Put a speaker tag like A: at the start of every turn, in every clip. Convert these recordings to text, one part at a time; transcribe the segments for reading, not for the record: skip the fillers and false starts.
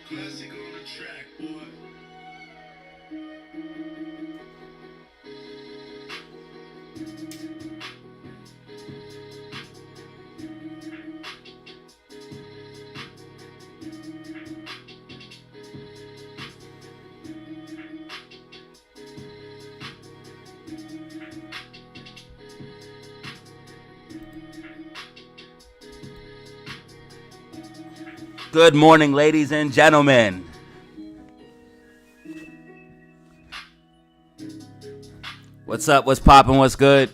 A: Classic on the track, boy.
B: Good morning, ladies and gentlemen. What's up? What's poppin'? What's good?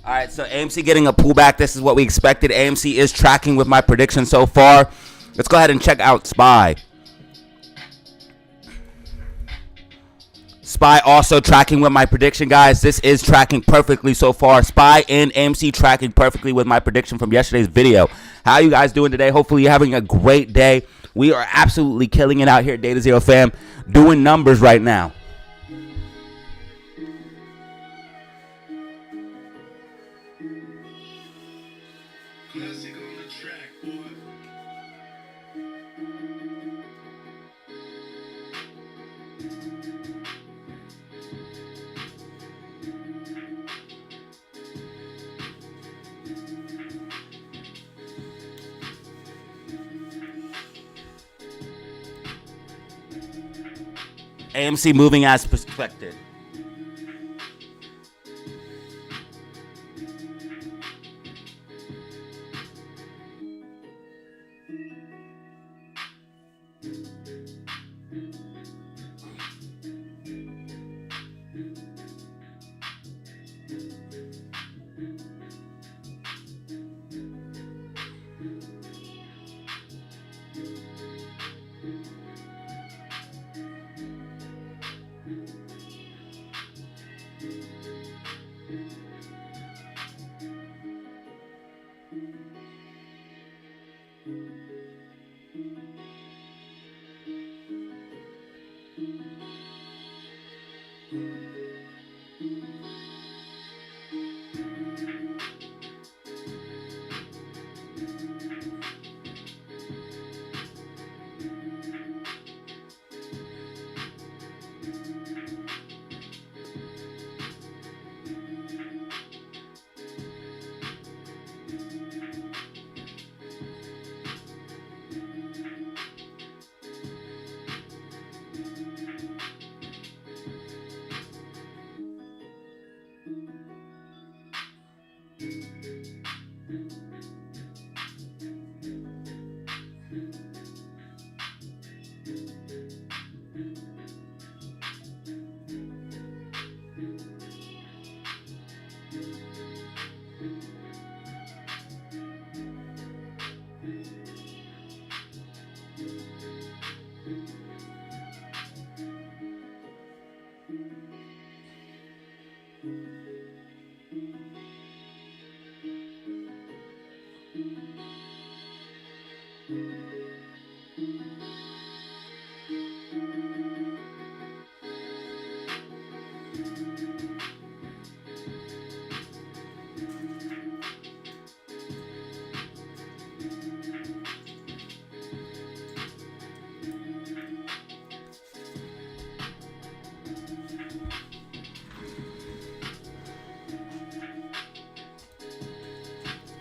B: All right, so AMC getting a pullback. This is what we expected. AMC is tracking with my prediction so far. Let's go ahead and check out SPY. SPY also tracking with my prediction, guys. This is tracking perfectly so far. SPY and AMC tracking perfectly with my prediction from yesterday's video. How are you guys doing today? Hopefully you're having a great day. We are absolutely killing it out here at DataZero fam. Doing numbers right now.
A: Classic on the track, boy.
B: AMC moving as expected.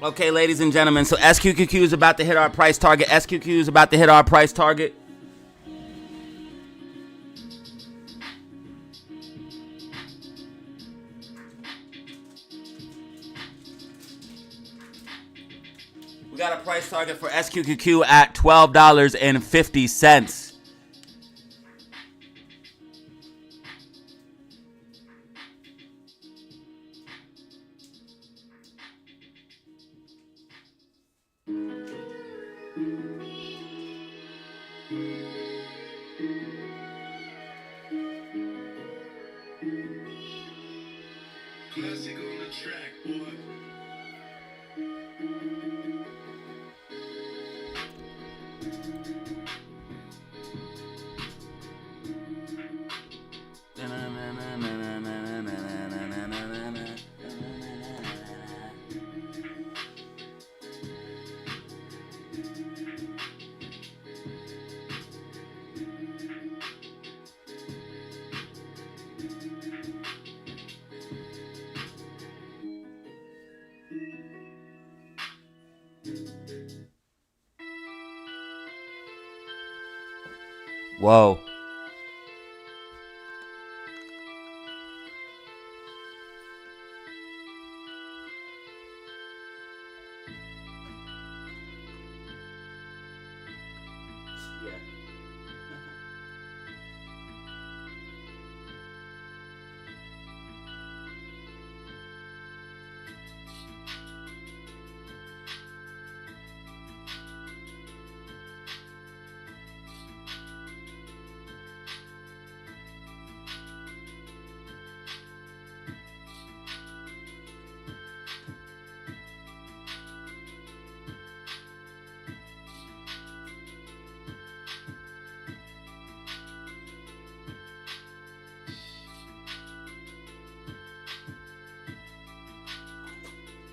B: Okay, ladies and gentlemen, so SQQQ is about to hit our price target. SQQ is about to hit our price target. We got a price target for SQQQ at $12.50.
A: Classic on the track, boy.
B: Whoa.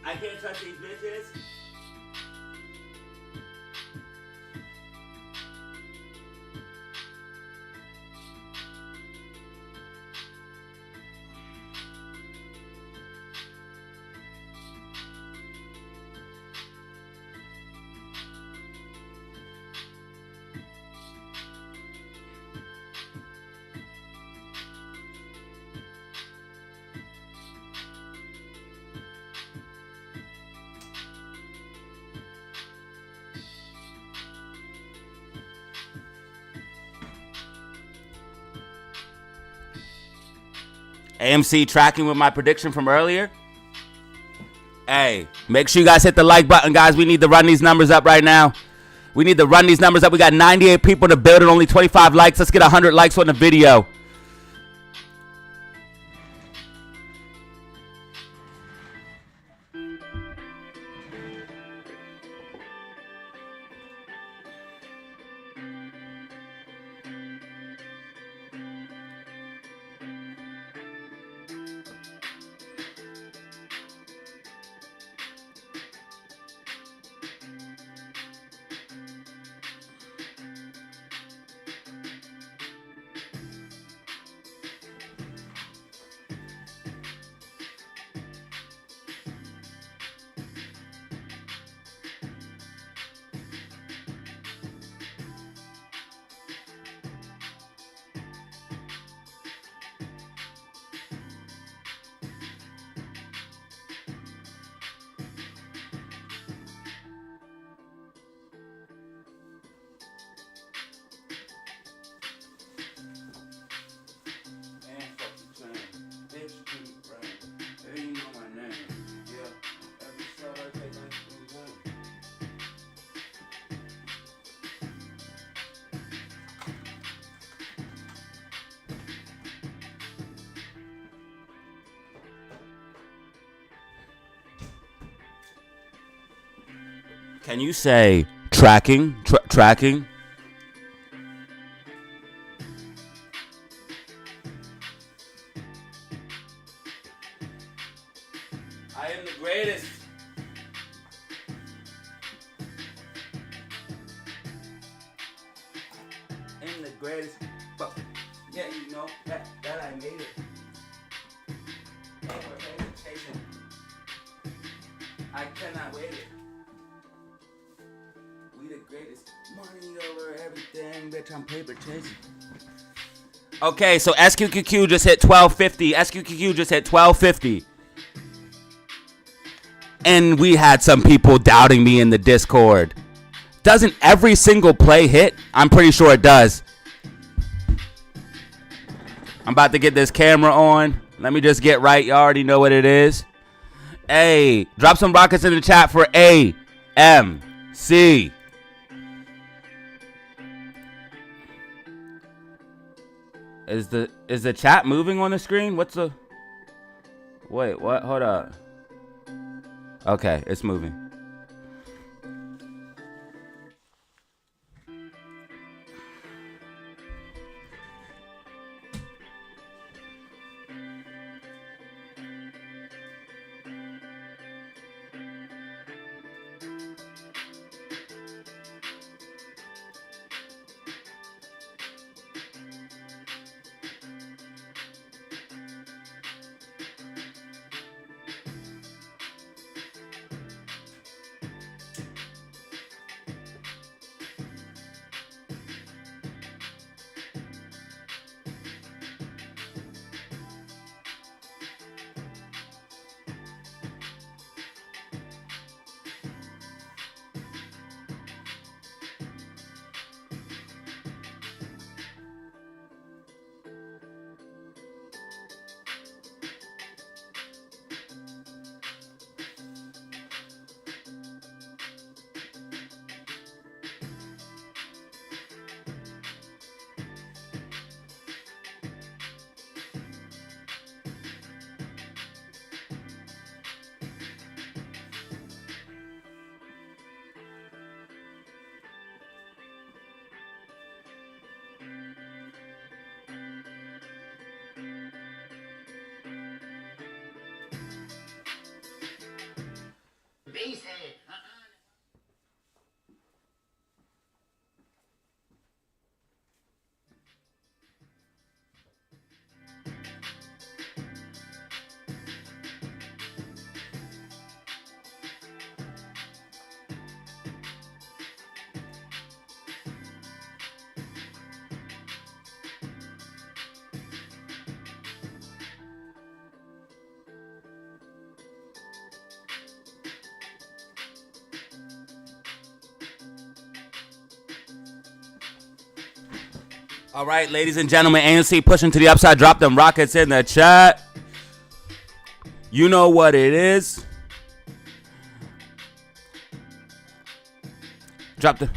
B: I can't touch these bitches. AMC tracking with my prediction from earlier. Hey, make sure you guys hit the like button, guys. We need to run these numbers up right now. We need to run these numbers up. We got 98 people in the building, only 25 likes. Let's get 100 likes on the video. Can you say tracking? Tracking? I am the greatest. I'm the greatest. But yeah, you know that I made it. Hey, we're paying attention. I cannot wait it. We the greatest. Money over everything, bitch. I'm paper chasing. Okay, so SQQQ just hit 1250. SQQQ just hit 1250. And we had some people doubting me in the Discord. Doesn't every single play hit? I'm pretty sure it does. I'm about to get this camera on. Let me just get right. You already know what it is. Hey, drop some rockets in the chat for AMC. Is the chat moving on the screen? What's the... Wait, what? Hold up. Okay, it's moving.
A: Basehead.
B: All right, ladies and gentlemen, AMC pushing to the upside. Drop them rockets in the chat. You know what it is. Drop the...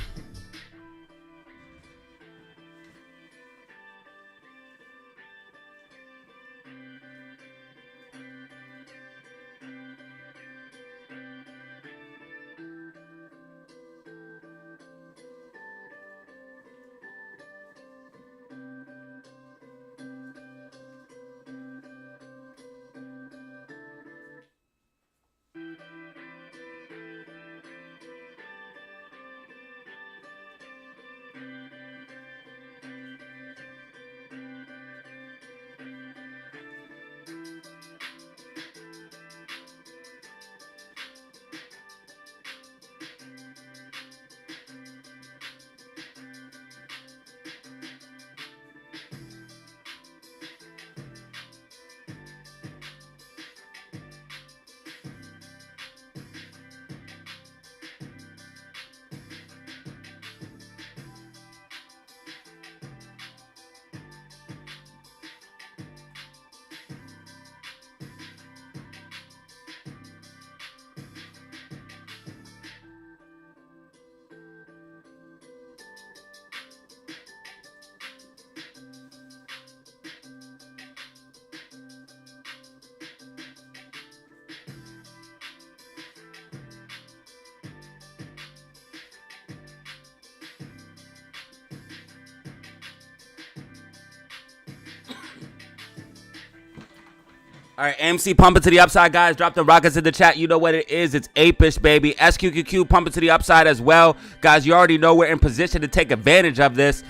B: All right, AMC pumping to the upside, guys. Drop the rockets in the chat. You know what it is. It's apish, baby. SQQQ pumping to the upside as well. Guys, you already know we're in position to take advantage of this.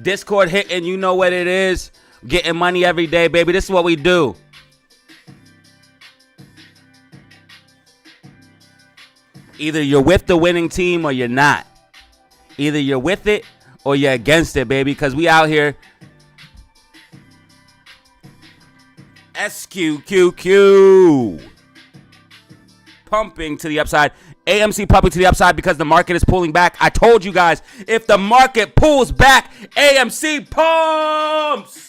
B: Discord hitting, you know what it is. Getting money every day, baby. This is what we do. Either you're with the winning team or you're not. Either you're with it or you're against it, baby, because we out here. SQQQ. Pumping to the upside. AMC pumping to the upside because the market is pulling back. I told you guys, if the market pulls back, AMC pumps.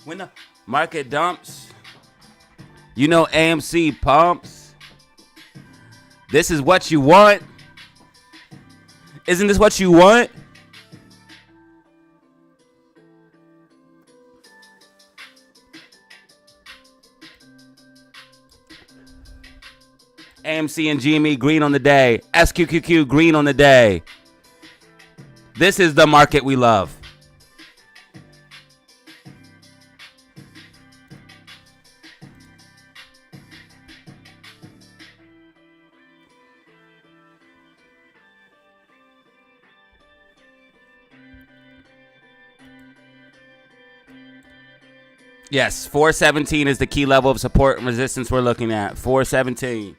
B: When the market dumps, you know AMC pumps. This is what you want. Isn't this what you want? AMC and GME green on the day. SQQQ green on the day. This is the market we love. Yes, 417 is the key level of support and resistance we're looking at. 417.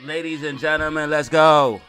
B: Ladies and gentlemen, let's go.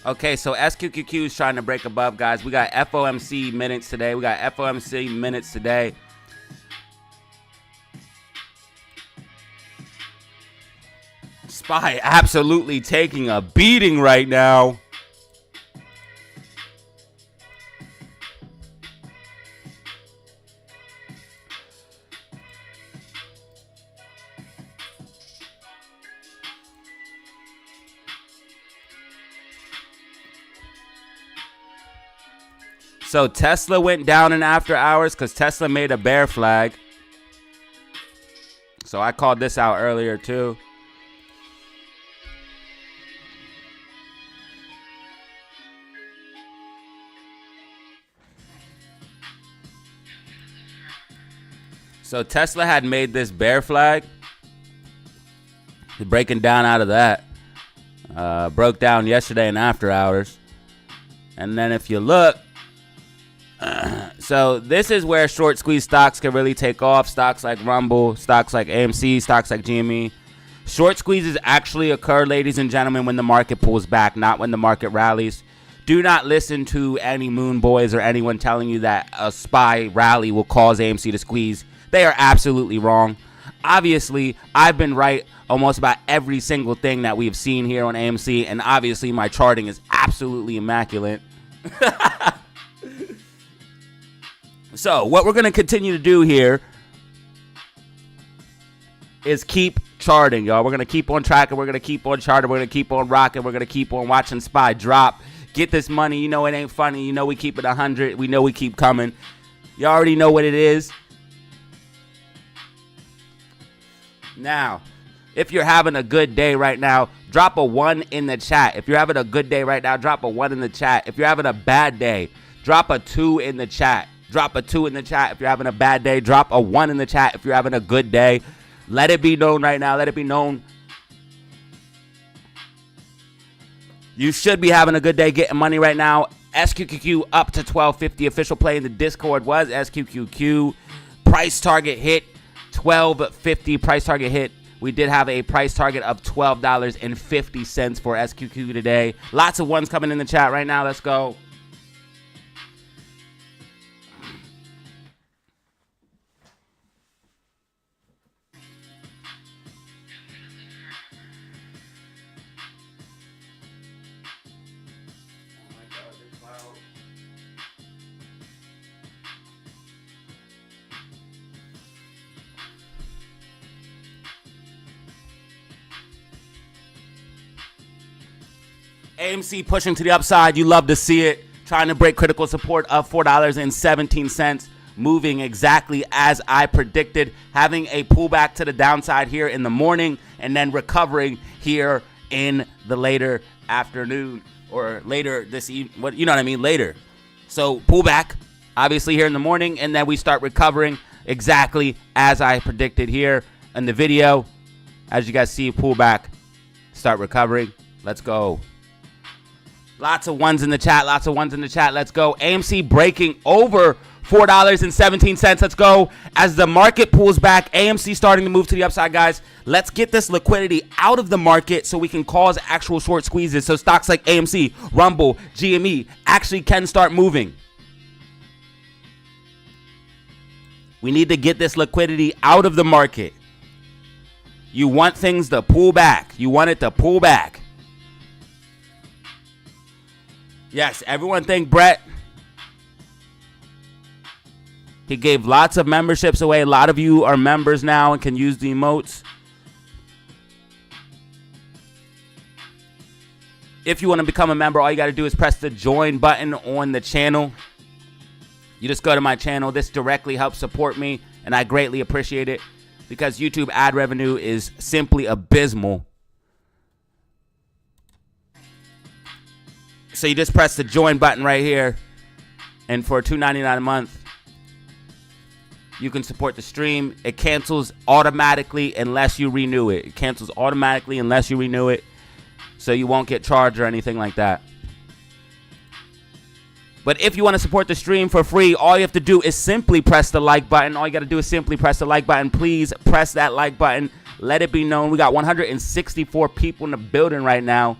B: Okay, so SQQQ is trying to break above, guys. We got FOMC minutes today. SPY absolutely taking a beating right now. So Tesla went down in after hours because Tesla made a bear flag. So I called this out earlier too. So Tesla had made this bear flag. Breaking down out of that. Broke down yesterday in after hours. And then if you look, so this is where short squeeze stocks can really take off. Stocks like Rumble, stocks like AMC, stocks like GME. Short squeezes actually occur, ladies and gentlemen, when the market pulls back, not when the market rallies. Do not listen to any moon boys or anyone telling you that a SPY rally will cause AMC to squeeze. They are absolutely wrong. Obviously, I've been right almost about every single thing that we've seen here on AMC, and obviously my charting is absolutely immaculate. So what we're going to continue to do here is keep charting, y'all. We're going to keep on tracking. We're going to keep on charting. We're going to keep on rocking. We're going to keep on watching SPY drop. Get this money. You know it ain't funny. You know we keep it 100. We know we keep coming. You already know what it is. Now, if you're having a good day right now, drop a 1 in the chat. If you're having a good day right now, drop a 1 in the chat. If you're having a bad day, drop a 2 in the chat. Drop a 2 in the chat if you're having a bad day. Drop a 1 in the chat if you're having a good day. Let it be known right now. Let it be known. You should be having a good day getting money right now. SQQQ up to 1250. Official play in the Discord was SQQQ. Price target hit 1250. Price target hit. We did have a price target of $12.50 for SQQ today. Lots of ones coming in the chat right now. Let's go. AMC pushing to the upside. You love to see it. Trying to break critical support of $4.17. Moving exactly as I predicted. Having a pullback to the downside here in the morning. And then recovering here in the later afternoon. Or later this evening. You know what I mean? Later. So pullback. Obviously here in the morning. And then we start recovering exactly as I predicted here in the video. As you guys see, pullback. Start recovering. Let's go. Lots of ones in the chat. Lots of ones in the chat. Let's go. AMC breaking over $4.17. Let's go. As the market pulls back, AMC starting to move to the upside, guys. Let's get this liquidity out of the market so we can cause actual short squeezes. So stocks like AMC, Rumble, GME actually can start moving. We need to get this liquidity out of the market. You want things to pull back. You want it to pull back. Yes, everyone thank Brett. He gave lots of memberships away. A lot of you are members now and can use the emotes. If you want to become a member, all you got to do is press the join button on the channel. You just go to my channel. This directly helps support me, and I greatly appreciate it because YouTube ad revenue is simply abysmal. So you just press the join button right here, and for $2.99 a month, you can support the stream. It cancels automatically unless you renew it. It cancels automatically unless you renew it, so you won't get charged or anything like that. But if you want to support the stream for free, all you have to do is simply press the like button. All you got to do is simply press the like button. Please press that like button. Let it be known. We got 164 people in the building right now.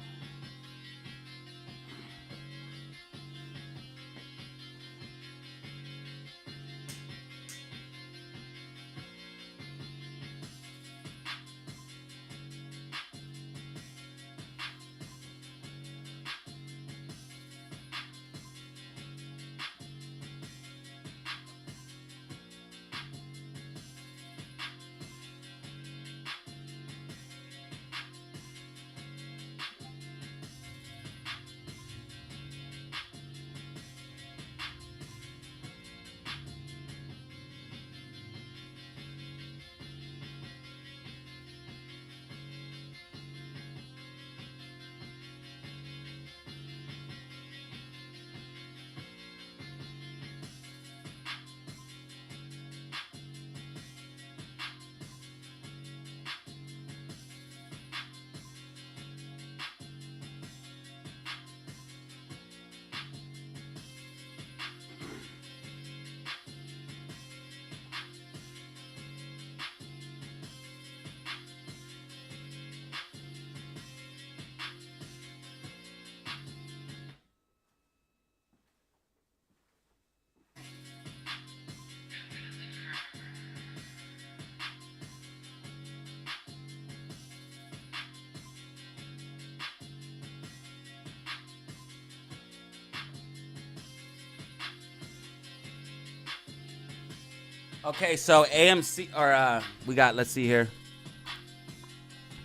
B: Okay, so AMC, or we got, let's see here.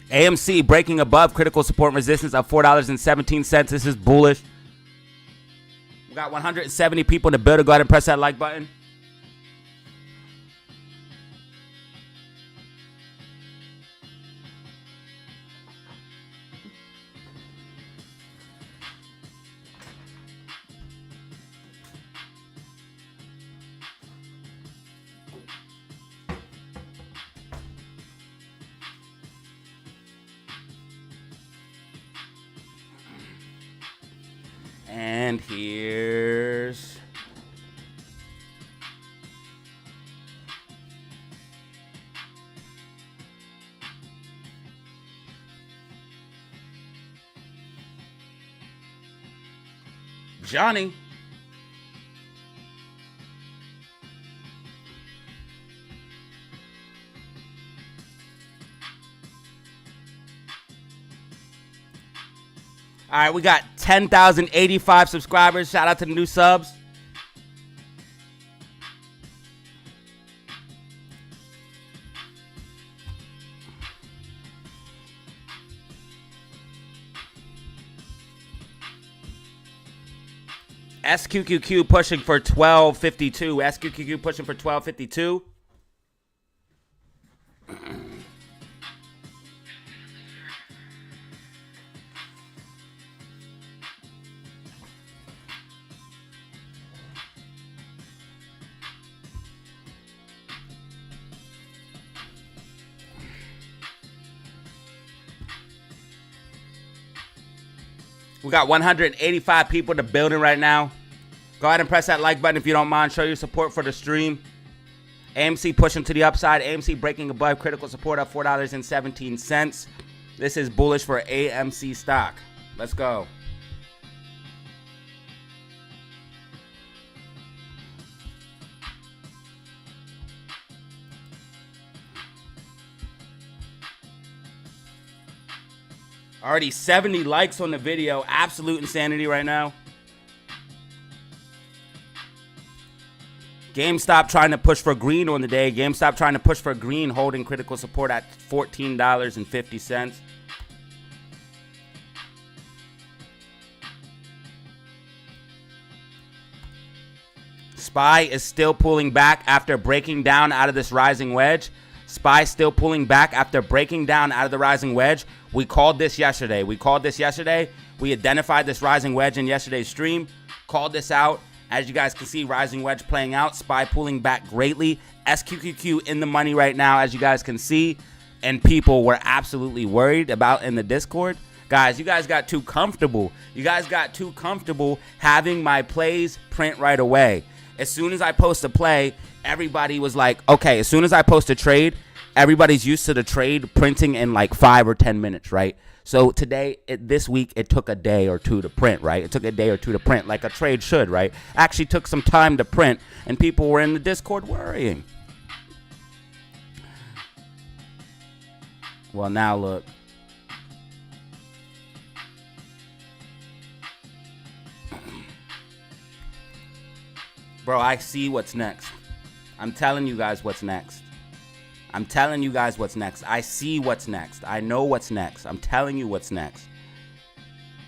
B: AMC breaking above critical support and resistance of $4.17. This is bullish. We got 170 people in the building. Go ahead and press that like button. And here's Johnny. All right, we got 10,085 subscribers. Shout out to the new subs. SQQQ pushing for 1252. SQQQ pushing for 1252. We got 185 people in the building right now. Go ahead and press that like button if you don't mind. Show your support for the stream. AMC pushing to the upside. AMC breaking above critical support of $4.17. This is bullish for AMC stock. Let's go. Already 70 likes on the video. Absolute insanity right now. GameStop trying to push for green on the day. GameStop trying to push for green, holding critical support at $14.50. SPY is still pulling back after breaking down out of this rising wedge. SPY still pulling back after breaking down out of the rising wedge. We called this yesterday. We identified this rising wedge in yesterday's stream. Called this out. As you guys can see, rising wedge playing out. SPY pulling back greatly. SQQQ in the money right now, as you guys can see. And people were absolutely worried about in the Discord. Guys, you guys got too comfortable. You guys got too comfortable having my plays print right away. As soon as I post a play, everybody was like, okay, as soon as I post a trade, everybody's used to the trade printing in like 5 or 10 minutes, right? So today, this week, it took a day or two to print, right? It took a day or two to print like a trade should, right? Actually took some time to print, and people were in the Discord worrying. Well, now look. Bro, I see what's next. I'm telling you guys what's next. I'm telling you guys what's next. I see what's next. I know what's next. I'm telling you what's next.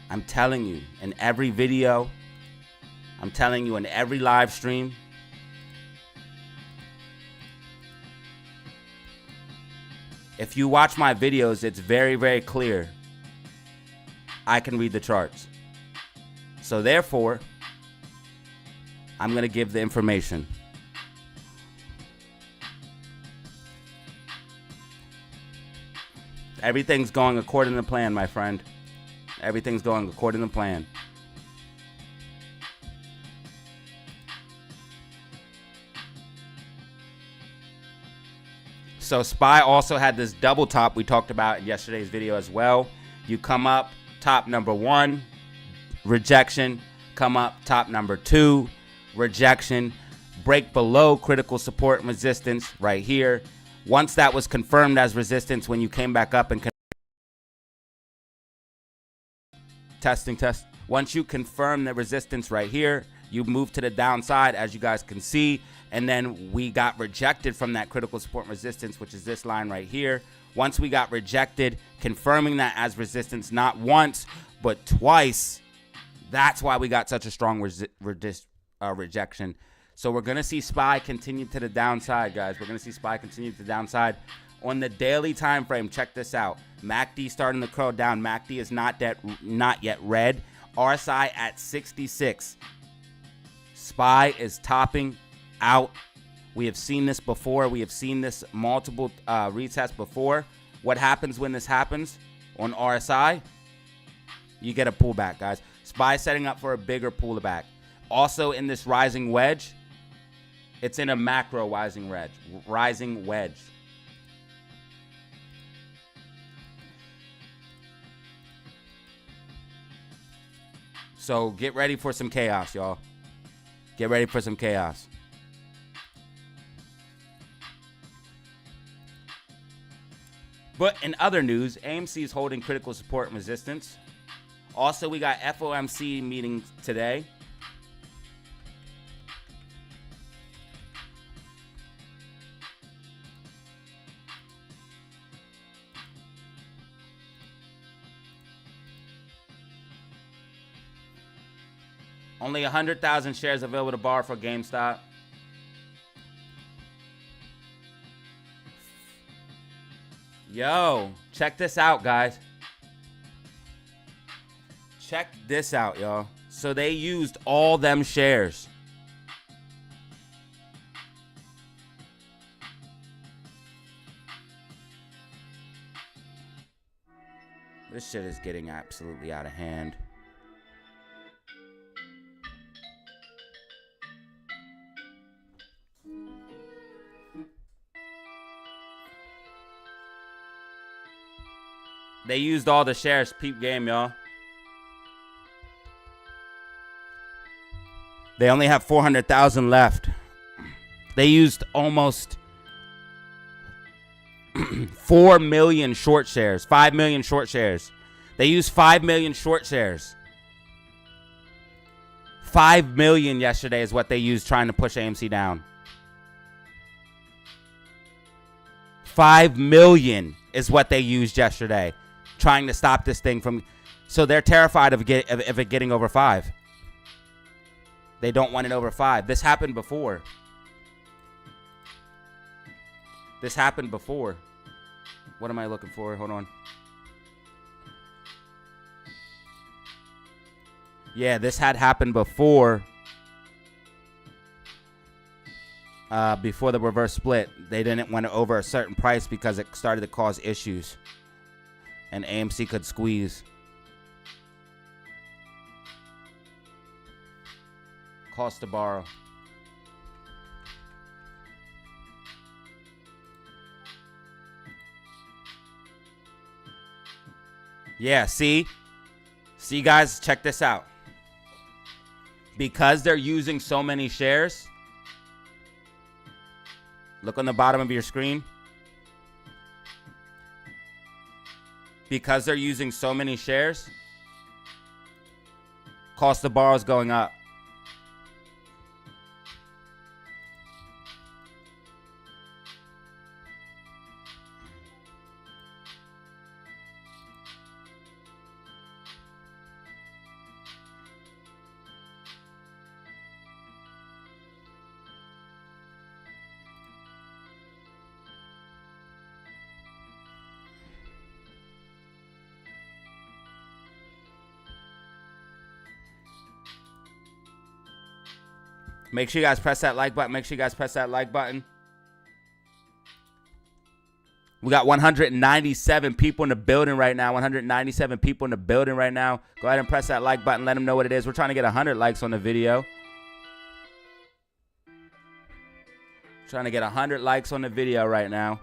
B: I'm telling you in every video. I'm telling you in every live stream. If you watch my videos, it's very, very clear. I can read the charts. So therefore, I'm going to give the information. Everything's going according to plan, my friend. Everything's going according to plan. So SPY also had this double top we talked about in yesterday's video as well. You come up, top number 1, rejection. Come up, top number 2, rejection. Break below critical support and resistance right here. Once that was confirmed as resistance, when you came back up and testing. Once you confirm the resistance right here, You move to the downside, as you guys can see, and then we got rejected from that critical support and resistance, which is this line right here. Once we got rejected, confirming that as resistance not once but twice, that's why we got such a strong rejection. So we're going to see SPY continue to the downside, guys. We're going to see SPY continue to the downside. On the daily time frame, check this out. MACD starting to curl down. MACD is not yet red. RSI at 66. SPY is topping out. We have seen this before. We have seen this multiple retests before. What happens when this happens on RSI? You get a pullback, guys. SPY setting up for a bigger pullback. Also in this rising wedge, it's in a macro rising wedge. So get ready for some chaos, y'all. Get ready for some chaos. But in other news, AMC is holding critical support and resistance. Also, we got FOMC meeting today. Only 100,000 shares available to borrow for GameStop. Yo, check this out, guys. Check this out, y'all. So they used all them shares. This shit is getting absolutely out of hand. They used all the shares. Peep game, y'all. They only have 400,000 left. They used almost 4 million short shares. 5 million short shares. They used 5 million short shares. 5 million yesterday is what they used trying to push AMC down. 5 million is what they used yesterday trying to stop this thing from. So they're terrified of it getting over 5. They don't want it over 5. This happened before. This happened before. What am I looking for? Hold on. Yeah, this had happened before. Before the reverse split. They didn't want it over a certain price because it started to cause issues. And AMC could squeeze. Cost to borrow. Yeah, see? See, guys, check this out. Because they're using so many shares. Look on the bottom of your screen. Because they're using so many shares, cost to borrow is going up. Make sure you guys press that like button. Make sure you guys press that like button. We got 197 people in the building right now. 197 people in the building right now. Go ahead and press that like button. Let them know what it is. We're trying to get 100 likes on the video. Trying to get 100 likes on the video right now.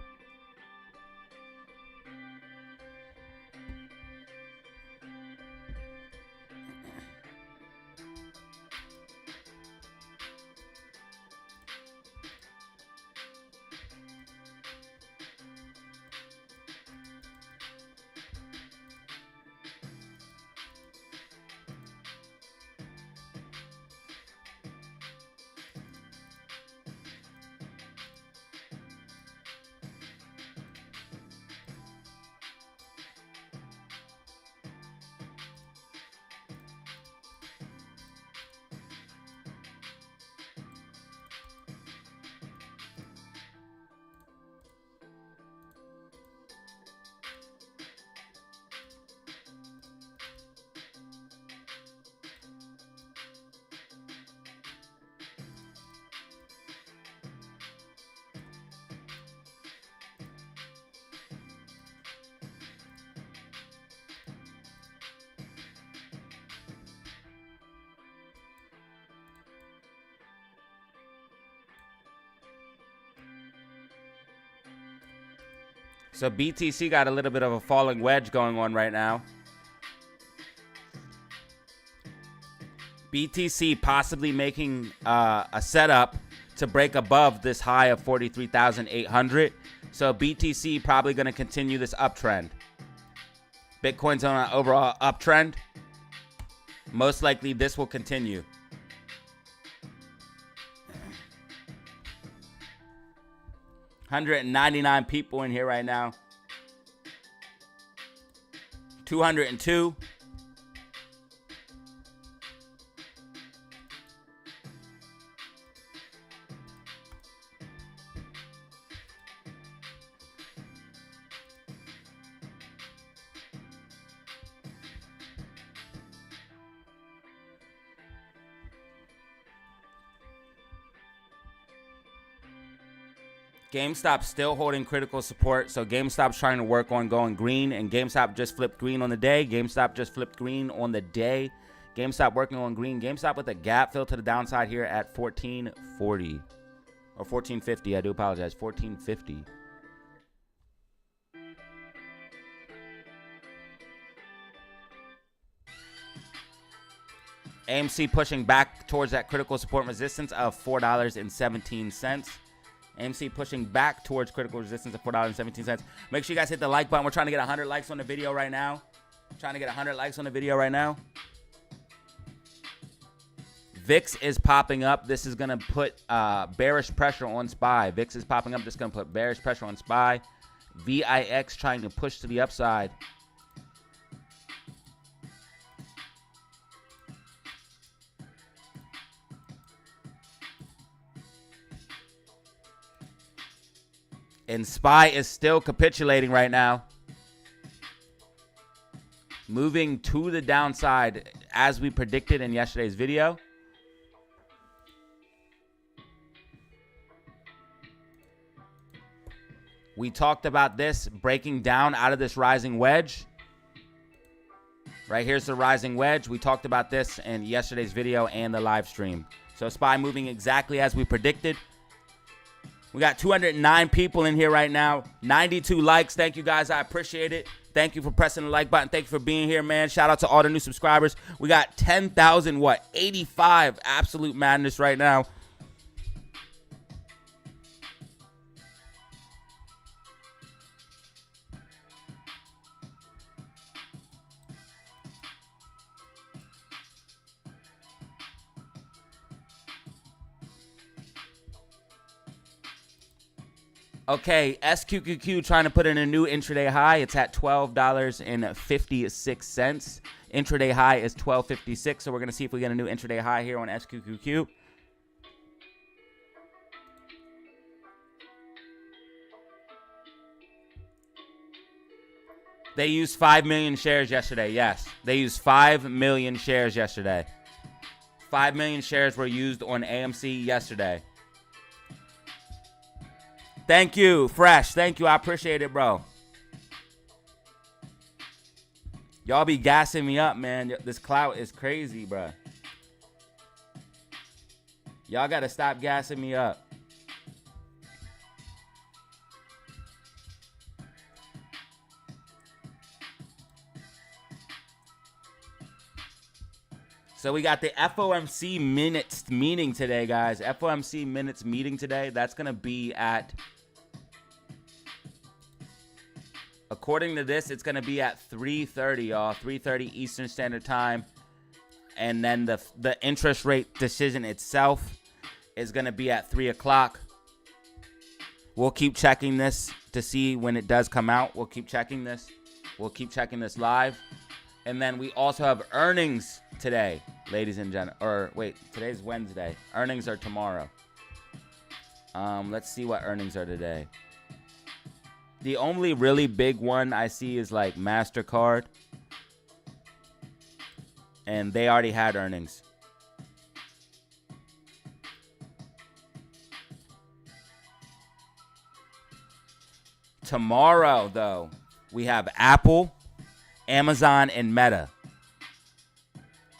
B: So BTC got a little bit of a falling wedge going on right now. BTC possibly making a setup to break above this high of 43,800. So BTC probably going to continue this uptrend. Bitcoin's on an overall uptrend. Most likely this will continue. $199 people in here right now. 202. GameStop still holding critical support, so GameStop's trying to work on going green, and GameStop just flipped green on the day. GameStop just flipped green on the day. GameStop working on green. GameStop with a gap fill to the downside here at 1440 or 1450. I do apologize. 1450. AMC pushing back towards that critical support resistance of $4.17. AMC pushing back towards critical resistance of $4.17. Make sure you guys hit the like button. We're trying to get 100 likes on the video right now. VIX is popping up. This is going to put bearish pressure on SPY. VIX is popping up. This is going to put bearish pressure on SPY. VIX trying to push to the upside. And SPY is still capitulating right now. Moving to the downside as we predicted in yesterday's video. We talked about this breaking down out of this rising wedge. Right here's the rising wedge. We talked about this in yesterday's video and the live stream. So SPY moving exactly as we predicted. We got 209 people in here right now. 92 likes. Thank you, guys. I appreciate it. Thank you for pressing the like button. Thank you for being here, man. Shout out to all the new subscribers. We got 10,000, 85 absolute madness right now. Okay, SQQQ trying to put in a new intraday high. It's at $12.56. Intraday high is $12.56. So we're going to see if we get a new intraday high here on SQQQ. They used 5 million shares yesterday. Yes, they used 5 million shares yesterday. 5 million shares were used on AMC yesterday. Thank you, Fresh. Thank you. I appreciate it, bro. Y'all be gassing me up, man. This clout is crazy, bro. Y'all got to stop gassing me up. So we got the FOMC minutes meeting today, guys. FOMC minutes meeting today. That's going to be at, according to this, it's going to be at 3:30, y'all. 3:30 Eastern Standard Time. And then the interest rate decision itself is going to be at 3 o'clock. We'll keep checking this to see when it does come out. We'll keep checking this. We'll keep checking this live. And then we also have earnings today, ladies and gentlemen. Or wait, today's Wednesday. Earnings are tomorrow. Let's see what earnings are today. The only really big one I see is like MasterCard. And they already had earnings. Tomorrow, though, we have Apple, Amazon, and Meta.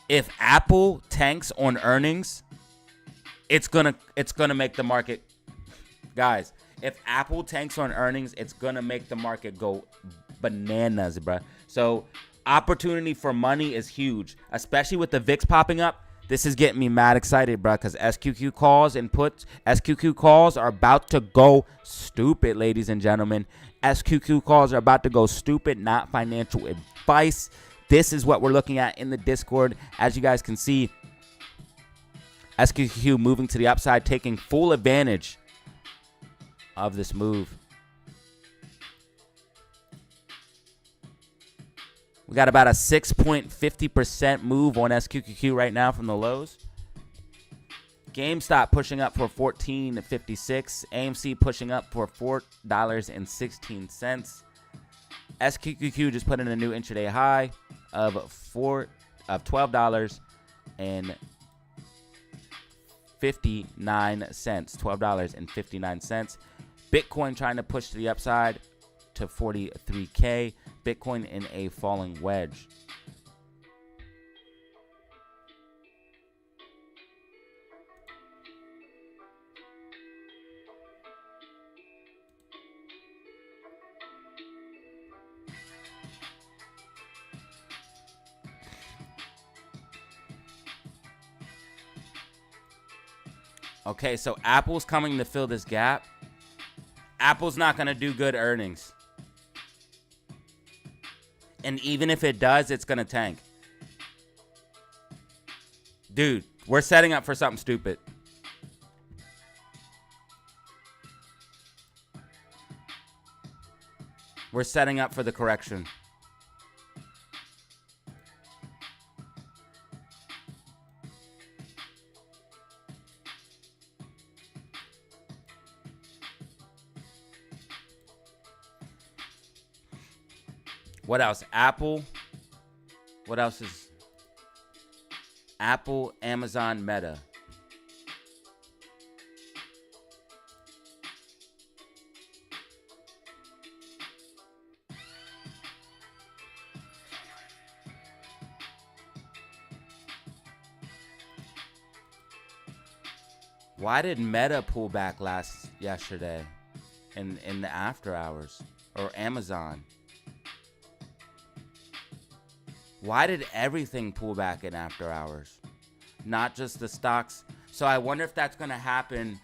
B: If Apple tanks on earnings, it's gonna make the market, guys. If Apple tanks on earnings, it's going to make the market go bananas, bruh. So opportunity for money is huge, especially with the VIX popping up. This is getting me mad excited, bruh, because SQQ calls and puts, SQQ calls are about to go stupid, ladies and gentlemen. SQQ calls are about to go stupid, not financial advice. This is what we're looking at in the Discord. As you guys can see, SQQQ moving to the upside, taking full advantage of this move. We got about a 6.50% move on SQQQ right now from the lows. GameStop pushing up for $14.56. AMC pushing up for $4.16. SQQQ just put in a new intraday high of $12.59. $12.59. Bitcoin trying to push to the upside to 43K. Bitcoin in a falling wedge. Okay, so Apple's coming to fill this gap. Apple's not going to do good earnings. And even if it does, it's going to tank. Dude, we're setting up for something stupid. We're setting up for the correction. What else? Apple. What else is Apple, Amazon, Meta? Why did Meta pull back yesterday in the after hours? Or Amazon? Why did everything pull back in after hours? Not just the stocks. So I wonder if that's going to happen.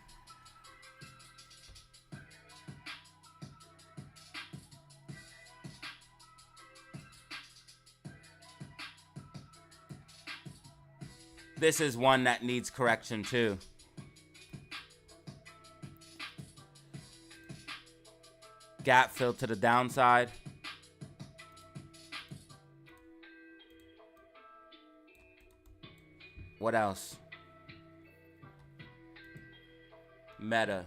B: This is one that needs correction too. Gap filled to the downside. What else? Meta.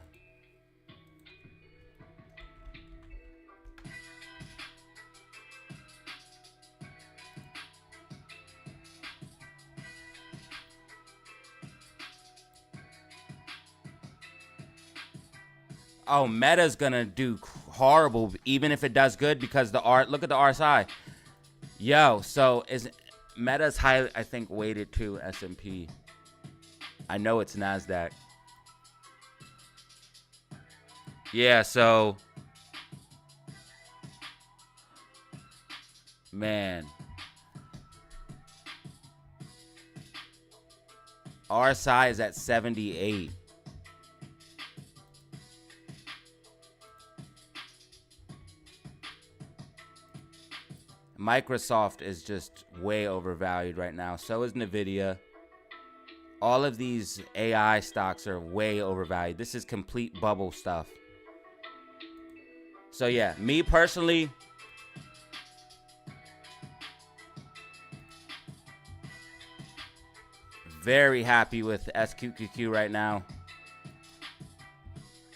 B: Oh, Meta's gonna do horrible even if it does good because look at the RSI. Yo, so Meta's highly, I think, weighted to S&P. I know it's NASDAQ. Yeah, so man, RSI is at 78. Microsoft is just way overvalued right now. So is Nvidia. All of these AI stocks are way overvalued. This is complete bubble stuff. So yeah, me personally, very happy with SQQQ right now.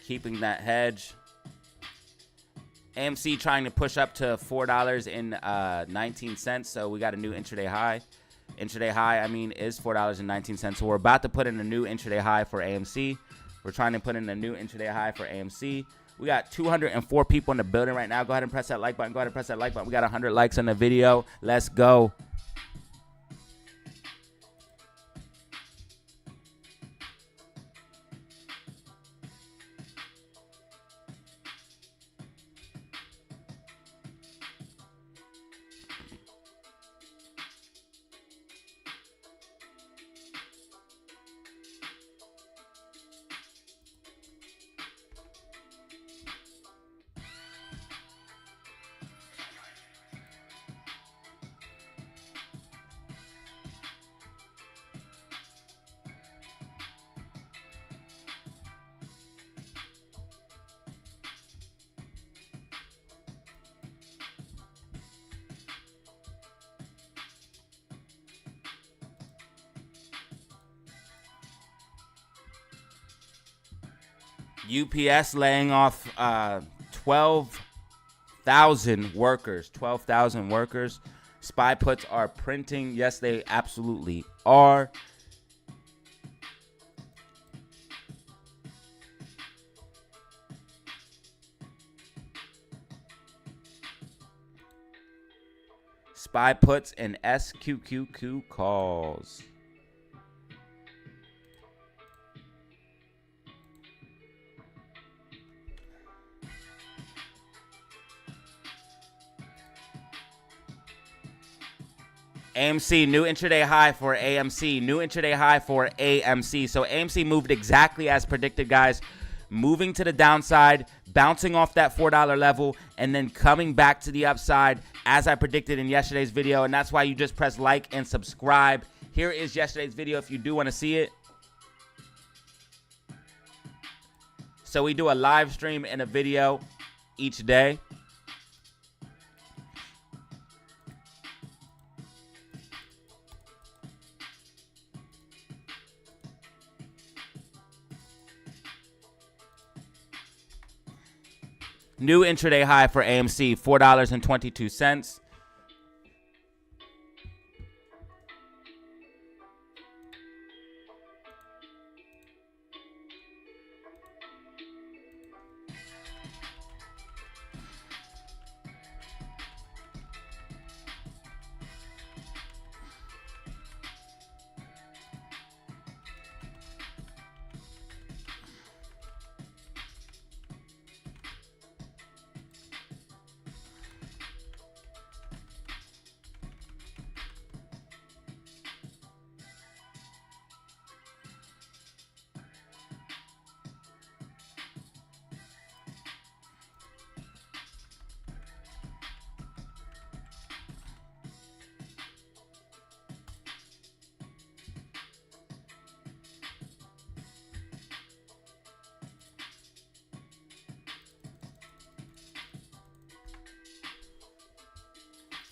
B: Keeping that hedge. AMC trying to push up to $4.19. So we got a new intraday high. Intraday high, is $4.19. So we're about to put in a new intraday high for AMC. We're trying to put in a new intraday high for AMC. We got 204 people in the building right now. Go ahead and press that like button. Go ahead and press that like button. We got 100 likes on the video. Let's go. UPS laying off 12,000 workers. 12,000 workers. SPY puts are printing. Yes, they absolutely are. SPY puts and SQQQ calls. AMC, new intraday high for AMC. New intraday high for AMC. So AMC moved exactly as predicted, guys. Moving to the downside, bouncing off that $4 level, and then coming back to the upside as I predicted in yesterday's video. And that's why you just press like and subscribe. Here is yesterday's video if you do want to see it. So we do a live stream and a video each day. New intraday high for AMC, $4.22.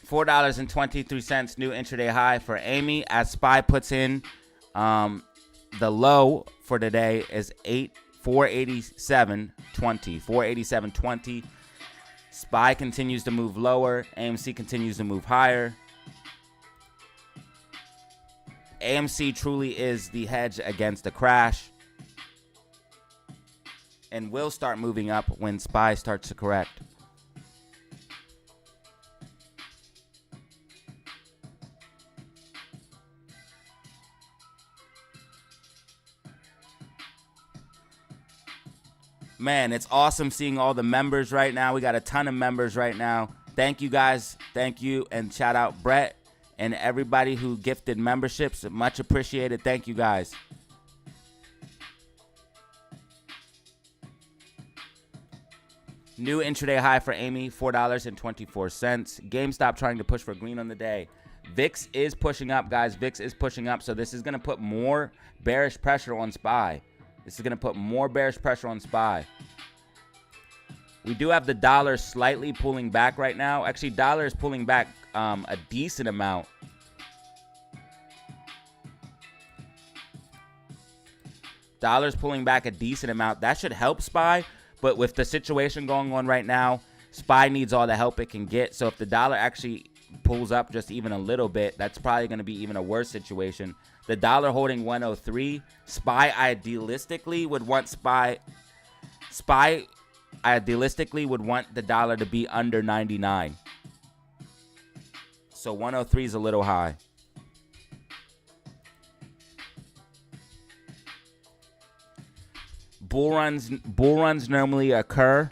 B: $4.23 new intraday high for Amy as SPY puts in the low for today is 487.20. 487.20. SPY continues to move lower. AMC continues to move higher. AMC truly is the hedge against the crash and will start moving up when SPY starts to correct. Man, it's awesome seeing all the members right now. We got a ton of members right now. Thank you, guys. Thank you. And shout out Brett and everybody who gifted memberships. Much appreciated. Thank you, guys. New intraday high for Amy, $4.24. GameStop trying to push for green on the day. VIX is pushing up, guys. VIX is pushing up. So this is going to put more bearish pressure on SPY. This is going to put more bearish pressure on SPY. We do have the dollar slightly pulling back right now. Actually, dollar is pulling back a decent amount. Dollar's pulling back a decent amount. That should help SPY. But with the situation going on right now, SPY needs all the help it can get. So if the dollar actually pulls up just even a little bit, that's probably going to be even a worse situation. The dollar holding 103. SPY idealistically would want idealistically would want the dollar to be under 99. So 103 is a little high. Bull runs normally occur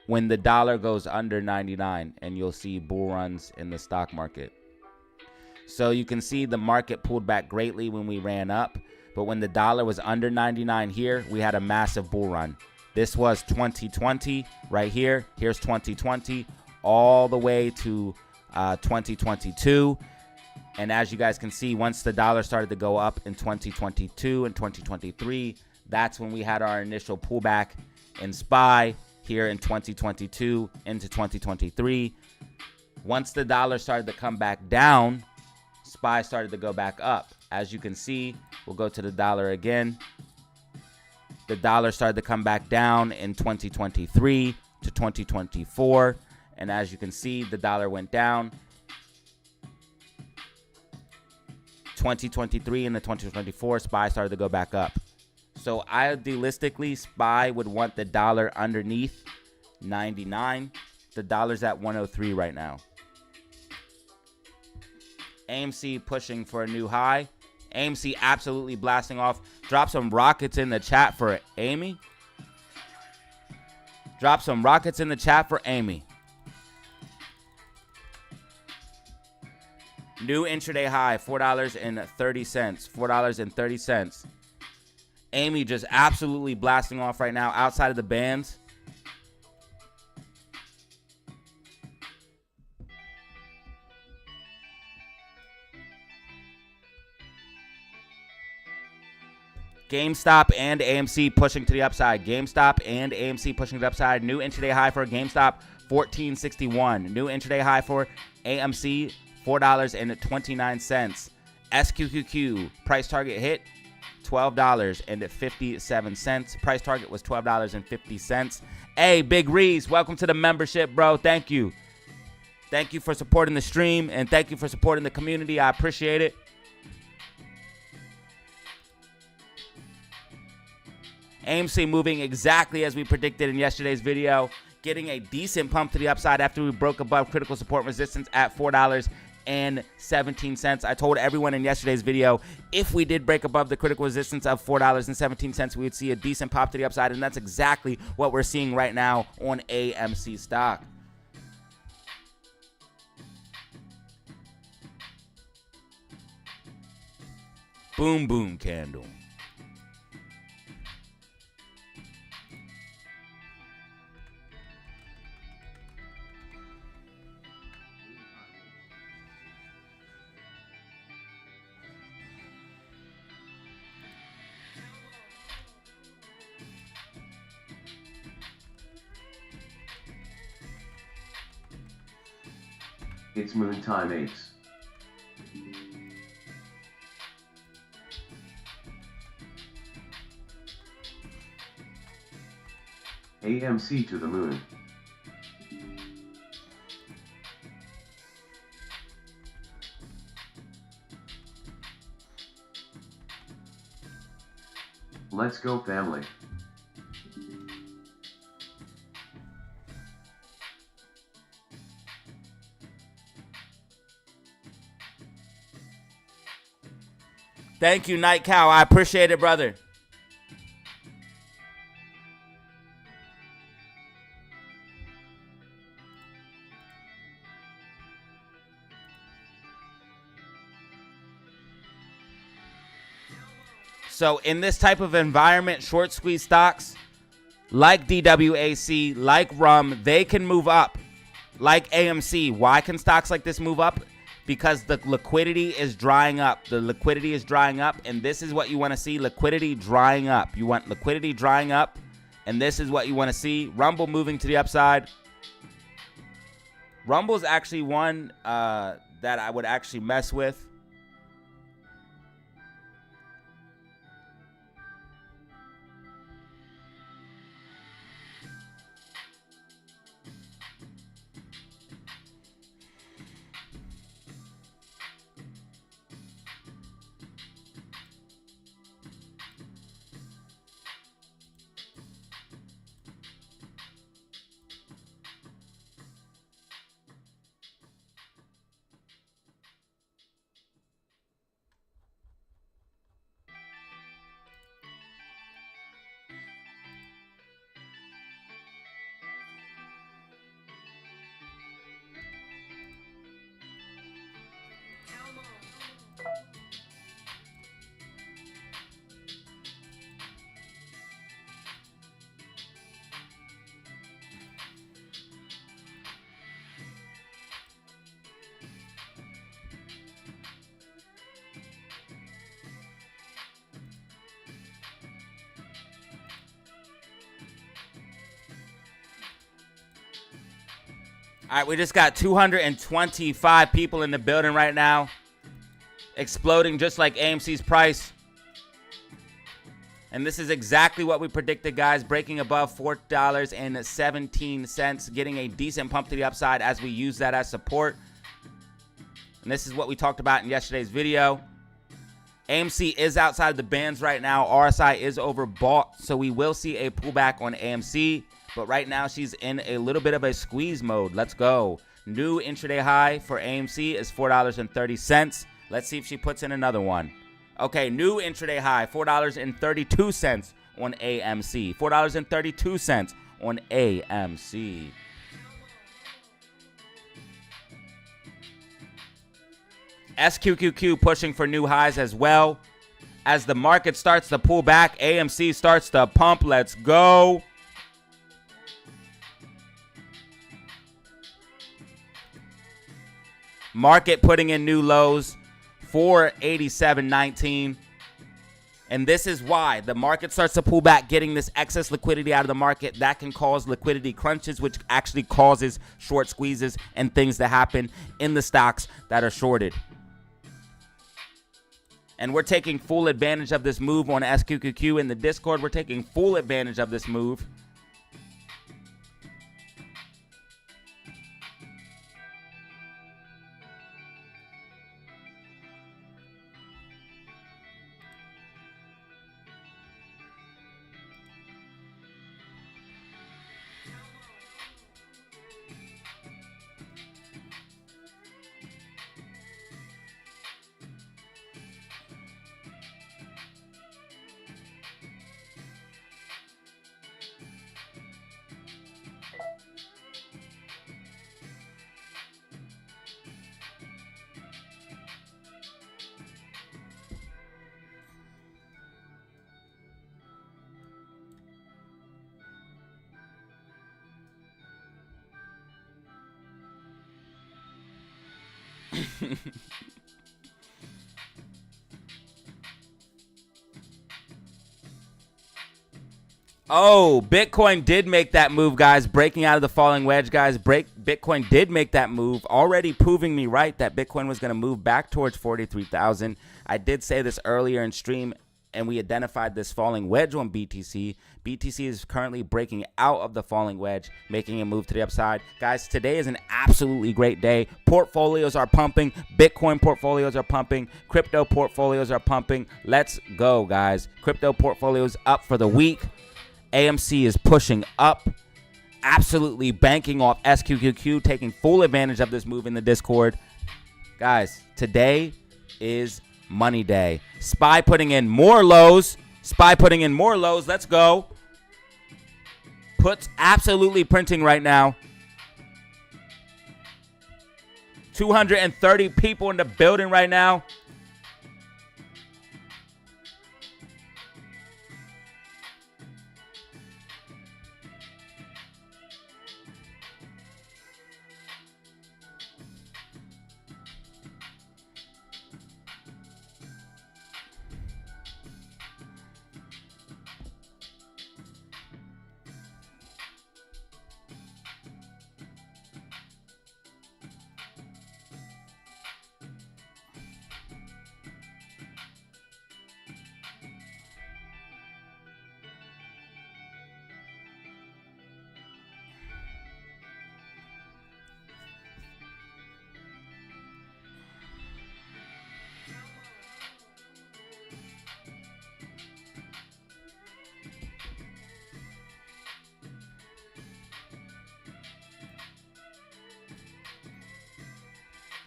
B: when the dollar goes under 99, and you'll see bull runs in the stock market. So you can see the market pulled back greatly when we ran up, but when the dollar was under 99 here, we had a massive bull run. This was 2020 right here. Here's 2020 all the way to 2022. And as you guys can see, once the dollar started to go up in 2022 and 2023, that's when we had our initial pullback in SPY here in 2022 into 2023. Once the dollar started to come back down, SPY started to go back up. As you can see, we'll go to the dollar again. the dollar started to come back down in 2023 to 2024. And as you can see, the dollar went down 2023 and the 2024. SPY started to go back up. So idealistically, SPY would want the dollar underneath 99. The dollar's at 103 right now. AMC pushing for a new high. AMC absolutely blasting off. Drop some rockets in the chat for Amy. Drop some rockets in the chat for Amy. New intraday high, $4.30. $4.30. Amy just absolutely blasting off right now outside of the bands. GameStop and AMC pushing to the upside. GameStop and AMC pushing to the upside. New intraday high for GameStop, $14.61. New intraday high for AMC, $4.29. SQQQ price target hit $12.57. Price target was $12.50. Hey, Big Reese, welcome to the membership, bro. Thank you. Thank you for supporting the stream, and thank you for supporting the community. I appreciate it. AMC moving exactly as we predicted in yesterday's video, getting a decent pump to the upside after we broke above critical support resistance at $4.17. I told everyone in yesterday's video, if we did break above the critical resistance of $4.17, we would see a decent pop to the upside, and that's exactly what we're seeing right now on AMC stock. Boom, boom, candle.
C: It's moon time, apes. AMC to the moon. Let's go, family.
B: Thank you, Night Cow. I appreciate it, brother. So in this type of environment, short squeeze stocks like DWAC, like RUM, they can move up. Like AMC. Why can stocks like this move up? Because the liquidity is drying up. The liquidity is drying up, and this is what you want to see, liquidity drying up. You want liquidity drying up, and this is what you want to see. Rumble moving to the upside. Rumble's actually one that I would actually mess with. All right, we just got 225 people in the building right now. Exploding just like AMC's price. And this is exactly what we predicted, guys. Breaking above $4.17, getting a decent pump to the upside as we use that as support. And this is what we talked about in yesterday's video. AMC is outside the bands right now. RSI is overbought, so we will see a pullback on AMC. But right now, she's in a little bit of a squeeze mode. Let's go. New intraday high for AMC is $4.30. Let's see if she puts in another one. Okay, new intraday high, $4.32 on AMC. $4.32 on AMC. SQQQ pushing for new highs as well. As the market starts to pull back, AMC starts to pump. Let's go. Market putting in new lows, 487.19. And this is why the market starts to pull back, getting this excess liquidity out of the market. That can cause liquidity crunches, which actually causes short squeezes and things to happen in the stocks that are shorted. And we're taking full advantage of this move on SQQQ in the Discord. We're taking full advantage of this move. Oh, Bitcoin did make that move, guys. Breaking out of the falling wedge, guys. Bitcoin did make that move, already proving me right that Bitcoin was going to move back towards 43,000. I did say this earlier in stream, and we identified this falling wedge on BTC. BTC is currently breaking out of the falling wedge, making a move to the upside. Guys, today is an absolutely great day. Portfolios are pumping. Bitcoin portfolios are pumping. Crypto portfolios are pumping. Let's go, guys. Crypto portfolios up for the week. AMC is pushing up. Absolutely banking off SQQQ, taking full advantage of this move in the Discord. Guys, today is money day. SPY putting in more lows. SPY putting in more lows. Let's go. Puts absolutely printing right now. 230 people in the building right now.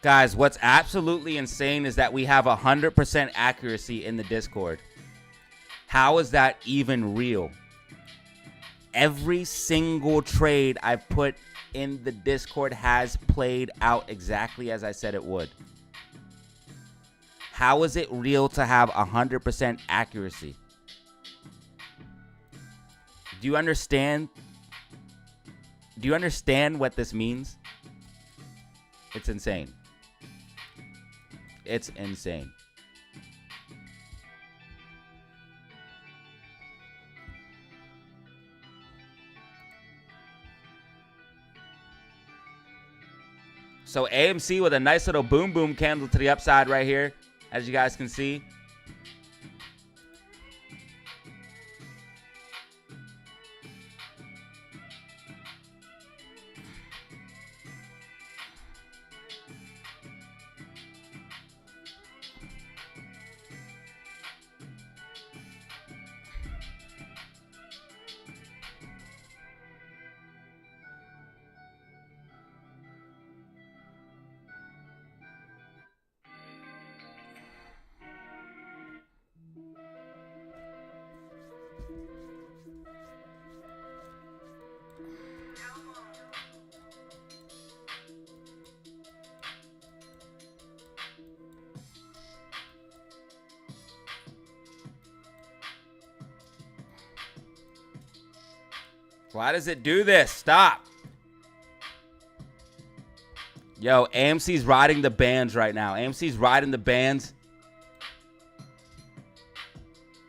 B: Guys, what's absolutely insane is that we have 100% accuracy in the Discord. How is that even real? Every single trade I've put in the Discord has played out exactly as I said it would. How is it real to have 100% accuracy? Do you understand? Do you understand what this means? It's insane. It's insane. So AMC with a nice little boom boom candle to the upside right here, as you guys can see. Why does it do this? Stop. Yo, AMC's riding the bands right now. AMC's riding the bands.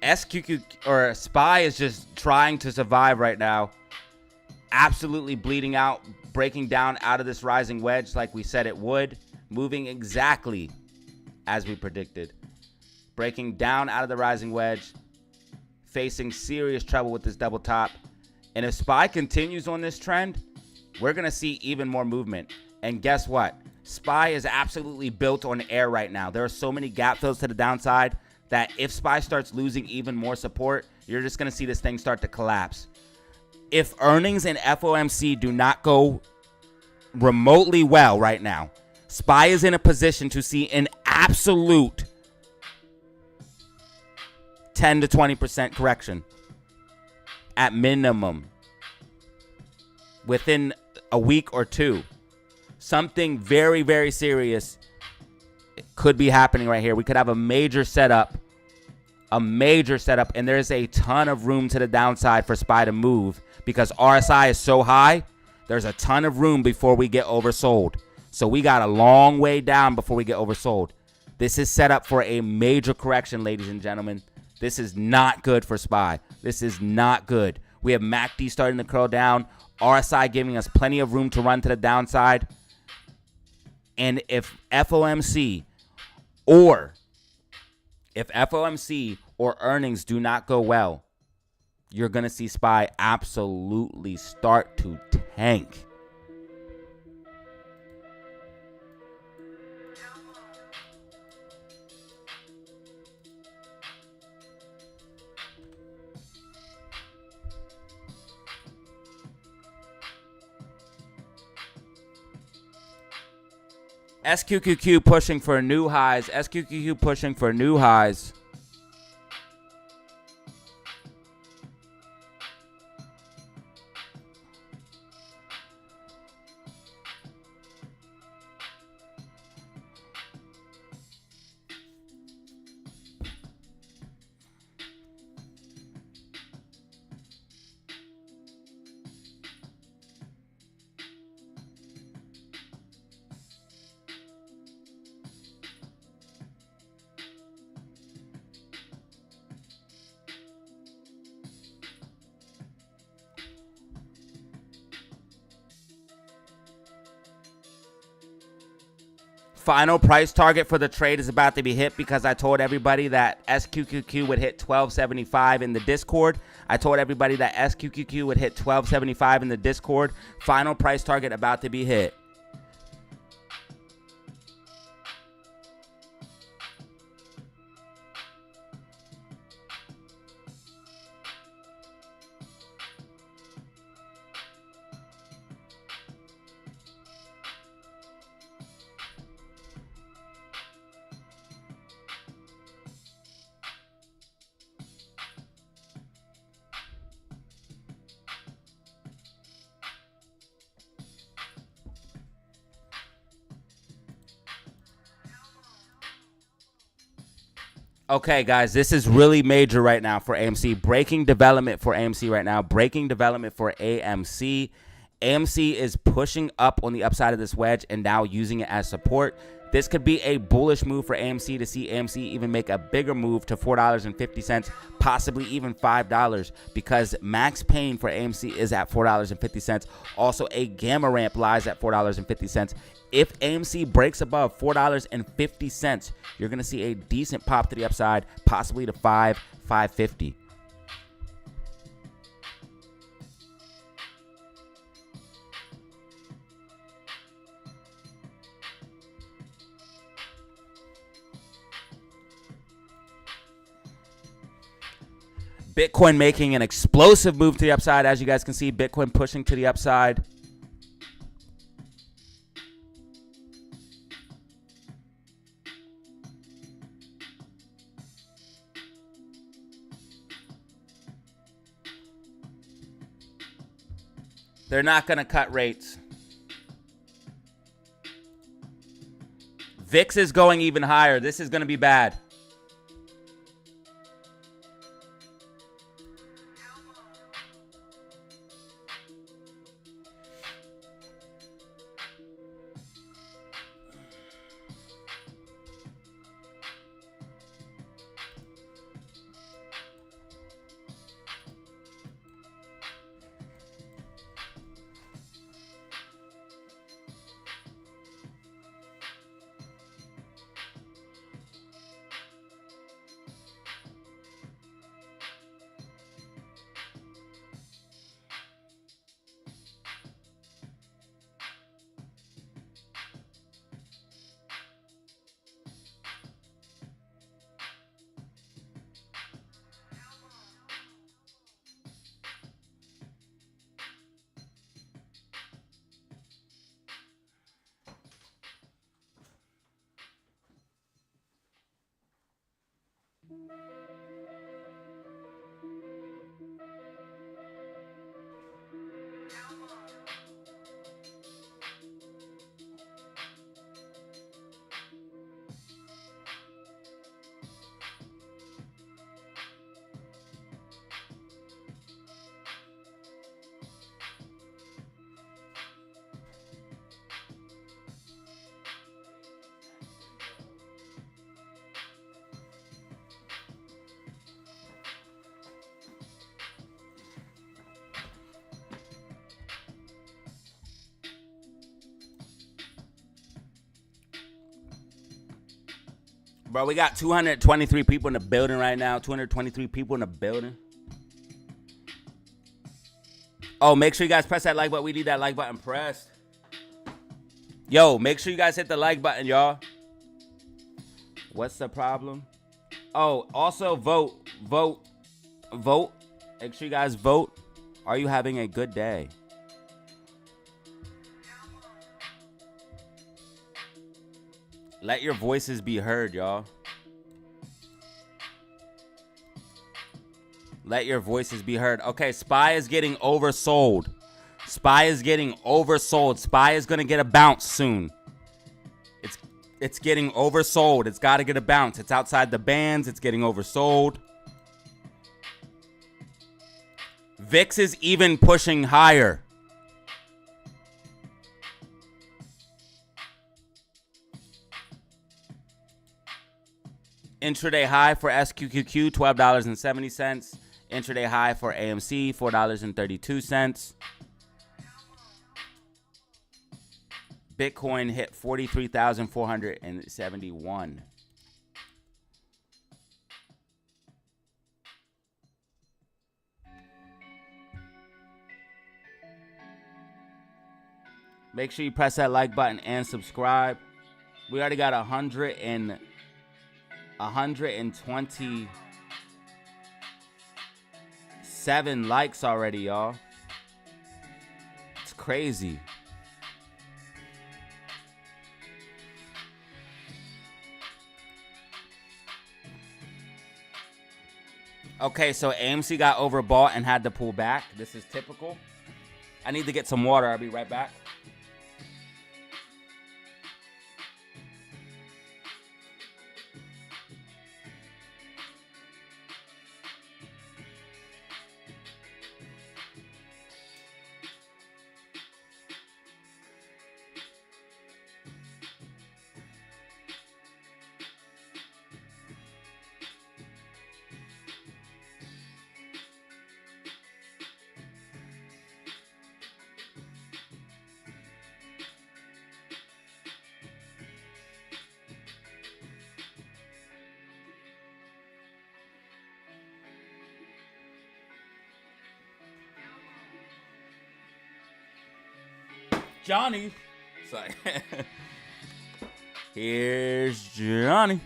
B: SQQ or SPY is just trying to survive right now. Absolutely bleeding out, breaking down out of this rising wedge like we said it would. Moving exactly as we predicted. Breaking down out of the rising wedge. Facing serious trouble with this double top. And if SPY continues on this trend, we're going to see even more movement. And guess what? SPY is absolutely built on air right now. There are so many gap fills to the downside that if SPY starts losing even more support, you're just going to see this thing start to collapse. If earnings and FOMC do not go remotely well right now, SPY is in a position to see an absolute 10 to 20% correction at minimum within a week or two. Something very, very serious could be happening right here. We could have a major setup, and there's a ton of room to the downside for SPY to move because RSI is so high. There's a ton of room before we get oversold. So we got a long way down before we get oversold. This is set up for a major correction, ladies and gentlemen. This is not good for SPY. This is not good. We have MACD starting to curl down. RSI giving us plenty of room to run to the downside. And if FOMC or earnings do not go well, you're going to see SPY absolutely start to tank. SQQQ pushing for new highs. SQQQ pushing for new highs. Final price target for the trade is about to be hit because I told everybody that SQQQ would hit 1275 in the Discord. I told everybody that SQQQ would hit 1275 in the Discord. Final price target about to be hit. Okay, guys, this is really major right now for AMC. Breaking development for AMC right now. Breaking development for AMC. AMC is pushing up on the upside of this wedge and now using it as support. This could be a bullish move for AMC to see AMC even make a bigger move to $4.50, possibly even $5, because max pain for AMC is at $4.50. Also, a gamma ramp lies at $4.50. If AMC breaks above $4.50, you're going to see a decent pop to the upside, possibly to $5.50. Bitcoin making an explosive move to the upside. As you guys can see, Bitcoin pushing to the upside. They're not going to cut rates. VIX is going even higher. This is going to be bad. Bro, we got 223 people in the building right now. 223 people in the building. Oh, make sure you guys press that like button. We need that like button pressed. Yo, make sure you guys hit the like button, y'all. What's the problem? Oh, also vote. Make sure you guys vote. Are you having a good day? Let your voices be heard, y'all. Let your voices be heard. Okay, SPY is getting oversold. SPY is getting oversold. SPY is going to get a bounce soon. It's getting oversold. It's got to get a bounce. It's outside the bands. It's getting oversold. VIX is even pushing higher. Intraday high for SQQQ, $12.70. Intraday high for AMC, $4.32. Bitcoin hit 43,471. Make sure you press that like button and subscribe. We already got 127 likes already, y'all. It's crazy. Okay, so AMC got overbought and had to pull back. This is typical. I need to get some water. I'll be right back. Johnny. Sorry. Here's Johnny.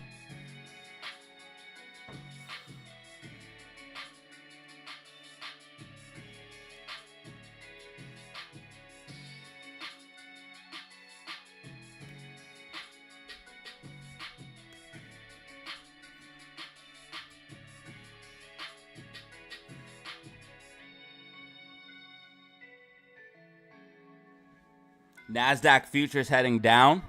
B: NASDAQ futures heading down.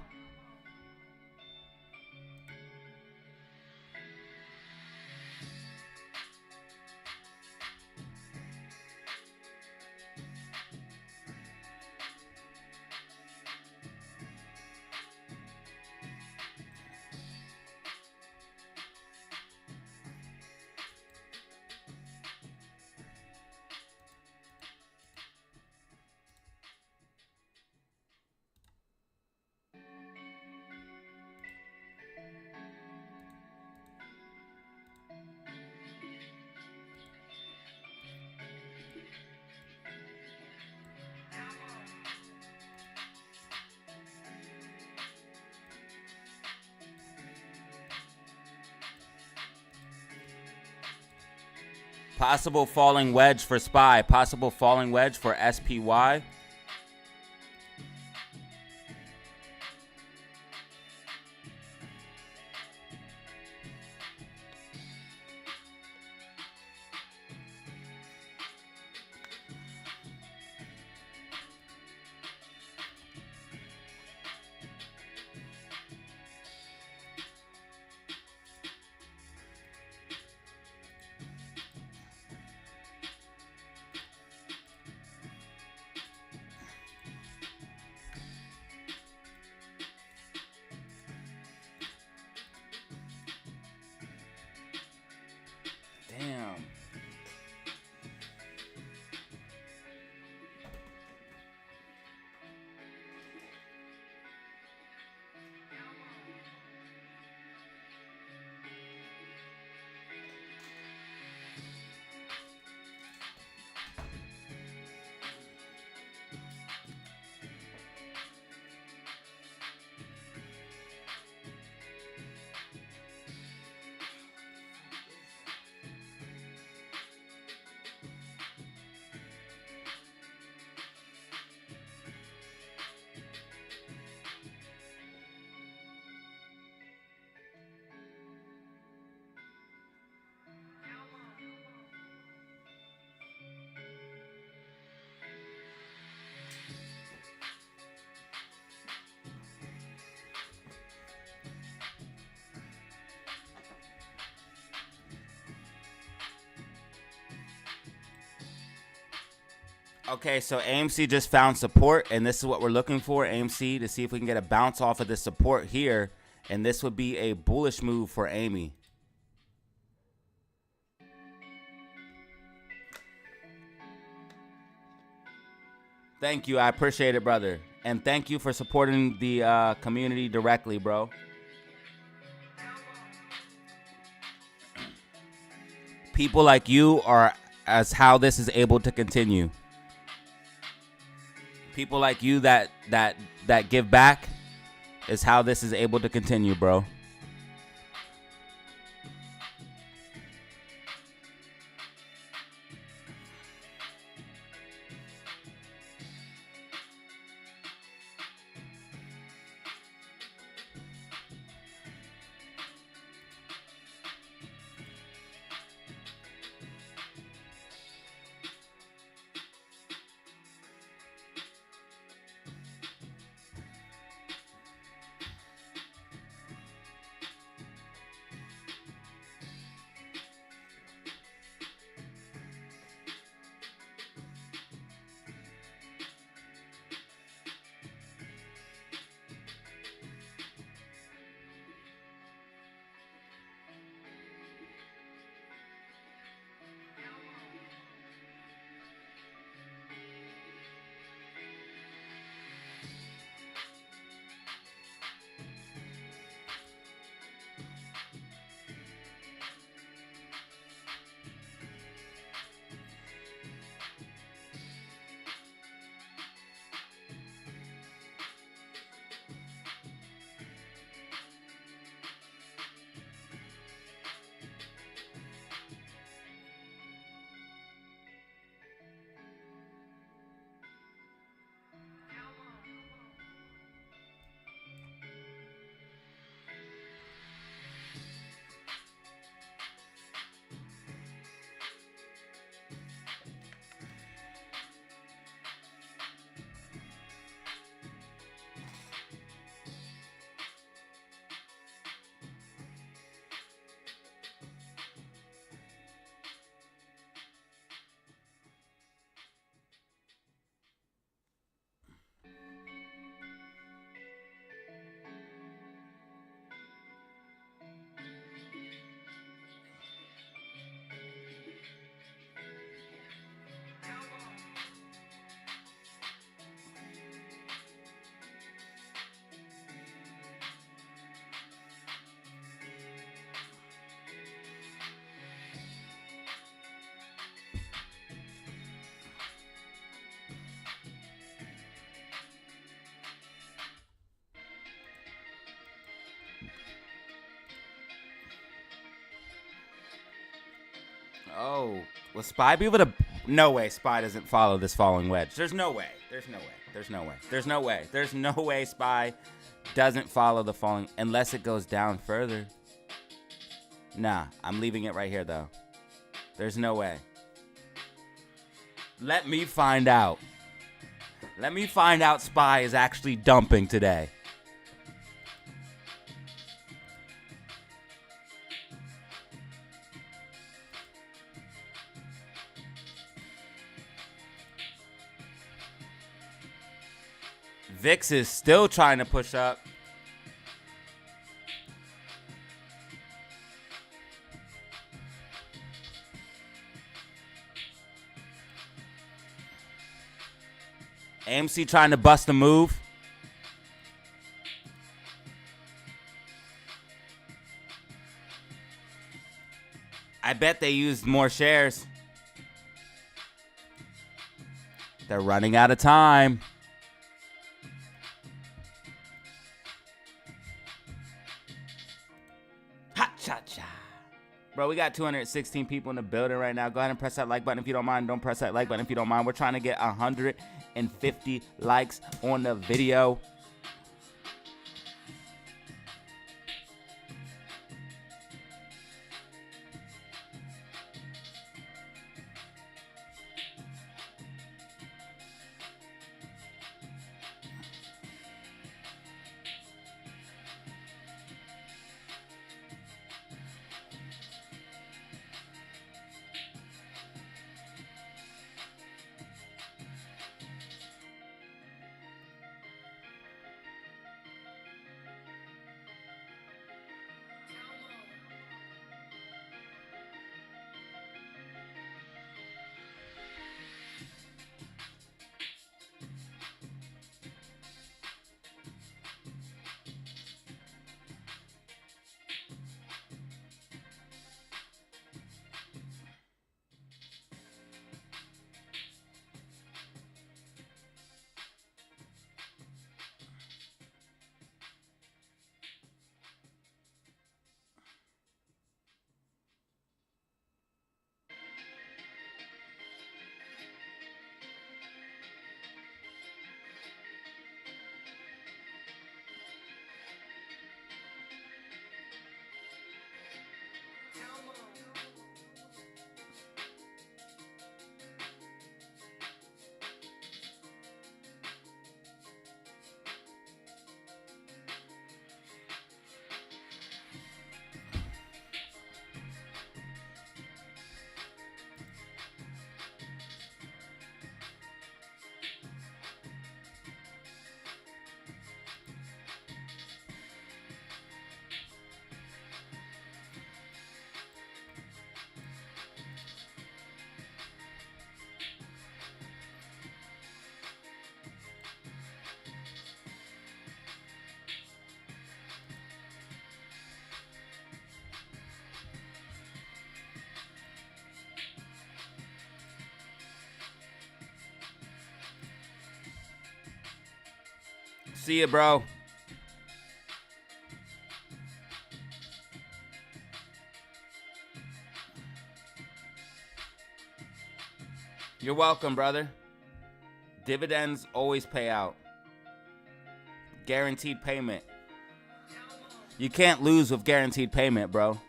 B: Possible falling wedge for SPY. Possible falling wedge for SPY. Okay, so AMC just found support, and this is what we're looking for, AMC, to see if we can get a bounce off of this support here, and this would be a bullish move for Amy. Thank you. I appreciate it, brother. And thank you for supporting the community directly, bro. People like you are as how this is able to continue. People like you that give back is how this is able to continue, bro. Oh, will SPY be able to? No way. SPY doesn't follow this falling wedge. There's no way. There's no way. There's no way. There's no way. There's no way SPY doesn't follow the falling unless it goes down further. Nah, I'm leaving it right here though. There's no way. Let me find out. Let me find out SPY is actually dumping today. VIX is still trying to push up. AMC trying to bust a move. I bet they used more shares. They're running out of time. Bro, we got 216 people in the building right now. Go ahead and press that like button if you don't mind. Don't press that like button if you don't mind. We're trying to get 150 likes on the video. See ya, bro. You're welcome, brother. Dividends always pay out. Guaranteed payment. You can't lose with guaranteed payment, bro.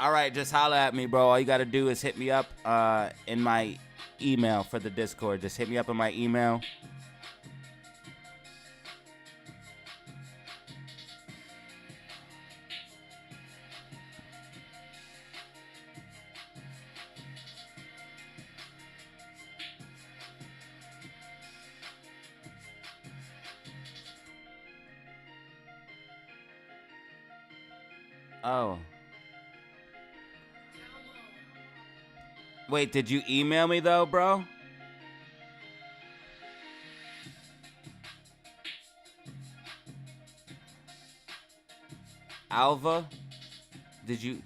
B: All right, just holla at me, bro. All you got to do is hit me up in my email for the Discord. Just hit me up in my email. Oh. Wait, did you email me though, bro? Alva? Did you?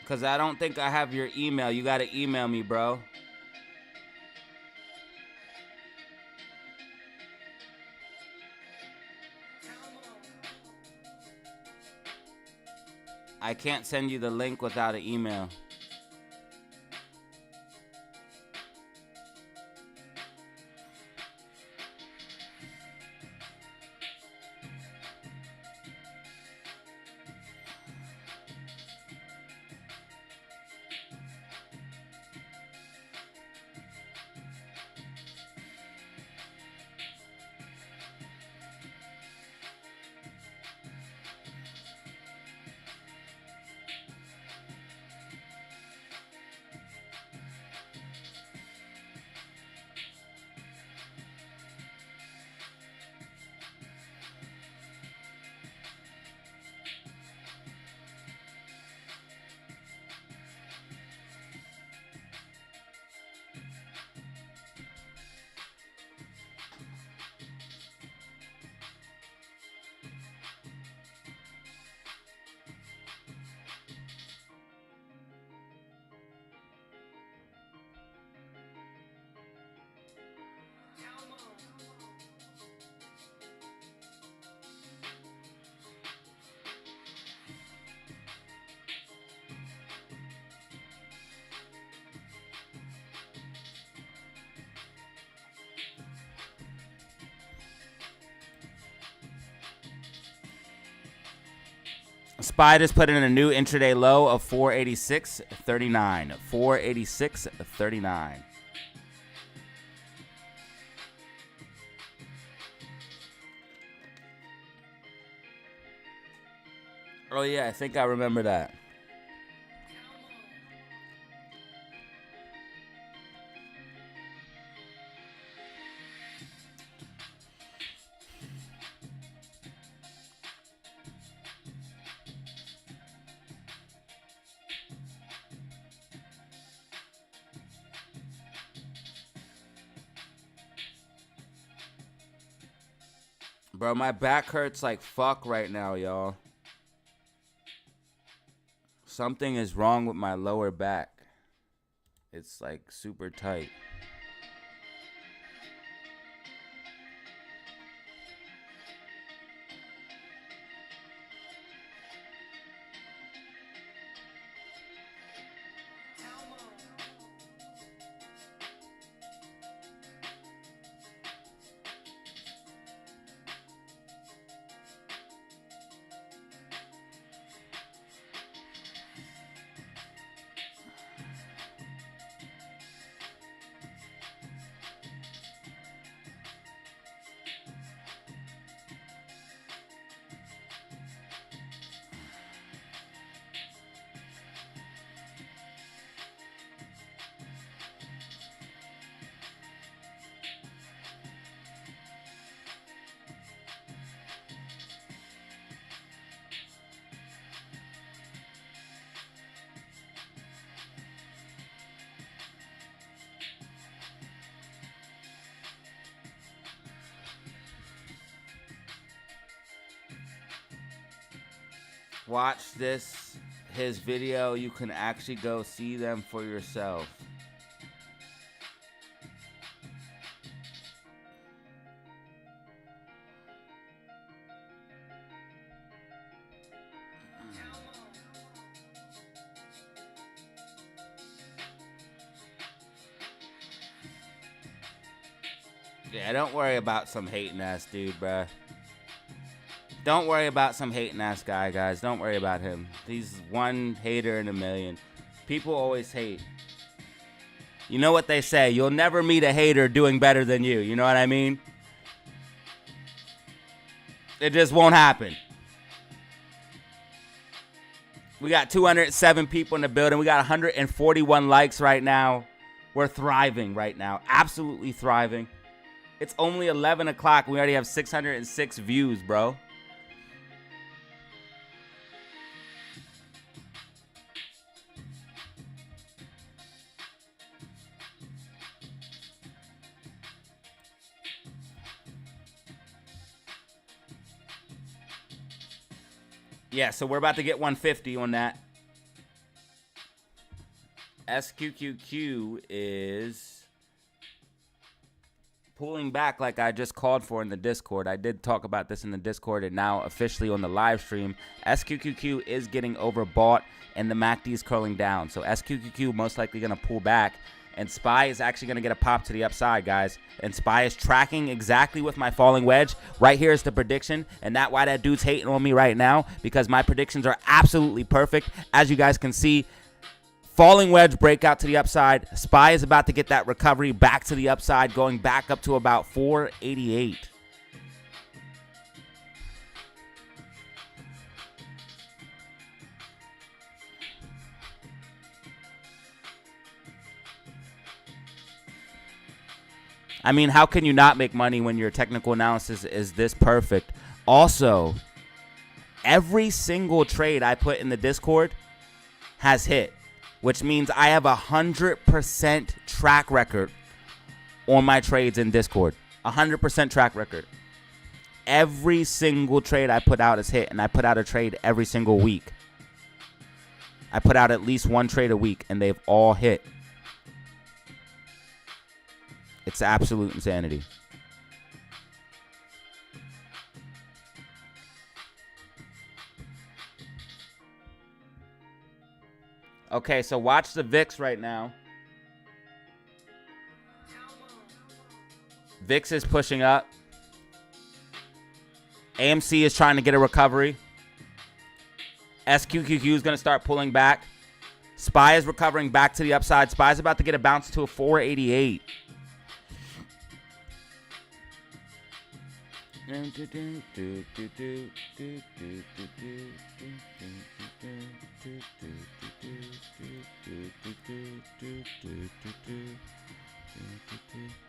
B: Because I don't think I have your email. You got to email me, bro. I can't send you the link without an email. SPY just put in a new intraday low of 486.39. 486.39. Oh yeah, I think I remember that. Bro, my back hurts like fuck right now, y'all. Something is wrong with my lower back. It's like super tight. Watch his video. You can actually go see them for yourself. Yeah, don't worry about some hating ass dude, bruh. Don't worry about some hating ass guy, guys. Don't worry about him. He's one hater in a million. People always hate. You know what they say? You'll never meet a hater doing better than you. You know what I mean? It just won't happen. We got 207 people in the building. We got 141 likes right now. We're thriving right now. Absolutely thriving. It's only 11 o'clock. We already have 606 views, bro. Yeah, so we're about to get 150 on that. SQQQ is pulling back like I just called for in the Discord. I did talk about this in the Discord and now officially on the live stream. SQQQ is getting overbought and the MACD is curling down. So SQQQ most likely going to pull back and SPY is actually going to get a pop to the upside, guys. And SPY is tracking exactly with my falling wedge. Right here is the prediction, and that's why that dude's hating on me right now, because my predictions are absolutely perfect. As you guys can see, falling wedge breakout to the upside. SPY is about to get that recovery back to the upside, going back up to about 488. I mean, how can you not make money when your technical analysis is this perfect? Also, every single trade I put in the Discord has hit, which means I have 100% track record on my trades in Discord. 100% track record. Every single trade I put out is hit, and I put out a trade every single week. I put out at least one trade a week, and they've all hit. It's absolute insanity. Okay, so watch the VIX right now. VIX is pushing up. AMC is trying to get a recovery. SQQQ is going to start pulling back. SPY is recovering back to the upside. SPY is about to get a bounce to a 488.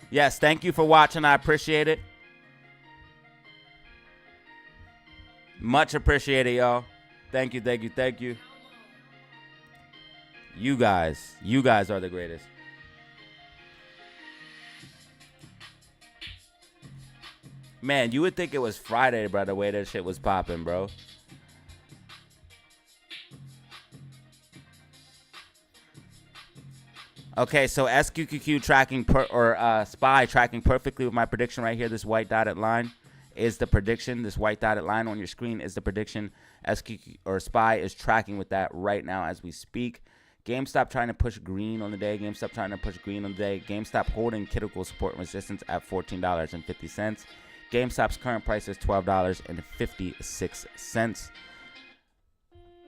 B: Yes, thank you for watching. I appreciate it. Much appreciated, y'all. Thank you, thank you, thank you. You guys are the greatest. Man, you would think it was Friday, bro, the way that shit was popping, bro. Okay, so SQQQ tracking SPY tracking perfectly with my prediction right here. This white dotted line is the prediction. This white dotted line on your screen is the prediction. SQQ or SPY is tracking with that right now as we speak. GameStop trying to push green on the day. GameStop trying to push green on the day. GameStop holding critical support and resistance at $14.50. GameStop's current price is $12.56.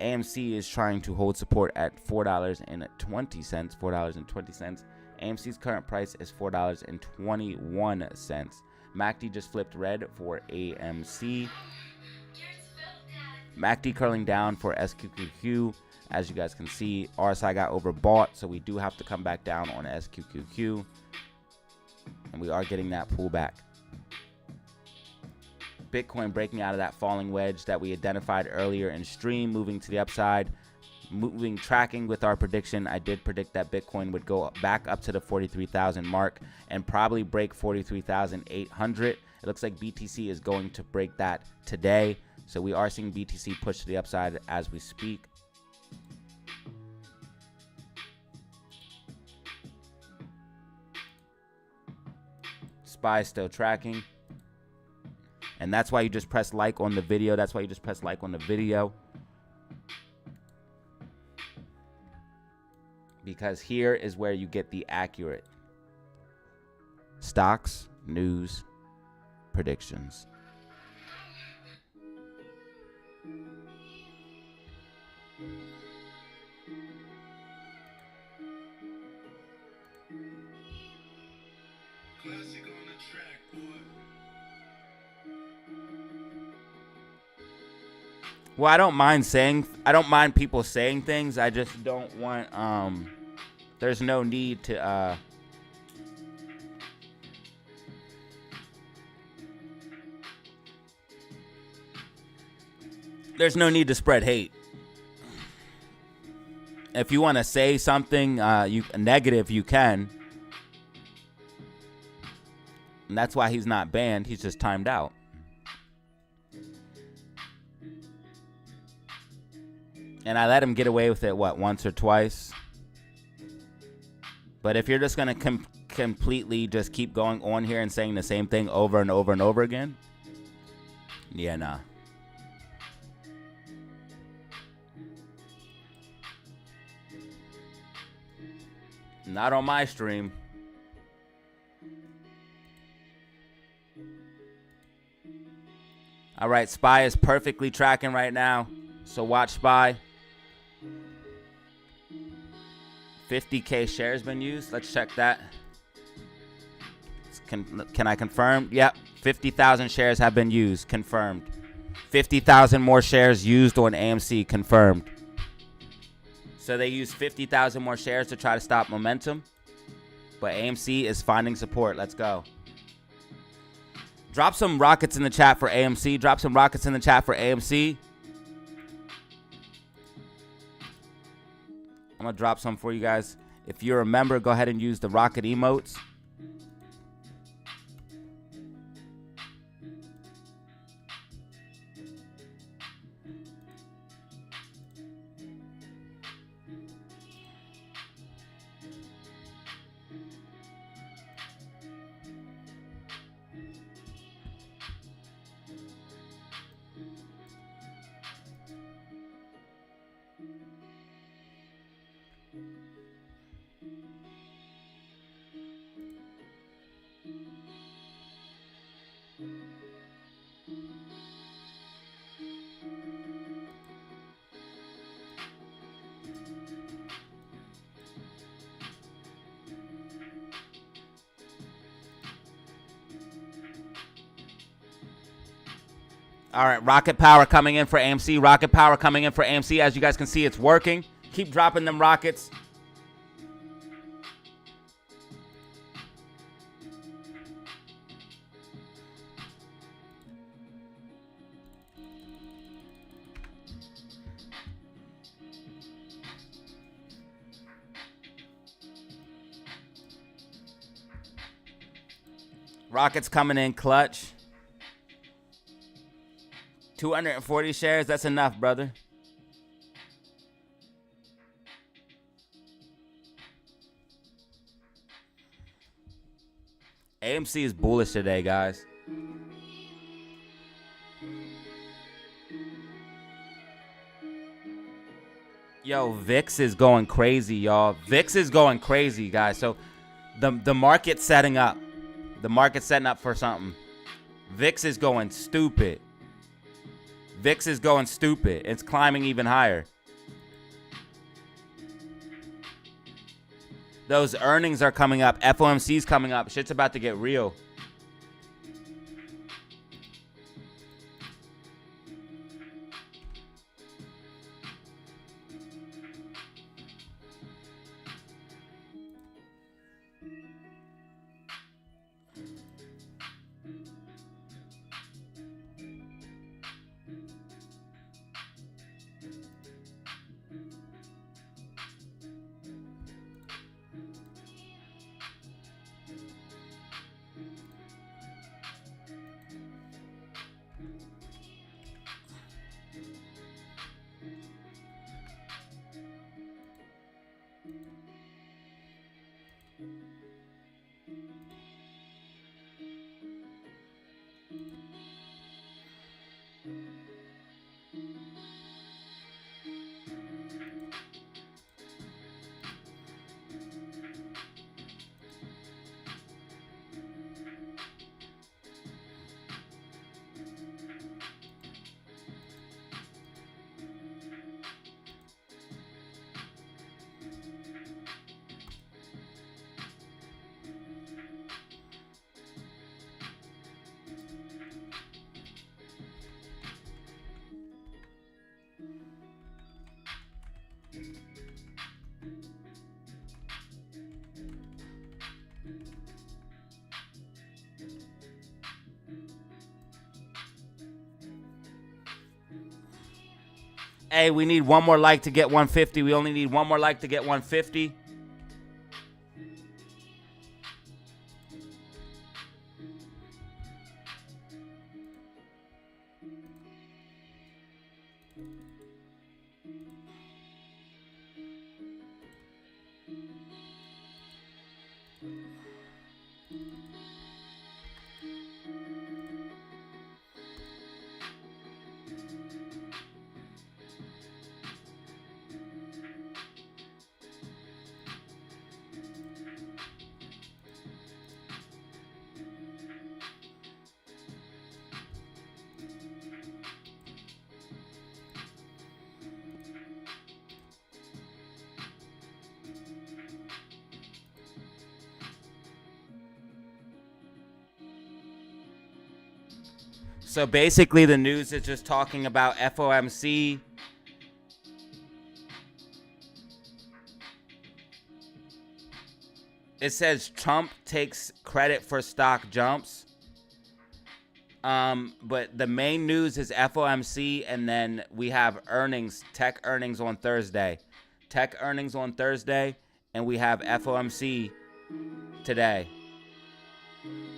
B: AMC is trying to hold support at $4.20. $4.20. AMC's current price is $4.21. MACD just flipped red for AMC. MACD curling down for SQQQ. As you guys can see, RSI got overbought, so we do have to come back down on SQQQ. And we are getting that pullback. Bitcoin breaking out of that falling wedge that we identified earlier in stream, moving to the upside, tracking with our prediction. I did predict that Bitcoin would go back up to the 43,000 mark and probably break 43,800. It looks like BTC is going to break that today. So we are seeing BTC push to the upside as we speak. SPY still tracking. And that's why you just press like on the video. That's why you just press like on the video. Because here is where you get the accurate stocks, news, predictions.
A: Classic on the track, boy.
B: Well, I don't mind people saying things. I just don't want there's no need to there's no need to spread hate. If you want to say something negative, you can. And that's why he's not banned. He's just timed out. And I let him get away with it, what, once or twice? But if you're just going to completely just keep going on here and saying the same thing over and over and over again, yeah, nah. Not on my stream. All right, SPY is perfectly tracking right now. So watch SPY. 50K shares been used. Let's check that. Can I confirm? Yep, 50,000 shares have been used. Confirmed. 50,000 more shares used on AMC. Confirmed. So they used 50,000 more shares to try to stop momentum. But AMC is finding support. Let's go. Drop some rockets in the chat for AMC. Drop some rockets in the chat for AMC. I'm going to drop some for you guys. If you're a member, go ahead and use the rocket emotes. All right, rocket power coming in for AMC. Rocket power coming in for AMC. As you guys can see, it's working. Keep dropping them rockets. Rockets coming in clutch. 240 shares, that's enough, brother. AMC is bullish today, guys. Yo, VIX is going crazy, y'all. VIX is going crazy, guys. So the market's setting up. The market's setting up for something. VIX is going stupid. VIX is going stupid. It's climbing even higher. Those earnings are coming up. FOMC's coming up. Shit's about to get real. Hey, we need one more like to get 150. We only need one more like to get 150. So basically the news is just talking about FOMC. It says Trump takes credit for stock jumps. But the main news is FOMC, and then we have earnings, tech earnings on Thursday. Tech earnings on Thursday, and we have FOMC today.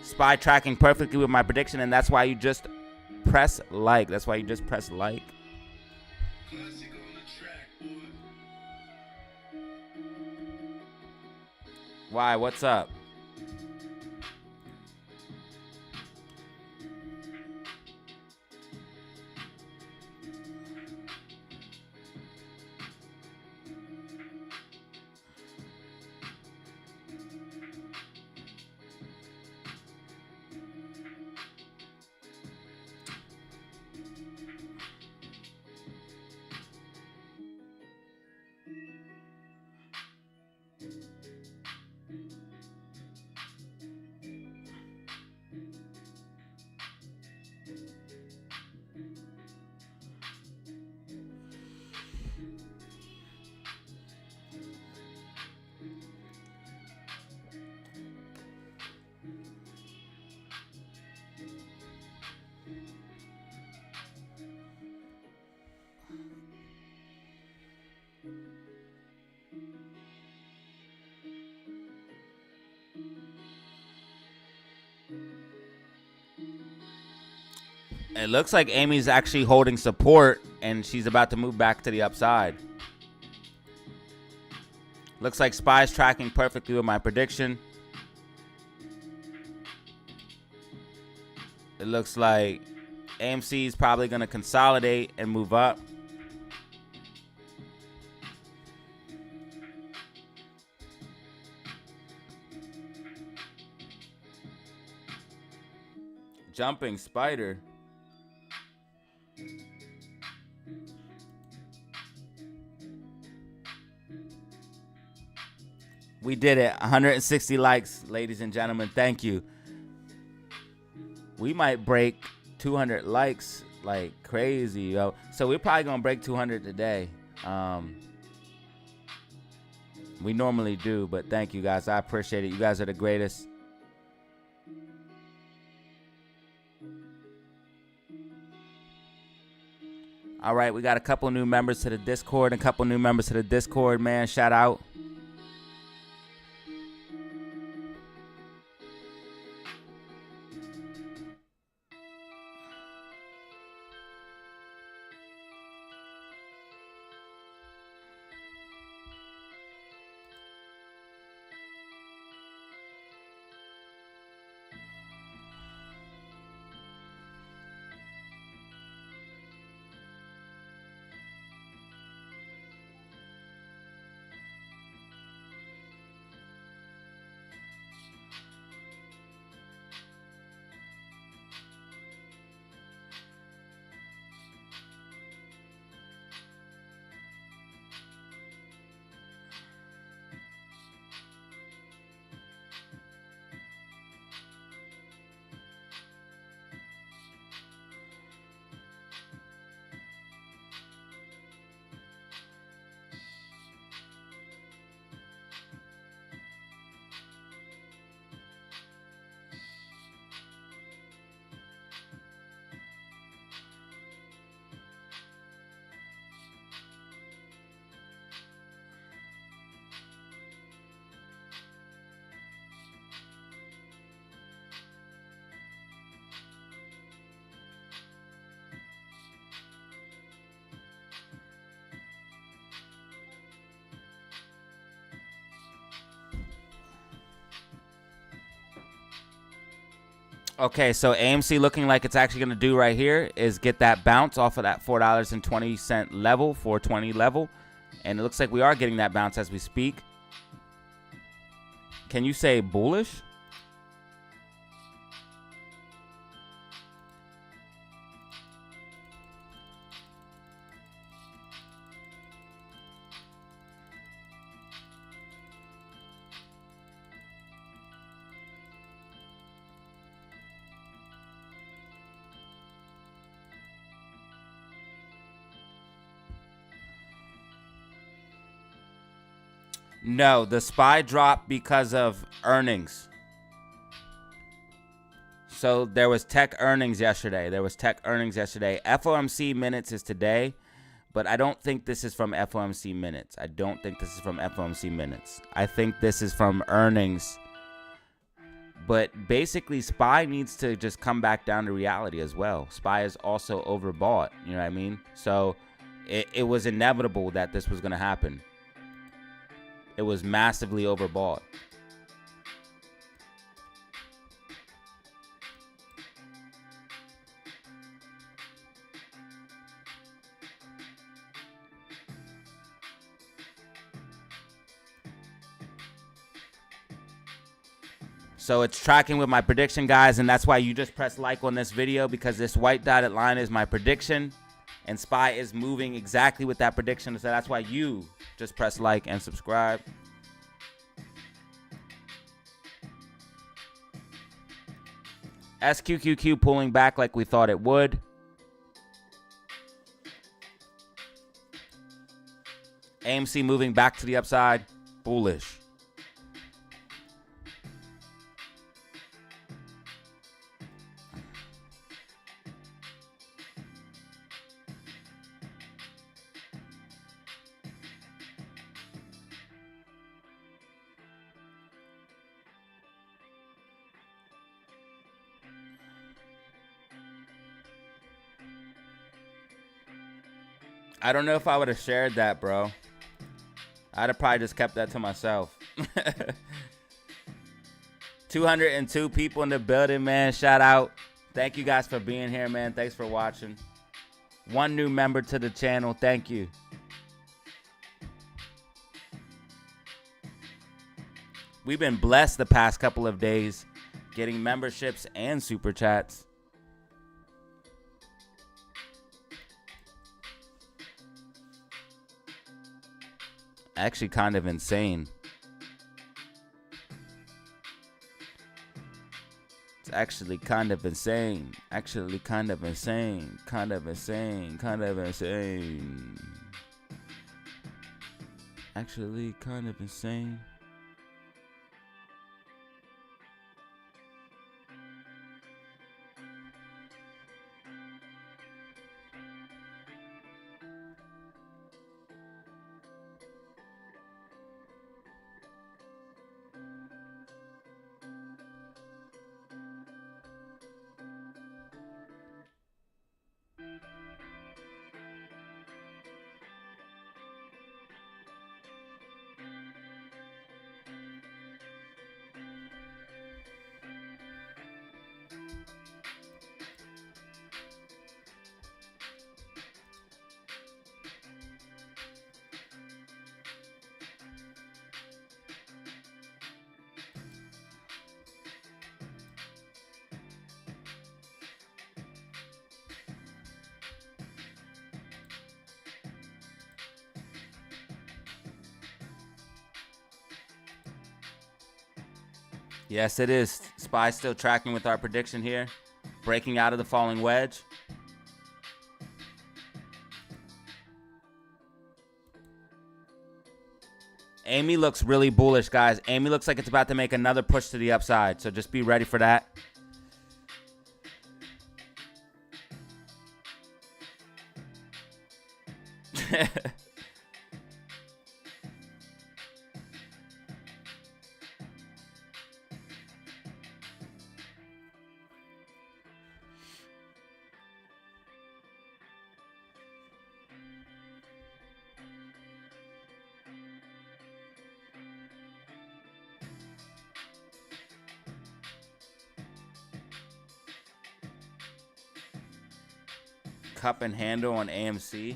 B: SPY tracking perfectly with my prediction, and that's why you just press like. That's why you just press like.
A: Classic on the track, boy.
B: Why? What's up? It looks like Amy's actually holding support, and she's about to move back to the upside. Looks like SPY's tracking perfectly with my prediction. It looks like AMC is probably going to consolidate and move up. Jumping spider. We did it. 160 likes, ladies and gentlemen. Thank you. We might break 200 likes like crazy, yo. So we're probably going to break 200 today. We normally do, but thank you guys. I appreciate it. You guys are the greatest. All right, we got a couple new members to the Discord. Man, shout out. Okay, so AMC looking like it's actually going to do right here is get that bounce off of that $4.20 level, 420 level. And it looks like we are getting that bounce as we speak. Can you say bullish? No, the SPY dropped because of earnings. So there was tech earnings yesterday. FOMC minutes is today, but I don't think this is from FOMC minutes. I think this is from earnings. But basically, SPY needs to just come back down to reality as well. SPY is also overbought. You know what I mean? So it was inevitable that this was going to happen. It was massively overbought. So it's tracking with my prediction, guys, and that's why you just press like on this video, because this white dotted line is my prediction, and SPY is moving exactly with that prediction. So that's why you just press like and subscribe. SQQQ pulling back like we thought it would. AMC moving back to the upside, bullish. I don't know if I would have shared that, bro. I'd have probably just kept that to myself. 202 people in the building, man. Shout out. Thank you guys for being here, man. Thanks for watching. One new member to the channel. Thank you. We've been blessed the past couple of days getting memberships and super chats. Actually kind of insane. It's actually kind of insane. Actually kind of insane. Kind of insane. Kind of insane. Actually kind of insane. Yes, it is. SPY still tracking with our prediction here. Breaking out of the falling wedge. Amy looks really bullish, guys. Amy looks like it's about to make another push to the upside. So just be ready for that. cup and handle on AMC.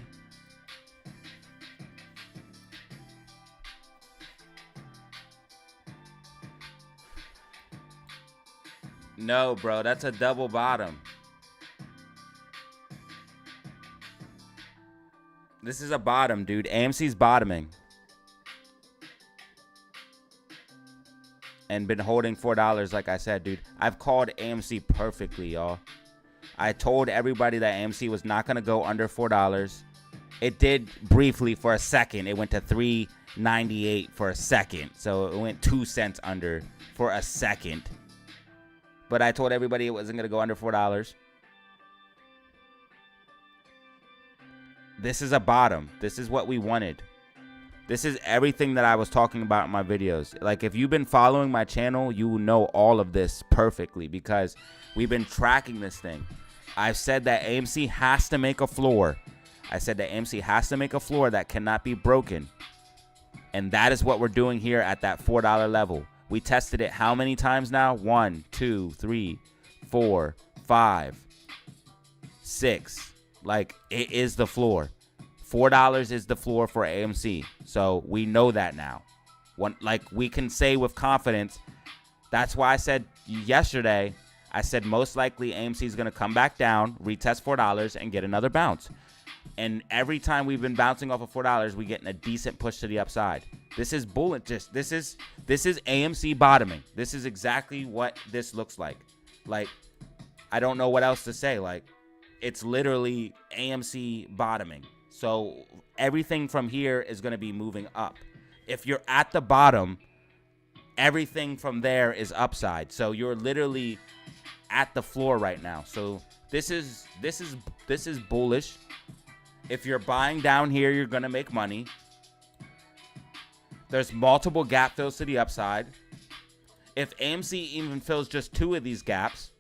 B: No, bro, that's a double bottom. This is a bottom, dude. AMC's bottoming. And been holding $4, like I said, dude. I've called AMC perfectly, y'all. I told everybody that AMC was not going to go under $4. It did briefly for a second. It went to $3.98 for a second. So it went 2 cents under for a second. But I told everybody it wasn't going to go under $4. This is a bottom. This is what we wanted. This is everything that I was talking about in my videos. Like, if you've been following my channel, you will know all of this perfectly because we've been tracking this thing. I've said that AMC has to make a floor. I said that AMC has to make a floor that cannot be broken. And that is what we're doing here at that $4 level. We tested it how many times now? 1, 2, 3, 4, 5, 6. Like, it is the floor. $4 is the floor for AMC. So we know that now. Like, we can say with confidence. That's why I said yesterday, I said most likely AMC is going to come back down, retest $4, and get another bounce. And every time we've been bouncing off of $4, we getting a decent push to the upside. This is bullet. This is AMC bottoming. This is exactly what this looks like. Like, I don't know what else to say. Like, it's literally AMC bottoming. So everything from here is going to be moving up. If you're at the bottom, everything from there is upside. So you're literally at the floor right now. So this is bullish. If you're buying down here, you're going to make money. There's multiple gap fills to the upside. If AMC even fills just 2 of these gaps,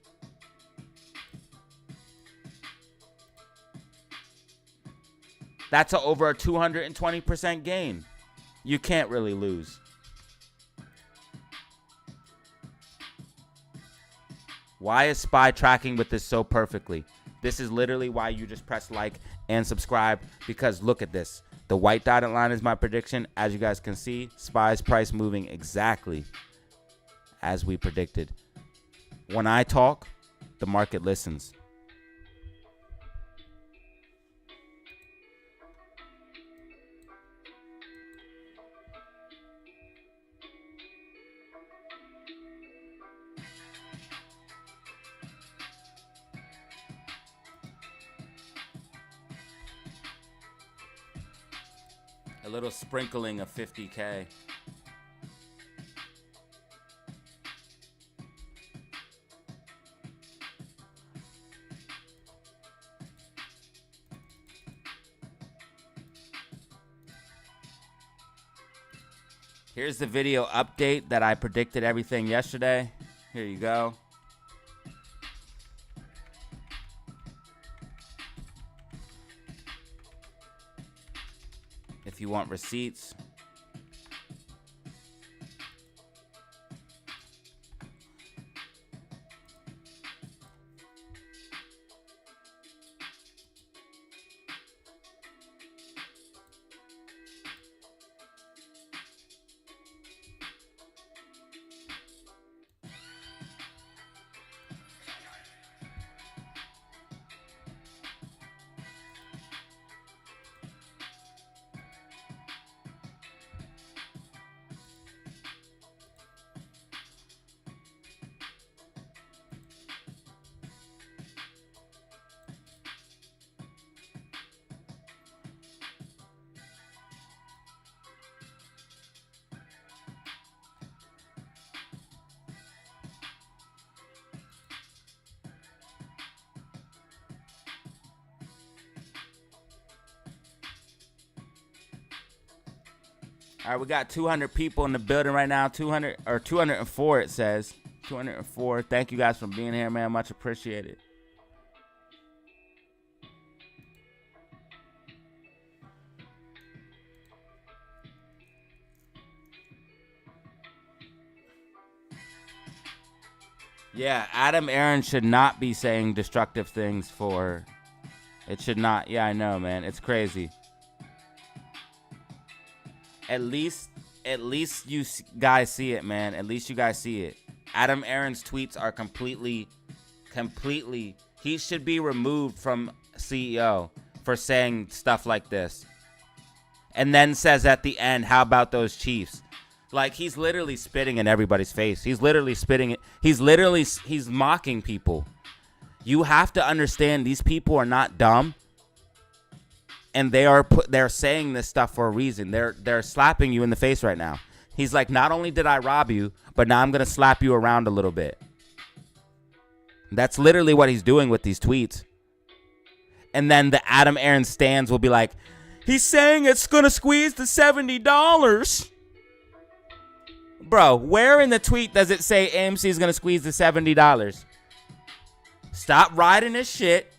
B: that's over a 220% gain. You can't really lose. Why is SPY tracking with this so perfectly? This is literally why you just press like and subscribe, because look at this. The white dotted line is my prediction. As you guys can see, SPY's price moving exactly as we predicted. When I talk, the market listens. A little sprinkling of 50K. Here's the video update that I predicted everything yesterday. Here you go. If you want receipts. All right, we got 200 people in the building right now. 200 or 204, it says. 204. Thank you guys for being here, man. Much appreciated. Yeah, Adam Aaron should not be saying destructive things for It should not. Yeah, I know, man. It's crazy. At least you guys see it, man. At least you guys see it. Adam Aron's tweets are completely. He should be removed from CEO for saying stuff like this. And then says at the end, how about those Chiefs? Like, he's literally spitting in everybody's face. He's literally spitting it. He's mocking people. You have to understand, these people are not dumb. And they're saying this stuff for a reason. They're slapping you in the face right now. He's like, not only did I rob you, but now I'm going to slap you around a little bit. That's literally what he's doing with these tweets. And then the Adam Aron stands will be like, he's saying it's going to squeeze the $70. Bro, where in the tweet does it say AMC is going to squeeze the $70? Stop riding this shit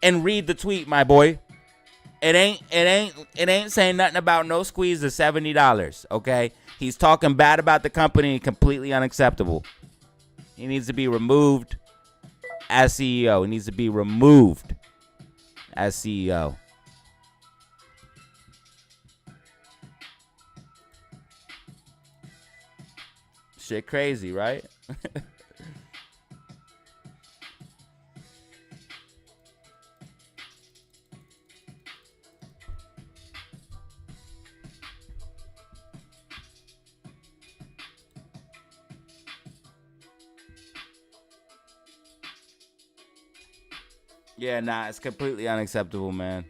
B: and read the tweet, my boy. It ain't saying nothing about no squeeze of $70, okay? He's talking bad about the company, completely unacceptable. He needs to be removed as CEO. He needs to be removed as CEO. Shit crazy, right? Yeah, nah, it's completely unacceptable, man.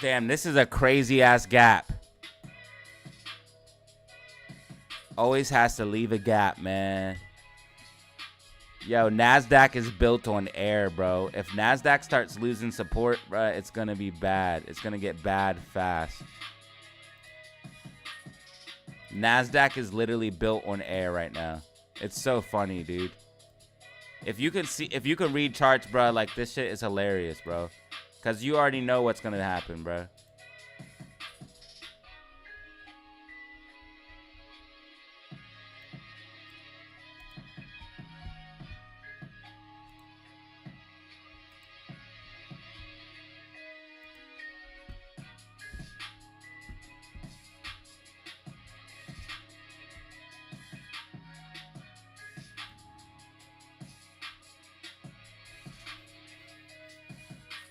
B: Damn, this is a crazy ass gap. Always has to leave a gap, man. Yo, NASDAQ is built on air, bro. If NASDAQ starts losing support, bro, it's going to be bad. It's going to get bad fast. NASDAQ is literally built on air right now. It's so funny, dude. If you can read charts, bro, like this shit is hilarious, bro. Because you already know what's going to happen, bro.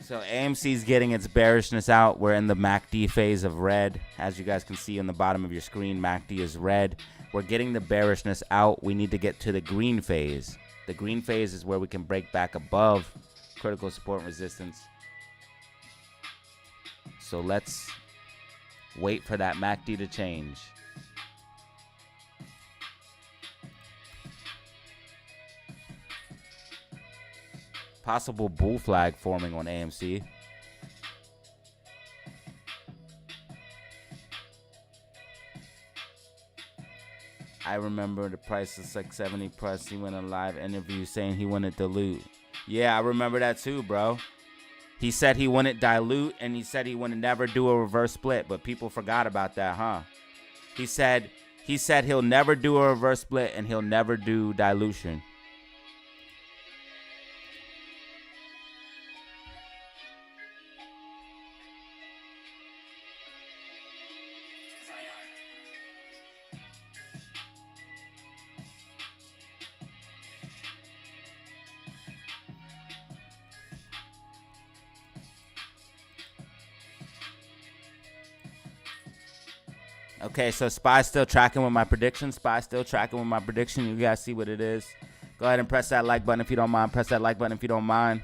B: So AMC's getting its bearishness out. We're in the MACD phase of red. As you guys can see on the bottom of your screen, MACD is red. We're getting the bearishness out. We need to get to the green phase. The green phase is where we can break back above critical support and resistance. So let's wait for that MACD to change. Possible bull flag forming on AMC. I remember the price is like 70 plus. He went on a live interview saying he wouldn't dilute. Yeah, I remember that too, bro. He said he wouldn't dilute, and he said he wouldn't never do a reverse split, but people forgot about that, huh? He said he'll never do a reverse split and he'll never do dilution. Okay, so SPY's still tracking with my prediction. SPY's still tracking with my prediction. You guys see what it is. Go ahead and press that like button if you don't mind. Press that like button if you don't mind.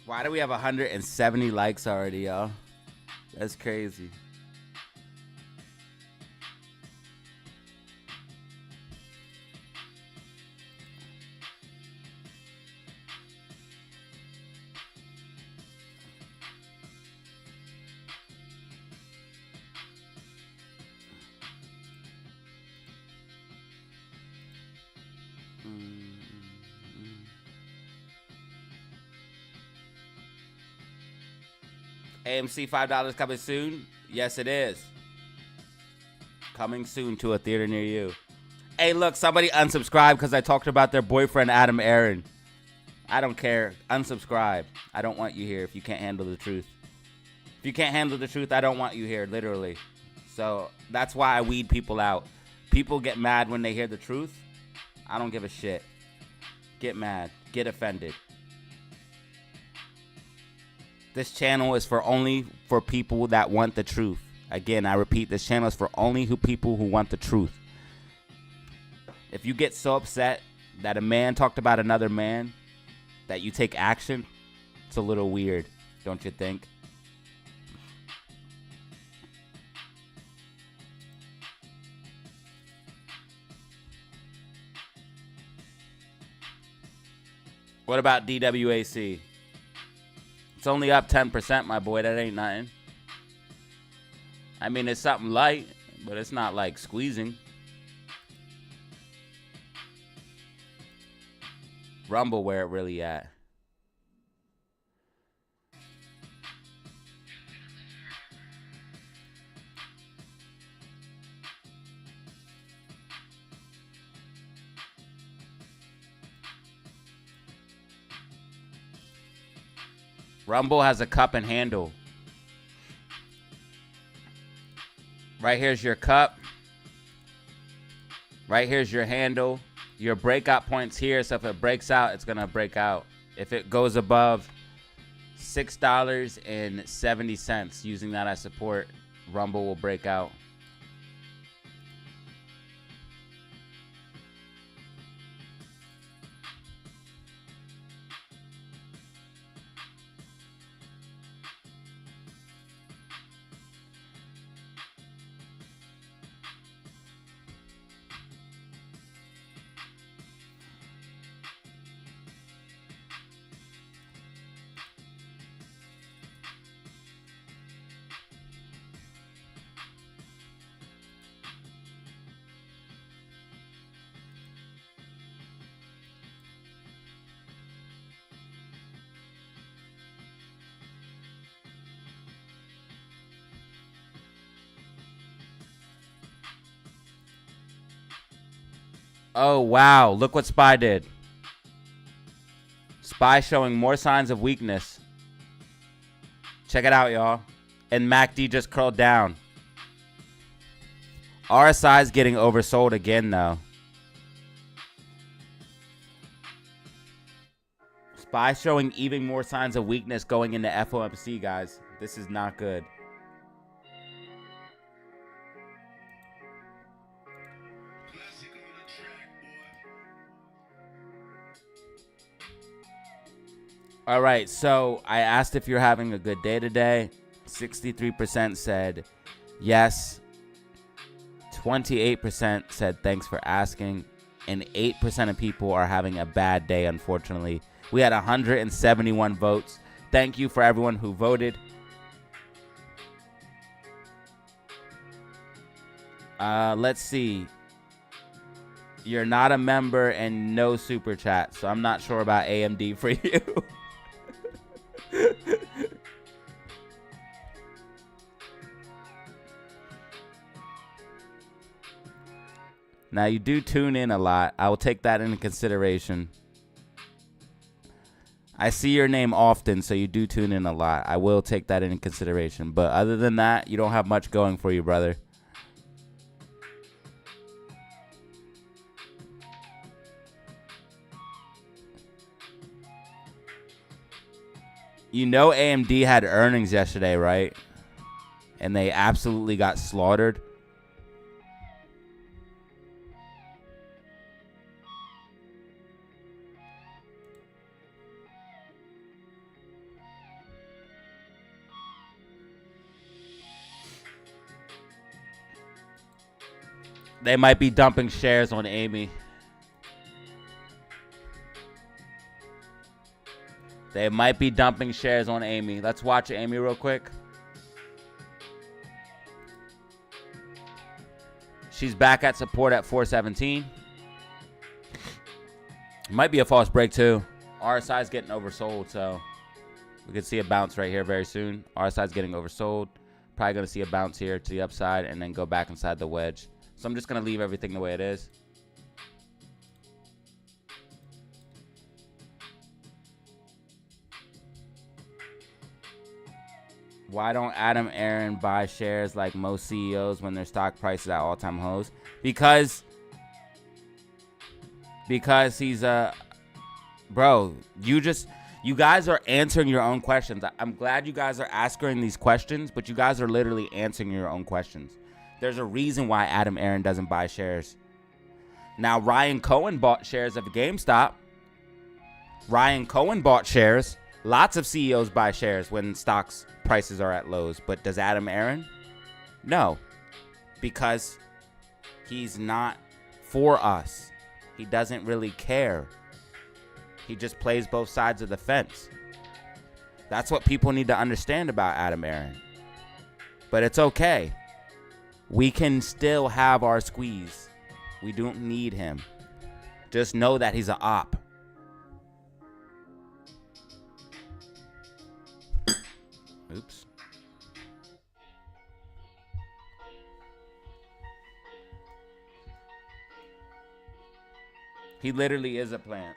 B: Why do we have 170 likes already, y'all? That's crazy. AMC $5 coming soon? Yes, it is. Coming soon to a theater near you. Hey, look, somebody unsubscribed because I talked about their boyfriend, Adam Aaron. I don't care. Unsubscribe. I don't want you here if you can't handle the truth. If you can't handle the truth, I don't want you here, literally. So that's why I weed people out. People get mad when they hear the truth. I don't give a shit. Get mad. Get offended. This channel is only for people that want the truth. Again, I repeat, this channel is for only people who want the truth. If you get so upset that a man talked about another man that you take action, it's a little weird, don't you think? What about DWAC? It's only up 10%, my boy. That ain't nothing. I mean, it's something light, but it's not like squeezing. Rumble, where it really at? Rumble has a cup and handle. Right here's your cup. Right here's your handle. Your breakout points here, so if it breaks out, it's going to break out. If it goes above $6.70, using that as support, Rumble will break out. Oh, wow. Look what SPY did. SPY showing more signs of weakness. Check it out, y'all. And MACD just curled down. RSI is getting oversold again, though. SPY showing even more signs of weakness going into FOMC, guys. This is not good. All right, so I asked if you're having a good day today. 63% said yes. 28% said thanks for asking. And 8% of people are having a bad day, unfortunately. We had 171 votes. Thank you for everyone who voted. Let's see. You're not a member and no super chat, so I'm not sure about AMD for you. Now, you do tune in a lot. I will take that into consideration. I see your name often, so you do tune in a lot. I will take that into consideration. But other than that, you don't have much going for you, brother. You know AMD had earnings yesterday, right? And they absolutely got slaughtered. They might be dumping shares on Amy. They might be dumping shares on Amy. Let's watch Amy real quick. She's back at support at 417. Might be a false break too. RSI is getting oversold, so we could see a bounce right here very soon. RSI is getting oversold. Probably going to see a bounce here to the upside and then go back inside the wedge. So I'm just going to leave everything the way it is. Why don't Adam Aaron buy shares like most CEOs when their stock price is at all-time lows? Because he's a bro. You guys are answering your own questions. I'm glad you guys are asking these questions, but you guys are literally answering your own questions. There's a reason why Adam Aaron doesn't buy shares. Now Ryan Cohen bought shares of GameStop. Ryan Cohen bought shares. Lots of CEOs buy shares when stocks prices are at lows, but does Adam Aaron? No, because he's not for us. He doesn't really care. He just plays both sides of the fence. That's what people need to understand about Adam Aaron. But it's okay. We can still have our squeeze. We don't need him. Just know that he's an op. Oops. He literally is a plant.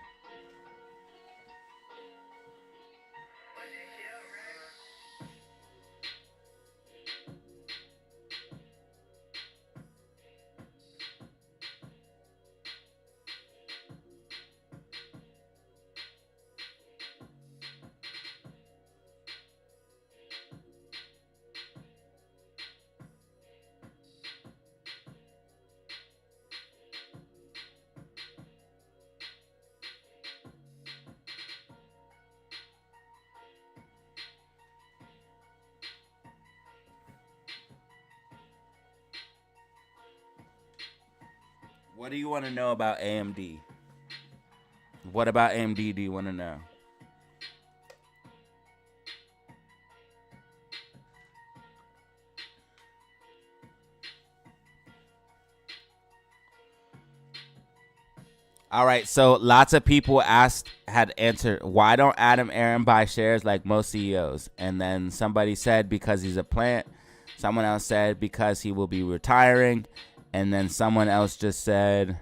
B: What do you want to know about AMD? What about AMD do you want to know? All right, so lots of people had answered, why don't Adam Aaron buy shares like most CEOs? And then somebody said because he's a plant. Someone else said because he will be retiring. And then someone else just said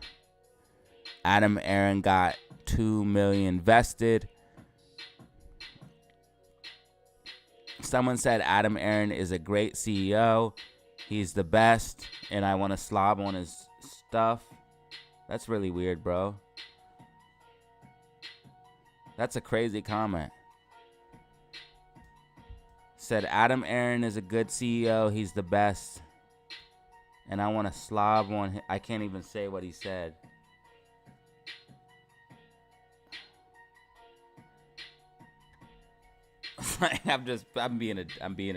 B: Adam Aaron got $2 million vested. Someone said Adam Aaron is a great CEO. He's the best, and I want to slob on his stuff. That's really weird, bro. That's a crazy comment. Said Adam Aaron is a good CEO. He's the best. And I want to slob on him. I can't even say what he said. I'm being a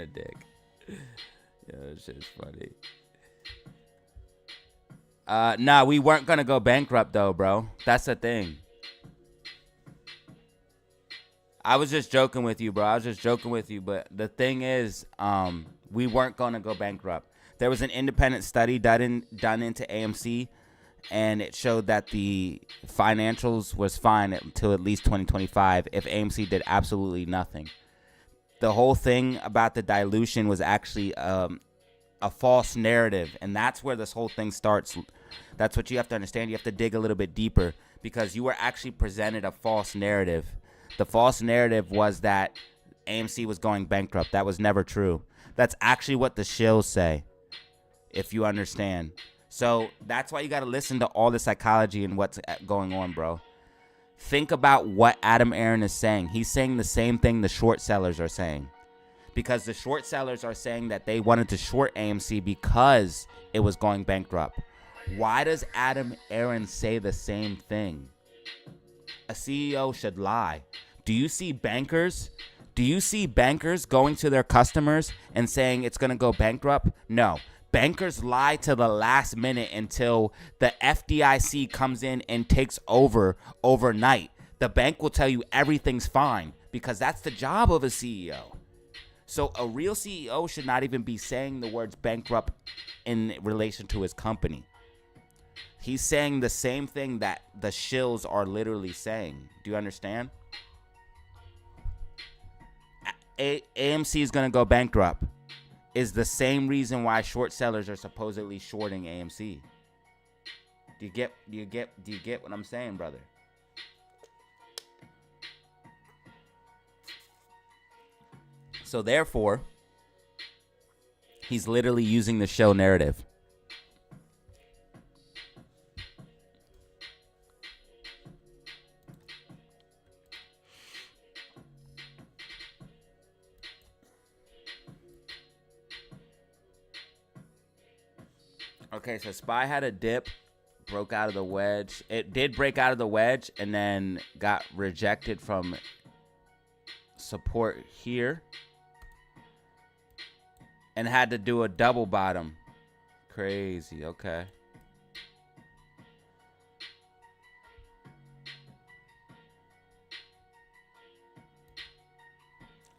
B: dick. Yeah, this shit is funny. Nah, we weren't gonna go bankrupt though, bro. That's the thing. I was just joking with you, bro. But the thing is, we weren't gonna go bankrupt. There was an independent study done into AMC, and it showed that the financials was fine until at least 2025 if AMC did absolutely nothing. The whole thing about the dilution was actually a false narrative, and that's where this whole thing starts. That's what you have to understand. You have to dig a little bit deeper because you were actually presented a false narrative. The false narrative was that AMC was going bankrupt. That was never true. That's actually what the shills say, if you understand. So that's why you got to listen to all the psychology and what's going on, bro. Think about what Adam Aaron is saying. He's saying the same thing the short sellers are saying. Because the short sellers are saying that they wanted to short AMC because it was going bankrupt. Why does Adam Aaron say the same thing? A CEO should lie. Do you see bankers? Do you see bankers going to their customers and saying it's going to go bankrupt? No. Bankers lie to the last minute until the FDIC comes in and takes over overnight. The bank will tell you everything's fine because that's the job of a CEO. So a real CEO should not even be saying the words bankrupt in relation to his company. He's saying the same thing that the shills are literally saying. Do you understand? AMC is going to go bankrupt is the same reason why short sellers are supposedly shorting AMC. Do you get what I'm saying, brother? So therefore, he's literally using the show narrative. Okay, so SPY had a dip, broke out of the wedge. It did break out of the wedge and then got rejected from support here and had to do a double bottom. Crazy, okay.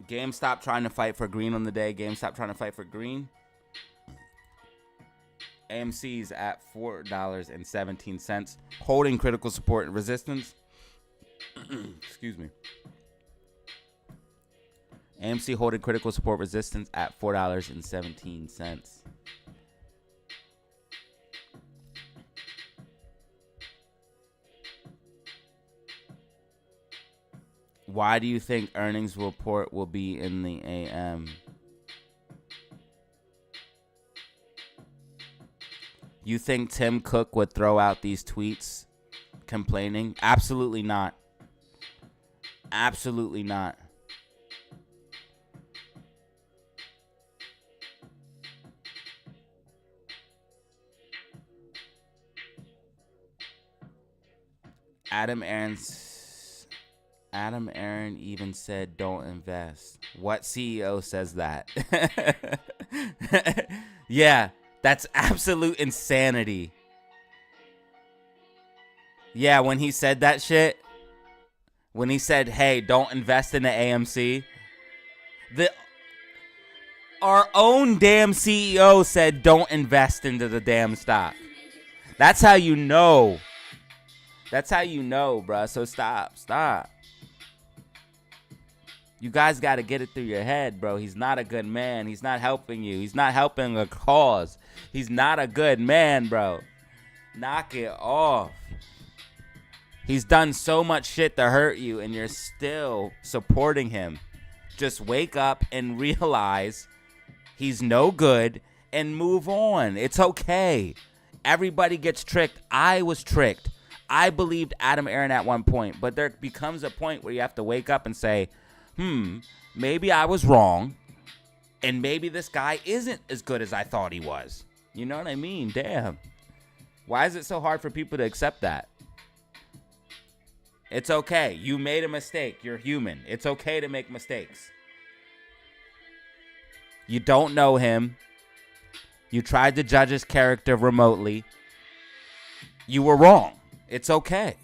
B: GameStop trying to fight for green on the day. GameStop trying to fight for green. AMC's at $4.17, holding critical support and resistance. Excuse me. AMC holding critical support resistance at $4.17. Why do you think earnings report will be in the AM? You think Tim Cook would throw out these tweets complaining? Absolutely not. Absolutely not. Adam Aaron even said don't invest. What CEO says that? Yeah. That's absolute insanity. Yeah, when he said that shit, when he said, hey, don't invest in the AMC, our own damn CEO said don't invest into the damn stock. That's how you know. That's how you know, bro. So stop. You guys got to get it through your head, bro. He's not a good man. He's not helping you. He's not helping a cause. He's not a good man, bro. Knock it off. He's done so much shit to hurt you, and you're still supporting him. Just wake up and realize he's no good and move on. It's okay. Everybody gets tricked. I was tricked. I believed Adam Aaron at one point, but there becomes a point where you have to wake up and say, maybe I was wrong, and maybe this guy isn't as good as I thought he was. You know what I mean? Damn. Why is it so hard for people to accept that? It's okay. You made a mistake. You're human. It's okay to make mistakes. You don't know him. You tried to judge his character remotely. You were wrong. It's okay.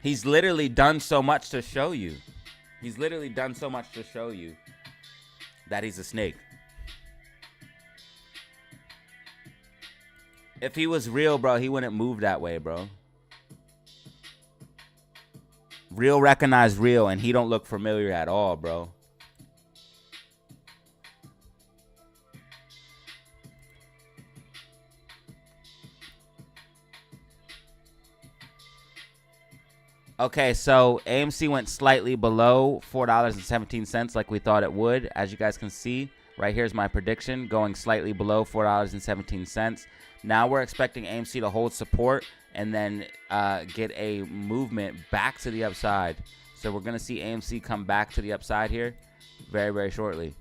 B: He's literally done so much to show you. He's literally done so much to show you that he's a snake. If he was real, bro, he wouldn't move that way, bro. Real recognize real, and he don't look familiar at all, bro. Okay, so AMC went slightly below $4.17 like we thought it would. As you guys can see, right here's my prediction, going slightly below $4.17. Now we're expecting AMC to hold support and then get a movement back to the upside. So we're going to see AMC come back to the upside here very, very shortly.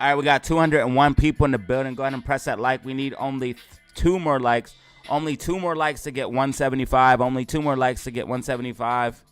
B: All right, we got 201 people in the building. Go ahead and press that like. We need only 2 more likes. Only 2 more likes to get 175. Only 2 more likes to get 175.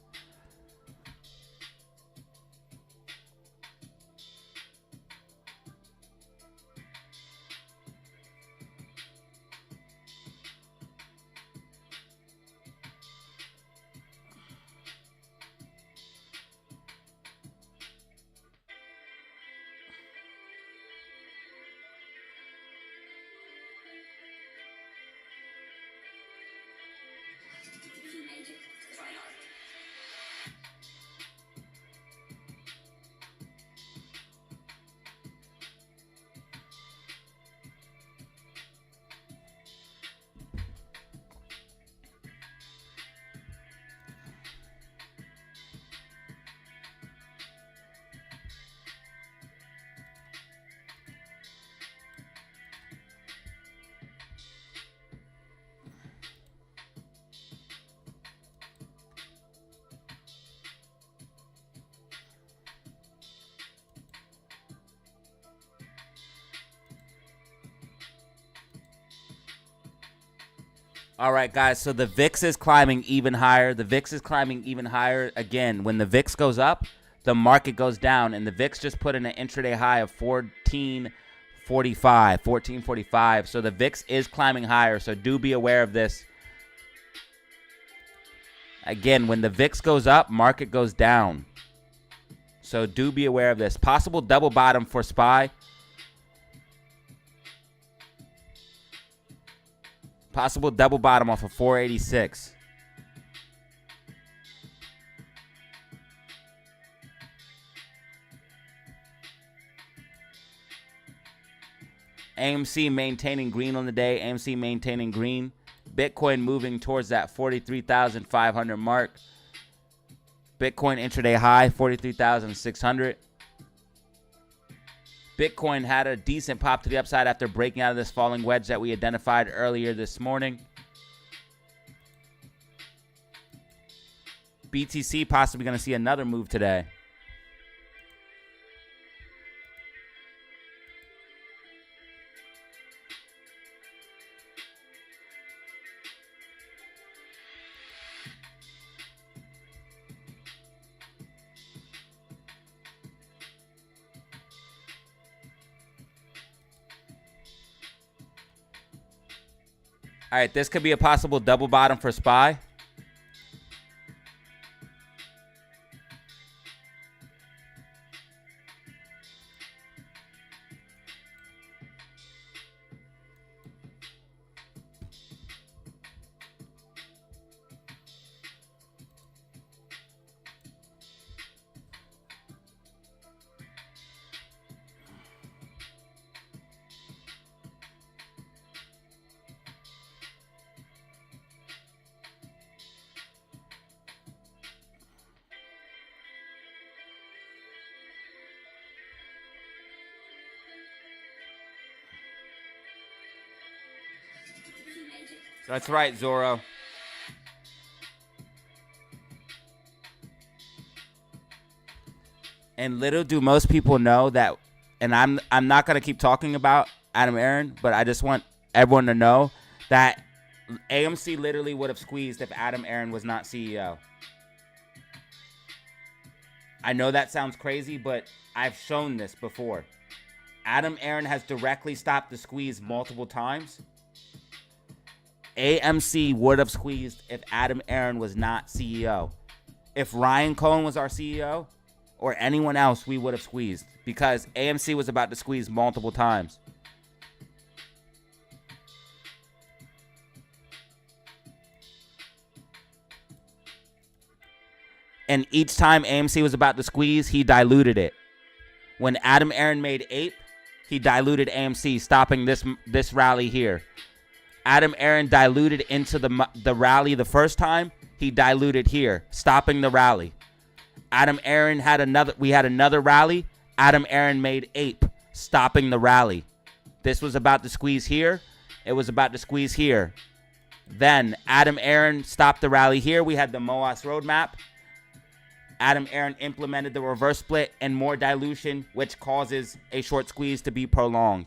B: All right, guys, so the VIX is climbing even higher. The VIX is climbing even higher. Again, when the VIX goes up, the market goes down, and the VIX just put in an intraday high of 1445. So the VIX is climbing higher, so do be aware of this. Again, when the VIX goes up, market goes down. So do be aware of this. Possible double bottom for SPY. Possible double bottom off of 486. AMC maintaining green on the day. AMC maintaining green. Bitcoin moving towards that 43,500 mark. Bitcoin intraday high, 43,600. Bitcoin had a decent pop to the upside after breaking out of this falling wedge that we identified earlier this morning. BTC possibly going to see another move today. All right, this could be a possible double bottom for SPY. That's right, Zorro. And little do most people know that, and I'm not gonna keep talking about Adam Aaron, but I just want everyone to know that AMC literally would have squeezed if Adam Aaron was not CEO. I know that sounds crazy, but I've shown this before. Adam Aaron has directly stopped the squeeze multiple times. AMC would have squeezed if Adam Aaron was not CEO. If Ryan Cohen was our CEO or anyone else, we would have squeezed because AMC was about to squeeze multiple times. And each time AMC was about to squeeze, he diluted it. When Adam Aaron made ape, he diluted AMC, stopping this rally here. Adam Aaron diluted into the rally the first time. He diluted here, stopping the rally. Adam Aaron we had another rally. Adam Aaron made ape, stopping the rally. This was about to squeeze here. It was about to squeeze here. Then Adam Aaron stopped the rally here. We had the MOAS roadmap. Adam Aaron implemented the reverse split and more dilution, which causes a short squeeze to be prolonged.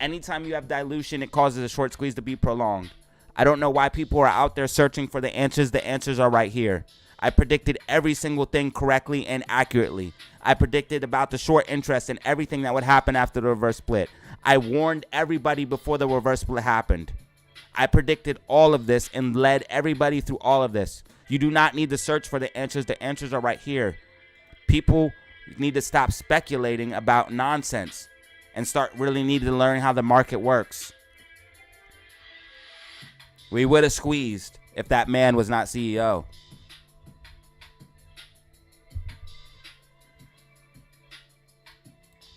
B: Anytime you have dilution, it causes a short squeeze to be prolonged. I don't know why people are out there searching for the answers. The answers are right here. I predicted every single thing correctly and accurately. I predicted about the short interest and everything that would happen after the reverse split. I warned everybody before the reverse split happened. I predicted all of this and led everybody through all of this. You do not need to search for the answers. The answers are right here. People need to stop speculating about nonsense and start really needing to learn how the market works. We would have squeezed if that man was not CEO.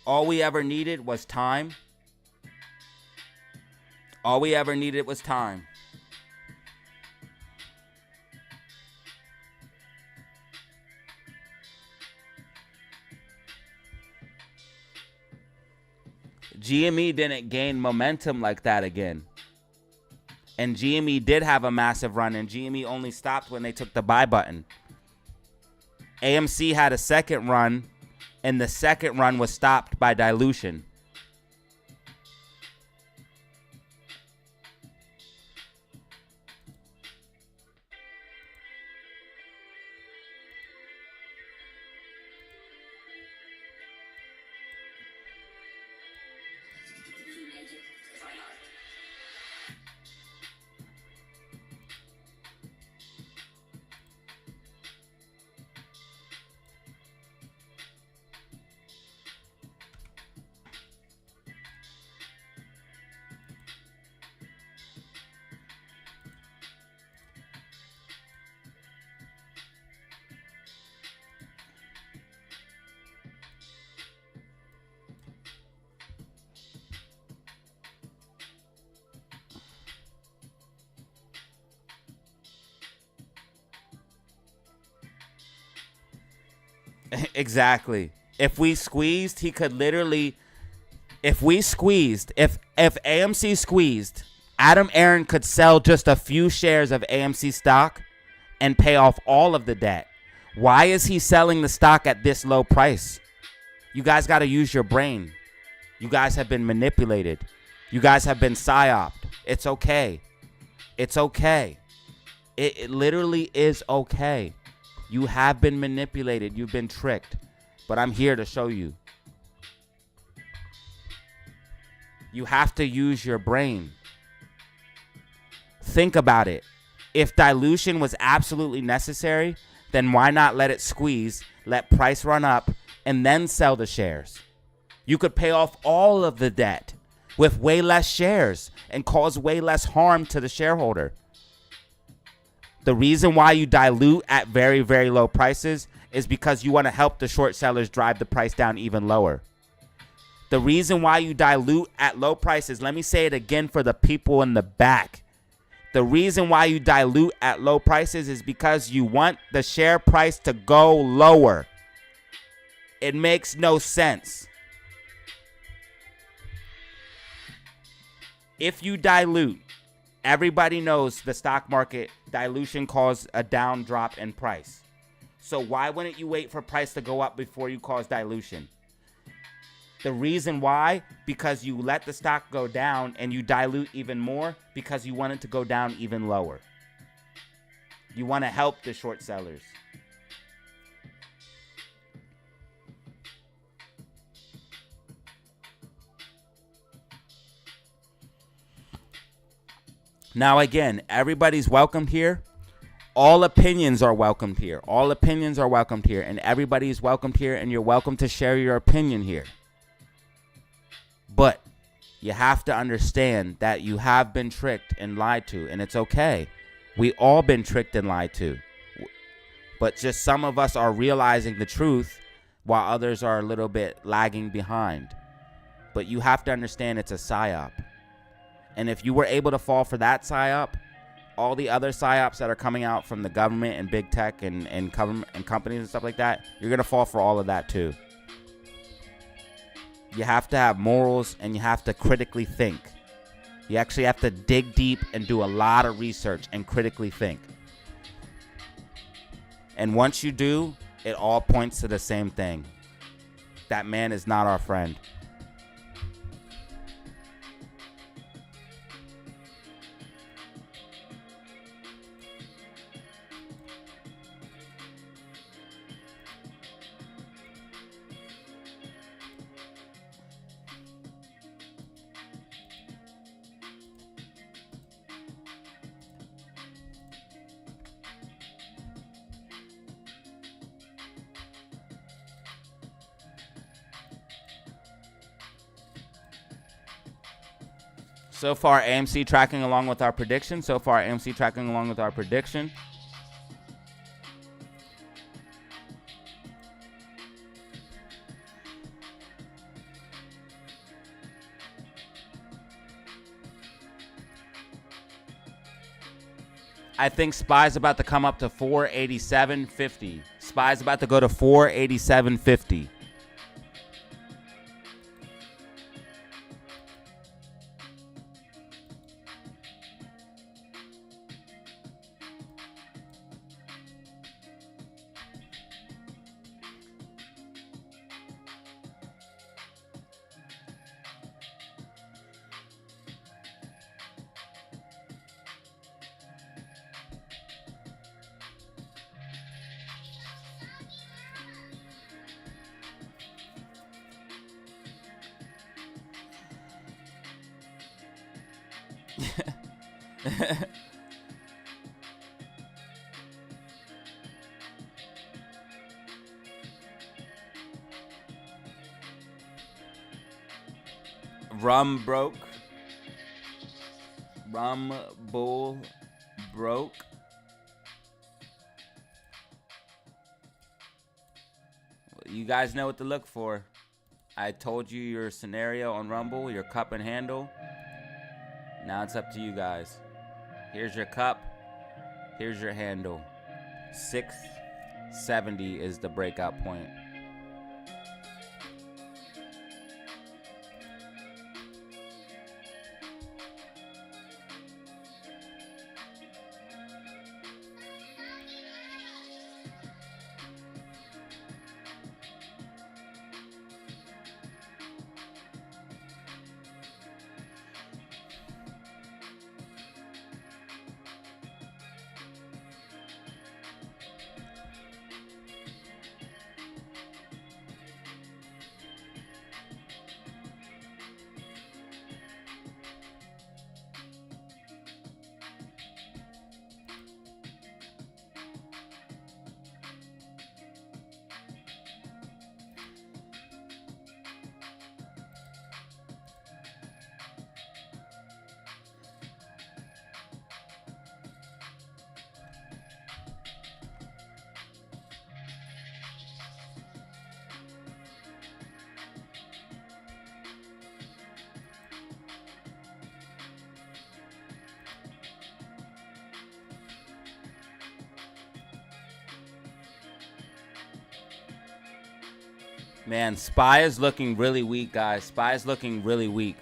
B: All we ever needed was time. All we ever needed was time. GME didn't gain momentum like that again. And GME did have a massive run, and GME only stopped when they took the buy button. AMC had a second run, and the second run was stopped by dilution. Exactly. If we squeezed, he could literally, if AMC squeezed, Adam Aaron could sell just a few shares of AMC stock and pay off all of the debt. Why is he selling the stock at this low price? You guys got to use your brain. You guys have been manipulated. You guys have been psyoped. It's okay. It's okay. It literally is okay. You have been manipulated. You've been tricked. But I'm here to show you. You have to use your brain. Think about it. If dilution was absolutely necessary, then why not let it squeeze, let price run up, and then sell the shares? You could pay off all of the debt with way less shares and cause way less harm to the shareholder. The reason why you dilute at very, very low prices is because you want to help the short sellers drive the price down even lower. The reason why you dilute at low prices, let me say it again for the people in the back. The reason why you dilute at low prices is because you want the share price to go lower. It makes no sense. If you dilute, everybody knows the stock market dilution causes a down drop in price. So why wouldn't you wait for price to go up before you cause dilution? The reason why, because you let the stock go down and you dilute even more because you want it to go down even lower. You want to help the short sellers. Now, again, everybody's welcomed here. All opinions are welcomed here. All opinions are welcomed here. And everybody's welcomed here. And you're welcome to share your opinion here. But you have to understand that you have been tricked and lied to. And it's okay. We all been tricked and lied to. But just some of us are realizing the truth while others are a little bit lagging behind. But you have to understand it's a psyop. And if you were able to fall for that psyop, all the other psyops that are coming out from the government and big tech and companies and stuff like that, you're going to fall for all of that too. You have to have morals and you have to critically think. You actually have to dig deep and do a lot of research and critically think. And once you do, It all points to the same thing. That man is not our friend. So far, AMC tracking along with our prediction. I think SPY's about to come up to 487.50. SPY's about to go to 487.50. Bull broke. You guys know what to look for. I told you your scenario on Rumble, your cup and handle. Now it's up to you guys. Here's your cup. Here's your handle. 670 is the breakout point. Man, SPY is looking really weak, guys. SPY is looking really weak.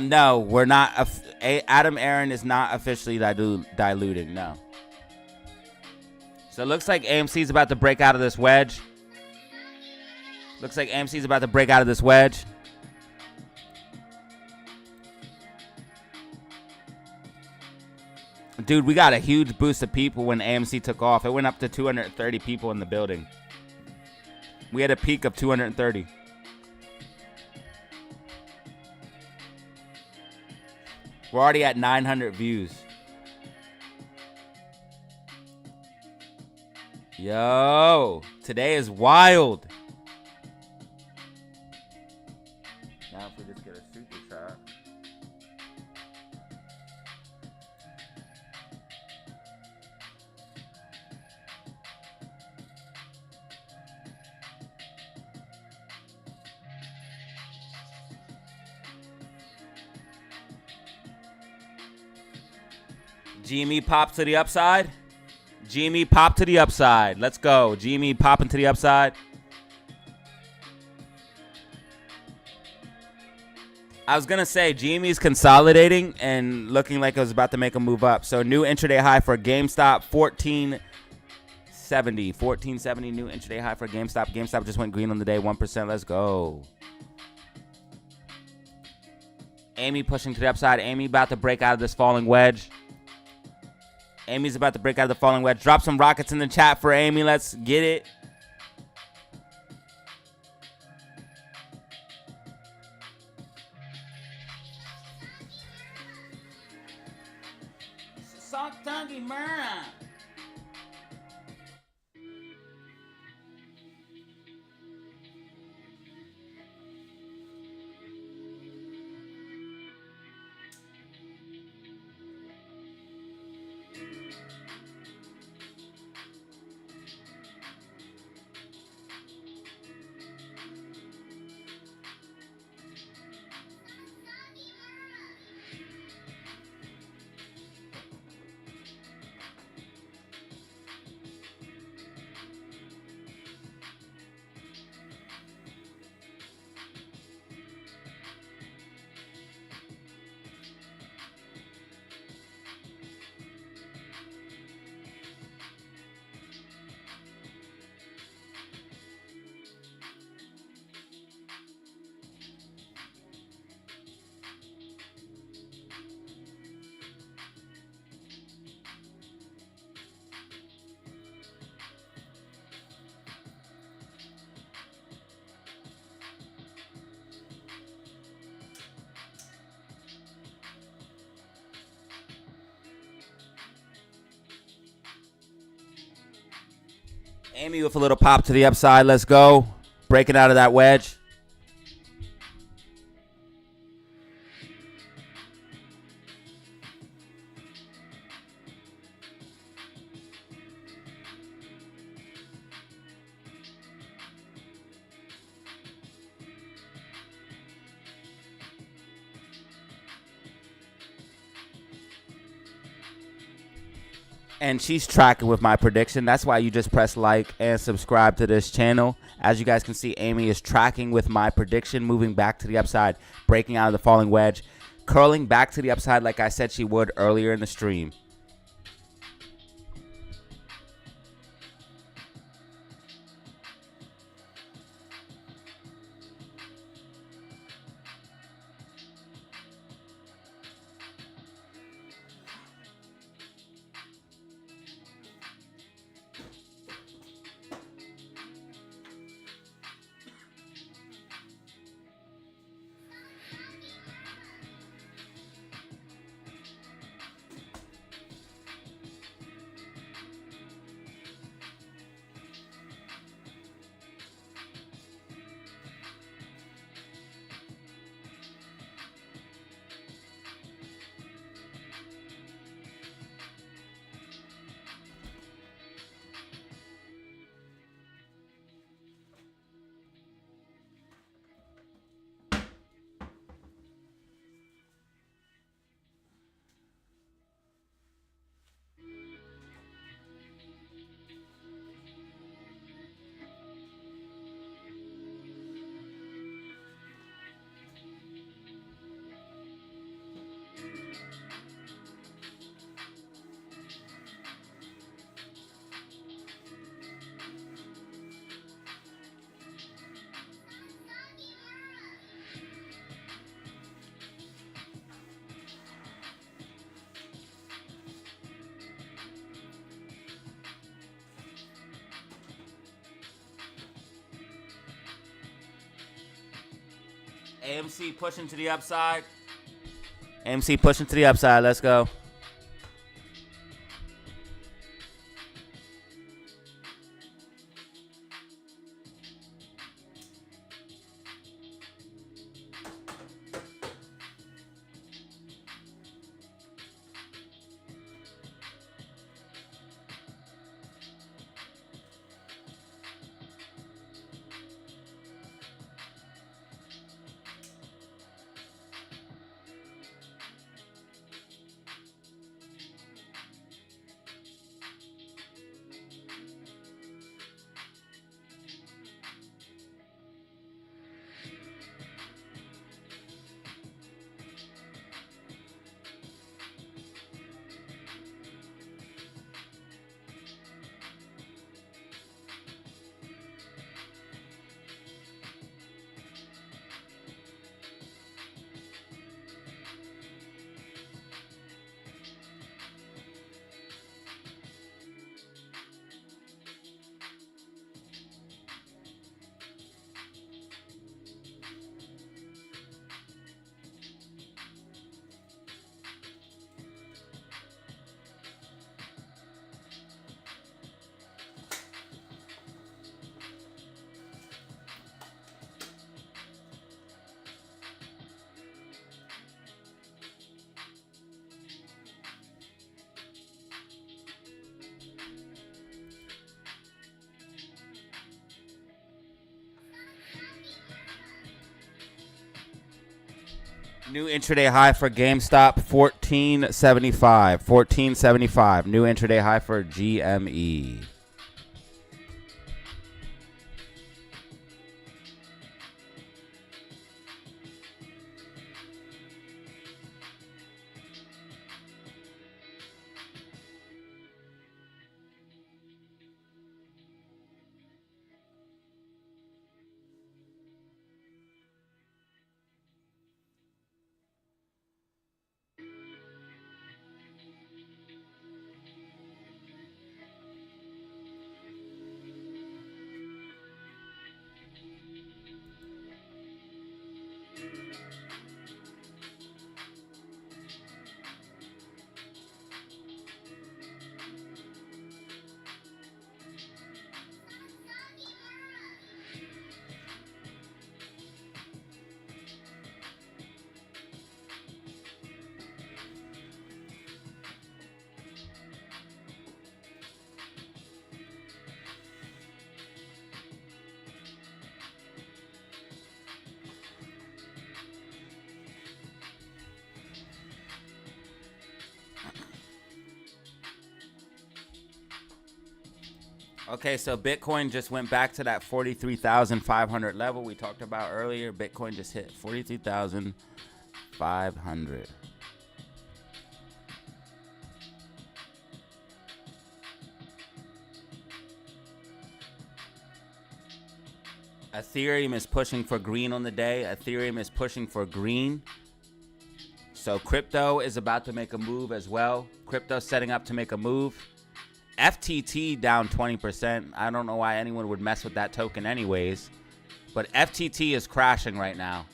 B: No, we're not. Adam Aaron is not officially diluting. No. So it looks like AMC is about to break out of this wedge. Looks like AMC's about to break out of this wedge. Dude, we got a huge boost of people when AMC took off. It went up to 230 people in the building. We had a peak of 230. We're already at 900 views. Yo, today is wild. Now if we just get a super shot. GME pops to the upside. GME pop to the upside. Let's go. GME popping to the upside. I was going to say GME's consolidating and looking like it was about to make a move up. So new intraday high for GameStop, 1470. 1470 new intraday high for GameStop. GameStop just went green on the day, 1%. Let's go. Amy pushing to the upside. Amy about to break out of this falling wedge. Amy's about to break out of the falling wedge. Drop some rockets in the chat for Amy. Let's get it. Amy with a little pop to the upside. Let's go. Breaking out of that wedge. And she's tracking with my prediction. That's why you just press like and subscribe to this channel. As you guys can see, Amy is tracking with my prediction, moving back to the upside, breaking out of the falling wedge, curling back to the upside like I said she would earlier in the stream. AMC pushing to the upside. AMC pushing to the upside. Let's go. New intraday high for GameStop, 1475. 1475. New intraday high for GME. Okay, so Bitcoin just went back to that 43,500 level we talked about earlier. Bitcoin just hit 43,500. Ethereum is pushing for green on the day. Ethereum is pushing for green. So crypto is about to make a move as well. Crypto setting up to make a move. FTT down 20%. I don't know why anyone would mess with that token anyways. But FTT is crashing right now.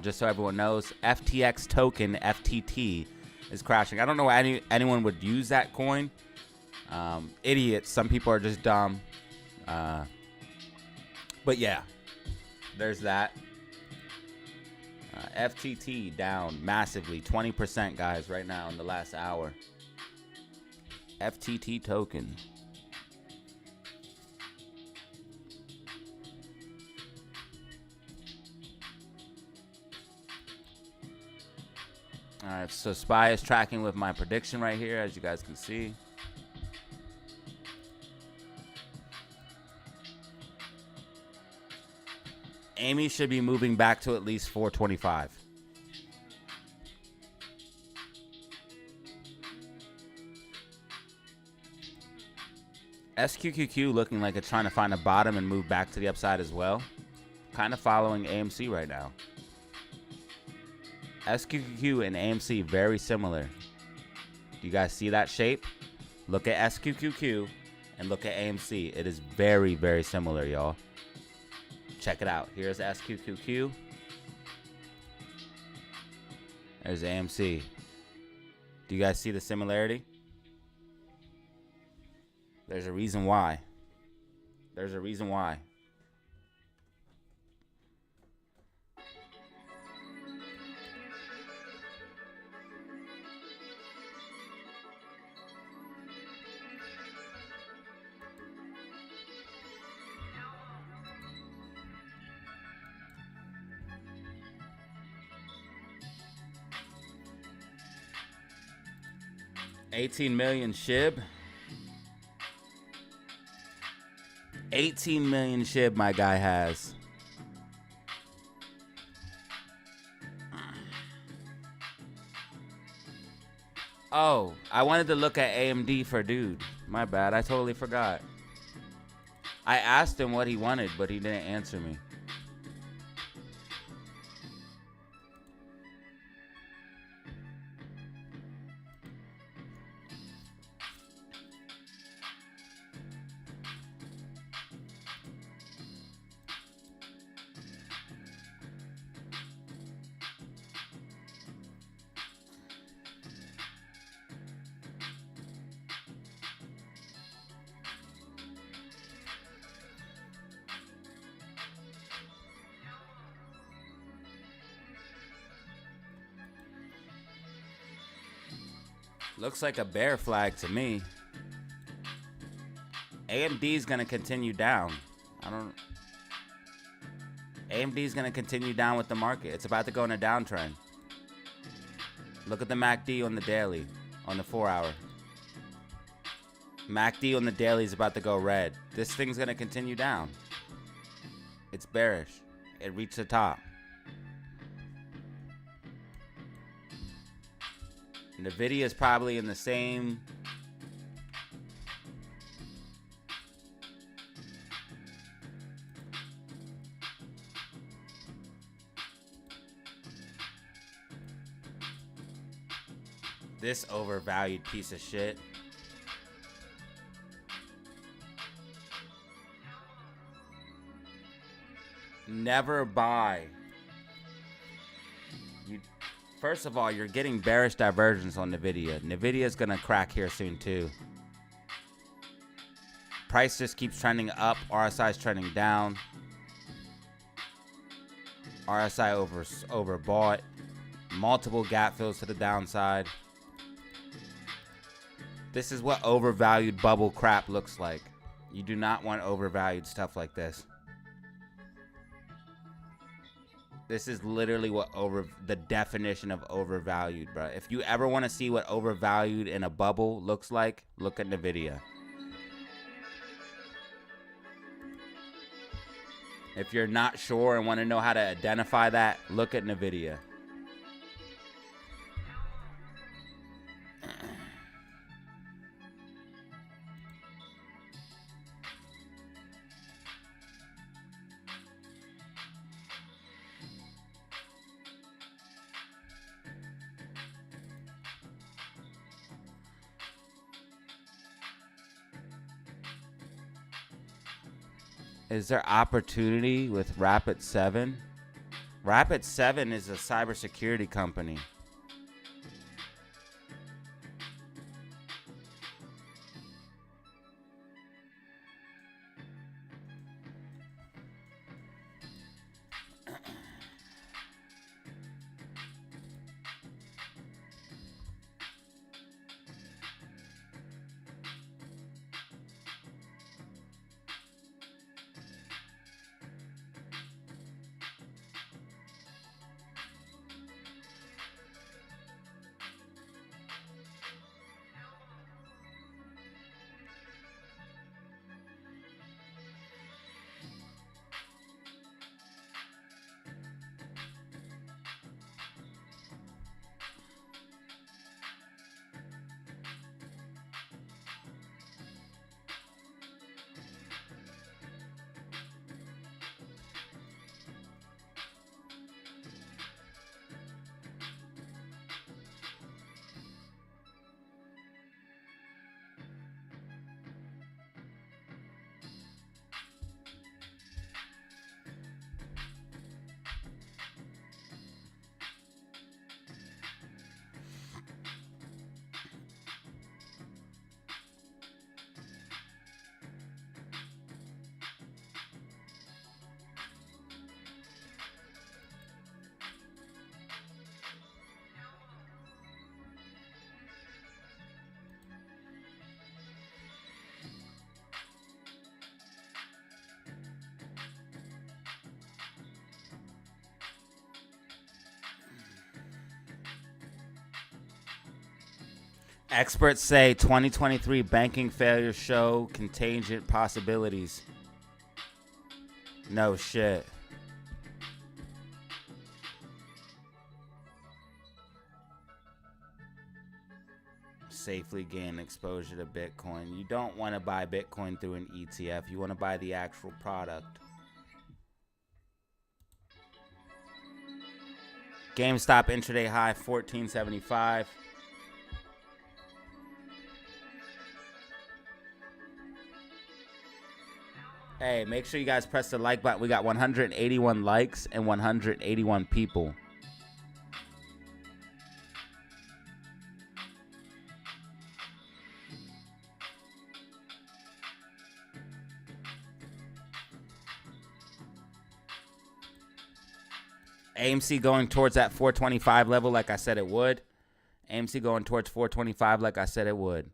B: Just so everyone knows, FTX token, FTT, is crashing. I don't know why anyone would use that coin. Idiots. Some people are just dumb. But yeah, there's that. FTT down massively, 20%, guys, right now in the last hour. FTT token. All right, so SPY is tracking with my prediction right here, as you guys can see. Amy should be moving back to at least 425. SQQQ looking like it's trying to find a bottom and move back to the upside as well. Kind of following AMC right now. SQQQ and AMC very similar. Do you guys see that shape? Look at SQQQ and look at AMC. It is very, very similar, y'all. Check it out. Here's SQQQ. There's AMC. Do you guys see the similarity? There's a reason why. There's a reason why. $18 million SHIB. 18 million SHIB my guy has. Oh, I wanted to look at AMD for dude. My bad, I totally forgot. I asked him what he wanted, but he didn't answer me. Looks like a bear flag to me. AMD's gonna continue down. AMD's gonna continue down with the market. It's about to go in a downtrend. Look at the MACD on the daily, on the 4-hour. MACD on the daily is about to go red. This thing's gonna continue down. It's bearish. It reached the top. NVIDIA is probably in the same. This overvalued piece of shit. Never buy. First of all, you're getting bearish divergence on NVIDIA. NVIDIA is going to crack here soon too. Price just keeps trending up. RSI is trending down. RSI overbought. Multiple gap fills to the downside. This is what overvalued bubble crap looks like. You do not want overvalued stuff like this. This is literally what the definition of overvalued, bro. If you ever want to see what overvalued in a bubble looks like, look at NVIDIA. If you're not sure and want to know how to identify that, look at NVIDIA. Is there opportunity with Rapid7? Rapid7 is a cybersecurity company. Experts say 2023 banking failures show contingent possibilities. No shit. Safely gain exposure to Bitcoin. You don't want to buy Bitcoin through an ETF. You want to buy the actual product. GameStop intraday high 1475. Hey, make sure you guys press the like button. We got 181 likes and 181 people. AMC going towards that 425 level like I said it would. AMC going towards 425 like I said it would.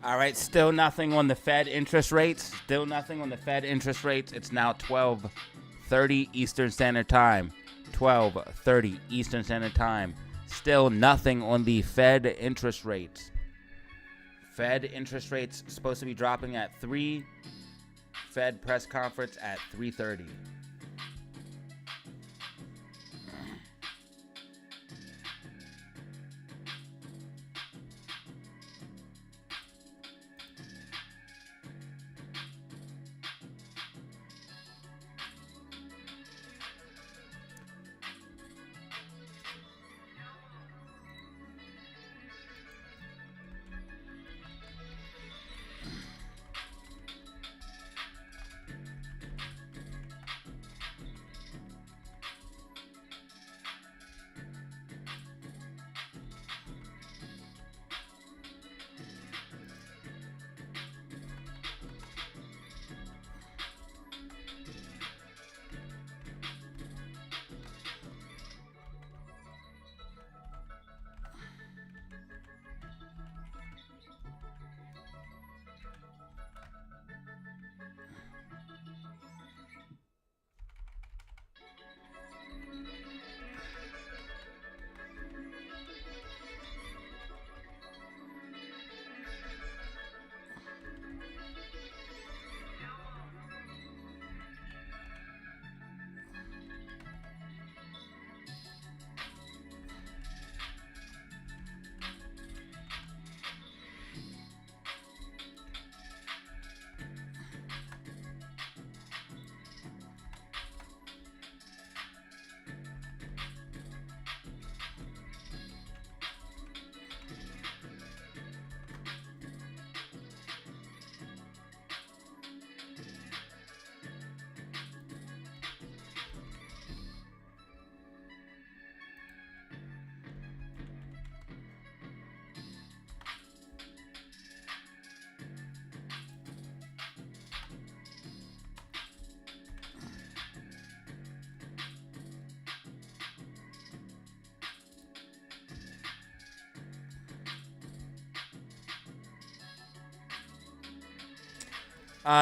B: All right, still nothing on the Fed interest rates. Still nothing on the Fed interest rates. It's now 12:30 Eastern Standard Time. 12:30 Eastern Standard Time. Still nothing on the Fed interest rates. Fed interest rates supposed to be dropping at 3. Fed press conference at 3:30.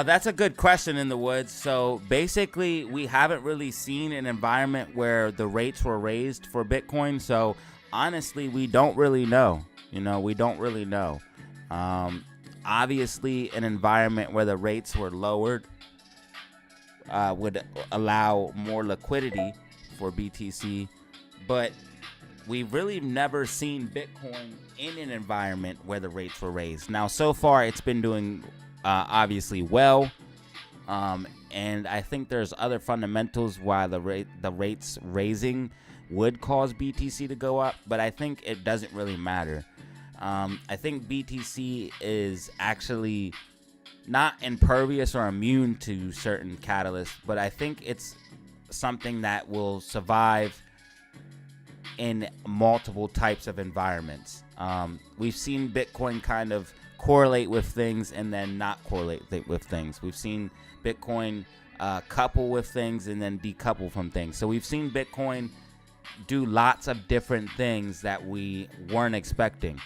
B: That's a good question in the woods. So basically, we haven't really seen an environment where the rates were raised for Bitcoin. So honestly, we don't really know. We don't really know. Obviously, an environment where the rates were lowered would allow more liquidity for BTC, but we've really never seen Bitcoin in an environment where the rates were raised. Now, so far, it's been doing obviously well, and I think there's other fundamentals why the rates raising would cause BTC to go up, but I think it doesn't really matter. I think BTC is actually not impervious or immune to certain catalysts, but I think it's something that will survive in multiple types of environments. We've seen Bitcoin kind of correlate with things and then not correlate with things. We've seen Bitcoin couple with things and then decouple from things. So we've seen Bitcoin do lots of different things that we weren't expecting.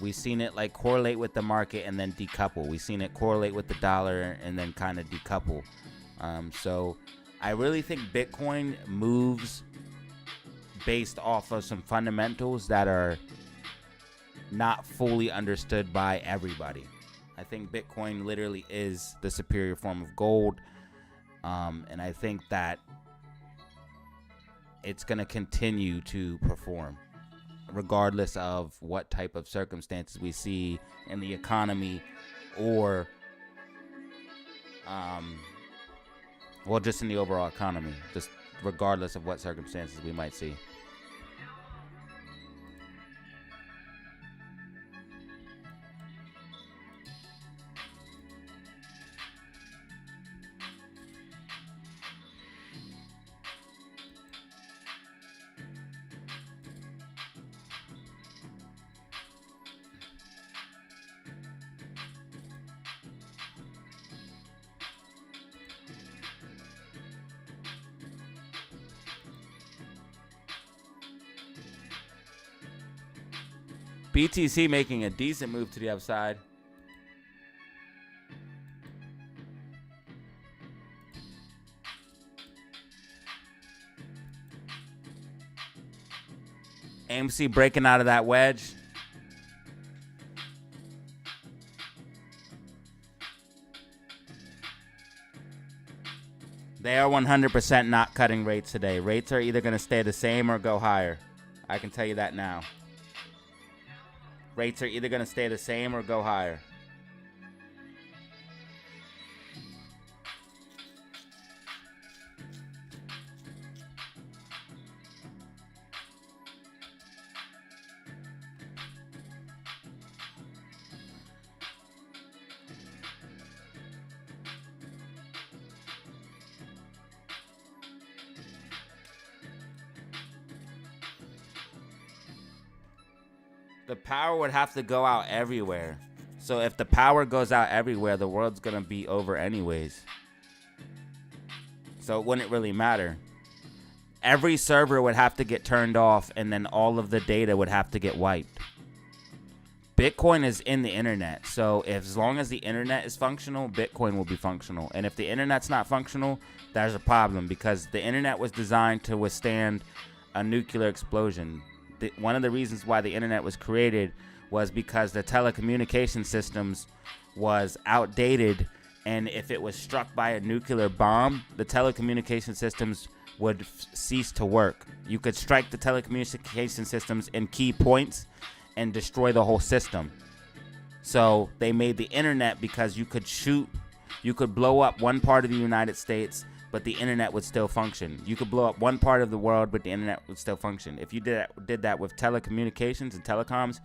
B: We've seen it like correlate with the market and then decouple. We've seen it correlate with the dollar and then kind of decouple. So I really think Bitcoin moves based off of some fundamentals that are not fully understood by everybody. I think Bitcoin literally is the superior form of gold. And I think that it's going to continue to perform regardless of what type of circumstances we see in the economy or just in the overall economy, just regardless of what circumstances we might see. BTC making a decent move to the upside. AMC breaking out of that wedge. They are 100% not cutting rates today. Rates are either going to stay the same or go higher. I can tell you that now. Rates are either going to stay the same or go higher. The power would have to go out everywhere. So if the power goes out everywhere, the world's going to be over anyways. So it wouldn't really matter. Every server would have to get turned off, and then all of the data would have to get wiped. Bitcoin is in the internet. So as long as the internet is functional, Bitcoin will be functional. And if the internet's not functional, there's a problem, because the internet was designed to withstand a nuclear explosion. One of the reasons why the internet was created was because the telecommunication systems was outdated, and if it was struck by a nuclear bomb, the telecommunication systems would cease to work. You could strike the telecommunication systems in key points and destroy the whole system. So they made the internet because you could blow up one part of the United States, but the internet would still function. You could blow up one part of the world, but the internet would still function. If you did that with telecommunications and telecoms,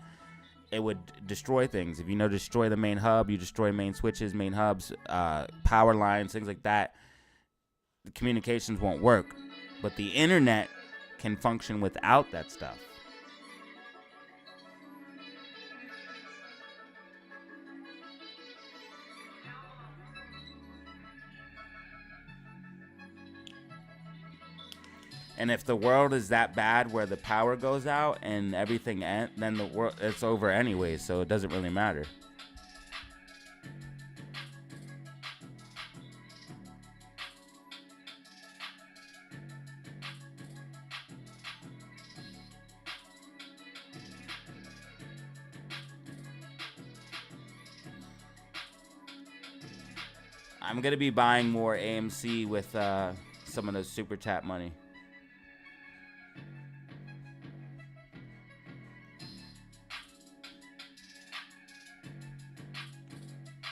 B: it would destroy things. If you destroy the main hub, you destroy main switches, main hubs, power lines, things like that. The communications won't work. But the internet can function without that stuff. And if the world is that bad where the power goes out and everything ends, then the world, it's over anyway, so it doesn't really matter. I'm going to be buying more AMC with some of the super chat money.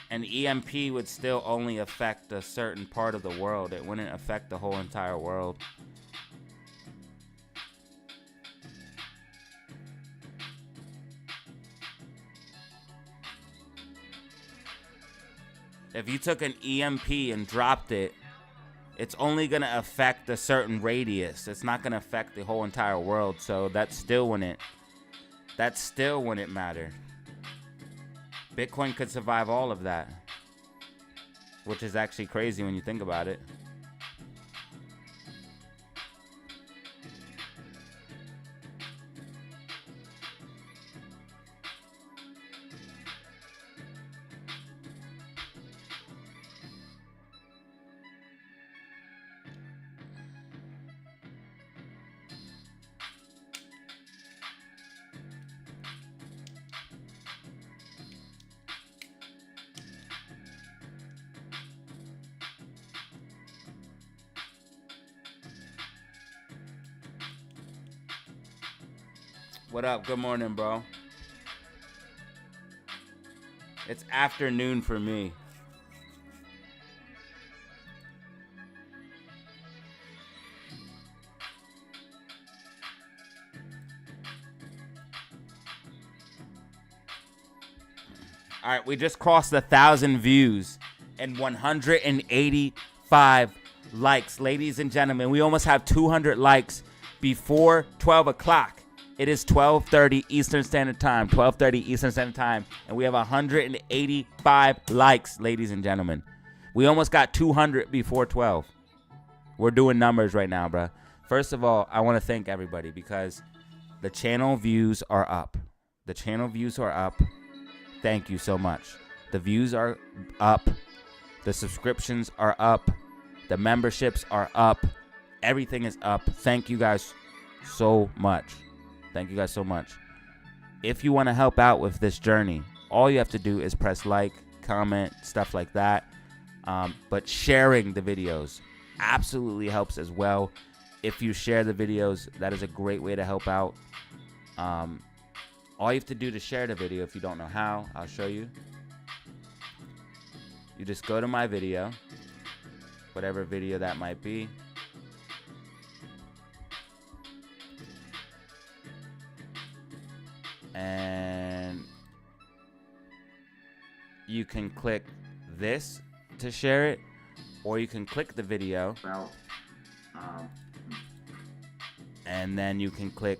B: An EMP would still only affect a certain part of the world. It wouldn't affect the whole entire world. If you took an EMP and dropped it, it's only going to affect a certain radius. It's not going to affect the whole entire world. So that still wouldn't matter. Bitcoin could survive all of that, which is actually crazy when you think about it. What up? Good morning, bro. It's afternoon for me. All right, we just crossed 1,000 views and 185 likes. Ladies and gentlemen, we almost have 200 likes before 12 o'clock. It is 12:30 Eastern Standard Time, 12:30 Eastern Standard Time, and we have 185 likes, ladies and gentlemen. We almost got 200 before 12. We're doing numbers right now, bro. First of all, I want to thank everybody because the channel views are up. The channel views are up. Thank you so much. The views are up. The subscriptions are up. The memberships are up. Everything is up. Thank you guys so much. Thank you guys so much. If you want to help out with this journey, all you have to do is press like, comment, stuff like that. But sharing the videos absolutely helps as well. If you share the videos, that is a great way to help out. All you have to do to share the video, if you don't know how, I'll show you. You just go to my video, whatever video that might be. And you can click this to share it, or you can click the video and then you can click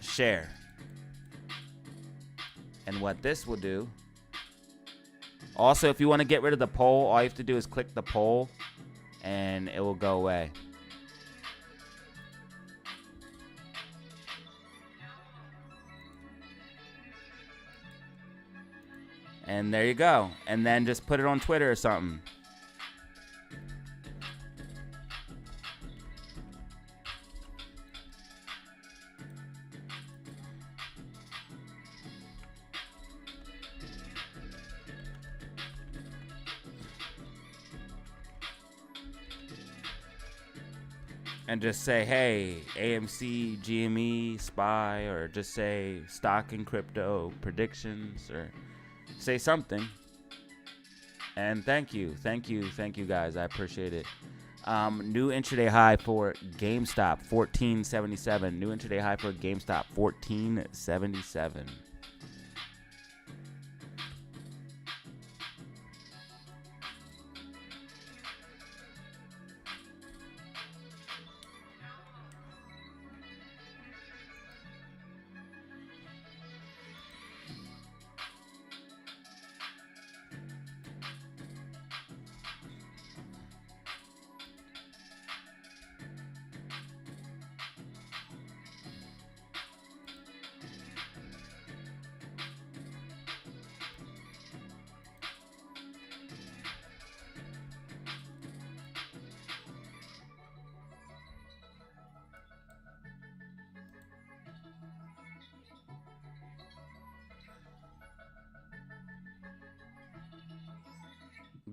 B: share. And what this will do, also, if you want to get rid of the poll, all you have to do is click the poll and it will go away. And there you go. And then just put it on Twitter or something. And just say, hey, AMC, GME, SPY, or just say stock and crypto predictions, or say something. And thank you guys, I appreciate it. New intraday high for GameStop, 1477. New intraday high for GameStop, 1477.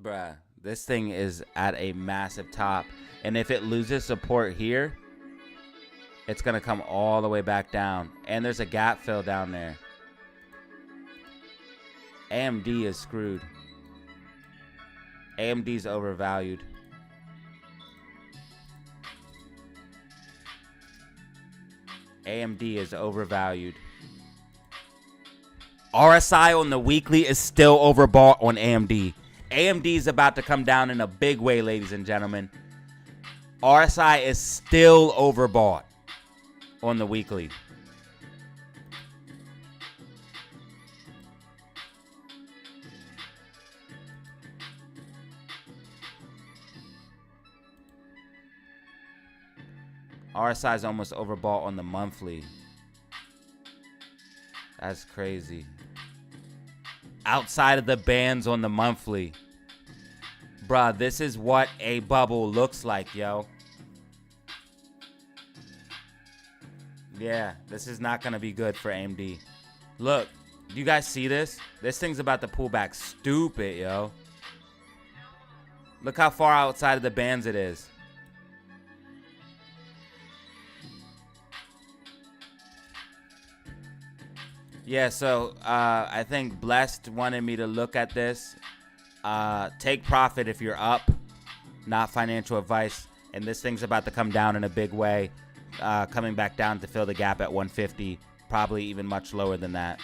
B: Bruh, this thing is at a massive top. And if it loses support here, it's going to come all the way back down. And there's a gap fill down there. AMD is screwed. AMD's overvalued. AMD is overvalued. RSI on the weekly is still overbought on AMD. AMD is about to come down in a big way, ladies and gentlemen. RSI is still overbought on the weekly. RSI is almost overbought on the monthly. That's crazy. Outside of the bands on the monthly. Bruh, this is what a bubble looks like, yo. Yeah, this is not going to be good for AMD. Look, do you guys see this? This thing's about to pull back stupid, yo. Look how far outside of the bands it is. Yeah, so I think Blessed wanted me to look at this. Take profit if you're up, not financial advice. And this thing's about to come down in a big way, coming back down to fill the gap at 150, probably even much lower than that.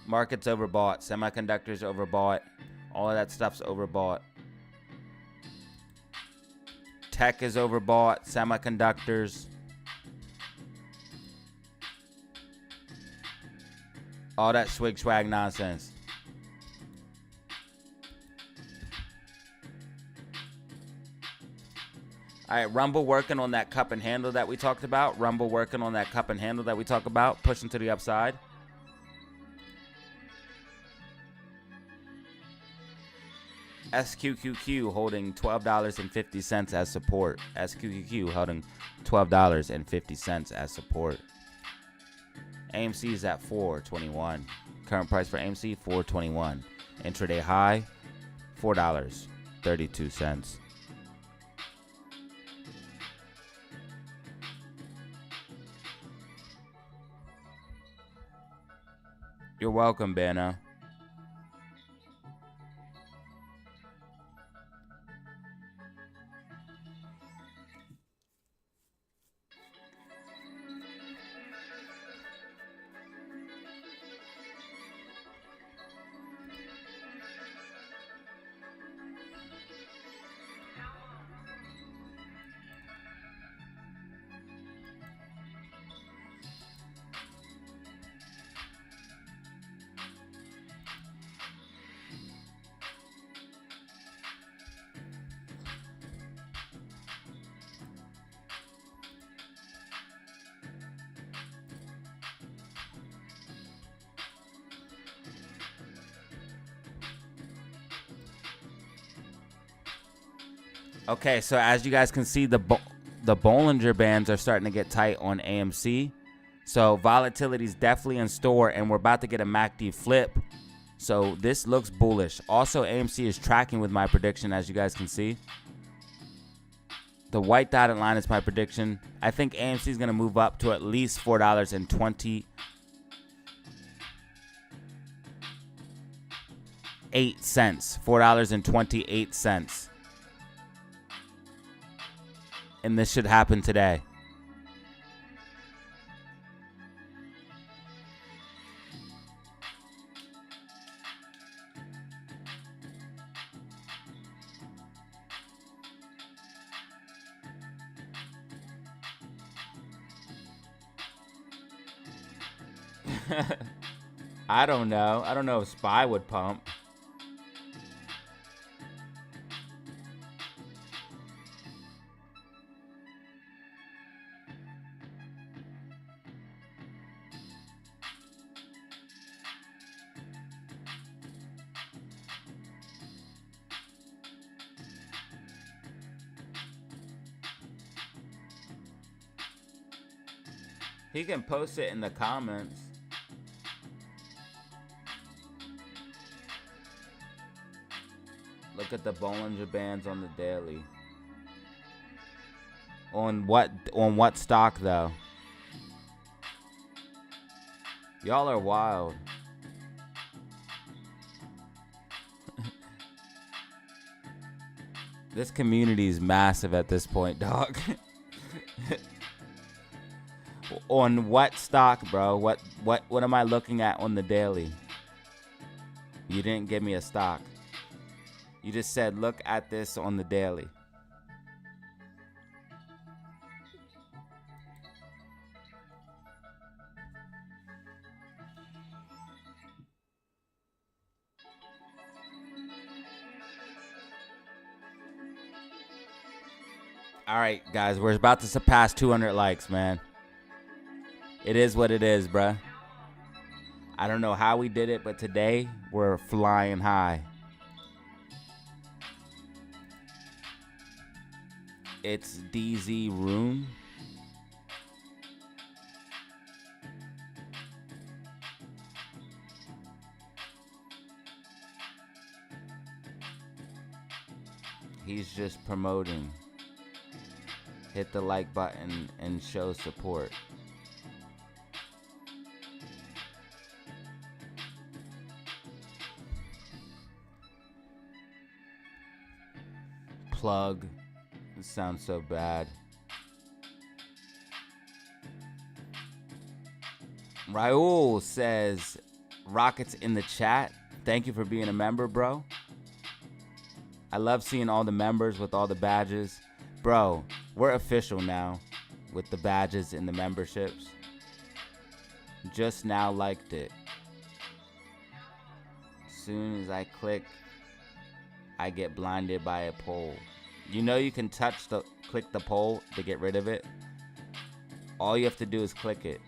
B: Market's overbought. Semiconductors overbought. All of that stuff's overbought. Tech is overbought. Semiconductors. All that swig swag nonsense. All right, Rumble working on that cup and handle that we talked about. Rumble working on that cup and handle that we talked about. Pushing to the upside. SQQQ holding $12.50 as support. SQQQ holding $12.50 as support. AMC is at $4.21. Current price for AMC, $4.21. Intraday high, $4.32. You're welcome, Bano. Okay, so as you guys can see, the Bollinger Bands are starting to get tight on AMC. So volatility is definitely in store, and we're about to get a MACD flip. So this looks bullish. Also, AMC is tracking with my prediction, as you guys can see. The white dotted line is my prediction. I think AMC is going to move up to at least $4.28. $4.28. And this should happen today. I don't know. I don't know if SPY would pump. He can post it in the comments. look at the Bollinger Bands on the daily. On what stock though? Y'all are wild. This community is massive at this point, dog. On what stock, bro? What am I looking at on the daily? You didn't give me a stock. You just said look at this on the daily. All right, guys, we're about to surpass 200 likes, man. It is what it is, bruh. I don't know how we did it, but today we're flying high. It's DZ Room. He's just promoting. Hit the like button and show support. Plug. This sounds so bad. Raul says, Rockets in the chat. Thank you for being a member, bro. I love seeing all the members with all the badges. Bro, we're official now with the badges and the memberships. Just now liked it. Soon as I click, I get blinded by a poll. You know you can click the poll to get rid of it. All you have to do is click it.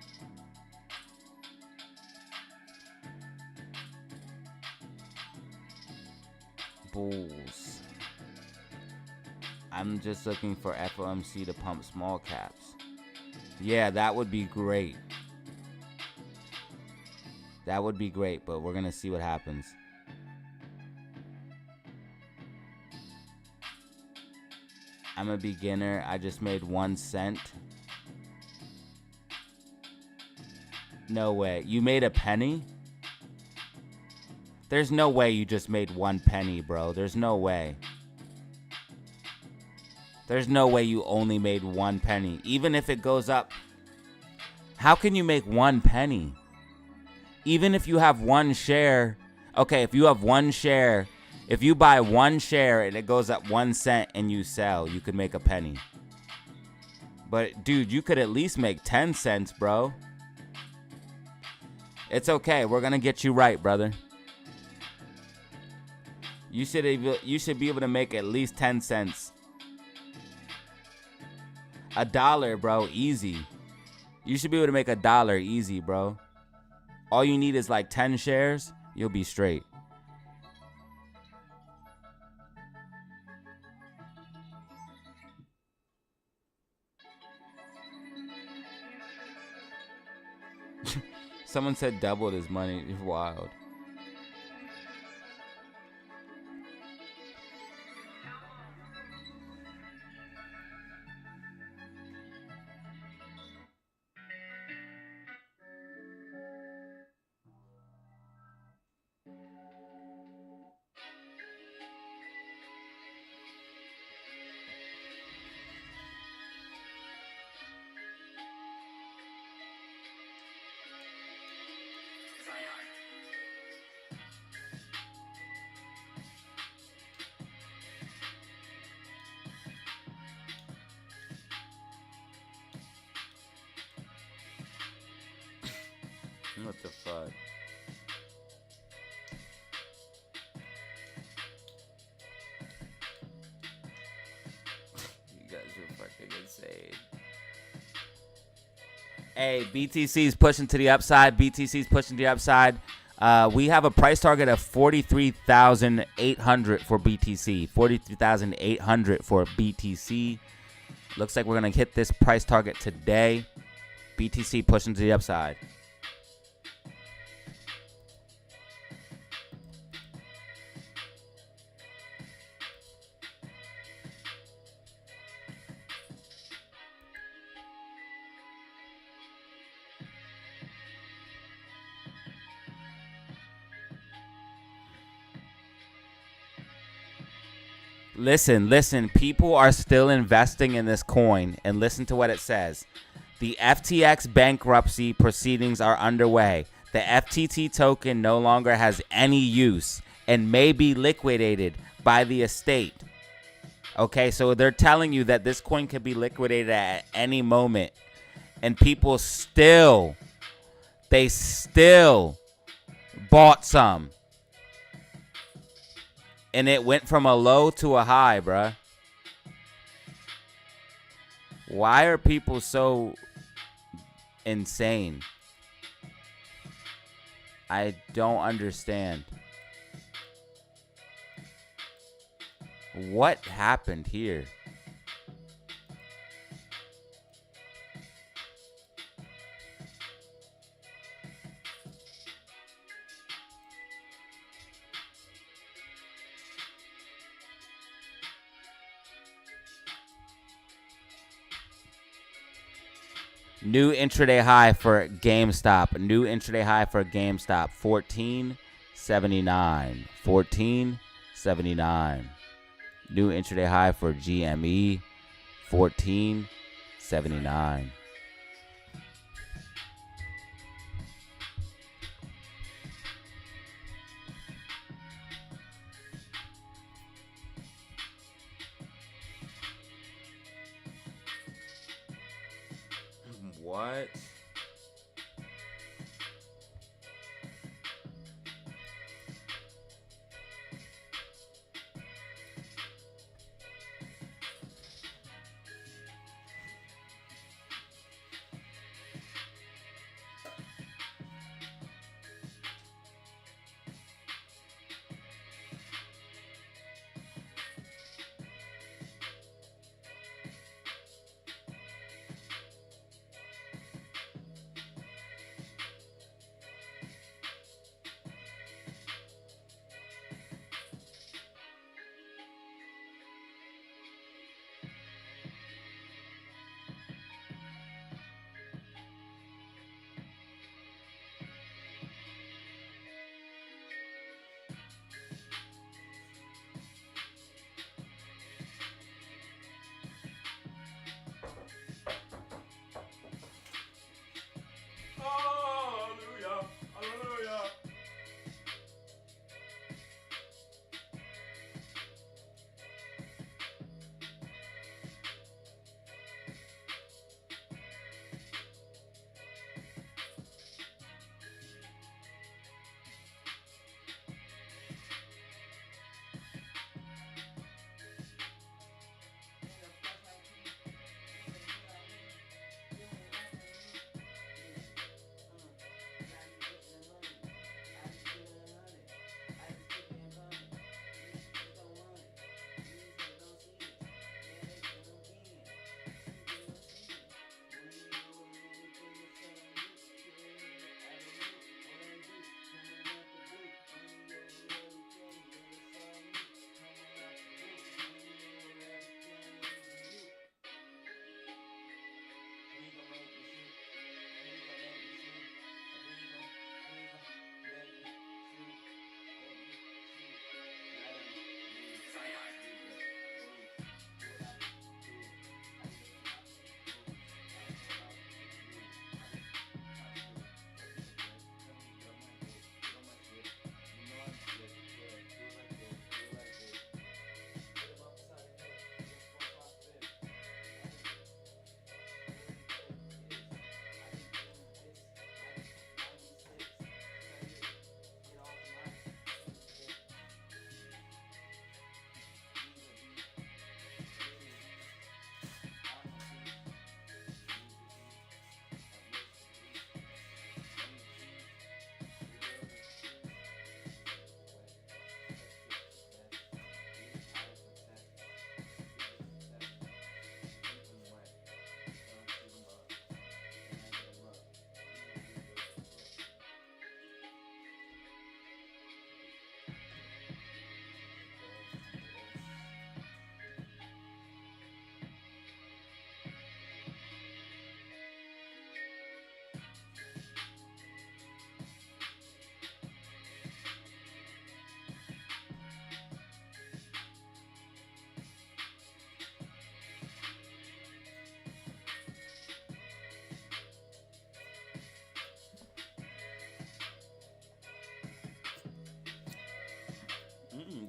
B: Bulls. I'm just looking for FOMC to pump small caps. Yeah, that would be great. That would be great, but we're going to see what happens. I'm a beginner. I just made 1 cent. No way. You made a penny? There's no way you just made 1 penny, bro. There's no way. There's no way you only made 1 penny. Even if it goes up. How can you make 1 penny? Even if you have 1 share. Okay, if you have 1 share. If you buy 1 share and it goes up 1 cent and you sell, you could make a penny. But, dude, you could at least make 10 cents, bro. It's okay. We're going to get you right, brother. You should be able to make at least 10 cents. $1, bro. Easy. You should be able to make $1 easy, bro. All you need is like 10 shares. You'll be straight. Someone said doubled his money. It's wild. What the fuck? You guys are fucking insane. Hey, BTC's pushing to the upside. BTC's pushing to the upside. We have a price target of 43,800 for BTC. 43,800 for BTC. Looks like we're going to hit this price target today. BTC pushing to the upside. Listen. People are still investing in this coin, and listen to what it says. The FTX bankruptcy proceedings are underway. The FTT token no longer has any use and may be liquidated by the estate. Okay, so they're telling you that this coin could be liquidated at any moment, and people still bought some. And it went from a low to a high, bruh. Why are people so insane? I don't understand. What happened here? New intraday high for GameStop. New intraday high for GameStop. 14.79. 14.79. New intraday high for GME. 14.79. What?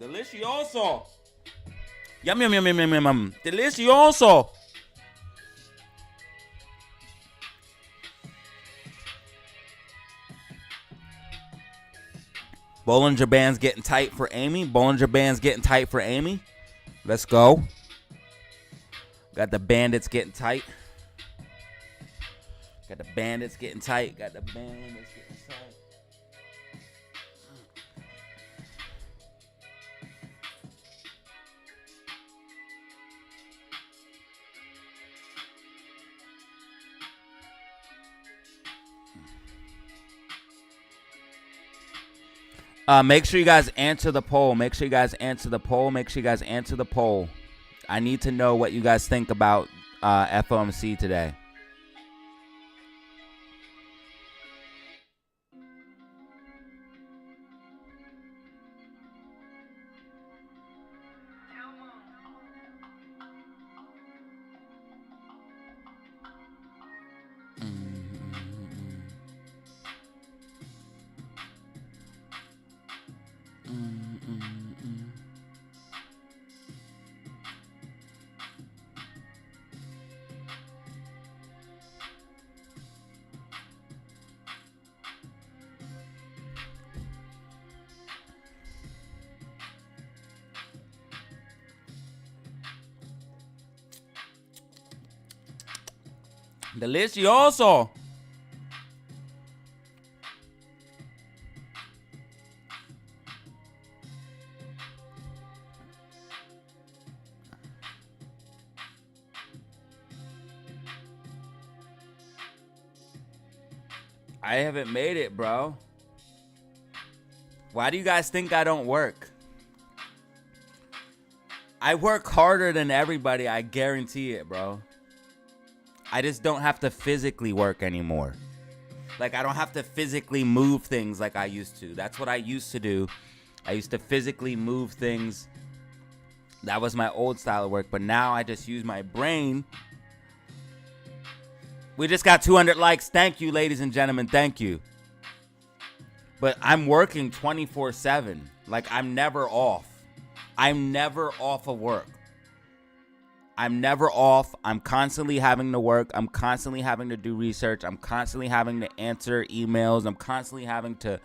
B: Delicioso. Yum, yum, yum, yum, yum, yum. Delicioso. Bollinger Band's getting tight for Amy. Bollinger Band's getting tight for Amy. Let's go. Got the bandits getting tight. Got the bandits getting tight. Got the bandits getting tight. Make sure you guys answer the poll. Make sure you guys answer the poll. Make sure you guys answer the poll. I need to know what you guys think about FOMC today. Delicioso. I haven't made it, bro. Why do you guys think I don't work? I work harder than everybody, I guarantee it, bro. I just don't have to physically work anymore. Like, I don't have to physically move things like I used to. That's what I used to do. I used to physically move things. That was my old style of work. But now I just use my brain. We just got 200 likes. Thank you, ladies and gentlemen. Thank you. But I'm working 24/7. Like, I'm never off. I'm never off of work. I'm never off. I'm constantly having to work. I'm constantly having to do research. I'm constantly having to answer emails. I'm constantly having to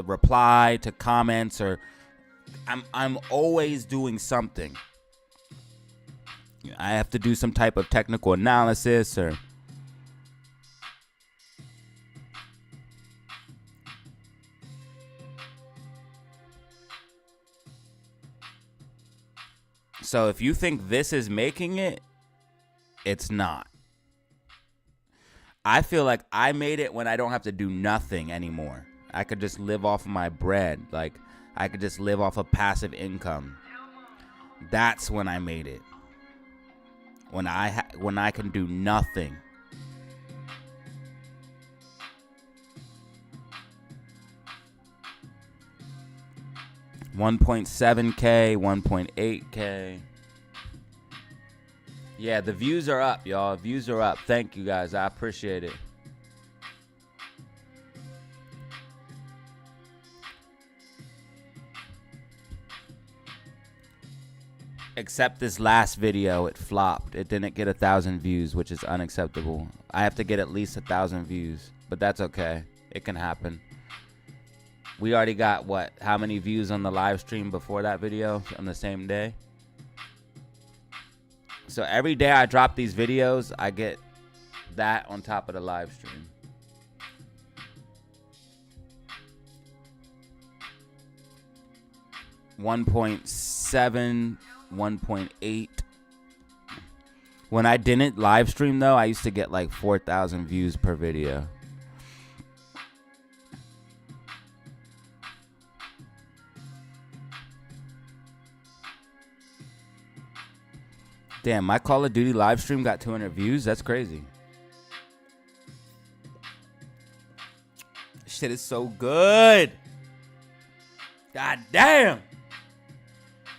B: reply to comments, or I'm always doing something. I have to do some type of technical analysis, or so if you think this is making it, it's not. I feel like I made it when I don't have to do nothing anymore. I could just live off of my bread. Like, I could just live off of passive income. That's when I made it. When I can do nothing. $1.7K, 1.8K. Yeah, the views are up, y'all. Views are up. Thank you, guys. I appreciate it. Except this last video, it flopped. It didn't get 1,000 views, which is unacceptable. I have to get at least 1,000 views, but that's okay. It can happen. We already got, what, how many views on the live stream before that video on the same day? So every day I drop these videos, I get that on top of the live stream. $1.7, 1.8. When I didn't live stream, though, I used to get like 4,000 views per video. Damn, my Call of Duty live stream got 200 views. That's crazy. Shit is so good. God damn.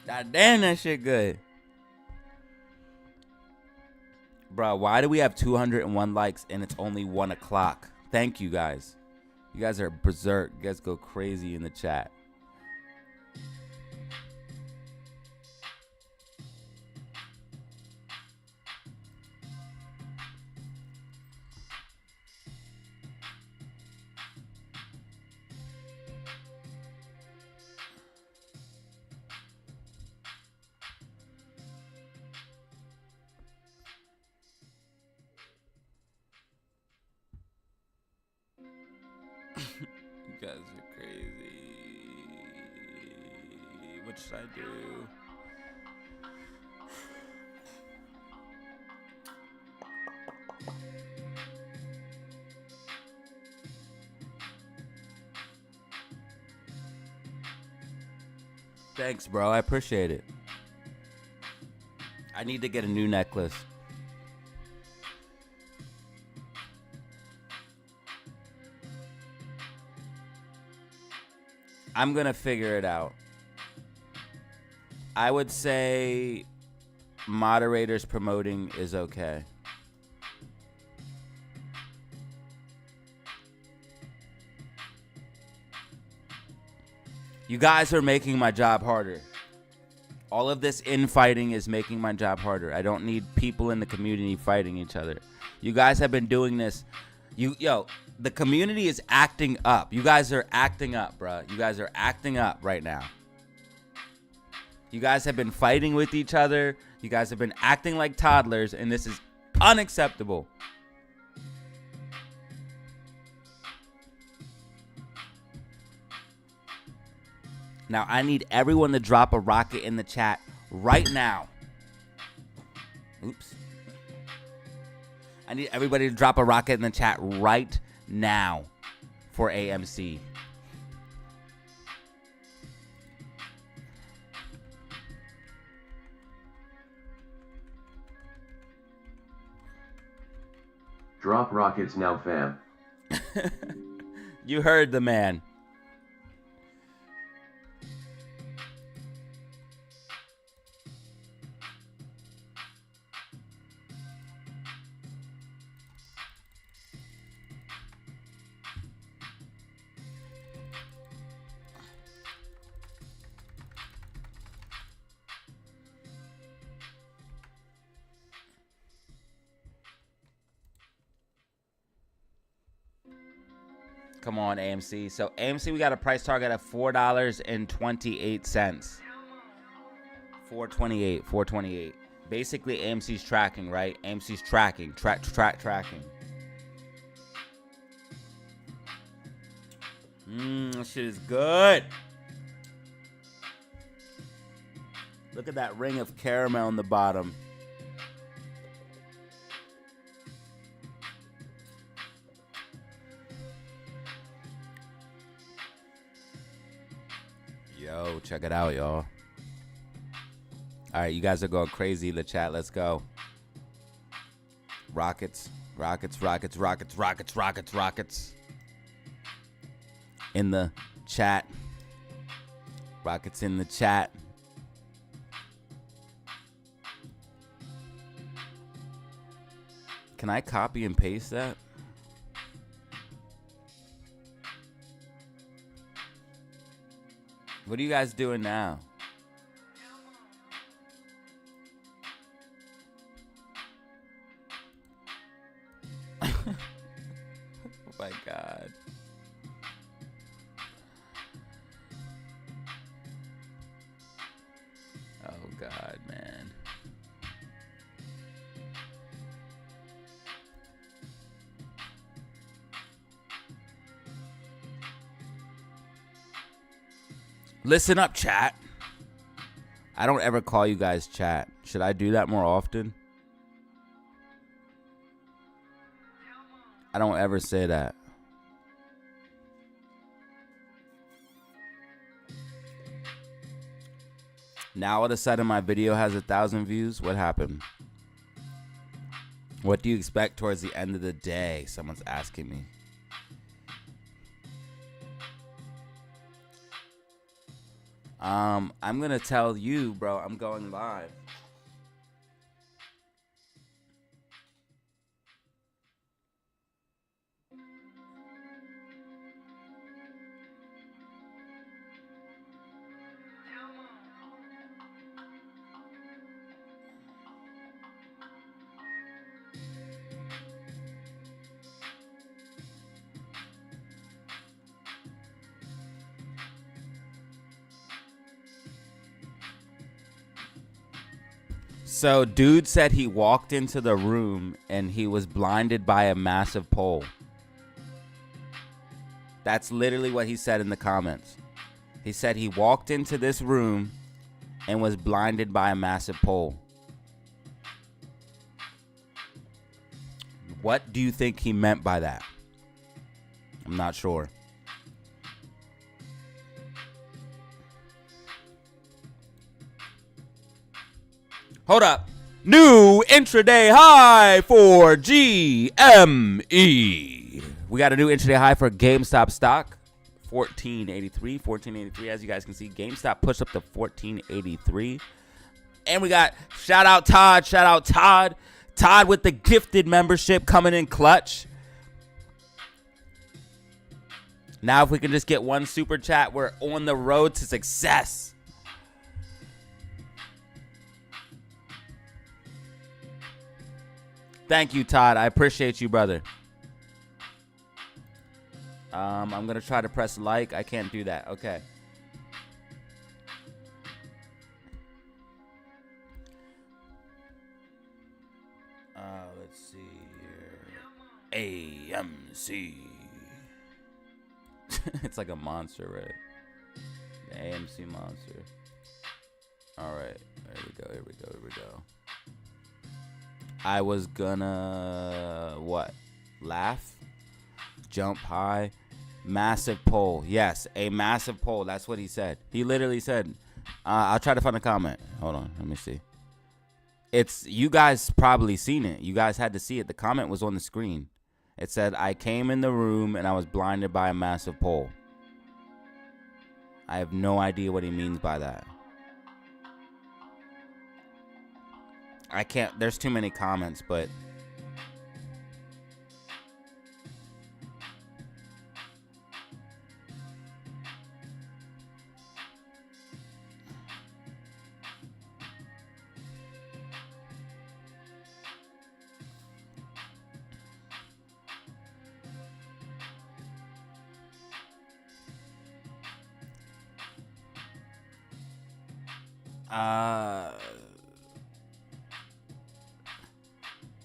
B: God damn, that shit good. Bro, why do we have 201 likes and it's only 1 o'clock? Thank you, guys. You guys are berserk. You guys go crazy in the chat. What should I do? Thanks, bro. I appreciate it. I need to get a new necklace. I'm going to figure it out. I would say moderators promoting is okay. You guys are making my job harder. All of this infighting is making my job harder. I don't need people in the community fighting each other. You guys have been doing this. The community is acting up. You guys are acting up, bro. You guys are acting up right now. You guys have been fighting with each other. You guys have been acting like toddlers, and this is unacceptable. Now, I need everyone to drop a rocket in the chat right now. Oops. I need everybody to drop a rocket in the chat right now for AMC.
C: Drop rockets now, fam.
B: You heard the man. Come on, AMC. So AMC, we got a price target of $4.28. $4.28. Basically, AMC's tracking, right? AMC's tracking. Tracking. That shit is good. Look at that ring of caramel in the bottom. Yo, check it out, y'all. All right, you guys are going crazy in the chat. Let's go. Rockets. In the chat. Rockets in the chat. Can I copy and paste that? What are you guys doing now? Oh my God. Oh God, man. Listen up, chat. I don't ever call you guys chat. Should I do that more often? I don't ever say that. Now all of a sudden my video has 1,000 views. What happened? What do you expect towards the end of the day? Someone's asking me. I'm gonna tell you, bro, I'm going live. So, dude said he walked into the room and he was blinded by a massive pole. That's literally what he said in the comments. He said he walked into this room and was blinded by a massive pole. What do you think he meant by that? I'm not sure. Hold up. New intraday high for GME. We got a new intraday high for GameStop stock. 1483. As you guys can see, GameStop pushed up to 1483. And we got shout out Todd. Todd with the gifted membership coming in clutch. Now if we can just get one super chat, we're on the road to success. Thank you, Todd. I appreciate you, brother. I'm going to try to press like. I can't do that. Okay. Let's see here. AMC. It's like a monster, right? The AMC monster. All right. Here we go. I was gonna, what? Laugh? Jump high? Massive pole. Yes, a massive pole. That's what he said. He literally said, I'll try to find a comment. Hold on. Let me see. You guys probably seen it. You guys had to see it. The comment was on the screen. It said, I came in the room and I was blinded by a massive pole. I have no idea what he means by that. I can't, there's too many comments, but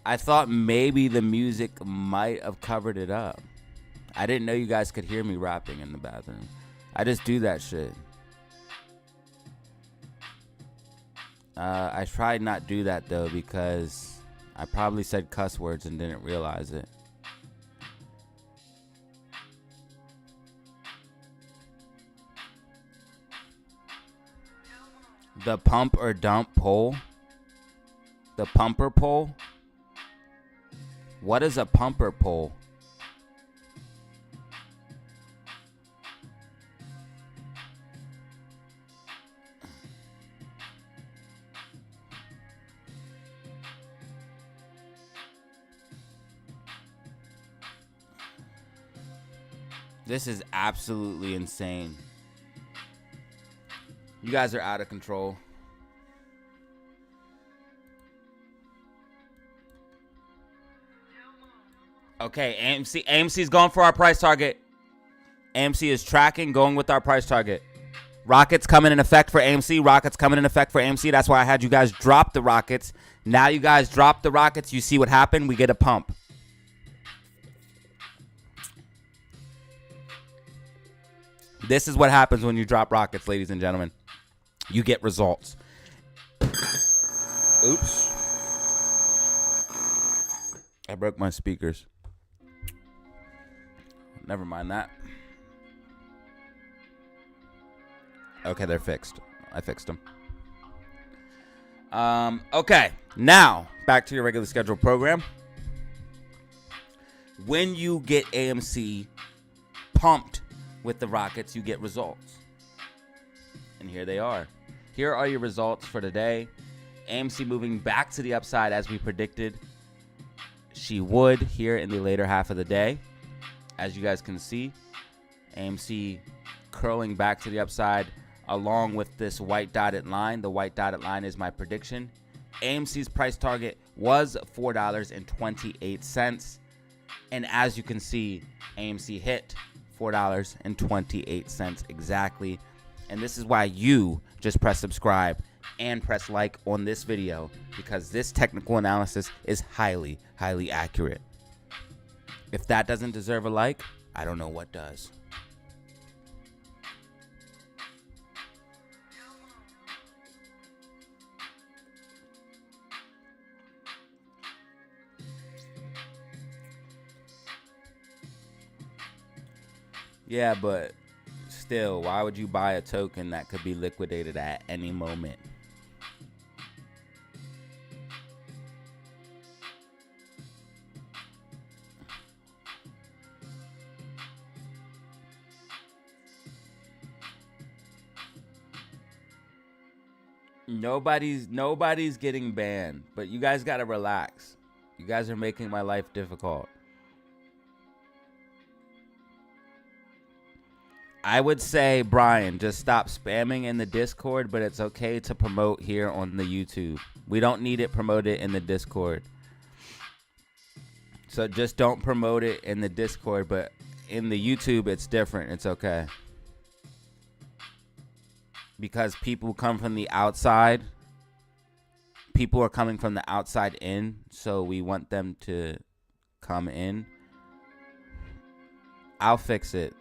B: I thought maybe the music might have covered it up. I didn't know you guys could hear me rapping in the bathroom. I just do that shit. I tried not do that though because I probably said cuss words and didn't realize it. The pump or dump pole? The pumper pole? What is a pumper pole? This is absolutely insane. You guys are out of control. Okay, AMC's going for our price target. AMC is tracking, going with our price target. Rockets coming in effect for AMC. That's why I had you guys drop the rockets. Now you guys drop the rockets. You see what happened? We get a pump. This is what happens when you drop rockets, ladies and gentlemen. You get results. Oops. I broke my speakers. Never mind that. Okay, they're fixed. I fixed them. Okay, now back to your regular scheduled program. When you get AMC pumped with the rockets, you get results. And here they are. Here are your results for today. AMC moving back to the upside as we predicted she would here in the later half of the day. As you guys can see, AMC curling back to the upside along with this white dotted line. The white dotted line is my prediction. AMC's price target was $4.28. And as you can see, AMC hit $4.28 exactly. And this is why you just press subscribe and press like on this video, because this technical analysis is highly, highly accurate. If that doesn't deserve a like, I don't know what does. Yeah, but still, why would you buy a token that could be liquidated at any moment? Nobody's getting banned, but you guys gotta relax. You guys are making my life difficult. I would say, Brian, just stop spamming in the Discord, but it's okay to promote here on the YouTube. We don't need it promoted in the Discord. So just don't promote it in the Discord, but in the YouTube, it's different. It's okay. Because people come from the outside. People are coming from the outside in, so we want them to come in. I'll fix it.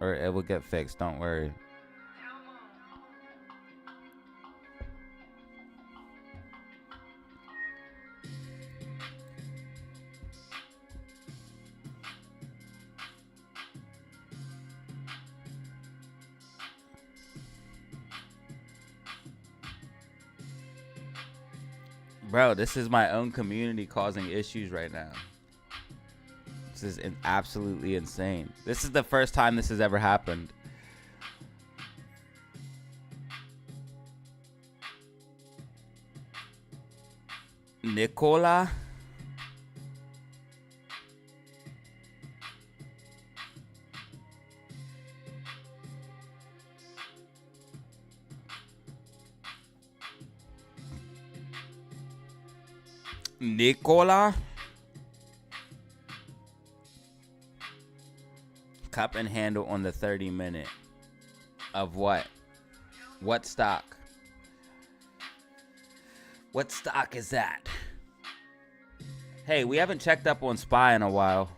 B: Or it will get fixed, don't worry. Bro, this is my own community causing issues right now. This is absolutely insane. This is the first time this has ever happened. Nicola? Nicola? Cup and handle on the 30-minute. Of what? What stock? What stock is that? Hey, we haven't checked up on SPY in a while.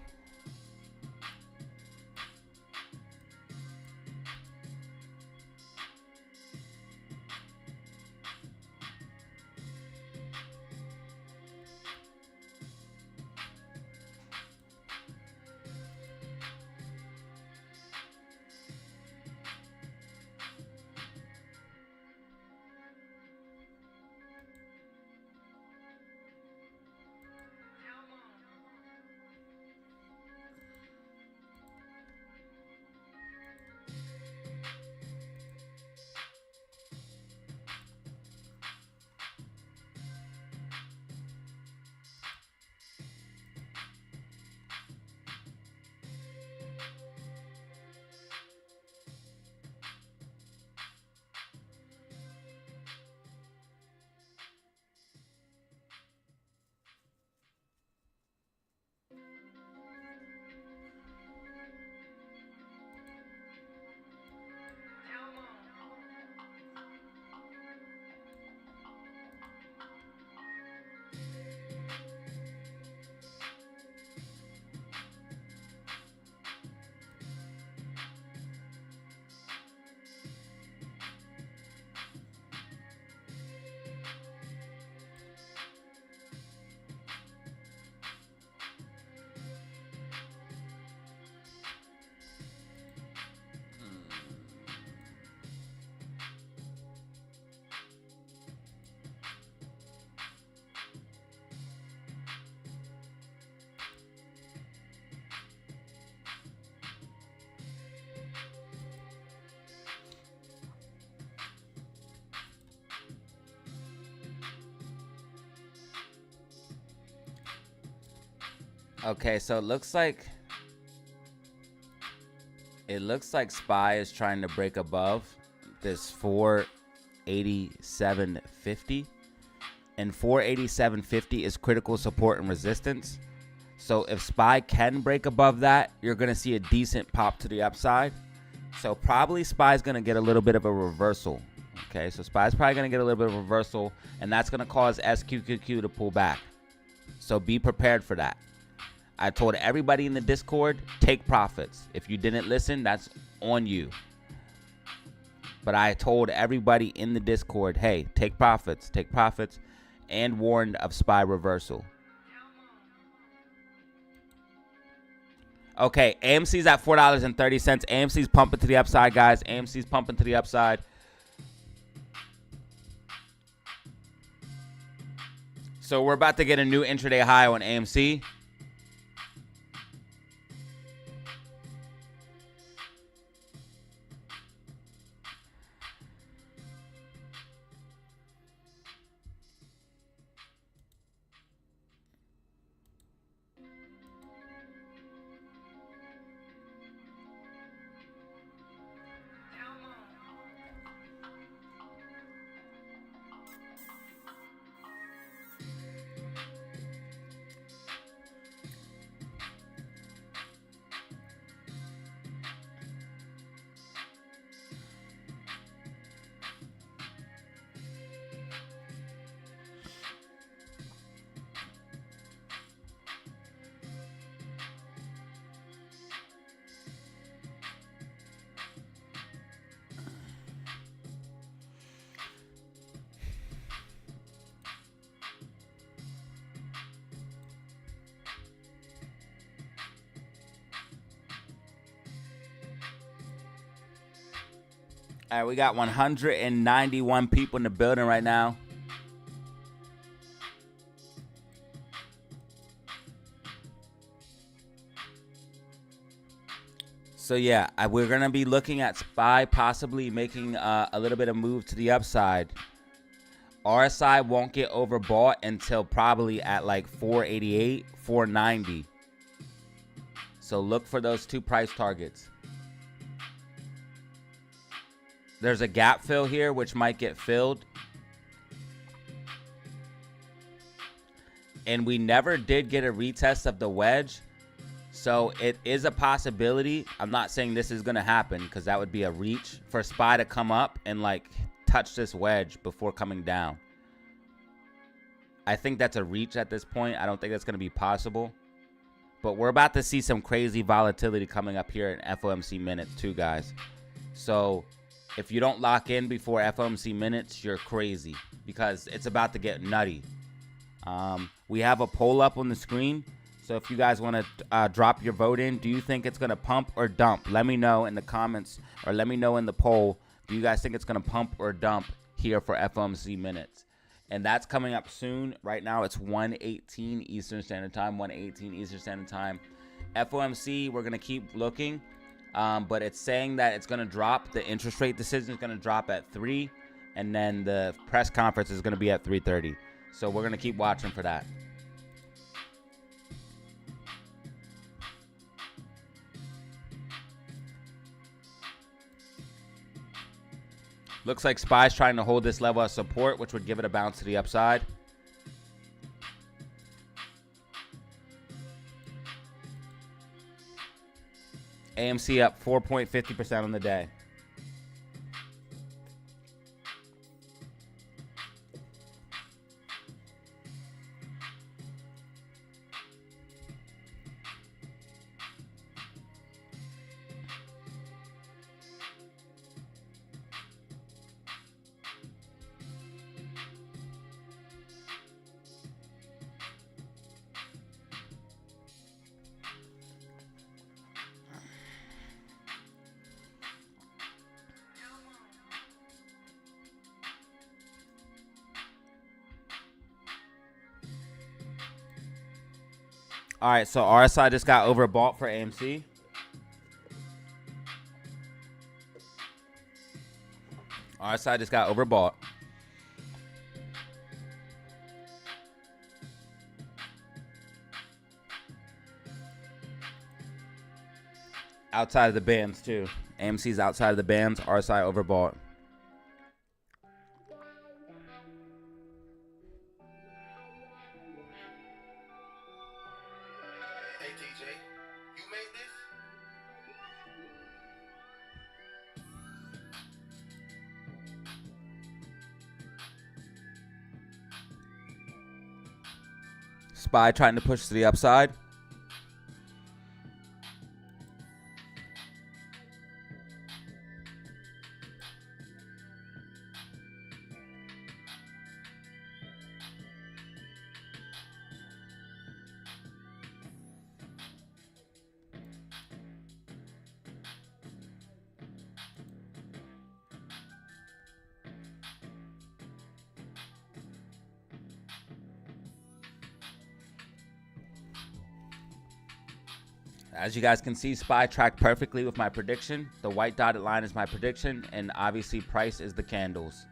B: Okay, so it looks like SPY is trying to break above this 487.50, and 487.50 is critical support and resistance. So if SPY can break above that, you're going to see a decent pop to the upside. So probably SPY is going to get a little bit of a reversal. Okay, so SPY is probably going to get a little bit of a reversal, and that's going to cause SQQQ to pull back. So be prepared for that. I told everybody in the Discord, take profits. If you didn't listen, that's on you. But I told everybody in the Discord, hey, take profits, and warned of SPY reversal. Okay, AMC's at $4.30. AMC's pumping to the upside, guys. AMC's pumping to the upside. So we're about to get a new intraday high on AMC. All right, we got 191 people in the building right now. So yeah, we're gonna be looking at SPY possibly making a little bit of move to the upside. RSI won't get overbought until probably at like 488, 490. So look for those two price targets. There's a gap fill here, which might get filled. And we never did get a retest of the wedge. So it is a possibility. I'm not saying this is going to happen because that would be a reach for SPY to come up and like touch this wedge before coming down. I think that's a reach at this point. I don't think that's going to be possible. But we're about to see some crazy volatility coming up here in FOMC minutes too, guys. So if you don't lock in before FOMC minutes, you're crazy because it's about to get nutty. We have a poll up on the screen. So if you guys want to drop your vote in, do you think it's going to pump or dump? Let me know in the comments or let me know in the poll. Do you guys think it's going to pump or dump here for FOMC minutes? And that's coming up soon. Right now it's 1:18 Eastern Standard Time, 1:18 Eastern Standard Time. FOMC, we're going to keep looking. But it's saying that it's going to drop. The interest rate decision is going to drop at 3. And then the press conference is going to be at 3:30. So we're going to keep watching for that. Looks like SPY's trying to hold this level of support, which would give it a bounce to the upside. AMC up 4.50% on the day. All right, so RSI just got overbought for AMC. RSI just got overbought. Outside of the bands, too. AMC's outside of the bands. RSI overbought.
A: Hey TJ, you made this?
B: SPY trying to push to the upside. As you guys can see, SPY tracked perfectly with my prediction. The white dotted line is my prediction, and obviously price is the candles.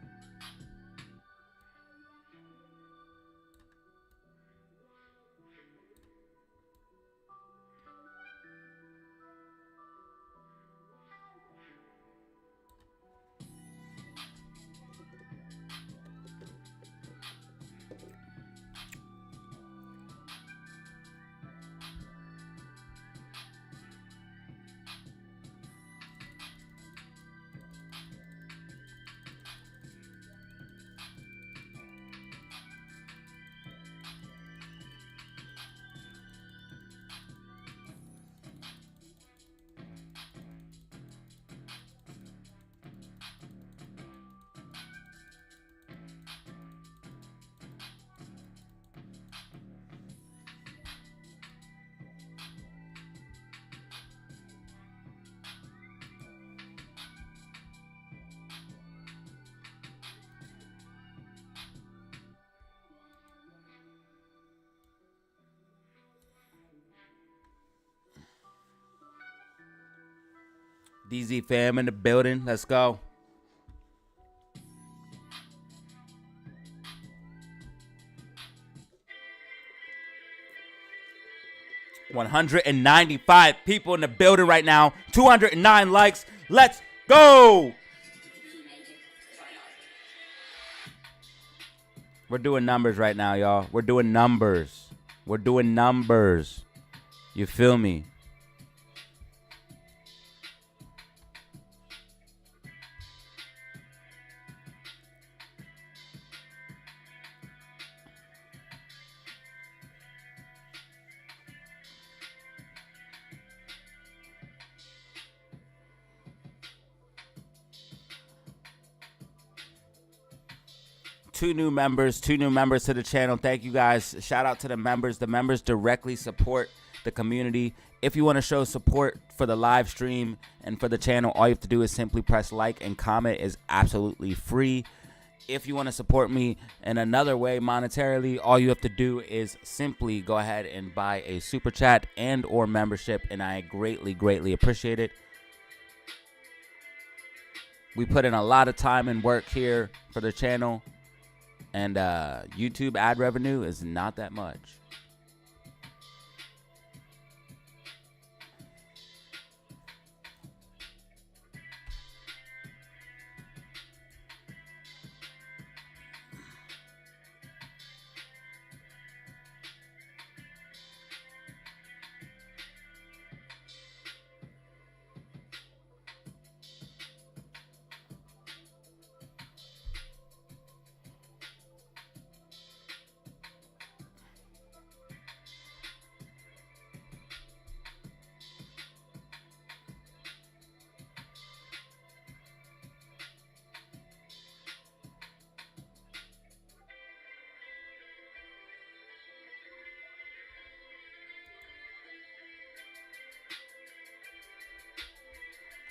B: DZ fam in the building. Let's go. $195 people in the building right now. 209 likes. Let's go. We're doing numbers right now, y'all. We're doing numbers. We're doing numbers. You feel me? Two new members to the channel. Thank you guys. Shout out to the members. The members directly support the community. If you want to show support for the live stream and for the channel, all you have to do is simply press like and comment. Is absolutely free. If you want to support me in another way monetarily, all you have to do is simply go ahead and buy a super chat and or membership, and I greatly appreciate it. We put in a lot of time and work here for the channel. And YouTube ad revenue is not that much.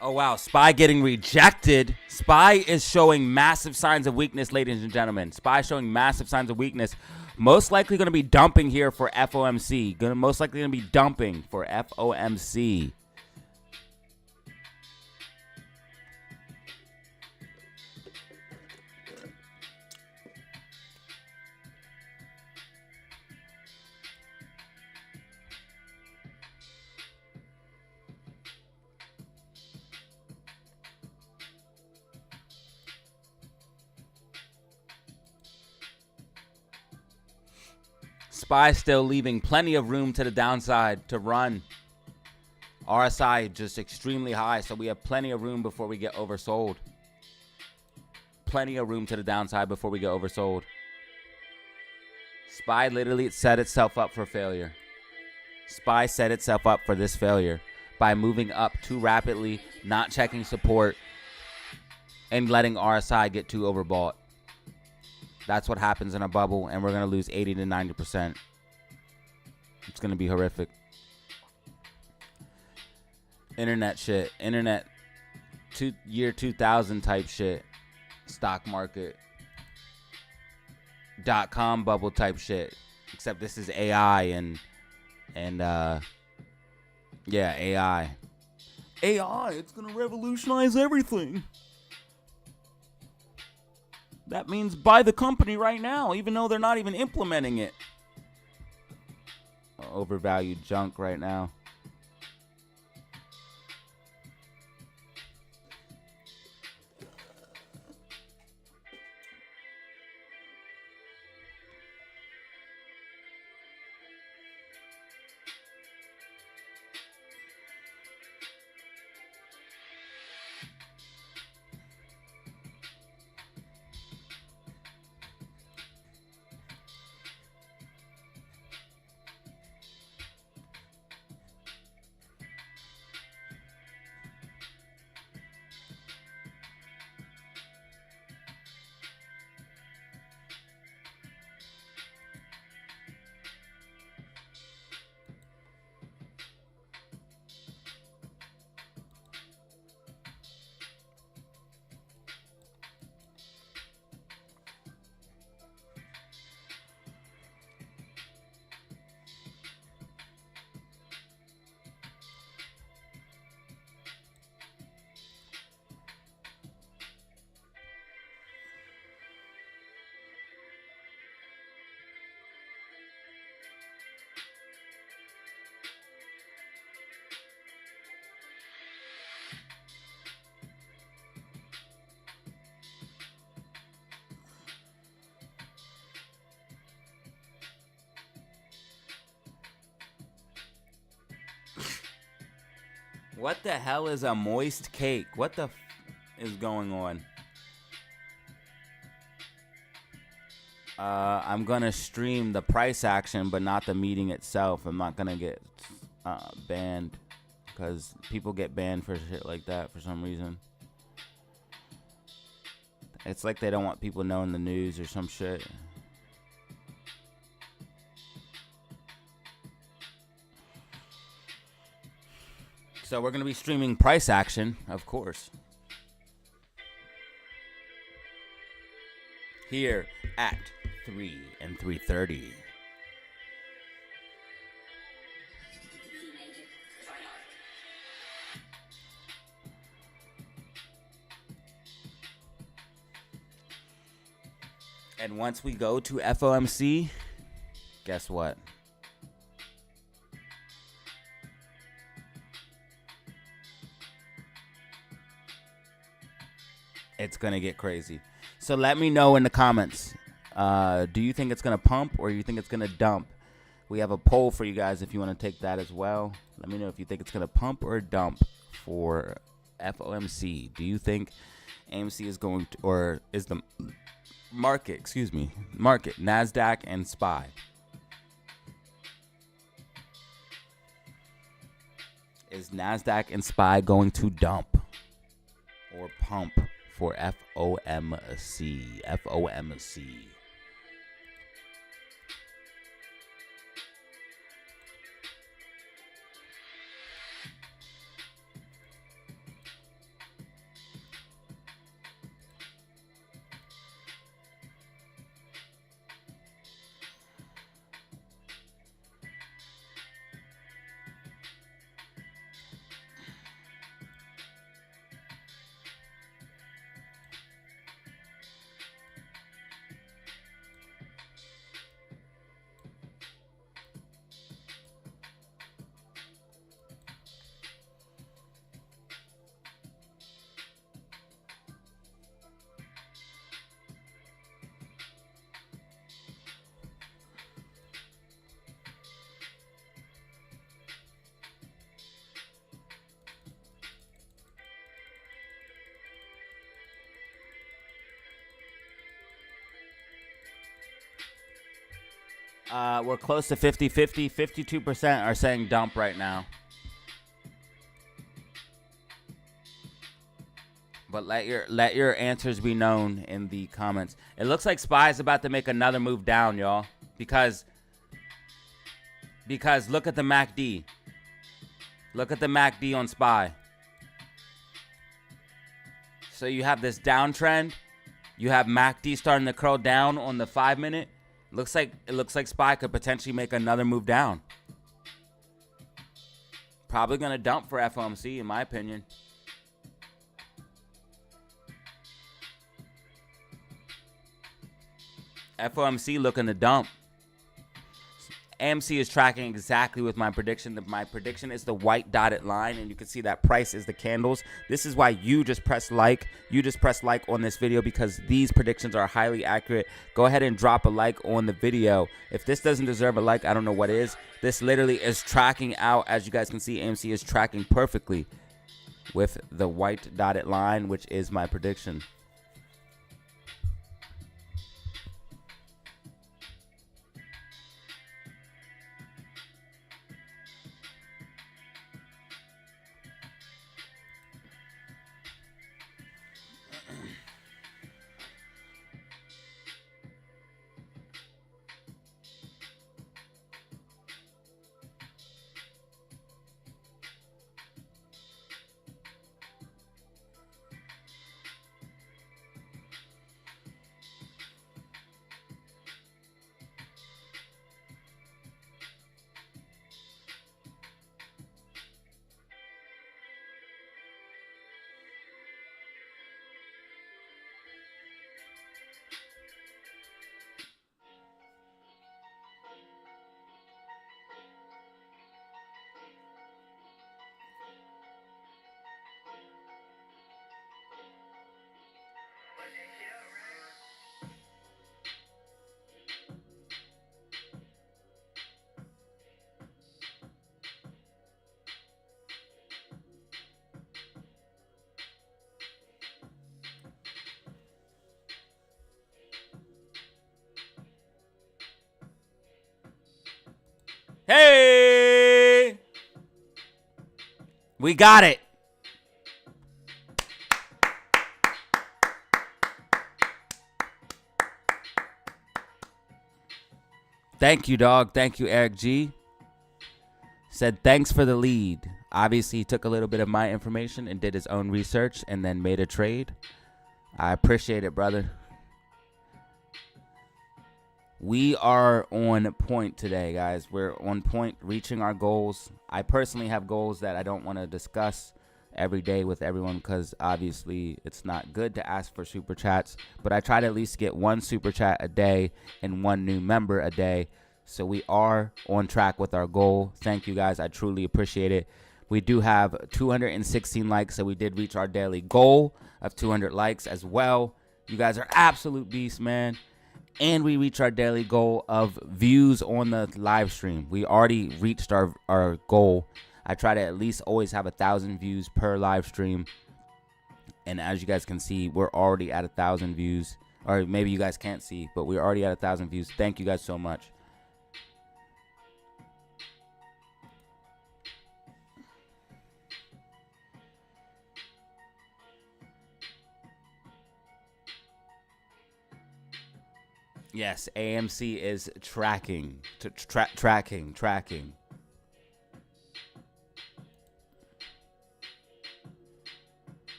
B: Oh, wow. SPY getting rejected. SPY is showing massive signs of weakness, ladies and gentlemen. SPY showing massive signs of weakness. Most likely going to be dumping here for FOMC. Most likely going to be dumping for FOMC. SPY still leaving plenty of room to the downside to run. RSI just extremely high, so we have plenty of room before we get oversold. Plenty of room to the downside before we get oversold. SPY literally set itself up for failure. SPY set itself up for this failure by moving up too rapidly, not checking support, and letting RSI get too overbought. That's what happens in a bubble, and we're going to lose 80 to 90%. It's going to be horrific. Internet shit. Internet year 2000 type shit. Stock market. .com bubble type shit. Except this is AI and Yeah, AI. AI, it's going to revolutionize everything. That means buy the company right now, even though they're not even implementing it. Overvalued junk right now. What the hell is a moist cake? What the is going on? I'm gonna stream the price action, but not the meeting itself. I'm not gonna get banned because people get banned for shit like that for some reason. It's like they don't want people knowing the news or some shit. So we're going to be streaming price action, of course, here at 3 and 3:30. And once we go to FOMC, guess what? It's going to get crazy. So let me know in the comments. Do you think it's going to pump or you think it's going to dump? We have a poll for you guys if you want to take that as well. Let me know if you think it's going to pump or dump for FOMC. Do you think AMC is going to, or is the market, NASDAQ and SPY? Is NASDAQ and SPY going to dump or pump for FOMC? FOMC. We're close to 50-50. 52% are saying dump right now. But let your answers be known in the comments. It looks like SPY is about to make another move down, y'all. Because look at the MACD. Look at the MACD on SPY. So you have this downtrend. You have MACD starting to curl down on the 5-minute. It looks like SPY could potentially make another move down. Probably going to dump for FOMC, in my opinion. FOMC looking to dump. AMC is tracking exactly with my prediction. My prediction is the white dotted line, and you can see that price is the candles. This is why you just press like. You just press like on this video because these predictions are highly accurate. Go ahead and drop a like on the video. If this doesn't deserve a like, I don't know what is. This literally is tracking out. As you guys can see, AMC is tracking perfectly with the white dotted line, which is my prediction. Hey! We got it. Thank you, dog. Thank you, Eric G. Said thanks for the lead. Obviously, he took a little bit of my information and did his own research and then made a trade. I appreciate it, brother. We are on point today, guys. We're on point, reaching our goals. I personally have goals that I don't want to discuss every day with everyone because obviously it's not good to ask for super chats. But I try to at least get one super chat a day and one new member a day. So we are on track with our goal. Thank you, guys. I truly appreciate it. We do have 216 likes, so we did reach our daily goal of 200 likes as well. You guys are absolute beasts, man. And we reach our daily goal of views on the live stream. We already reached our goal. I try to at least always have 1,000 views per live stream. And as you guys can see, we're already at 1,000 views. Or maybe you guys can't see, but we're already at 1,000 views. Thank you guys so much. Yes, AMC is tracking. Tracking.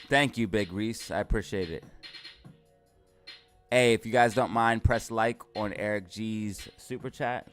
B: Thank you, Big Reese. I appreciate it. Hey, if you guys don't mind, press like on Eric G's super chat.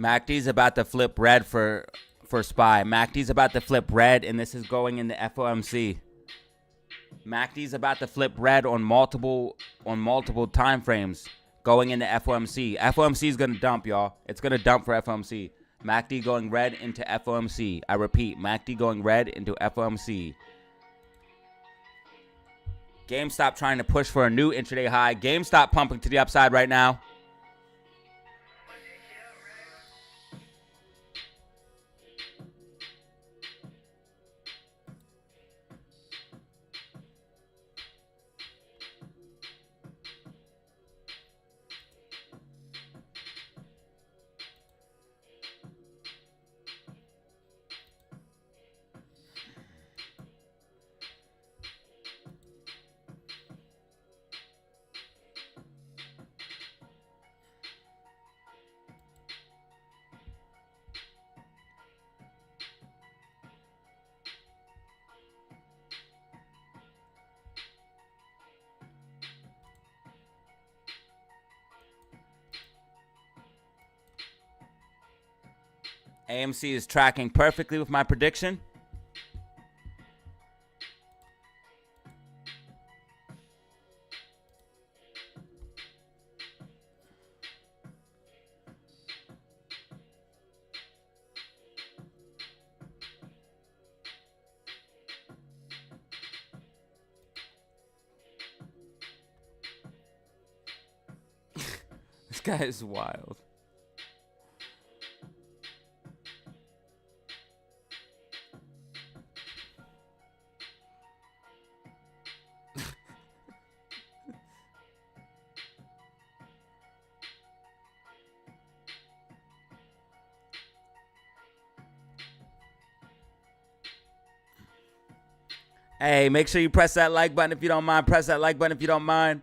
B: MACD's about to flip red for SPY. MACD's about to flip red, and this is going into FOMC. MACD's about to flip red on multiple time frames going into FOMC. FOMC is going to dump, y'all. It's going to dump for FOMC. MACD going red into FOMC. I repeat, MACD going red into FOMC. GameStop trying to push for a new intraday high. GameStop pumping to the upside right now. AMC is tracking perfectly with my prediction. This guy is wild. Hey, make sure you press that like button if you don't mind. Press that like button if you don't mind.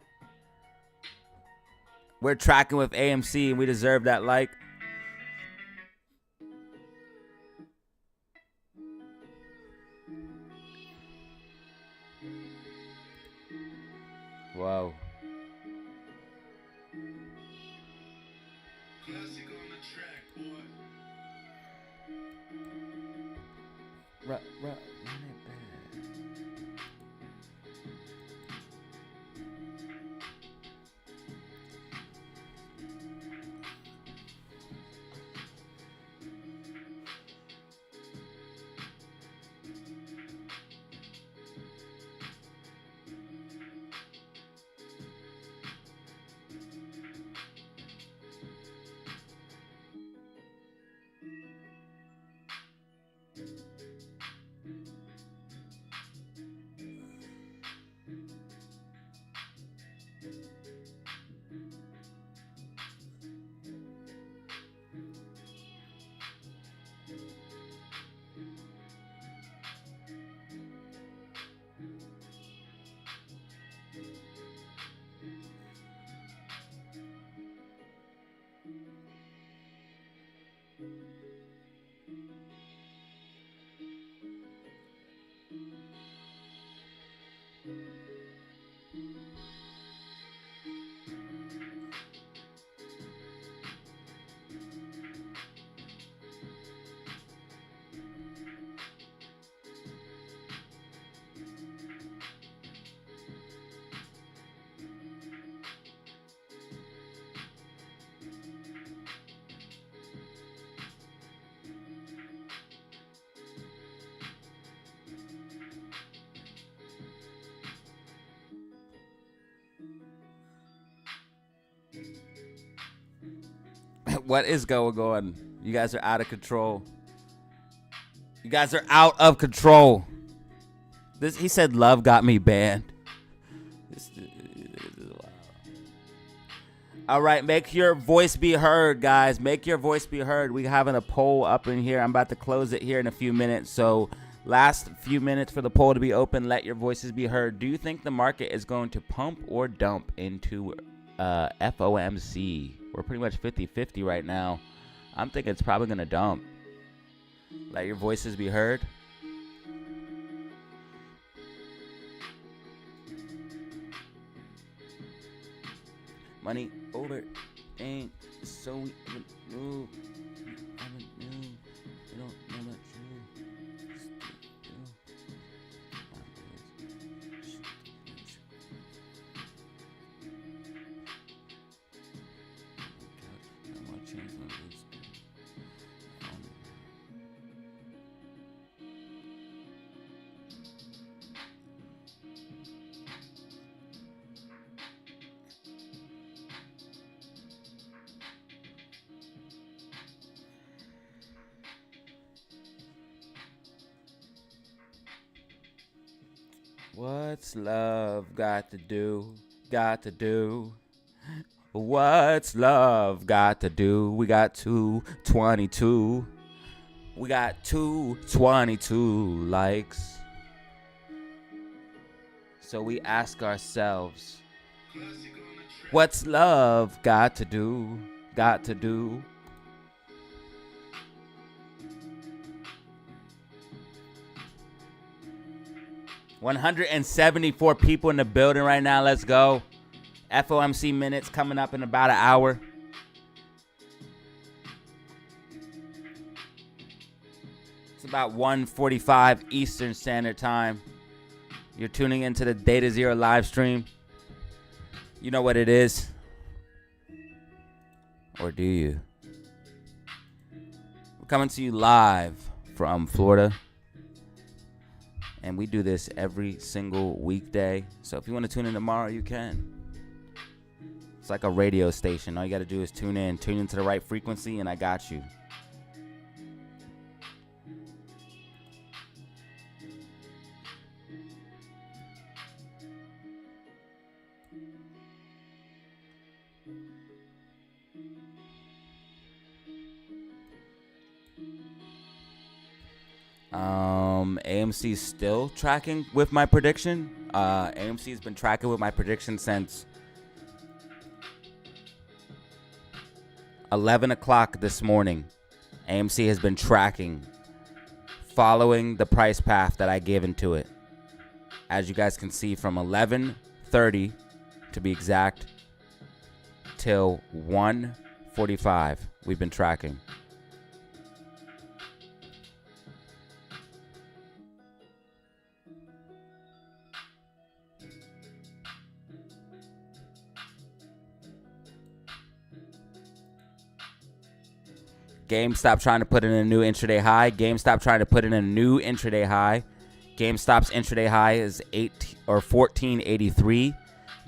B: We're tracking with AMC, and we deserve that like. Whoa.
A: Classic on the track, boy.
B: Run it back. What is going on? You guys are out of control. You guys are out of control. He said love got me banned. All right, make your voice be heard, guys. Make your voice be heard. We're having a poll up in here. I'm about to close it here in a few minutes. So last few minutes for the poll to be open. Let your voices be heard. Do you think the market is going to pump or dump into FOMC? We're pretty much 50-50 right now. I'm thinking it's probably going to dump. Let your voices be heard. Money over ain't so we haven't knew. We don't know about you. What's love got to do? Got to do? What's love got to do? We got 222. We got 222 likes. So we ask ourselves, what's love got to do? Got to do? $174 people in the building right now. Let's go. FOMC minutes coming up in about an hour. It's about 1:45 Eastern Standard Time. You're tuning into the DataZero live stream. You know what it is. Or do you? We're coming to you live from Florida. And we do this every single weekday. So if you want to tune in tomorrow, you can. It's like a radio station. All you got to do is tune into the right frequency, and I got you. AMC's still tracking with my prediction. AMC's been tracking with my prediction since 11 o'clock this morning. AMC has been tracking, following the price path that I gave into it. As you guys can see, from 11:30 to be exact till 1:45, we've been tracking. GameStop trying to put in a new intraday high. GameStop trying to put in a new intraday high. GameStop's intraday high is 1483.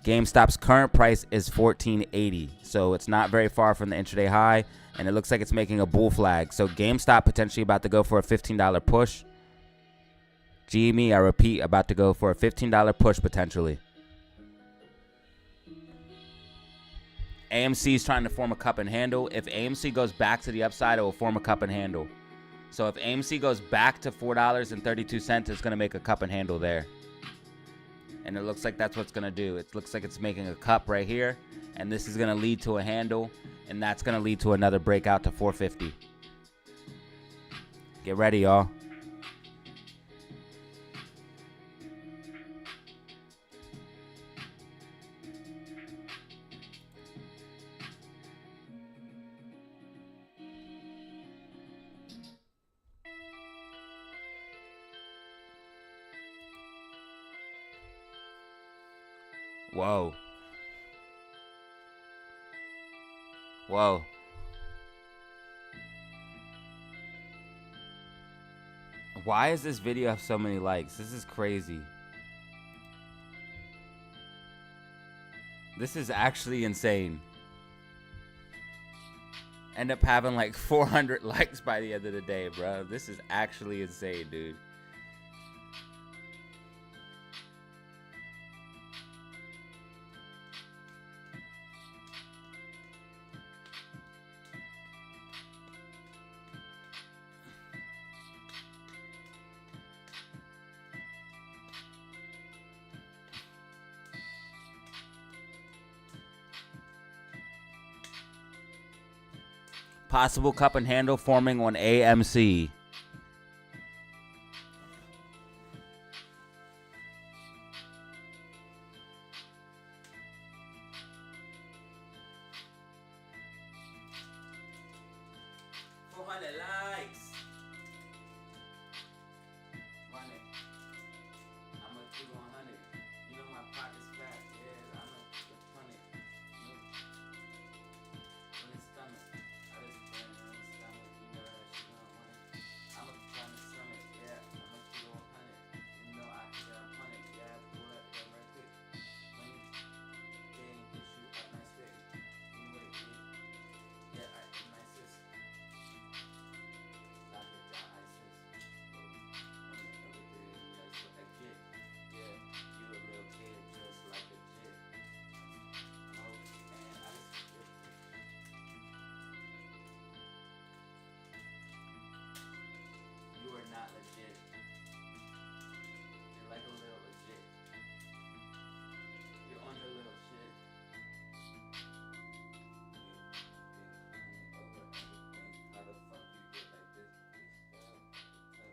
B: GameStop's current price is 1480. So it's not very far from the intraday high, and it looks like it's making a bull flag. So GameStop potentially about to go for a $15 push. GME, I repeat, about to go for a $15 push potentially. AMC is trying to form a cup and handle. If AMC goes back to the upside, it will form a cup and handle. So if AMC goes back to $4.32, it's going to make a cup and handle there. And it looks like that's what's going to do. It looks like it's making a cup right here. And this is going to lead to a handle. And that's going to lead to another breakout to 450. Get ready, y'all. Whoa. Whoa. Why does this video have so many likes? This is crazy. This is actually insane. End up having like 400 likes by the end of the day, bro. This is actually insane, dude. Possible cup and handle forming on AMC. 100 likes. Run it. I'ma keep 100. You know my pocket's fat. Yeah, I'ma run it. In his stomach. I just bring it in his stomach. You know that she gonna want it. I'ma try to stomach. Yeah, I'ma keep 100. You know I can get 100. Yeah, pull that gun right quick. Money. Then hit you up nice quick. You know what it is. Yeah, I am nicest. Lock it down, ISIS. Everything that's what I get. Yeah, you a little kid just like a jit. Oh, man, I just you are not legit. You're like a little legit. You're on your little shit. Over everything. How the fuck you get like this? Please stop. Tell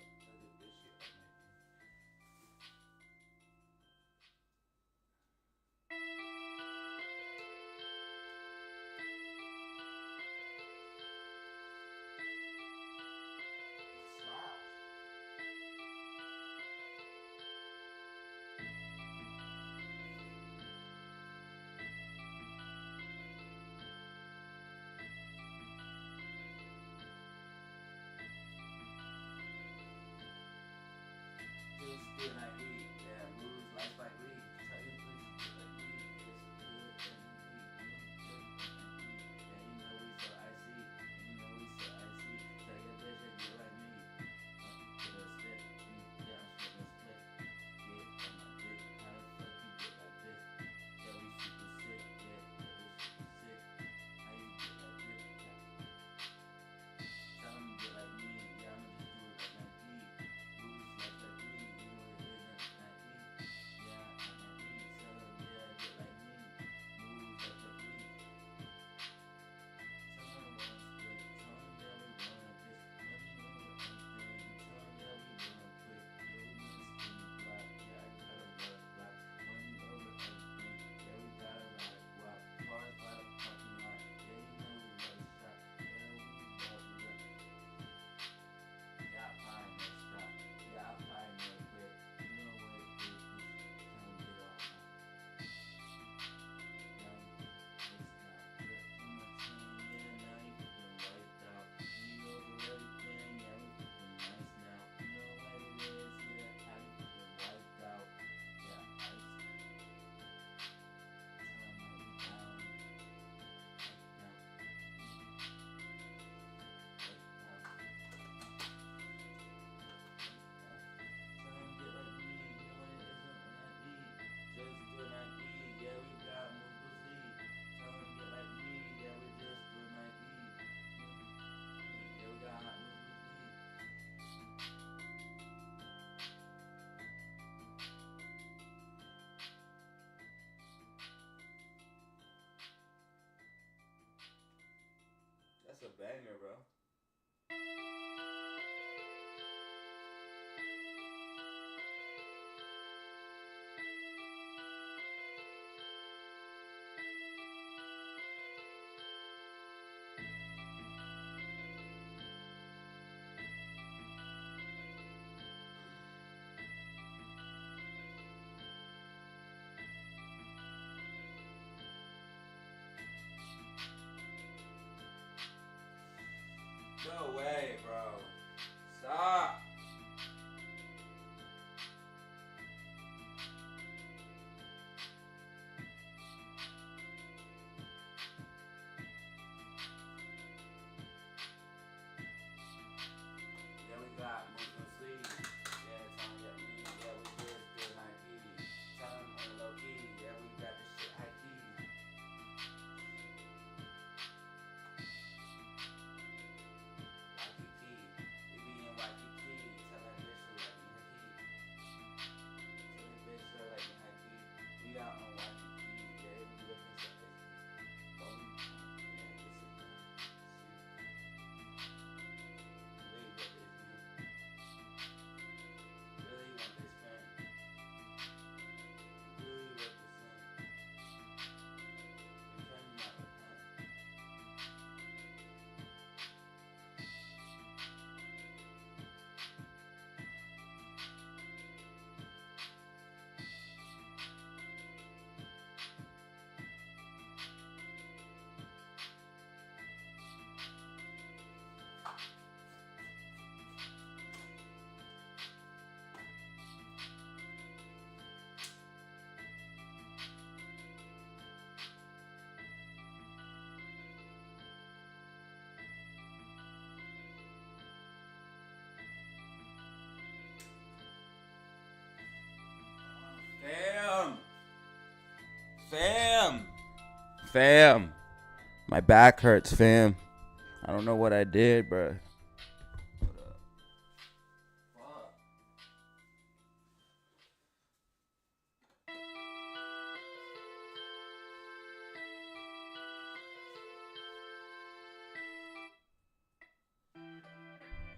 B: this shit up, man. Stop. Just do it like me, yeah, moves life like me. Tell you please do it like me, just do it like me. Yeah, you know we so icy, you know we so icy. Tell your bitch to get like me. Get a spit, yeah, I'm smoking a split. Get on my dick, how the fuck you get like this? Yeah, we super sick, yeah, we super sick. How you get like this? Tell them to get like me, yeah, I'ma just do it like me. Moves like me, you know what it is, like me. Yeah, like me, tell them, yeah, get like me. Moves like me. Tell them one split, tell them, yeah, we wanna kiss. Money over everything, tell them, yeah, we wanna quit. Yeah, we need to spin the block, yeah, I got a lot of block. Money over everything, yeah, we got a lot of guap. Cars by the parking lot, yeah, you know we love to shop. Yeah, we love to rap. Yeah, I probably never stop. Yeah, I probably never quit. You know what it is, bitch. Time to get off now. Yeah, it's now. Grip in my chin, yeah, now you fucking wiped out. Need over everything, yeah, we fucking nice now. You know what it is, yeah, how you fucking wiped out. Yeah, ice now. Tell 'em that we down. Right now. Some get like me, you know what it isn't like me. Just do it like me, yeah, we got moves to see. Some get like me, yeah, we just do it like me. Yeah, we got hot moves to see. That's a banger, bro. No way, bro. Stop. Yeah, we got moves to sleep. Yeah, tell 'em, yeah, me, yeah, we just do it like me. Tell 'em on the low key, yeah, we got this shit high key. High key. Fam, my back hurts, fam. I don't know what I did, bro.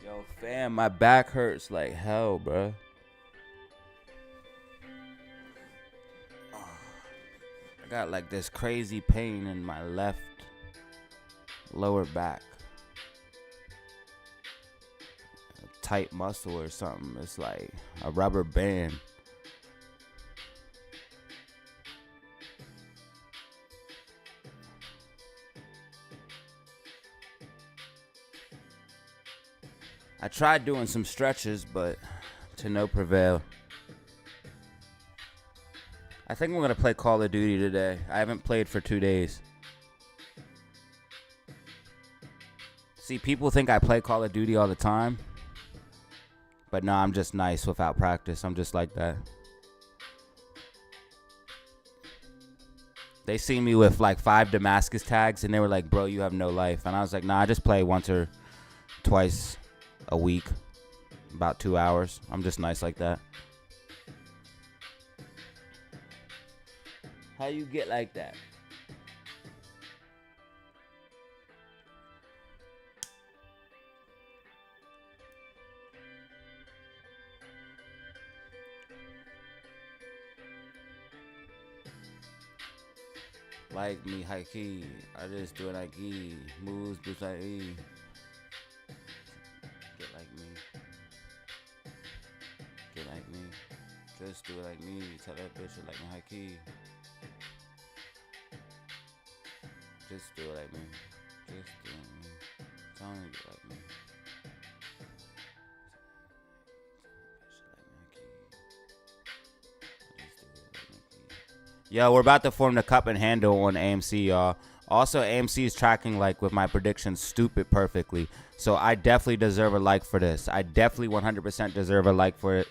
B: Yo, fam, my back hurts like hell, bro. I got like this crazy pain in my left lower back. A tight muscle or something. It's like a rubber band. I tried doing some stretches, but to no prevail. I think I'm going to play Call of Duty today. I haven't played for 2 days. See, people think I play Call of Duty all the time. But no, I'm just nice without practice. I'm just like that. They see me with like 5 Damascus tags and they were like, bro, you have no life. And I was like, nah, I just play once or twice a week, about 2 hours. I'm just nice like that. How you get like that? Like me, high key. I just do it like E. Moves, just like E. Get like me. Get like me. Just do it like me. Tell that bitch you like me, high key. Just do it like me. Just do it like me. Tell me you like me. Yo, we're about to form the cup and handle on AMC, y'all. Also, AMC is tracking like with my predictions stupid perfectly. So I definitely deserve a like for this. I definitely 100% deserve a like for it.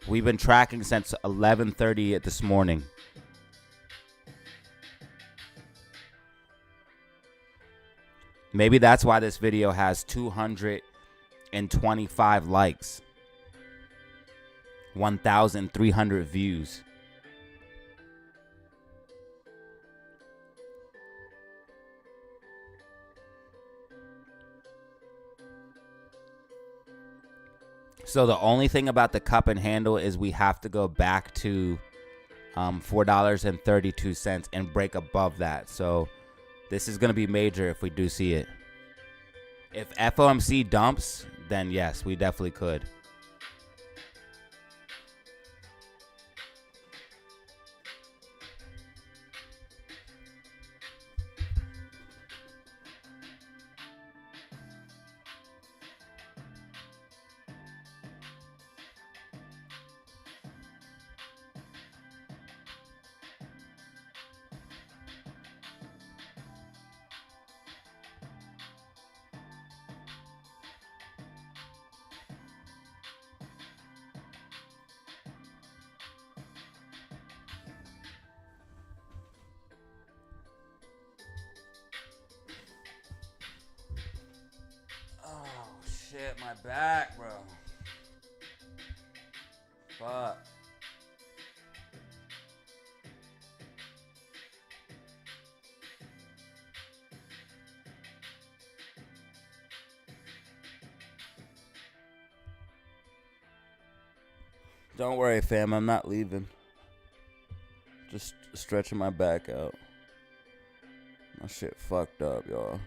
B: We've been tracking since 11:30 this morning. Maybe that's why this video has 225 likes. 1,300 views. So the only thing about the cup and handle is we have to go back to $4.32 and break above that. So this is going to be major if we do see it. If FOMC dumps, then yes, we definitely could. Shit, my back, bro. Fuck. Don't worry, fam. I'm not leaving. Just stretching my back out. My shit fucked up, y'all.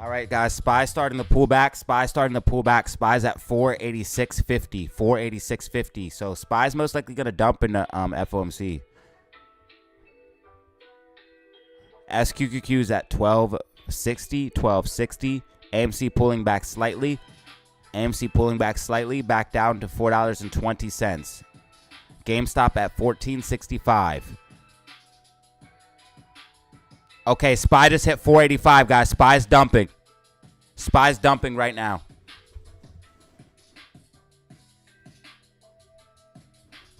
B: All right, guys. SPY starting the pullback. SPY starting the pullback. SPY's at 486.50. 486.50. So SPY's most likely going to dump in the FOMC. SQQQ is at 1260. 1260. AMC pulling back slightly. AMC pulling back slightly. Back down to $4.20. GameStop at 1465. Okay, SPY just hit 485, guys. SPY's dumping. SPY's dumping right now.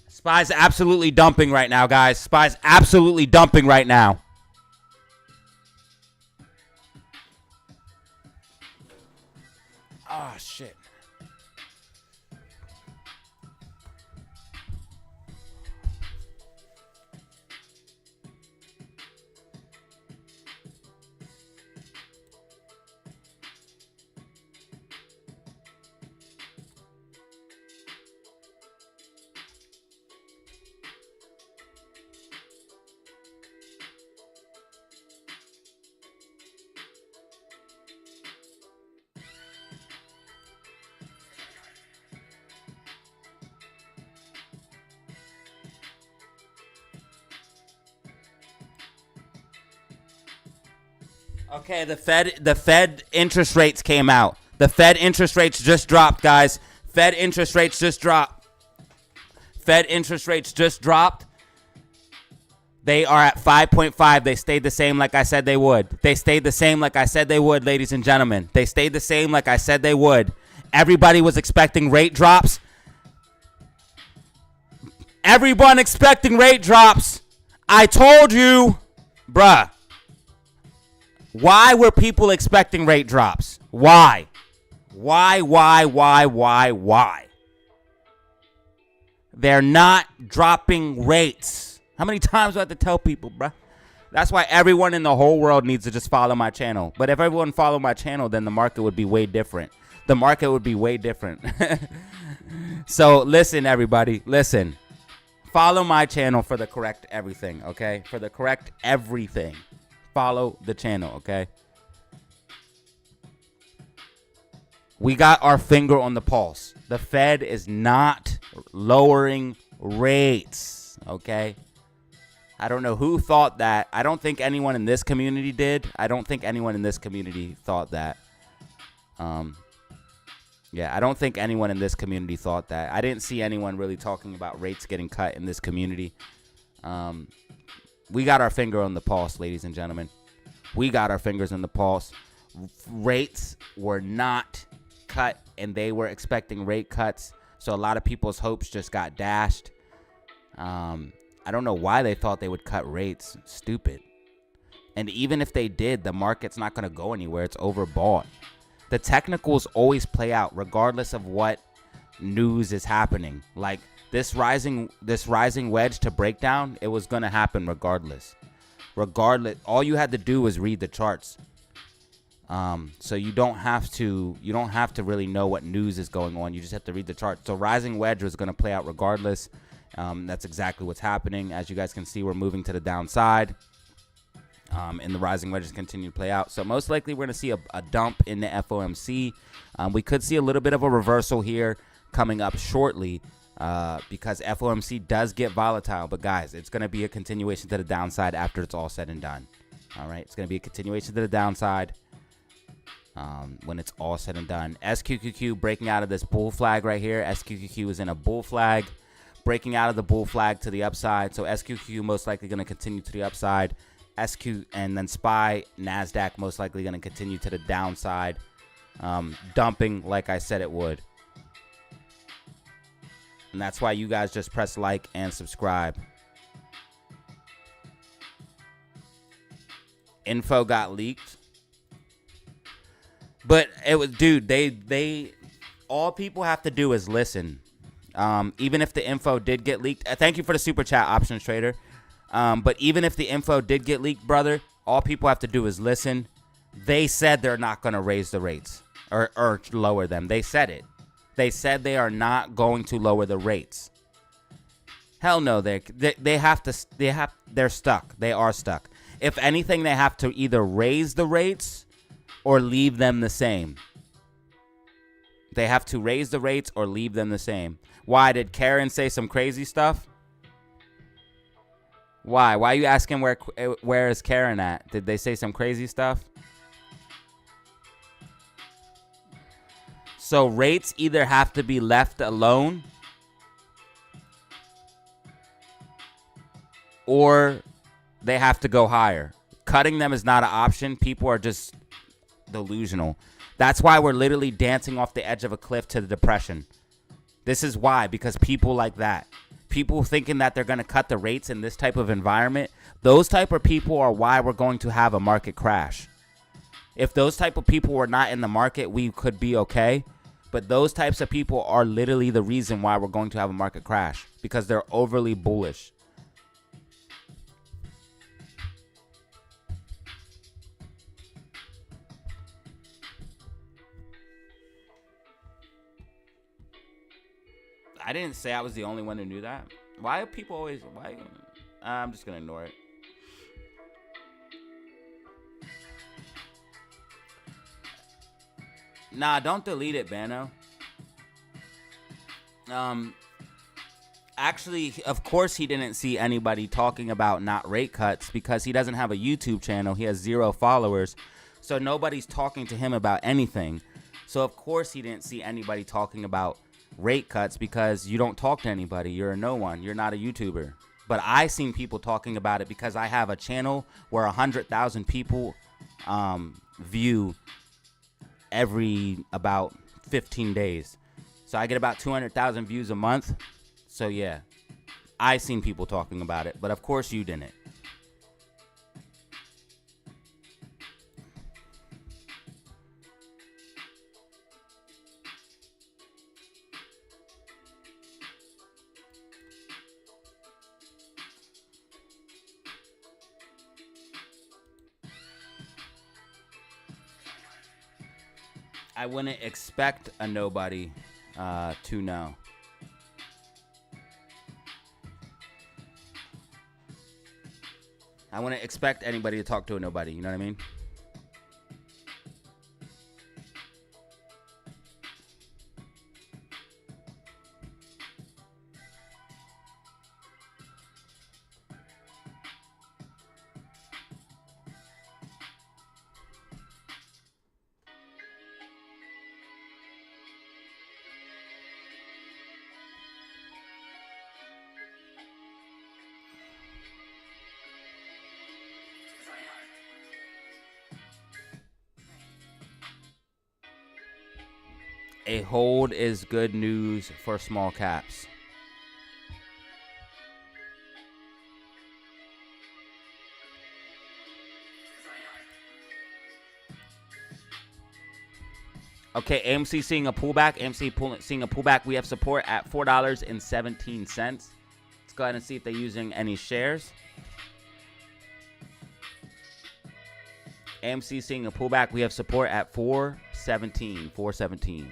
B: SPY's absolutely dumping right now, guys. SPY's absolutely dumping right now. Oh, shit. Okay, the Fed interest rates came out. The Fed interest rates just dropped, guys. Fed interest rates just dropped. Fed interest rates just dropped. They are at 5.5. They stayed the same like I said they would. They stayed the same like I said they would, ladies and gentlemen. They stayed the same like I said they would. Everybody was expecting rate drops. Everyone expecting rate drops. I told you, bruh. Why were people expecting rate drops? Why? Why? They're not dropping rates. How many times do I have to tell people, bruh? That's why everyone in the whole world needs to just follow my channel. But if everyone followed my channel, then the market would be way different. The market would be way different. So listen, everybody. Listen. Follow my channel for the correct everything, okay? For the correct everything. Follow the channel, okay? We got our finger on the pulse. The Fed is not lowering rates, okay? I don't know who thought that. I don't think anyone in this community did. I don't think anyone in this community thought that. Yeah, I don't think anyone in this community thought that. I didn't see anyone really talking about rates getting cut in this community. We got our finger on the pulse, ladies and gentlemen. We got our fingers on the pulse. Rates were not cut, and they were expecting rate cuts. So a lot of people's hopes just got dashed. I don't know why they thought they would cut rates. Stupid. And even if they did, the market's not going to go anywhere. It's overbought. The technicals always play out regardless of what news is happening. Like this rising wedge to breakdown, it was going to happen regardless. All you had to do was read the charts. So you don't have to really know what news is going on. You just have to read the chart. So rising wedge was going to play out regardless. That's exactly what's happening. As you guys can see, we're moving to the downside. And the rising wedges continue to play out. So most likely we're going to see a dump in the FOMC. We could see a little bit of a reversal here coming up shortly because FOMC does get volatile. But guys, it's going to be a continuation to the downside after it's all said and done. All right, it's going to be a continuation to the downside when it's all said and done. SQQQ breaking out of this bull flag right here. SQQQ is in a bull flag, breaking out of the bull flag to the upside. So SQQQ most likely going to continue to the upside. SQ and then SPY, NASDAQ most likely going to continue to the downside, dumping like I said it would. And that's why you guys just press like and subscribe. Info got leaked. But it was, dude, they all people have to do is listen. Even if the info did get leaked. Thank you for the super chat, options trader. But even if the info did get leaked, brother, all people have to do is listen. They said they're not going to raise the rates or lower them. They said it. They said they are not going to lower the rates. Hell no, they're stuck. They are stuck. If anything, they have to either raise the rates or leave them the same. They have to raise the rates or leave them the same. Why? Did Karen say some crazy stuff? Why? Why are you asking where is Karen at? Did they say some crazy stuff? So rates either have to be left alone or they have to go higher. Cutting them is not an option. People are just delusional. That's why we're literally dancing off the edge of a cliff to the depression. This is why, because people like that. People thinking that they're going to cut the rates in this type of environment. Those type of people are why we're going to have a market crash. If those type of people were not in the market, we could be okay. But those types of people are literally the reason why we're going to have a market crash, because they're overly bullish. I didn't say I was the only one who knew that. Why are people always... Why? I'm just going to ignore it. Nah, don't delete it, Bano. Actually, of course he didn't see anybody talking about not rate cuts because he doesn't have a YouTube channel. He has 0 followers. So nobody's talking to him about anything. So of course he didn't see anybody talking about rate cuts because you don't talk to anybody. You're a no one. You're not a YouTuber. But I seen people talking about it because I have a channel where 100,000 people view every about 15 days. So I get about 200,000 views a month. So yeah, I seen people talking about it, but of course you didn't. I wouldn't expect a nobody to know. I wouldn't expect anybody to talk to a nobody. You know what I mean? A hold is good news for small caps. Okay, AMC seeing a pullback. Seeing a pullback. We have support at $4.17. Let's go ahead and see if they're using any shares. AMC seeing a pullback. We have support at 417. 417.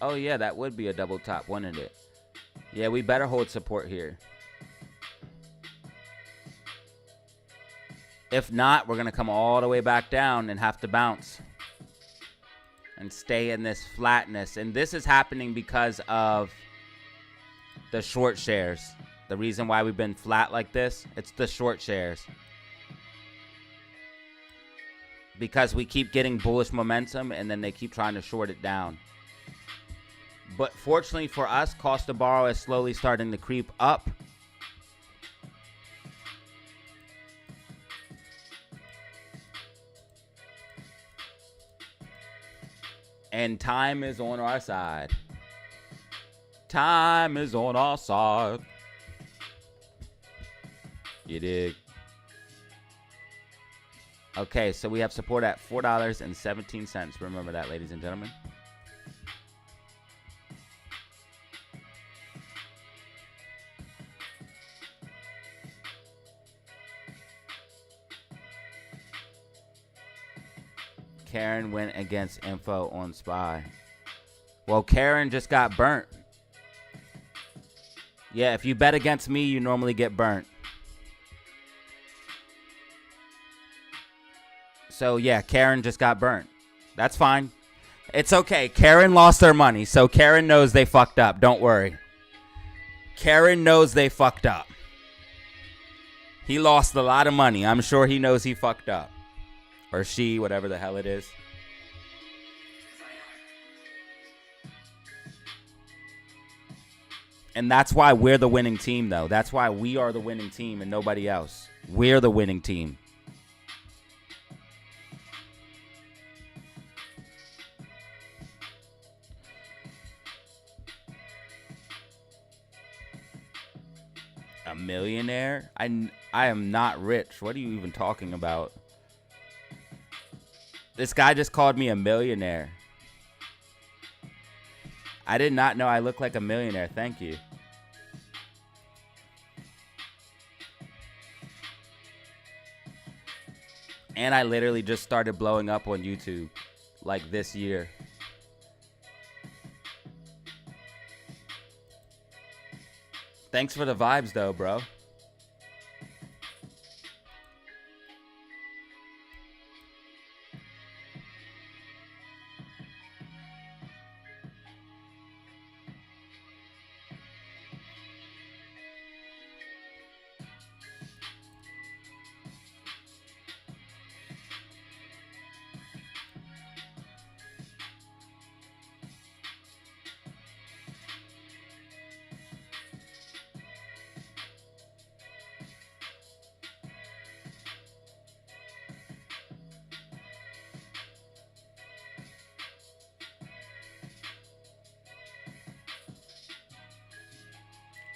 B: Oh yeah, that would be a double top, wouldn't it? Yeah, we better hold support here. If not, we're going to come all the way back down and have to bounce and stay in this flatness. And this is happening because of the short shares. The reason why we've been flat like this, it's the short shares. Because we keep getting bullish momentum and then they keep trying to short it down. But fortunately for us, cost to borrow is slowly starting to creep up. And time is on our side. Time is on our side. You dig? Okay, so we have support at $4.17. Remember that, ladies and gentlemen. Karen went against info on SPY. Well, Karen just got burnt. Yeah, if you bet against me, you normally get burnt. So, yeah, Karen just got burnt. That's fine. It's okay. Karen lost their money, so Karen knows they fucked up. Don't worry. Karen knows they fucked up. He lost a lot of money. I'm sure he knows he fucked up. Or she, whatever the hell it is. And that's why we're the winning team, though. That's why we are the winning team and nobody else. We're the winning team. A millionaire? I am not rich. What are you even talking about? This guy just called me a millionaire. I did not know I look like a millionaire. Thank you. And I literally just started blowing up on YouTube like this year. Thanks for the vibes, though, bro.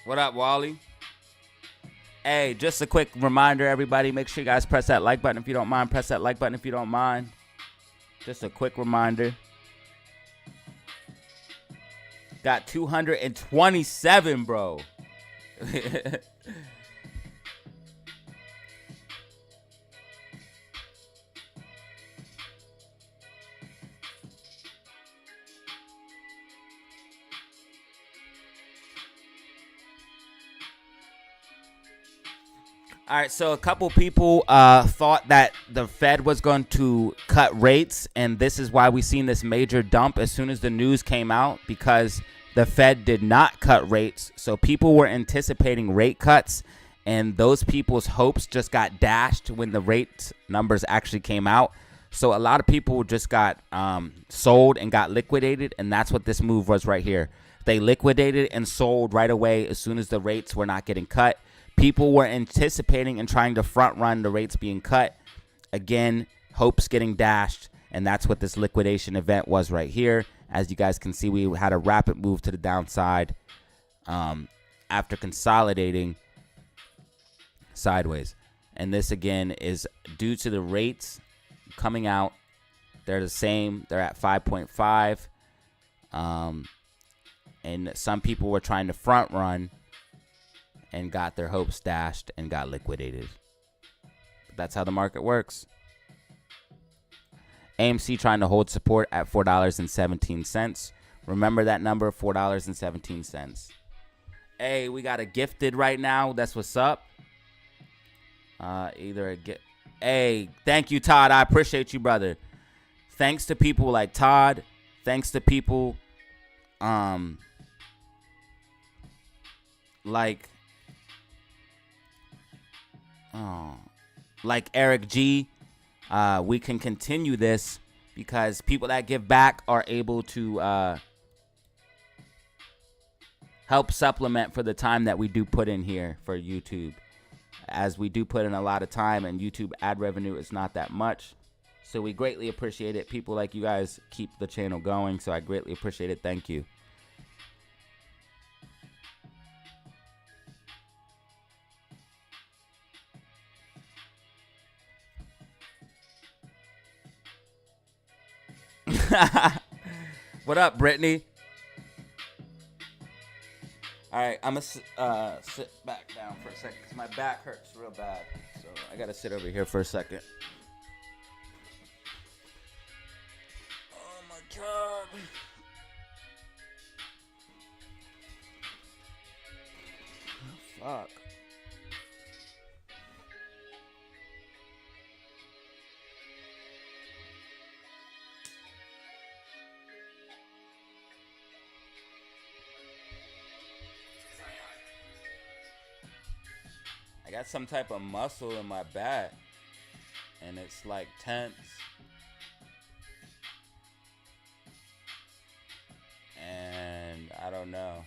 B: What up, Wally? Hey, just a quick reminder, everybody. Make sure you guys press that like button if you don't mind. Press that like button if you don't mind. Just a quick reminder. Got 227, bro. All right, so a couple people thought that the Fed was going to cut rates, and this is why we seen this major dump as soon as the news came out, because the Fed did not cut rates. So people were anticipating rate cuts, and those people's hopes just got dashed when the rate numbers actually came out. So a lot of people just got sold and got liquidated, and that's what this move was right here. They liquidated and sold right away as soon as the rates were not getting cut. People were anticipating and trying to front run the rates being cut. Again, hopes getting dashed, and that's what this liquidation event was right here. As you guys can see, we had a rapid move to the downside after consolidating sideways. And this, again, is due to the rates coming out. They're the same. They're at 5.5. And some people were trying to front run and got their hopes dashed and got liquidated. But that's how the market works. AMC trying to hold support at $4.17. Remember that number, $4.17. Hey, we got a gifted right now. That's what's up. Hey, thank you, Todd. I appreciate you, brother. Thanks to people like Todd. Thanks to people like Eric G. We can continue this because people that give back are able to help supplement for the time that we do put in here for YouTube, as we do put in a lot of time, and YouTube ad revenue is not that much. So we greatly appreciate it. People like you guys keep the channel going, so I greatly appreciate it. Thank you. What up, Brittany? All right, I'm going to sit back down for a second because my back hurts real bad. So I got to sit over here for a second. God. Fuck. I got some type of muscle in my back, and it's like tense. And I don't know.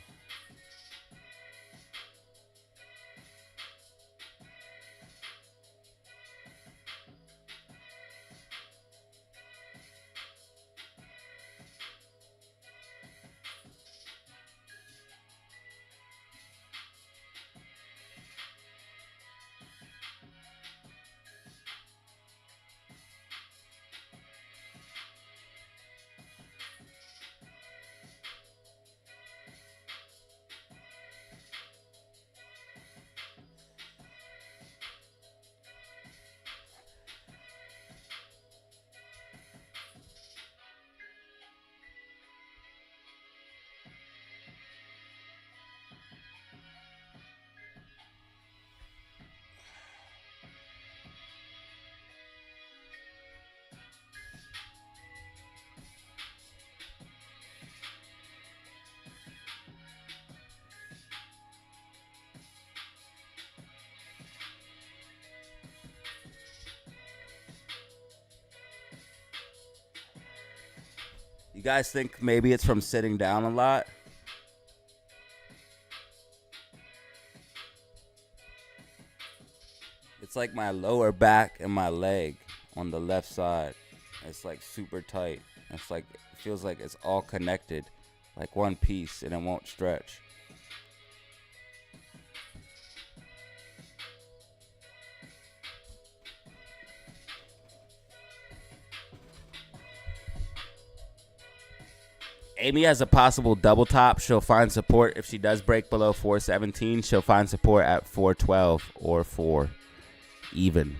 B: You guys think maybe it's from sitting down a lot? It's like my lower back and my leg on the left side. It's like super tight. It's like, it feels like it's all connected, like one piece, and it won't stretch. Amy has a possible double top. She'll find support if she does break below 417. She'll find support at 412 or 4 even.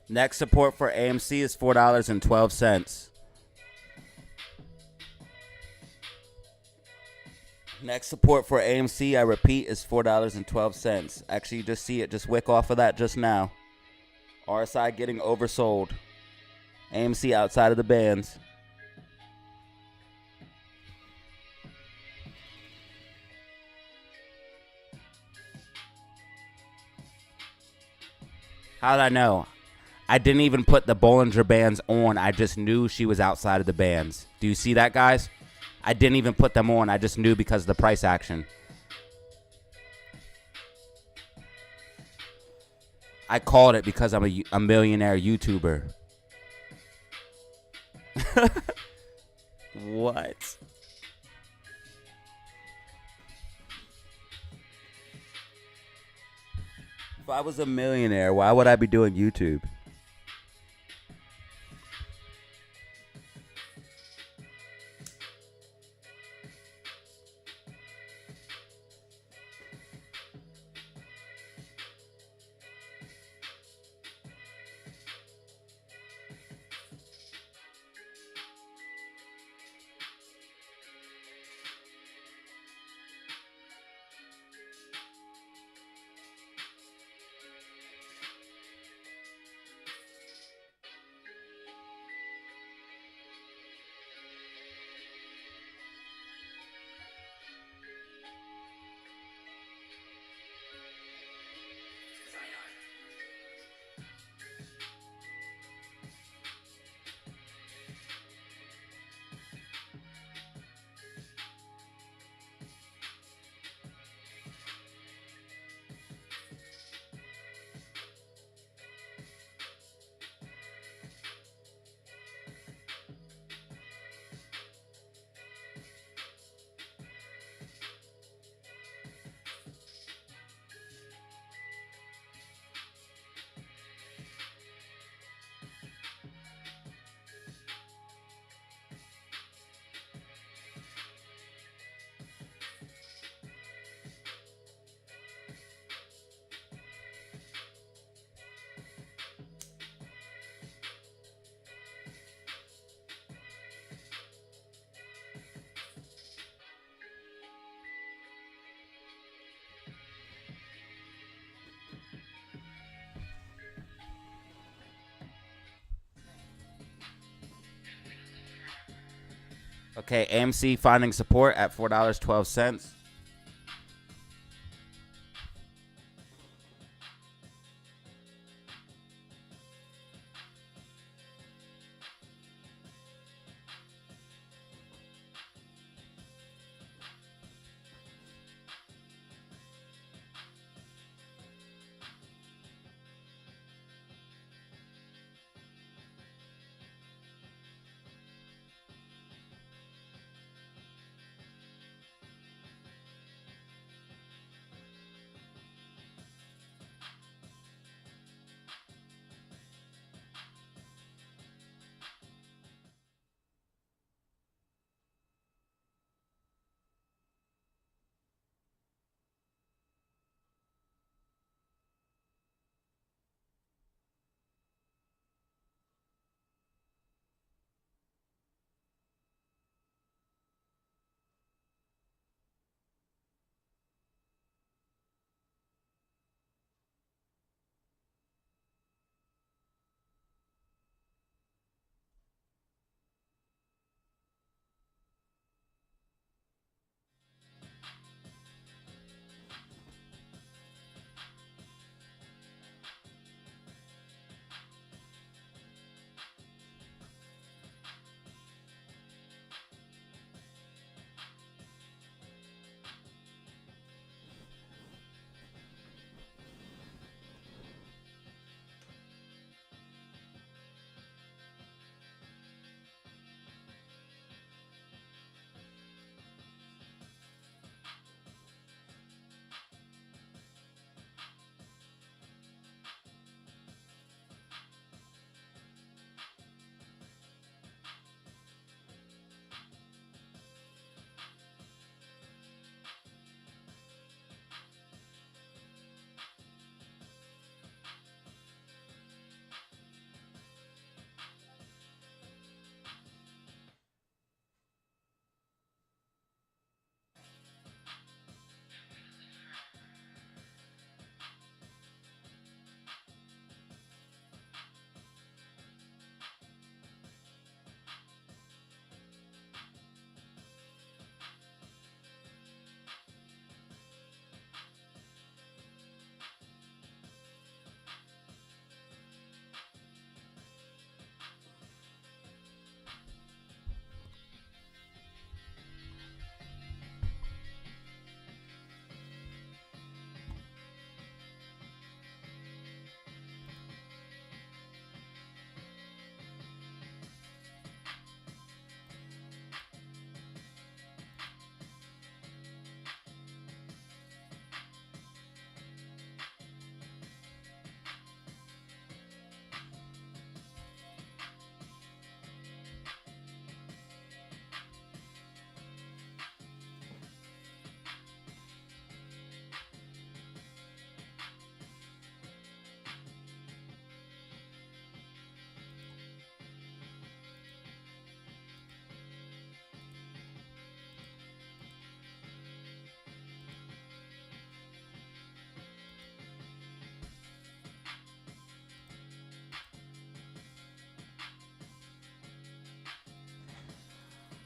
B: Next support for AMC is $4.12. Next support for AMC, I repeat, is $4.12. Actually, you just see it just wick off of that just now. RSI getting oversold. AMC outside of the bands. How did I know? I didn't even put the Bollinger Bands on. I just knew she was outside of the bands. Do you see that, guys? I didn't even put them on. I just knew because of the price action. I called it because I'm a millionaire YouTuber. What? If I was a millionaire, why would I be doing YouTube? Okay, AMC finding support at $4.12.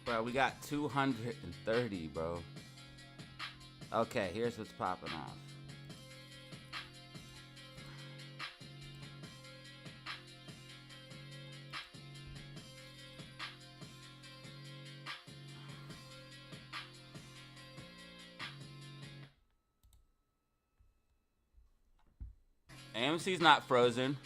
B: Bro, we got 230, bro. Okay, here's what's popping off. AMC's not frozen.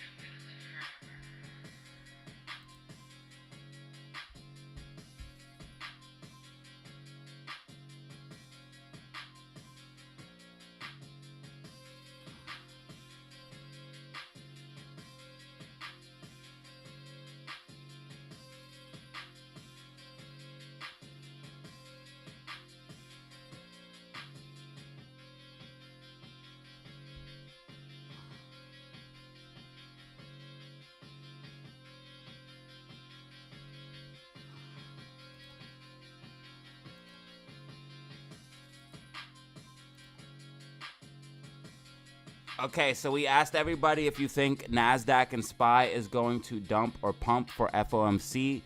B: Okay, so we asked everybody if you think NASDAQ and SPY is going to dump or pump for FOMC.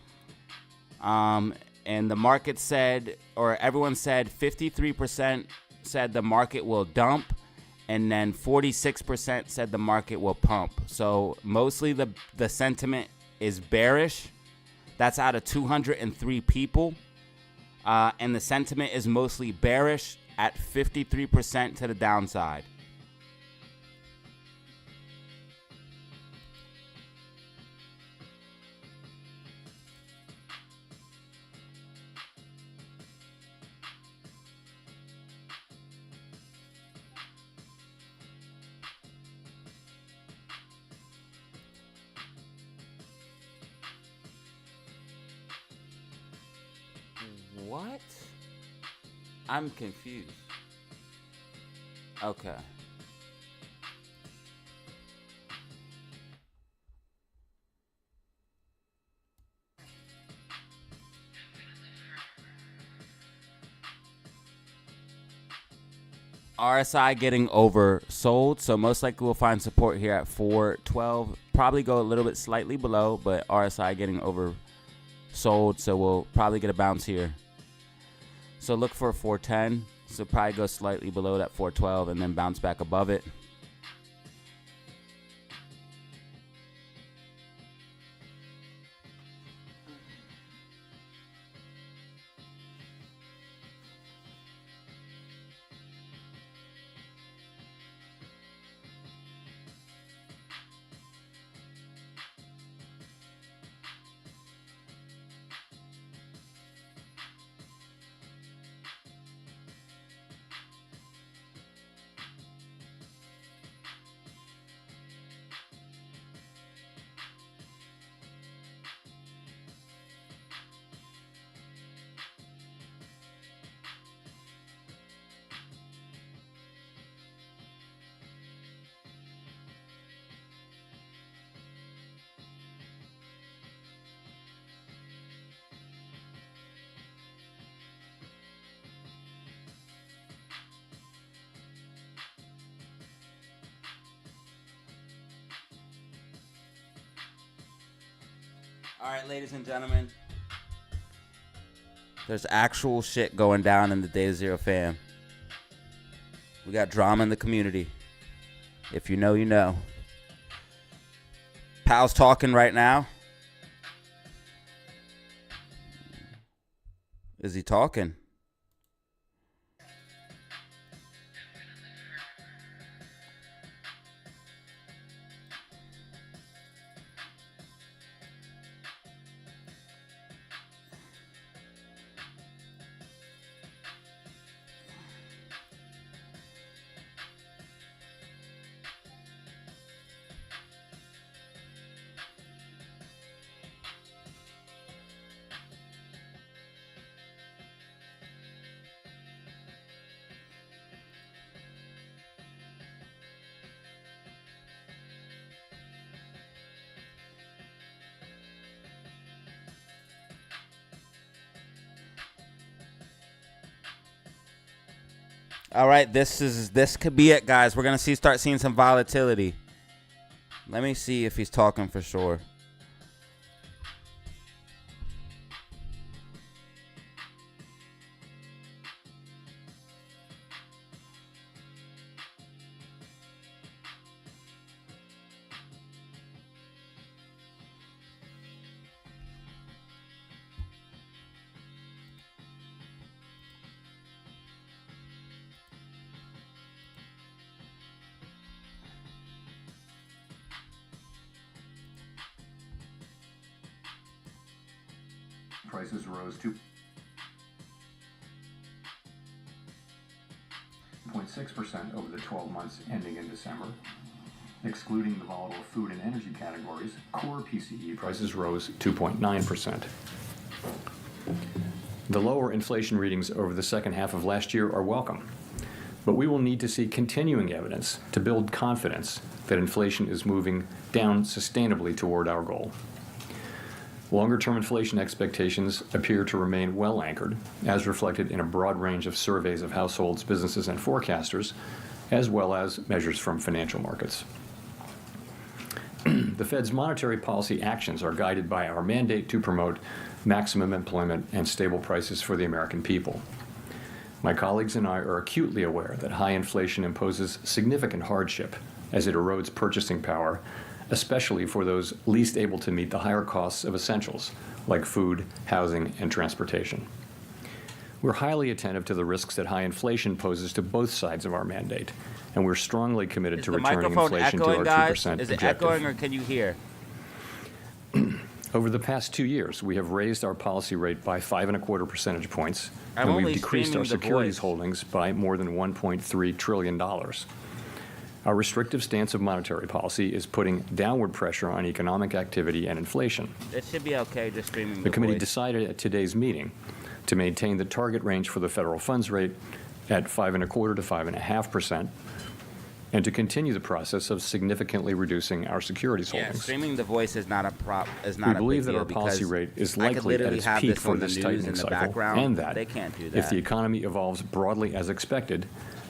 B: And the market said, or everyone said 53% said the market will dump, and then 46% said the market will pump. So mostly the sentiment is bearish. That's out of 203 people. And the sentiment is mostly bearish at 53% to the downside. What? I'm confused. Okay. RSI getting oversold, so most likely we'll find support here at 412. Probably go a little bit slightly below, but RSI getting oversold, so we'll probably get a bounce here. So look for 410. So probably go slightly below that 412 and then bounce back above it. All right, ladies and gentlemen, there's actual shit going down in the DataZero fam. We got drama in the community. If you know, you know. Pal's talking right now. Is he talking? All right, this could be it, guys. We're gonna start seeing some volatility. Let me see if he's talking for sure.
D: Prices rose 2.6% over the 12 months ending in December. Excluding the volatile food and energy categories, core PCE prices rose 2.9%. The lower inflation readings over the second half of last year are welcome, but we will need to see continuing evidence to build confidence that inflation is moving down sustainably toward our goal. Longer-term inflation expectations appear to remain well anchored, as reflected in a broad range of surveys of households, businesses, and forecasters, as well as measures from financial markets. The Fed's monetary policy actions are guided by our mandate to promote maximum employment and stable prices for the American people. My colleagues and I are acutely aware that high inflation imposes significant hardship as it erodes purchasing power, especially for those least able to meet the higher costs of essentials like food, housing, and transportation. We're highly attentive to the risks that high inflation poses to both sides of our mandate, and we're strongly committed to returning inflation to our 2% objective.
B: Is it echoing, or can you hear?
D: Over the past 2 years, we have raised our policy rate by 5.25 percentage points, and we've decreased our securities holdings by more than $1.3 trillion. Our restrictive stance of monetary policy is putting downward pressure on economic activity and inflation.
B: It should be okay just streaming
D: the committee decided at today's meeting to maintain the target range for the federal funds rate at 5.25% to 5.5%, and to continue the process of significantly reducing our securities holdings.
B: Streaming the voice is not a
D: We believe that our policy rate is likely at its peak for this tightening cycle, and that
B: they can't do that.
D: if the economy evolves broadly as expected,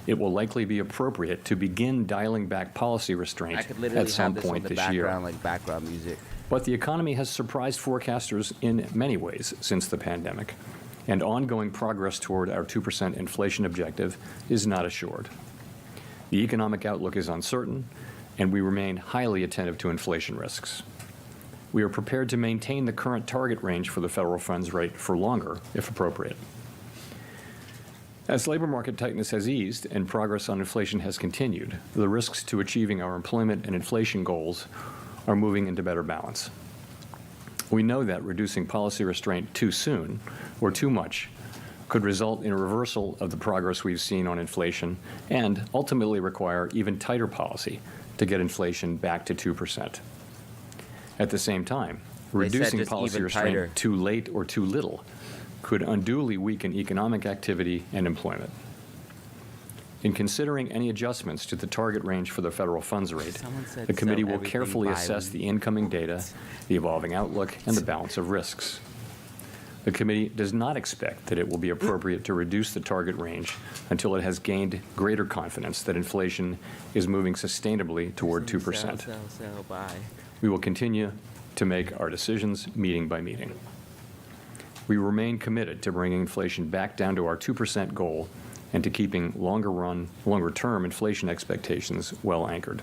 D: it will likely be appropriate to begin dialing back policy restraint at some point this year.
B: Like background music.
D: But the economy has surprised forecasters in many ways since the pandemic, and ongoing progress toward our 2% inflation objective is not assured. The economic outlook is uncertain, and we remain highly attentive to inflation risks. We are prepared to maintain the current target range for the federal funds rate for longer, if appropriate. As labor market tightness has eased and progress on inflation has continued, the risks to achieving our employment and inflation goals are moving into better balance. We know that reducing policy restraint too soon or too much could result in a reversal of the progress we've seen on inflation and ultimately require even tighter policy to get inflation back to 2%. At the same time, reducing policy restraint too late or too little could unduly weaken economic activity and employment. In considering any adjustments to the target range for the federal funds rate, the committee will carefully assess the incoming data, the evolving outlook, and the balance of risks. The committee does not expect that it will be appropriate to reduce the target range until it has gained greater confidence that inflation is moving sustainably toward 2%. We will continue to make our decisions meeting by meeting. We remain committed to bringing inflation back down to our 2% goal and to keeping longer-term inflation expectations well anchored.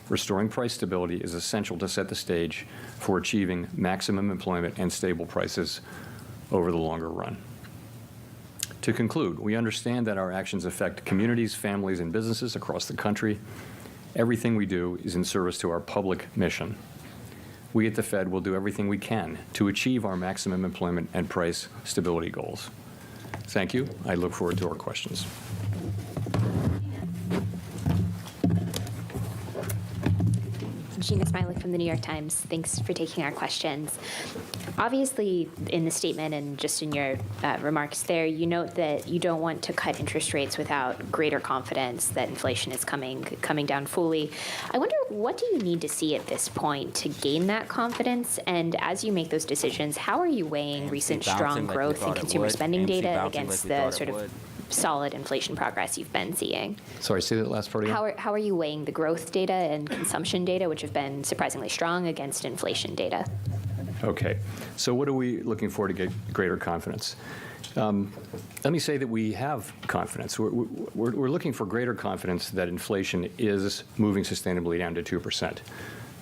D: Restoring price stability is essential to set the stage for achieving maximum employment and stable prices over the longer run. To conclude, we understand that our actions affect communities, families, and businesses across the country. Everything we do is in service to our public mission. We at the Fed will do everything we can to achieve our maximum employment and price stability goals. Thank you. I look forward to our questions.
E: Gina Smiley from the New York Times. Thanks for taking our questions. Obviously, in the statement and just in your remarks there, you note that you don't want to cut interest rates without greater confidence that inflation is coming down fully. I wonder, what do you need to see at this point to gain that confidence? And as you make those decisions, how are you weighing recent strong growth in consumer spending data against the sort of solid inflation progress you've been seeing?
D: Sorry, say that last part again.
E: How are you weighing the growth data and consumption data, which have been surprisingly strong, against inflation data?
D: Okay. So what are we looking for to get greater confidence? Let me say that we have confidence. We're looking for greater confidence that inflation is moving sustainably down to 2%.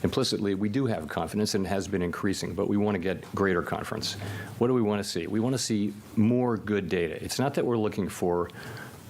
D: Implicitly, we do have confidence, and it has been increasing, but we want to get greater confidence. What do we want to see? We want to see more good data. It's not that we're looking for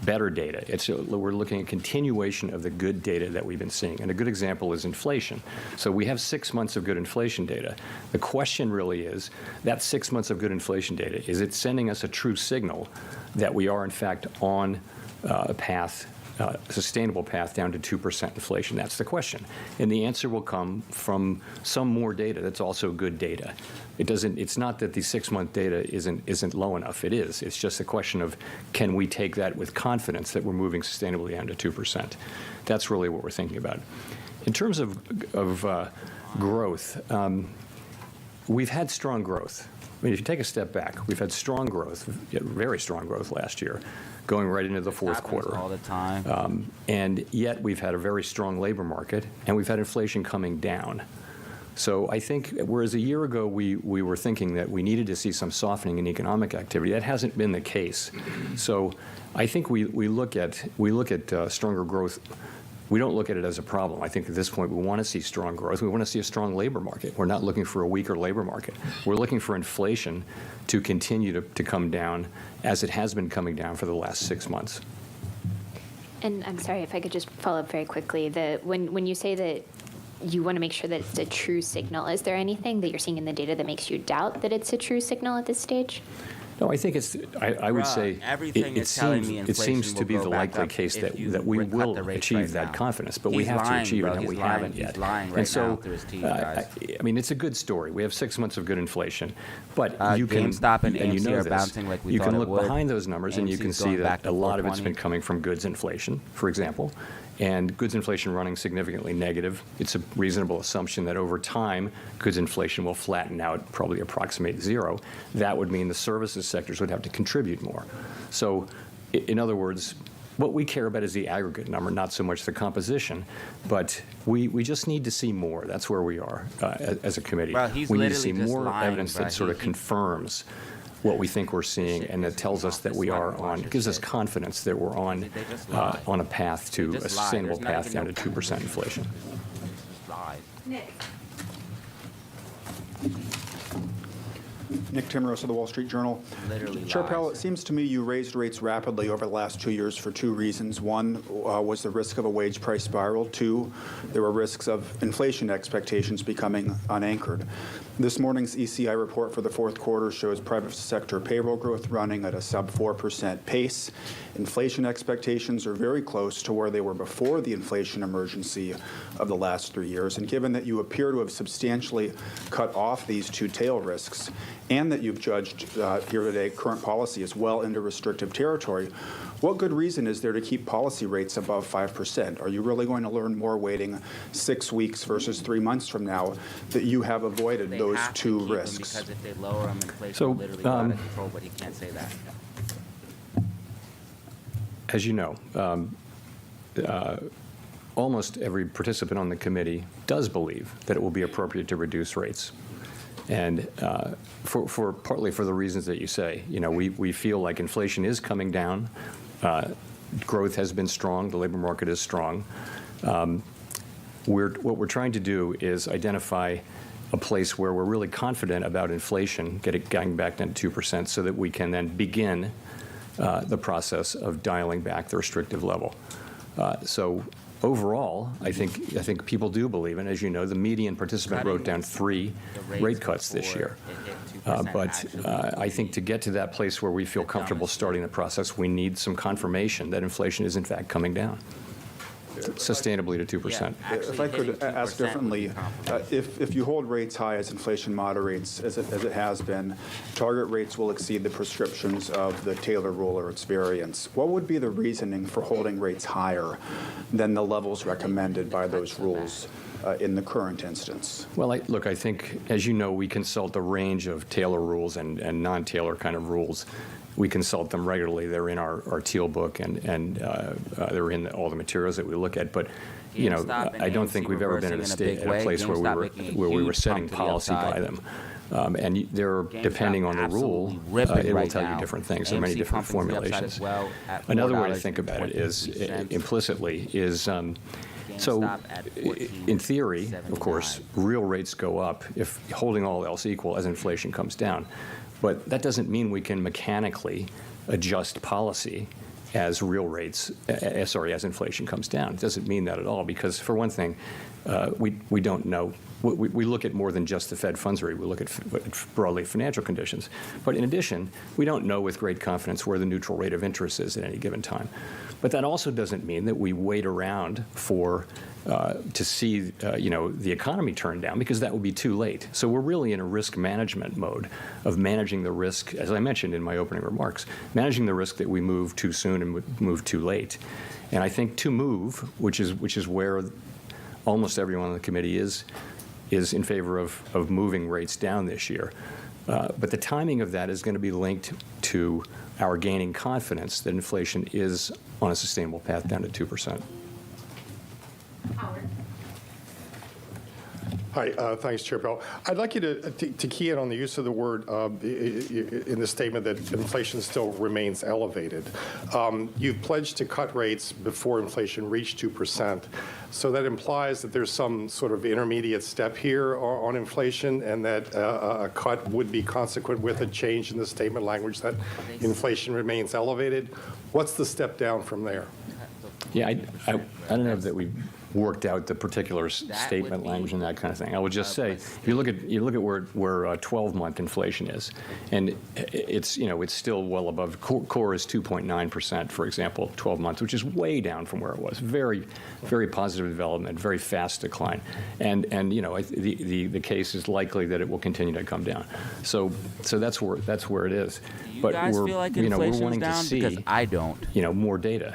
D: better data. We're looking at continuation of the good data that we've been seeing. And a good example is inflation. So we have 6 months of good inflation data. The question really is, that 6 months of good inflation data, is it sending us a true signal that we are, in fact, on a path, a sustainable path down to 2% inflation? That's the question. And the answer will come from some more data that's also good data. It's not that the 6-month data isn't low enough. It is. It's just a question of, can we take that with confidence that we're moving sustainably down to 2%? That's really what we're thinking about. In terms of growth, we've had strong growth. I mean, if you take a step back, we've had strong growth, very strong growth last year, going right into the fourth quarter.
B: All the time.
D: And yet we've had a very strong labor market, and we've had inflation coming down. So I think, whereas a year ago we were thinking that we needed to see some softening in economic activity, that hasn't been the case. So I think we look at stronger growth. We don't look at it as a problem. I think at this point we want to see strong growth. We want to see a strong labor market. We're not looking for a weaker labor market. We're looking for inflation to continue to come down as it has been coming down for the last 6 months.
E: And I'm sorry, if I could just follow up very quickly. When you say that you want to make sure that it's a true signal, is there anything that you're seeing in the data that makes you doubt that it's a true signal at this stage?
D: No, I think it's. I would say it seems to be the likely case that we will achieve that confidence, but we have to achieve it, and we haven't yet. And so, I mean, it's a good story. We have 6 months of good inflation, but you can,
B: GameStop and
D: you
B: AMC
D: know
B: are
D: this,
B: bouncing like we
D: you
B: thought
D: can
B: it
D: look
B: would.
D: behind those numbers, and you can
B: AMC's
D: see
B: going
D: that
B: back to
D: a lot of it's
B: 420.
D: been coming from goods inflation, for example. And goods inflation running significantly negative. It's a reasonable assumption that over time, goods inflation will flatten out, probably approximate zero. That would mean the services sectors would have to contribute more. So, in other words, what we care about is the aggregate number, not so much the composition. But we just need to see more. That's where we are as a committee.
B: Bro, he's
D: we need to
B: literally
D: see
B: just
D: more
B: lying,
D: evidence
B: bro.
D: that sort of confirms what we think we're seeing, and that tells us that we are on, gives us confidence that we're on a path to a sustainable path down to 2% inflation.
F: Nick Timros of the Wall Street Journal.
B: Literally
F: Chair
B: lies.
F: Powell, it seems to me you raised rates rapidly over the last 2 years for two reasons. One was the risk of a wage price spiral. Two, there were risks of inflation expectations becoming unanchored. This morning's ECI report for the fourth quarter shows private sector payroll growth running at a sub 4% pace. Inflation expectations are very close to where they were before the inflation emergency of the last 3 years. And given that you appear to have substantially cut off these two tail risks, and that you've judged here today current policy is well into restrictive territory, what good reason is there to keep policy rates above 5%? Are you really going to learn more waiting 6 weeks versus 3 months from now that you have avoided
B: They
F: those
B: have to
F: two
B: keep them
F: risks?
B: Because if they lower them, inflation
D: So,
B: will literally go out of control, but he can't say that.
D: As you know, almost every participant on the committee does believe that it will be appropriate to reduce rates. And for partly for the reasons that you say, you know, we feel like inflation is coming down, growth has been strong, the labor market is strong. What we're trying to do is identify a place where we're really confident about inflation getting back down to 2%, so that we can then begin the process of dialing back the restrictive level. So overall, I think people do believe, and as you know, the median participant wrote down 3 rate cuts this year. But I think to get to that place where we feel comfortable starting the process, we need some confirmation that inflation is in fact coming down sustainably to 2%.
F: If I could ask differently, if you hold rates high as inflation moderates, as it has been, target rates will exceed the prescriptions of the Taylor rule or its variants. What would be the reasoning for holding rates higher than the levels recommended by those rules in the current instance?
D: Well, I think, as you know, we consult a range of Taylor rules and non-Taylor kind of rules. We consult them regularly. They're in our teal book, and they're in all the materials that we look at. But you know, I don't think we've ever been at a place where we were setting policy by them. And they're depending on the rule, it will tell you different things. There are many different formulations. Another way to think about it is implicitly is. So, in theory, of course, real rates go up if holding all else equal as inflation comes down. But that doesn't mean we can mechanically adjust policy as real rates, as inflation comes down. It doesn't mean that at all, because for one thing, we don't know. We look at more than just the Fed funds rate. We look at broadly financial conditions. But in addition, we don't know with great confidence where the neutral rate of interest is at any given time. But that also doesn't mean that we wait around to see the economy turn down, because that would be too late. So we're really in a risk management mode of managing the risk, as I mentioned in my opening remarks, managing the risk that we move too soon and move too late. And I think to move, which is where almost everyone on the committee is in favor of moving rates down this year. But the timing of that is going to be linked to our gaining confidence that inflation is on a sustainable path down to 2%.
E: Howard.
G: Hi, thanks, Chair Powell. I'd like you to key in on the use of the word in the statement that inflation still remains elevated. You've pledged to cut rates before inflation reached 2%. So that implies that there's some sort of intermediate step here on inflation, and that a cut would be consequent with a change in the statement language that inflation remains elevated. What's the step down from there?
D: Yeah, I don't know that we worked out the particular statement language and that kind of thing. I would just say, if you look at where 12-month inflation is, and it's still well above core is 2.9%, for example, 12 months, which is way down from where it was. Very, very positive development, very fast decline, and the case is likely that it will continue to come down. So that's where it is.
B: You guys feel like inflation's
D: we're wanting
B: down?
D: to see,
B: Because I don't.
D: more data.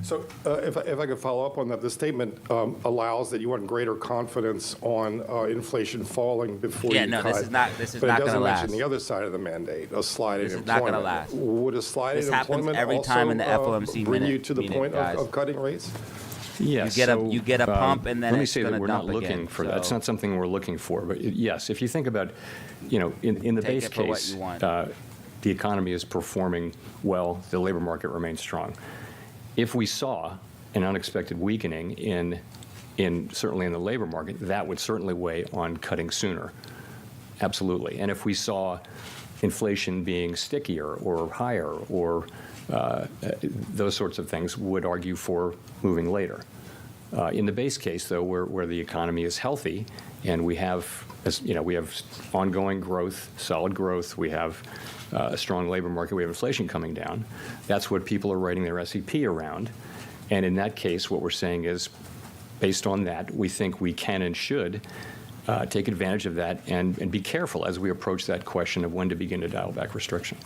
G: So if I could follow up on that, the statement allows that you want greater confidence on inflation falling before you cut.
B: Yeah, no, this is not going to last.
G: But it doesn't mention the other side of the mandate, a slide in employment.
B: This is not going to last.
G: Would a slide in employment
B: every time in the
G: also
B: FOMC
G: bring you
B: minute,
G: to the point of cutting rates?
D: Yes.
B: You get a pump, and then
D: let me
B: it's
D: say that
B: gonna
D: we're not
B: dump
D: looking
B: again,
D: for
B: so-
D: that. It's not something we're looking for. But yes, if you think about, in the
B: Take
D: base
B: it for what
D: case,
B: you want.
D: the economy is performing well. The labor market remains strong. If we saw an unexpected weakening in certainly in the labor market, that would certainly weigh on cutting sooner. Absolutely. And if we saw inflation being stickier or higher, or those sorts of things would argue for moving later. In the base case, though, where the economy is healthy and we have ongoing growth, solid growth, we have a strong labor market, we have inflation coming down, that's what people are writing their SEP around. And in that case, what we're saying is, based on that, we think we can and should take advantage of that and be careful as we approach that question of when to begin to dial back restriction.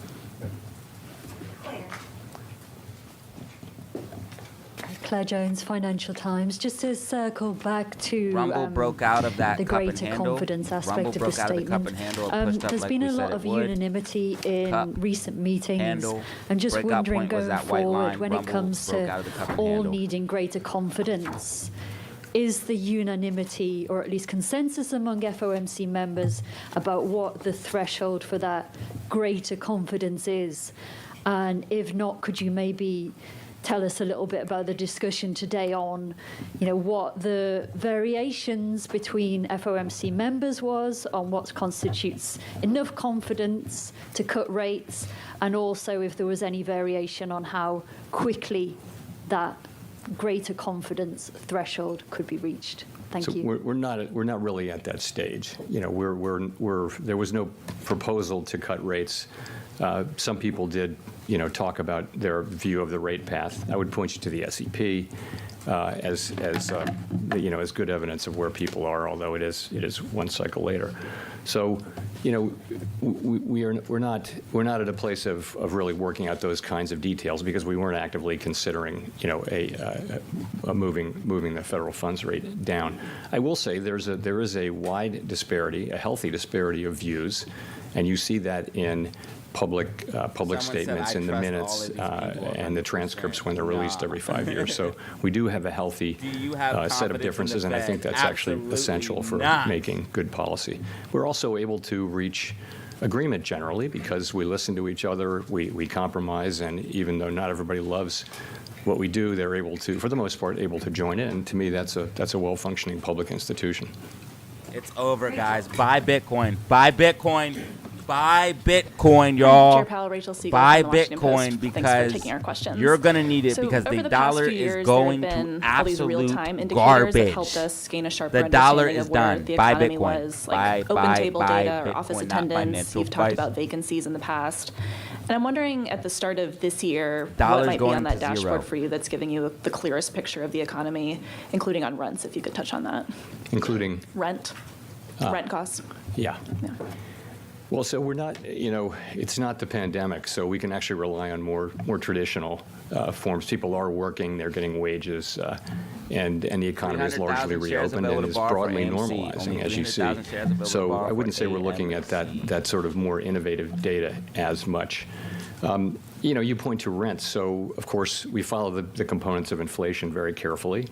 H: Claire Jones, Financial Times. Just to circle back to
B: Rumble broke out of that
H: the
B: cup and
H: greater
B: handle.
H: confidence aspect
B: Rumble
H: of the
B: broke out of the cup
H: statement.
B: and handle and pushed up
H: There's
B: like
H: been
B: we
H: a
B: said
H: lot
B: it
H: of
B: would.
H: unanimity in
B: Cup,
H: recent meetings.
B: handle,
H: I'm just
B: breakout
H: wondering
B: point was
H: going
B: that white
H: forward
B: line.
H: when
B: Rumble
H: it comes
B: broke
H: to
B: out of the cup and
H: all
B: handle.
H: needing greater confidence. Is the unanimity, or at least consensus among FOMC members, about what the threshold for that greater confidence is? And if not, could you maybe tell us a little bit about the discussion today on, what the variations between FOMC members was on what constitutes enough confidence to cut rates, and also if there was any variation on how quickly that greater confidence threshold could be reached. Thank
D: So
H: you.
D: we're not really at that stage. There was no proposal to cut rates. Some people did, talk about their view of the rate path. I would point you to the SEP as good evidence of where people are, although it is one cycle later. So, we're not at a place of really working out those kinds of details, because we weren't actively considering, moving the federal funds rate down. I will say there is a wide disparity, a healthy disparity of views, and you see that in public statements in the minutes and the transcripts when they're released every 5 years. So we do have a healthy set of differences, and I think that's actually essential for making good policy. We're also able to reach agreement generally because we listen to each other, we compromise, and even though not everybody loves what we do, they're able to, for the most part, able to join in. And to me, that's a well-functioning public institution.
B: It's over, guys. Buy Bitcoin. Buy Bitcoin. Buy Bitcoin, y'all.
I: Chair Powell, Rachel Siegel
B: Buy
I: from the Washington
B: Bitcoin
I: Post.
B: because
I: Thanks for taking our questions.
B: you're going to need it
I: So
B: because
I: over
B: the
I: past
B: dollar
I: few
B: is
I: years,
B: going
I: there have
B: to
I: been all these
B: absolute
I: real-time indicators
B: garbage.
I: that helped us gain a sharper
B: The dollar
I: understanding
B: is
I: of where
B: done.
I: the
B: Buy
I: economy
B: Bitcoin.
I: was, like
B: Buy
I: open table data or
B: Bitcoin,
I: office
B: not
I: attendance.
B: financial
I: You've talked
B: advice.
I: about vacancies in the past. And I'm wondering at the start of this year,
B: Dollar's
I: what might be
B: going
I: on that
B: to zero.
I: dashboard for you that's giving you the clearest picture of the economy, including on rents, if you could touch on that.
D: Including,
I: Rent costs.
D: yeah.
I: Yeah.
D: Well, so we're not, it's not the pandemic, so we can actually rely on more traditional forms. People are working, they're getting wages, and the economy is largely
B: 300,000 shares
D: reopened
B: available
D: and
B: to
D: is
B: borrow for
D: broadly
B: AMC.
D: normalizing,
B: Only
D: as you see.
B: 300,000 shares available to
D: So
B: borrow
D: I
B: for
D: wouldn't say we're looking at that sort of more innovative data as much. You point to rents, so of course we follow the components of inflation very carefully,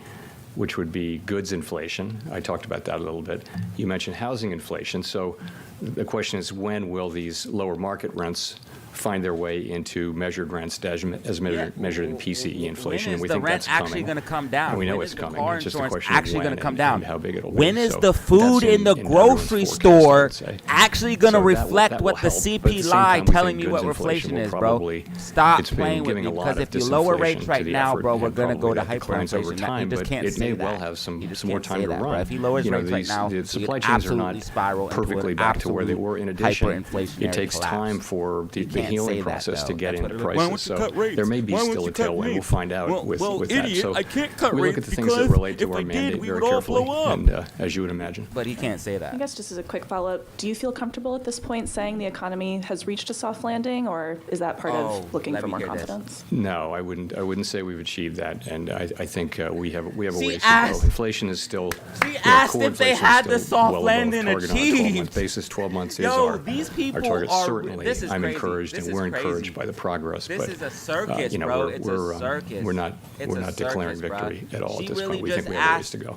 D: which would be goods inflation. I talked about that a little bit. You mentioned housing inflation. So the question is, when will these lower market rents find their way into measured rents as measured in PCE inflation?
B: When
D: And we
B: is the
D: think
B: rent
D: that's
B: actually
D: coming.
B: going to come down?
D: And we know
B: When
D: it's
B: is the
D: coming.
B: car
D: It's just a
B: insurance
D: question of
B: actually
D: when
B: going to come
D: and
B: down?
D: how big it'll be.
B: When is
D: So
B: the
D: that's
B: food in the
D: everyone's
B: grocery
D: forecast,
B: store
D: I would say.
B: actually going to
D: So that
B: reflect
D: will
B: what the
D: help. But at the
B: CPI
D: same time, we
B: telling
D: think
B: you what
D: goods inflation
B: inflation
D: will
B: is, bro?
D: probably-
B: Stop
D: it's been
B: playing with
D: giving
B: me
D: a lot
B: because
D: of
B: if you lower
D: disinflation
B: rates
D: to
B: right
D: the
B: now,
D: effort,
B: bro,
D: and
B: we're going to
D: probably
B: go to
D: that declines over
B: hyperinflation.
D: time,
B: You just
D: but
B: can't
D: it
B: say
D: may
B: that.
D: well have some
B: You just
D: more
B: can't
D: time
B: say
D: to
B: that, bro.
D: run.
B: If he lowers rates right now,
D: the
B: you
D: supply
B: could
D: chains are
B: absolutely
D: not
B: spiral into
D: perfectly
B: an
D: back to where they
B: absolute
D: were. In addition,
B: hyperinflationary
D: it takes
B: collapse.
D: time for the
B: You can't say
D: healing
B: that,
D: process
B: though.
D: to get
B: That's
D: into
B: what it is.
D: prices. So there may be still a tailwind. We'll find out with that. So
J: I can't cut
D: we look
J: rates
D: at the things that
J: because
D: relate to
J: if
D: our
J: I did,
D: mandate
J: we
D: very
J: would all
D: carefully,
J: blow up.
D: and as you would imagine.
B: But he can't say
I: I
B: that.
I: guess just as a quick follow-up, do you feel comfortable at this point saying the economy has reached a soft landing, or is that part of looking
B: let
I: for
B: me
I: more
B: hear this.
I: confidence?
D: No, I wouldn't say we've achieved that, and I think we have a
B: She
D: ways to go.
B: asked-
D: Inflation is still.
B: She asked
D: core
B: if they
D: inflation is
B: had the
D: still
B: soft
D: well above
B: landing
D: target on a
B: achieved.
D: 12-month basis. 12 months is
B: Yo,
D: our
B: these people
D: target.
B: are-
D: Certainly,
B: this is
D: I'm
B: crazy.
D: encouraged,
B: This
D: and
B: is
D: we're
B: crazy.
D: encouraged by the progress.
B: This
D: but,
B: is a circus, bro.
D: we're,
B: It's
D: we're,
B: a circus.
D: We're not
B: It's a
D: declaring
B: circus, bro.
D: victory at all
B: She
D: at this
B: really
D: point. We think
B: just
D: we have a ways
B: asked
D: to go.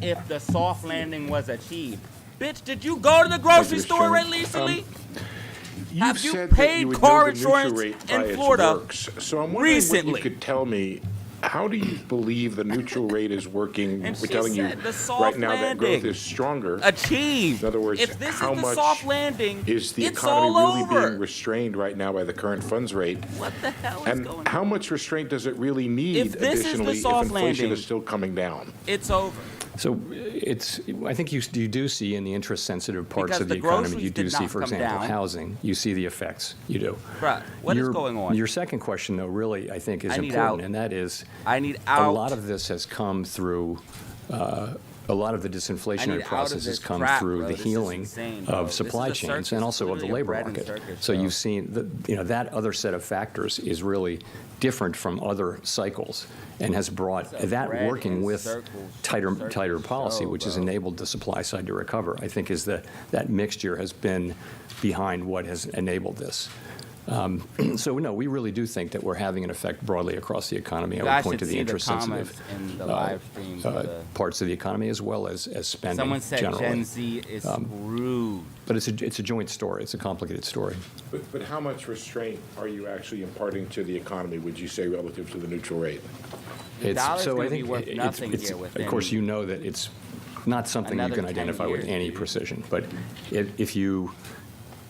B: if the soft landing was achieved. Bitch, did you go to the grocery store recently? Have you
J: said that
B: paid
J: you would
B: car
J: know the neutral
B: insurance
J: rate by
B: in
J: its
B: Florida
J: works. So I'm wondering
B: recently?
J: what you could tell me. How do you believe the neutral rate is working?
B: And
J: We're
B: she
J: telling you
B: said the soft
J: right now that growth
B: landing.
J: is stronger.
B: Achieved.
J: In other words,
B: if this
J: how
B: is the
J: much
B: soft landing,
J: Is the
B: it's
J: economy
B: all
J: really
B: over.
J: being restrained right now by the current funds rate?
B: What the hell is
J: And
B: going
J: how
B: on?
J: much restraint does it really need
B: If this is the
J: additionally if
B: soft
J: inflation
B: landing-
J: is still coming down?
B: It's over.
D: So I think you do see in the interest-sensitive parts
B: Because
D: of the
B: the
D: economy,
B: groceries
D: you do
B: did
D: see,
B: not
D: for
B: come
D: example,
B: down.
D: housing. You see the effects. You do.
B: Bruh, what is going on?
D: Your second question, though, really, I think is
B: I need
D: important,
B: out.
D: and that is
B: I need
D: a
B: out.
D: lot of this has come through. A lot of the
B: I need
D: disinflationary
B: out of
D: process has
B: this
D: come
B: crap,
D: through
B: bro.
D: the
B: This is
D: healing
B: insane, bro.
D: of
B: This
D: supply
B: is a
D: chains
B: circus.
D: and also
B: It's
D: of the
B: literally a
D: labor
B: bread and
D: market.
B: circus,
D: So
B: bro.
D: you've seen that other set of factors is really different from other cycles and has brought
B: It's a
D: that
B: bread
D: working
B: and
D: with
B: circles
D: tighter policy,
B: show,
D: which has
B: bro.
D: enabled the supply side to recover. I think that mixture has been behind what has enabled this. So no, we really do think that we're having an effect broadly across the economy.
B: You
D: I would
B: guys
D: point
B: should
D: to the
B: see the
D: interest-sensitive
B: comments in the live stream. for the-
D: parts of the economy as well as spending
B: Someone said
D: generally.
B: Gen Z is screwed.
D: But it's a joint story. It's a complicated story.
J: But how much restraint are you actually imparting to the economy, would you say, relative to the neutral rate?
B: dollar's
D: So
B: gonna
D: I
B: be
D: think
B: worth nothing here
D: of
B: within
D: course, you know that it's not something you
B: another
D: can
B: 10
D: identify with
B: years,
D: any
B: dude.
D: precision. But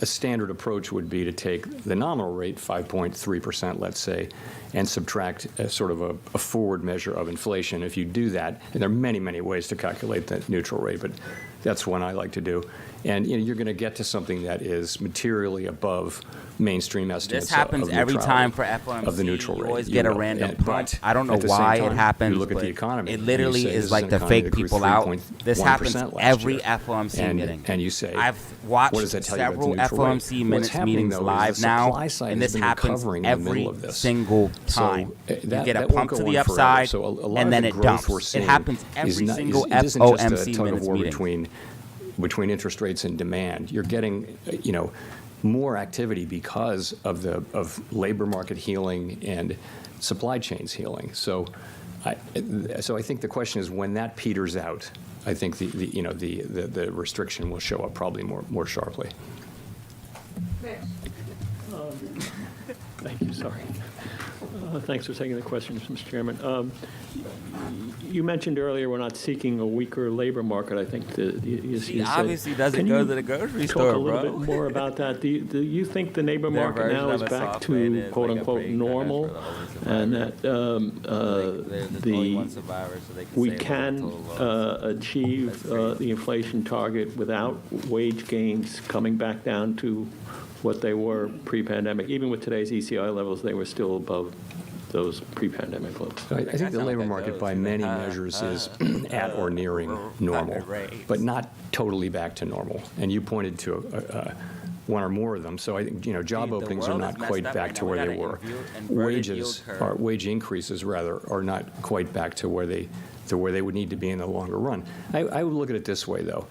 D: a standard approach would be to take the nominal rate, 5.3%, let's say, and subtract a sort of a forward measure of inflation. If you do that, and there are many, many ways to calculate the neutral rate, but that's one I like to do. And you're going to get to something that is materially above mainstream estimates.
B: This happens
D: of
B: every
D: neutrality,
B: time for FOMC.
D: of the neutral
B: You
D: rate.
B: always get a
D: will.
B: random
D: And-
B: punch.
D: but
B: I don't know
D: at the same
B: why it
D: time,
B: happens.
D: You look at
B: but
D: the economy.
B: It
D: and you
B: literally
D: say,
B: is
D: this is
B: like
D: an
B: the
D: economy
B: fake
D: that grew
B: people out. This
D: 3.1%
B: happens
D: last
B: every
D: year.
B: FOMC meeting.
D: And you say,
B: I've
D: what
B: watched
D: does that tell you about the
B: several
D: neutral rate?
B: FOMC
D: What's
B: minutes
D: happening,
B: meetings
D: though, is
B: live
D: the
B: now,
D: supply side
B: and
D: has
B: this
D: been
B: happens
D: recovering in the
B: every
D: middle of this.
B: single
D: So,
B: time.
D: that-
B: You get a
D: that won't
B: pump
D: go
B: to
D: on
B: the
D: forever.
B: upside,
D: So a lot
B: and
D: of
B: then
D: the
B: it
D: growth
B: dumps.
D: we're
B: It
D: seeing
B: happens
D: is
B: every
D: not-
B: single
D: it isn't just a
B: FOMC
D: tug of
B: minutes
D: war
B: meeting.
D: between interest rates and demand. You're getting, more activity because of labor market healing and supply chains healing. So I think the question is, when that peters out, I think the restriction will show up probably more sharply.
K: Thank you, sorry. Thanks for taking the questions, Mr. Chairman. You mentioned earlier we're not seeking a weaker labor market. I think you
B: He
K: said.
B: obviously doesn't
K: Can
B: go
K: you
B: to the grocery
K: talk
B: store,
K: a little
B: bro.
K: bit more about that? Do you think the labor
B: Their
K: market
B: version
K: now
B: of
K: is
B: a
K: back
B: soft
K: to
B: landing is
K: quote
B: like a
K: unquote
B: break, kinda
K: normal,
B: for the whole
K: and
B: survivor.
K: that
B: There's only one survivor, so they can
K: we
B: say what the
K: can
B: total loss is.
K: achieve the inflation target without wage gains coming back down to what they were pre-pandemic? Even with today's ECI levels, they were still above those pre-pandemic levels.
D: I think the
B: sound
D: labor
B: like
D: market
B: those
D: by
B: two.
D: many measures is at or nearing normal, but not totally back to normal. And you pointed to one or more of them. So I think, job
B: the
D: openings are
B: world
D: not
B: is messed
D: quite
B: up
D: back
B: right
D: to
B: now.
D: where
B: We
D: they
B: got
D: were.
B: an inverted yield
D: Wages,
B: curve.
D: or wage increases rather, are not quite back to where they would need to be in the longer run. I would look at it this way, though.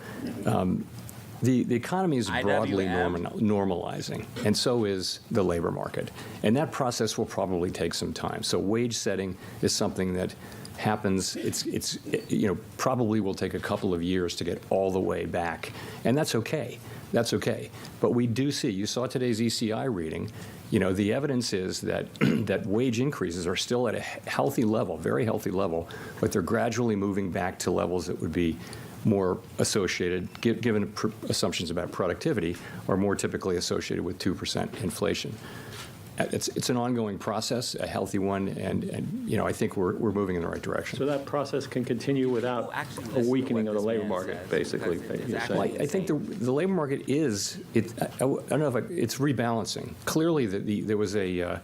D: The economy is broadly normalizing, and so is the labor market. And that process will probably take some time. So wage setting is something that happens. It's probably will take a couple of years to get all the way back, and that's okay. That's okay. But we do see. You saw today's ECI reading. The evidence is that that wage increases are still at a healthy level, very healthy level, but they're gradually moving back to levels that would be more associated, given assumptions about productivity, are more typically associated with 2% inflation. It's an ongoing process, a healthy one, and I think we're moving in the right direction.
K: So that process can continue without a weakening of the labor market, basically.
D: Well, I think the labor market is, I don't know if it's rebalancing. Clearly, there was a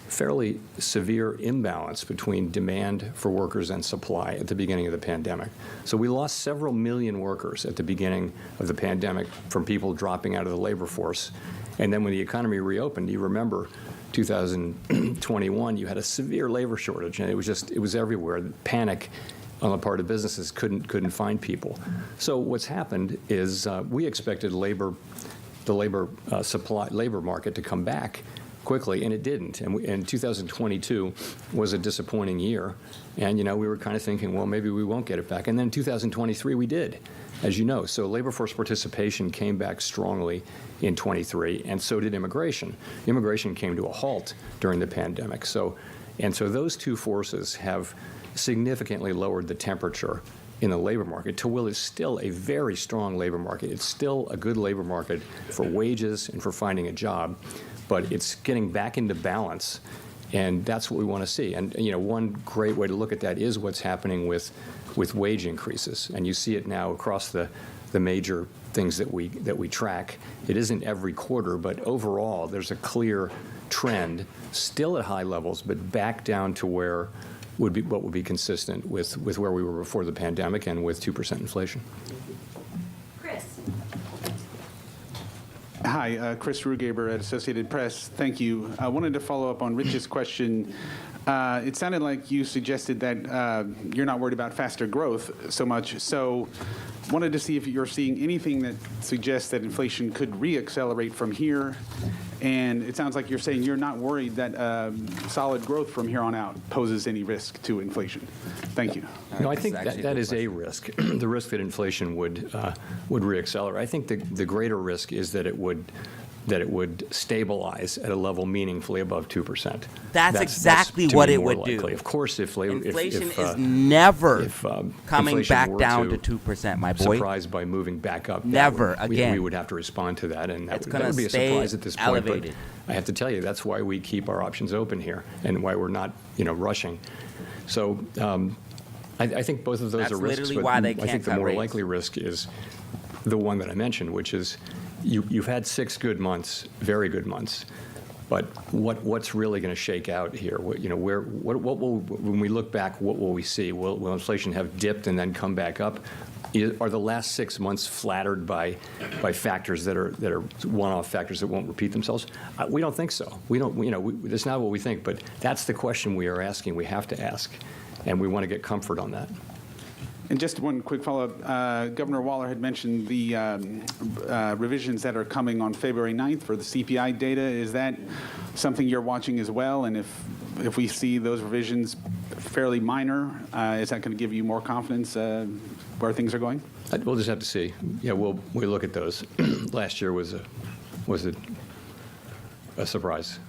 D: fairly severe imbalance between demand for workers and supply at the beginning of the pandemic. So we lost several million workers at the beginning of the pandemic from people dropping out of the labor force. And then when the economy reopened, you remember 2021, you had a severe labor shortage, and it was everywhere. Panic on the part of businesses, couldn't find people. So what's happened is we expected the labor market to come back quickly, and it didn't. And 2022 was a disappointing year. And, we were kind of thinking, well, maybe we won't get it back. And then 2023, we did, as you know. So labor force participation came back strongly in 23, and so did immigration. Immigration came to a halt during the pandemic. So those two forces have significantly lowered the temperature in the labor market to will is still a very strong labor market. It's still a good labor market for wages and for finding a job. But it's getting back into balance, and that's what we want to see. And one great way to look at that is what's happening with wage increases, and you see it now across the major things that we track. It isn't every quarter, but overall, there's a clear trend, still at high levels, but back down to what would be consistent with where we were before the pandemic and with 2% inflation.
L: Hi, Chris Rugaber at Associated Press. Thank you. I wanted to follow up on Rich's question. It sounded like you suggested that you're not worried about faster growth so much. So wanted to see if you're seeing anything that suggests that inflation could reaccelerate from here. And it sounds like you're saying you're not worried that solid growth from here on out poses any risk to inflation. Thank you.
D: No, I think that is a risk, the risk that inflation would reaccelerate. I think the greater risk is that it would stabilize at a level meaningfully above 2%.
B: That's exactly what it would do.
D: Of course,
B: inflation is never coming back down to 2%, my boy.
D: Surprised by moving back up.
B: Never again.
D: We would have to respond to that, and that would be a
B: stay
D: surprise at this point.
B: elevated.
D: But I have to tell you, that's why we keep our options open here, and why we're not, rushing. So I think both of those
B: That's
D: are risks.
B: literally
D: But
B: why they
D: I
B: can't
D: think the
B: cut
D: more
B: rates.
D: likely risk is the one that I mentioned, which is you've had 6 good months, very good months, but what's really going to shake out here? What will, when we look back, what will we see? Will inflation have dipped and then come back up? Are the last 6 months flattered by factors that are one-off factors that won't repeat themselves? We don't think so. We don't. That's not what we think. But that's the question we are asking. We have to ask, and we want to get comfort on that.
L: And just one quick follow-up. Governor Waller had mentioned the revisions that are coming on February 9th for the CPI data. Is that something you're watching as well? And if we see those revisions fairly minor, is that going to give you more confidence where things are going?
D: We'll just have to see. Yeah, we'll look at those. Last year was a a surprise.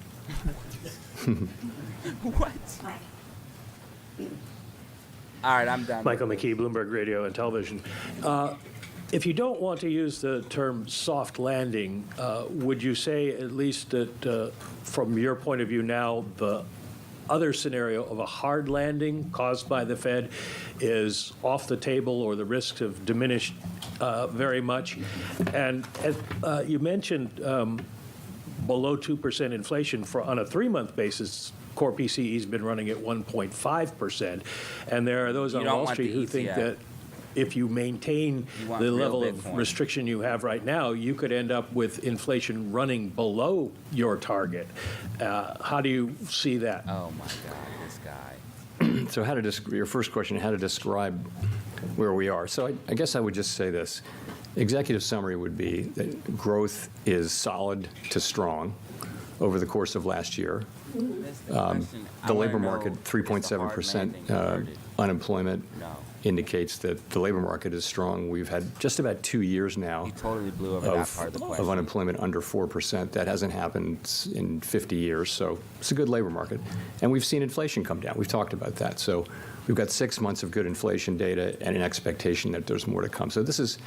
B: What? All right, I'm done.
M: Michael McKee, Bloomberg Radio and Television. If you don't want to use the term soft landing, would you say at least that from your point of view now, the other scenario of a hard landing caused by the Fed is off the table, or the risks have diminished very much? And you mentioned below 2% inflation on a 3-month basis. Core PCE has been running at 1.5%, and there are those on Wall Street who think that if you maintain the level of restriction you have right now, you could end up with inflation running below your target. How do you see that?
B: Oh my God, this guy.
D: So your first question, how to describe where we are. So I guess I would just say this. Executive summary would be that growth is solid to strong over the course of last year. The labor market, 3.7% unemployment, indicates that the labor market is strong. We've had just about 2 years now of unemployment under 4%. That hasn't happened in 50 years, so it's a good labor market. And we've seen inflation come down. We've talked about that. So we've got 6 months of good inflation data and an expectation that there's more to come. So this is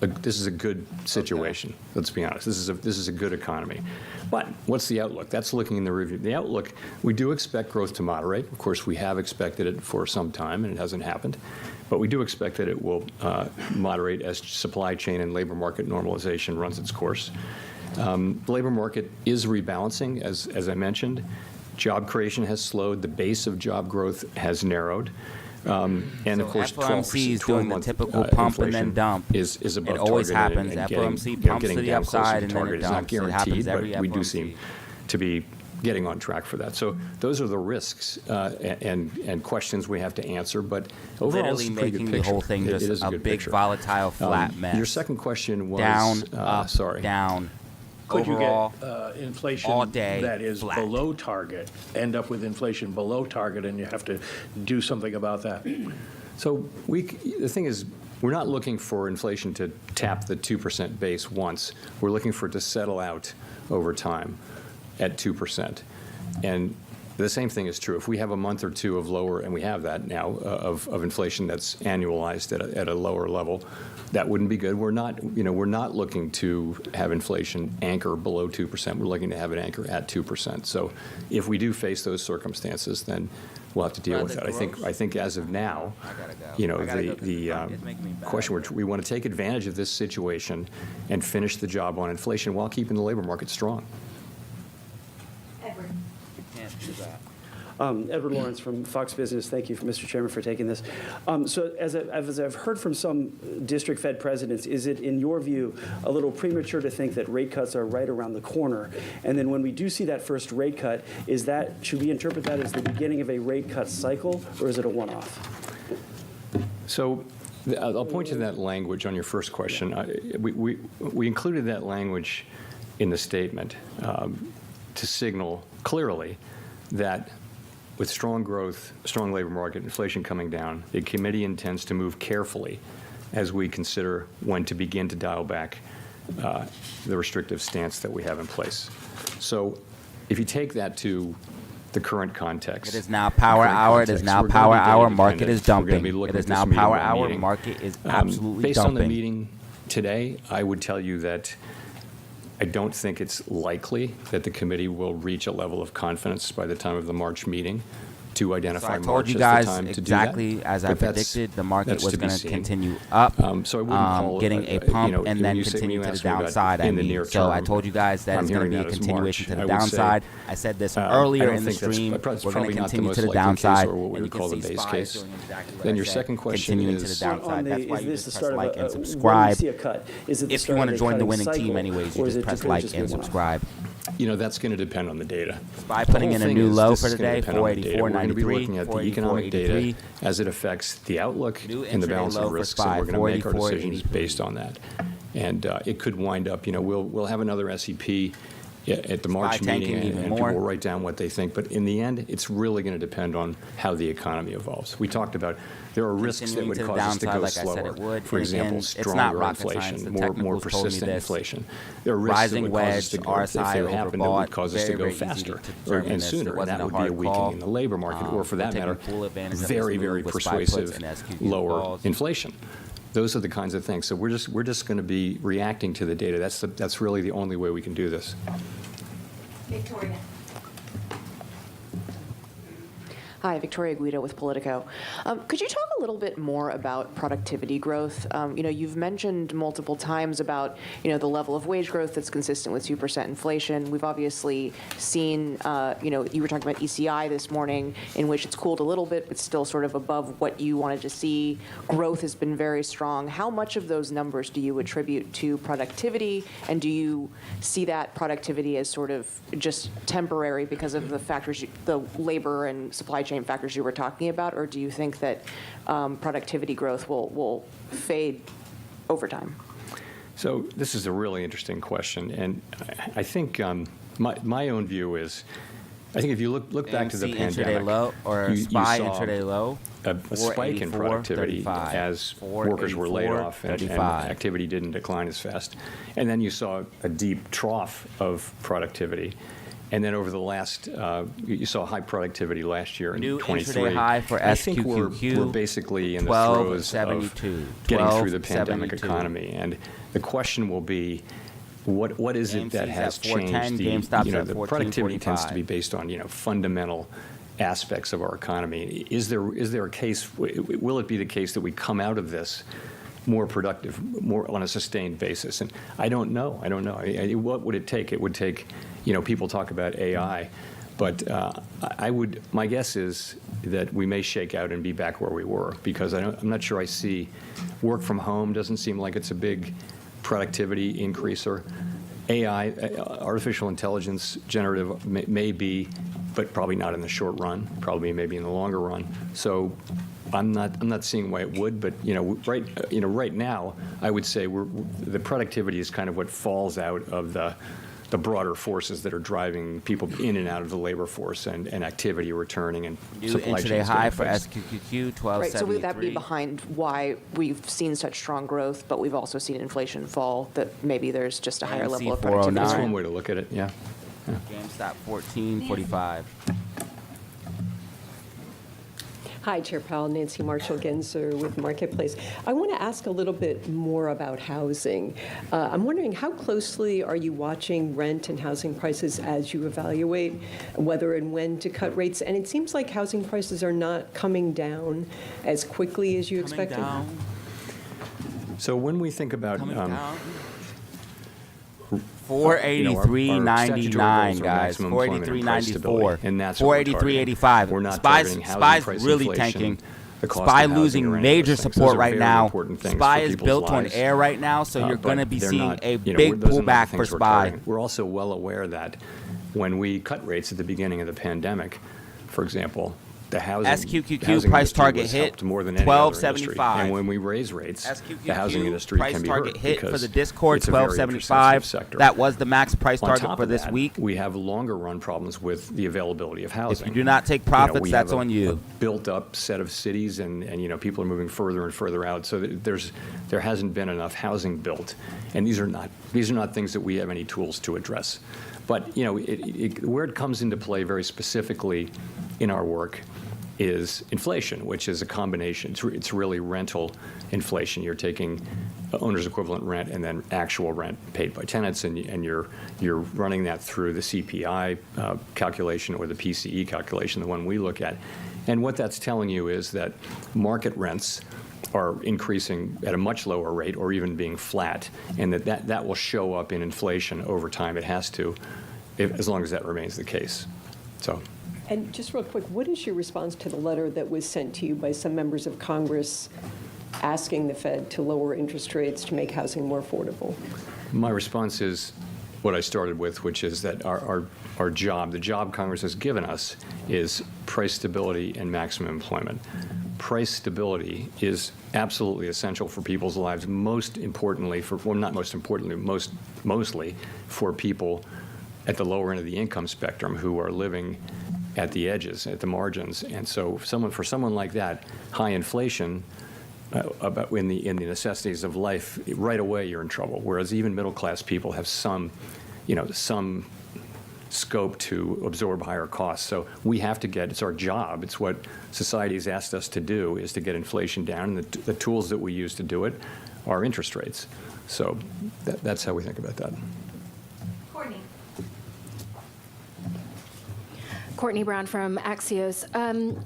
D: a good situation. Okay. Let's be honest. This is a good economy. But what's the outlook? That's looking in the review. The outlook, we do expect growth to moderate. Of course, we have expected it for some time, and it hasn't happened. But we do expect that it will moderate as supply chain and labor market normalization runs its course. The labor market is rebalancing, as I mentioned. Job creation has slowed. The base of job growth has narrowed. And of course,
B: FOMC is doing the typical pump and then dump.
D: Is above
B: it always
D: target
B: happens.
D: and
B: FOMC pumps to the upside and then it
D: It's not
B: dumps. It happens
D: guaranteed,
B: every
D: but we do
B: FOMC.
D: seem to be getting on track for that. So those are the risks and questions we have to answer. But overall, it's a pretty good
B: making
D: picture.
B: the whole thing
D: It
B: just
D: is
B: a
D: good
B: big
D: picture.
B: volatile flat mess.
D: Your second question was
B: down, up,
D: sorry.
B: down.
M: Could
B: Overall,
M: you get inflation
B: all day
M: that is
B: flat.
M: below target, end up with inflation below target, and you have to do something about that?
D: So the thing is, we're not looking for inflation to tap the 2% base once. We're looking for it to settle out over time at 2%. And the same thing is true. If we have a month or two of lower, and we have that now, of inflation that's annualized at a lower level, that wouldn't be good. We're not looking to have inflation anchor below 2%. We're looking to have it anchor at 2%. So if we do face those circumstances, then we'll have to deal with that. I think as of now, the question we want to take advantage of this situation and finish the job on inflation while keeping the labor market strong.
N: Edward. Edward Lawrence from Fox Business. Thank you, Mr. Chairman, for taking this. So as I've heard from some district Fed presidents, is it, in your view, a little premature to think that rate cuts are right around the corner? And then when we do see that first rate cut, should we interpret that as the beginning of a rate cut cycle, or is it a one-off?
D: So I'll point to that language on your first question. We included that language in the statement to signal clearly that with strong growth, strong labor market, inflation coming down, the committee intends to move carefully as we consider when to begin to dial back the restrictive stance that we have in place. So if you take that to the current context.
B: It is now power hour. It is now power hour. Market is dumping. It is now power hour. Market is absolutely
D: based
B: dumping.
D: on the meeting today, I would tell you that I don't think it's likely that the committee will reach a level of confidence by the time of the March meeting to identify March as the time to do that.
B: Exactly as I predicted, the market was going to continue up,
D: so I wouldn't call
B: getting a pump and then continue to the downside. So I told you guys that it's going to be a continuation to the downside. I said this earlier in the stream. We're going to continue to the downside.
D: Or what we would call the base case. Then your second question
B: continuing to the downside. That's why you just press like and subscribe. If you want to join the winning team, anyways, you just press like and subscribe.
D: That's going to depend on the data.
B: By putting in a new low for today, 484.93.
D: We're going to be looking at the economic data as it affects the outlook and the balance of risks, and we're going to make our decisions based on that. And it could wind up, we'll have another SEP at the March
B: tanking
D: meeting,
B: even
D: and
B: more.
D: people will write down what they think. But in the end, it's really going to depend on how the economy evolves. We talked about there are risks that
B: Continuing
D: would
B: to the
D: cause us to
B: downside,
D: go
B: like I
D: slower.
B: said it would.
D: For
B: And
D: example,
B: again, it's not
D: stronger
B: rocket
D: inflation,
B: science. The
D: more
B: technicals told me
D: persistent
B: this.
D: inflation. There are risks that
B: Rising
D: would cause us
B: wedge,
D: to go, if
B: RSI
D: they happen, that
B: overbought.
D: would cause us to
B: Very,
D: go
B: very easy
D: faster
B: to determine
D: and
B: this.
D: sooner.
B: It
D: And
B: wasn't
D: that
B: a
D: would be a
B: hard
D: weakening
B: call.
D: in the labor market, or for
B: We're
D: that
B: taking
D: matter,
B: full advantage of this
D: very,
B: move
D: very
B: with SPY puts
D: persuasive
B: and SQQQ
D: lower
B: calls.
D: inflation. Those are the kinds of things. So we're just going to be reacting to the data. That's really the only way we can do this.
O: Victoria.
P: Hi, Victoria Guido with Politico. Could you talk a little bit more about productivity growth? You've mentioned multiple times about, the level of wage growth that's consistent with 2% inflation. We've obviously seen, you were talking about ECI this morning, in which it's cooled a little bit, but still sort of above what you wanted to see. Growth has been very strong. How much of those numbers do you attribute to productivity? And do you see that productivity as sort of just temporary because of the factors, the labor and supply chain factors you were talking about, or do you think that productivity growth will fade over time?
D: So this is a really interesting question, and I think my own view is, I think if you look back to the
B: AMC
D: pandemic,
B: intraday low or
D: you
B: SPY
D: saw
B: intraday low,
D: a spike in
B: 484,
D: productivity
B: 35.
D: as workers were laid
B: 484,
D: off and
B: 35.
D: activity didn't decline as fast. And then you saw a deep trough of productivity. And then over the last, you saw high productivity last year in
B: New
D: 23.
B: intraday high for
D: I think
B: SQQQ,
D: we're basically in the throes of
B: 1272,
D: getting through the pandemic
B: 1272.
D: economy. And the question will be, what is it that
B: AMC's
D: has
B: at 410,
D: changed?
B: GameStop's at
D: The productivity tends to be
B: 14.45.
D: based on fundamental aspects of our economy. Is there a case? Will it be the case that we come out of this more productive, more on a sustained basis? And I don't know. What would it take? It would take, people talk about AI, but my guess is that we may shake out and be back where we were, because I'm not sure I see work from home doesn't seem like it's a big productivity increaser. AI, artificial intelligence, generative may be, but probably not in the short run, probably maybe in the longer run. So I'm not seeing why it would, but right now, I would say the productivity is kind of what falls out of the broader forces that are driving people in and out of the labor force and activity returning and
B: New
D: supply
B: intraday
D: chains
B: high
D: getting
B: for
D: fixed.
B: SQQQ, 1273.
P: Right, so would that be behind why we've seen such strong growth, but we've also seen inflation fall, that maybe there's just a higher
B: AMC
P: level of productivity?
D: That's
B: 409.
D: one way to look at it, yeah.
B: GameStop 1445.
O: Hi, Chair Powell. Nancy Marshall-Genzer with Marketplace. I want to ask a little bit more about housing. I'm wondering, how closely are you watching rent and housing prices as you evaluate whether and when to cut rates? And it seems like housing prices are not coming down as quickly as you expected.
D: So when we think about
B: 483.99, guys. 483.94. 483.85. SPY's really tanking. SPY losing major support right now. SPY is built on air right now, so you're going to be seeing a big pullback for SPY.
D: We're also well aware that when we cut rates at the beginning of the pandemic, for example, the housing
B: SQQQ price target hit
D: more than any other industry.
B: 1275.
D: And when we raise rates,
B: SQQQ
D: the housing industry
B: price
D: can be
B: target
D: hurt
B: hit for
D: because
B: the Discord,
D: it's a very
B: 1275.
D: infrastructure sector.
B: That was the max price
D: On
B: target
D: top
B: for
D: of
B: this
D: that,
B: week.
D: we have longer run problems with the availability of housing.
B: If you do not take profits,
D: we
B: that's
D: have
B: on you.
D: A built-up set of cities, and people are moving further and further out. So there hasn't been enough housing built, and these are not things that we have any tools to address. But where it comes into play very specifically in our work is inflation, which is a combination. It's really rental inflation. You're taking owner's equivalent rent and then actual rent paid by tenants, and you're running that through the CPI calculation or the PCE calculation, the one we look at. And what that's telling you is that market rents are increasing at a much lower rate or even being flat, and that will show up in inflation over time. It has to, as long as that remains the case. So.
O: And just real quick, what is your response to the letter that was sent to you by some members of Congress asking the Fed to lower interest rates to make housing more affordable?
D: My response is what I started with, which is that our job, the job Congress has given us, is price stability and maximum employment. Price stability is absolutely essential for people's lives, most importantly, not most importantly, mostly for people at the lower end of the income spectrum who are living at the edges, at the margins. And so for someone like that, high inflation, about in the necessities of life, right away you're in trouble. Whereas even middle class people have some scope to absorb higher costs. So we have to it's our job. It's what society has asked us to do, is to get inflation down. And the tools that we use to do it are interest rates. So that's how we think about that.
Q: Courtney Brown from Axios.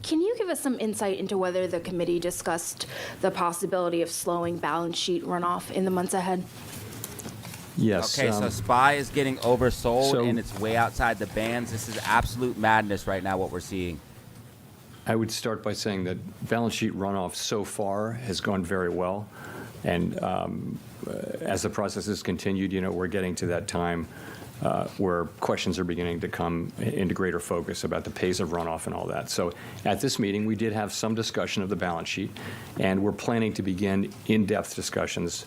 Q: Can you give us some insight into whether the committee discussed the possibility of slowing balance sheet runoff in the months ahead?
D: Yes.
B: Okay, so SPY is getting oversold and it's way outside the bands. This is absolute madness right now, what we're seeing.
D: I would start by saying that balance sheet runoff so far has gone very well. And as the process has continued, we're getting to that time where questions are beginning to come into greater focus about the pace of runoff and all that. So at this meeting, we did have some discussion of the balance sheet, and we're planning to begin in-depth discussions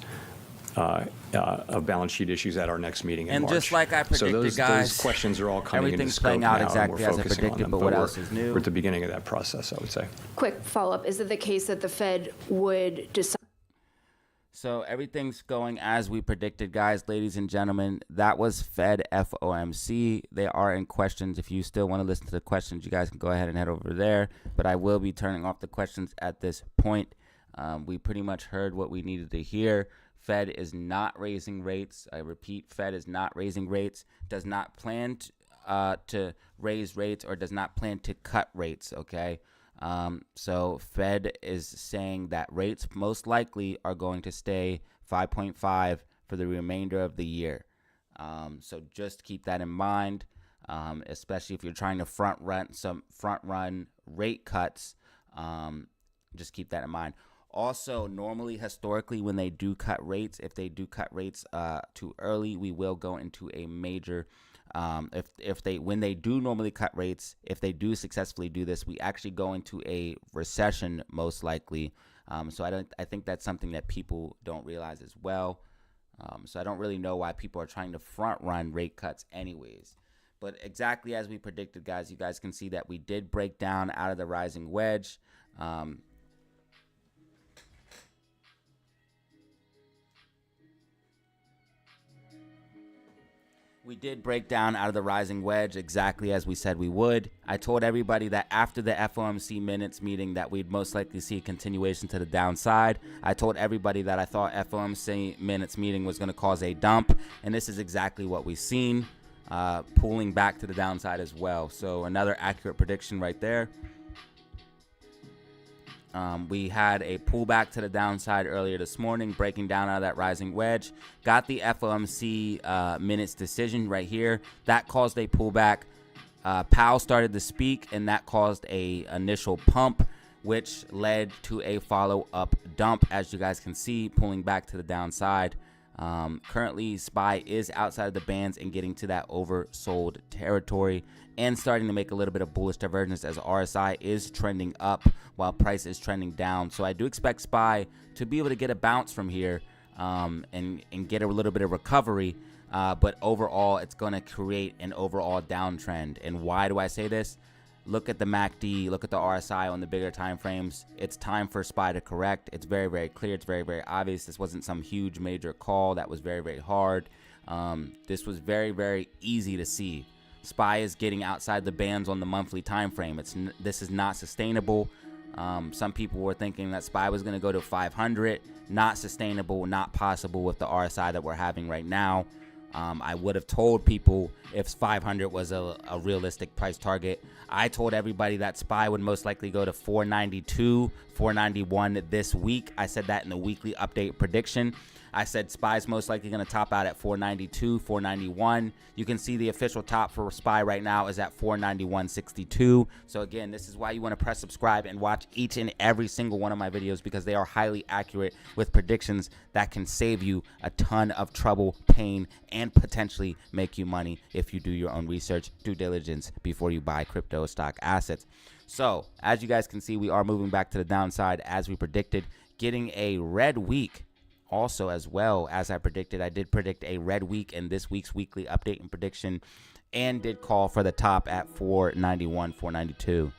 D: of balance sheet issues at our next meeting in March.
B: And just like I predicted, guys,
D: those questions are all coming into
B: everything's
D: scope
B: playing out
D: now,
B: exactly
D: and
B: as
D: we're
B: I
D: focusing on
B: predicted,
D: them.
B: but what else is new?
D: We're at the beginning of that process, I would say.
Q: Quick follow-up. Is it the case that the Fed would decide?
B: So everything's going as we predicted, guys, ladies and gentlemen. That was Fed FOMC. They are in questions. If you still want to listen to the questions, you guys can go ahead and head over there. But I will be turning off the questions at this point. We pretty much heard what we needed to hear. Fed is not raising rates. I repeat, Fed is not raising rates, does not plan to raise rates, or does not plan to cut rates, okay? So Fed is saying that rates most likely are going to stay 5.5 for the remainder of the year. So just keep that in mind, especially if you're trying to front run rate cuts. Just keep that in mind. Also, normally, historically, when they do cut rates, if they do cut rates too early, we will go into a major. When they do normally cut rates, if they do successfully do this, we actually go into a recession most likely. So I think that's something that people don't realize as well. So I don't really know why people are trying to front run rate cuts anyways. But exactly as we predicted, guys, you guys can see that we did break down out of the rising wedge. We did break down out of the rising wedge exactly as we said we would. I told everybody that after the FOMC minutes meeting that we'd most likely see a continuation to the downside. I told everybody that I thought FOMC minutes meeting was going to cause a dump, and this is exactly what we've seen, pulling back to the downside as well. So another accurate prediction right there. We had a pullback to the downside earlier this morning, breaking down out of that rising wedge. Got the FOMC minutes decision right here. That caused a pullback. Powell started to speak, and that caused a initial pump, which led to a follow-up dump, as you guys can see, pulling back to the downside. Currently, SPY is outside of the bands and getting to that oversold territory and starting to make a little bit of bullish divergence as RSI is trending up while price is trending down. So I do expect SPY to be able to get a bounce from here and get a little bit of recovery. But overall, it's going to create an overall downtrend. And why do I say this? Look at the MACD, look at the RSI on the bigger time frames. It's time for SPY to correct. It's very, very clear. It's very, very obvious. This wasn't some huge major call that was very, very hard. This was very, very easy to see. SPY is getting outside the bands on the monthly time frame. This is not sustainable. Some people were thinking that SPY was going to go to 500. Not sustainable, not possible with the RSI that we're having right now. I would have told people if 500 was a realistic price target. I told everybody that SPY would most likely go to 492, 491 this week. I said that in the weekly update prediction. I said SPY's most likely going to top out at 492, 491. You can see the official top for SPY right now is at 491.62. So again, this is why you want to press subscribe and watch each and every single one of my videos, because they are highly accurate with predictions that can save you a ton of trouble, pain, and potentially make you money if you do your own research, due diligence before you buy crypto stock assets. So as you guys can see, we are moving back to the downside as we predicted, getting a red week also, as well, as I predicted, I did predict a red week in this week's weekly update and prediction, and did call for the top at 491, 492.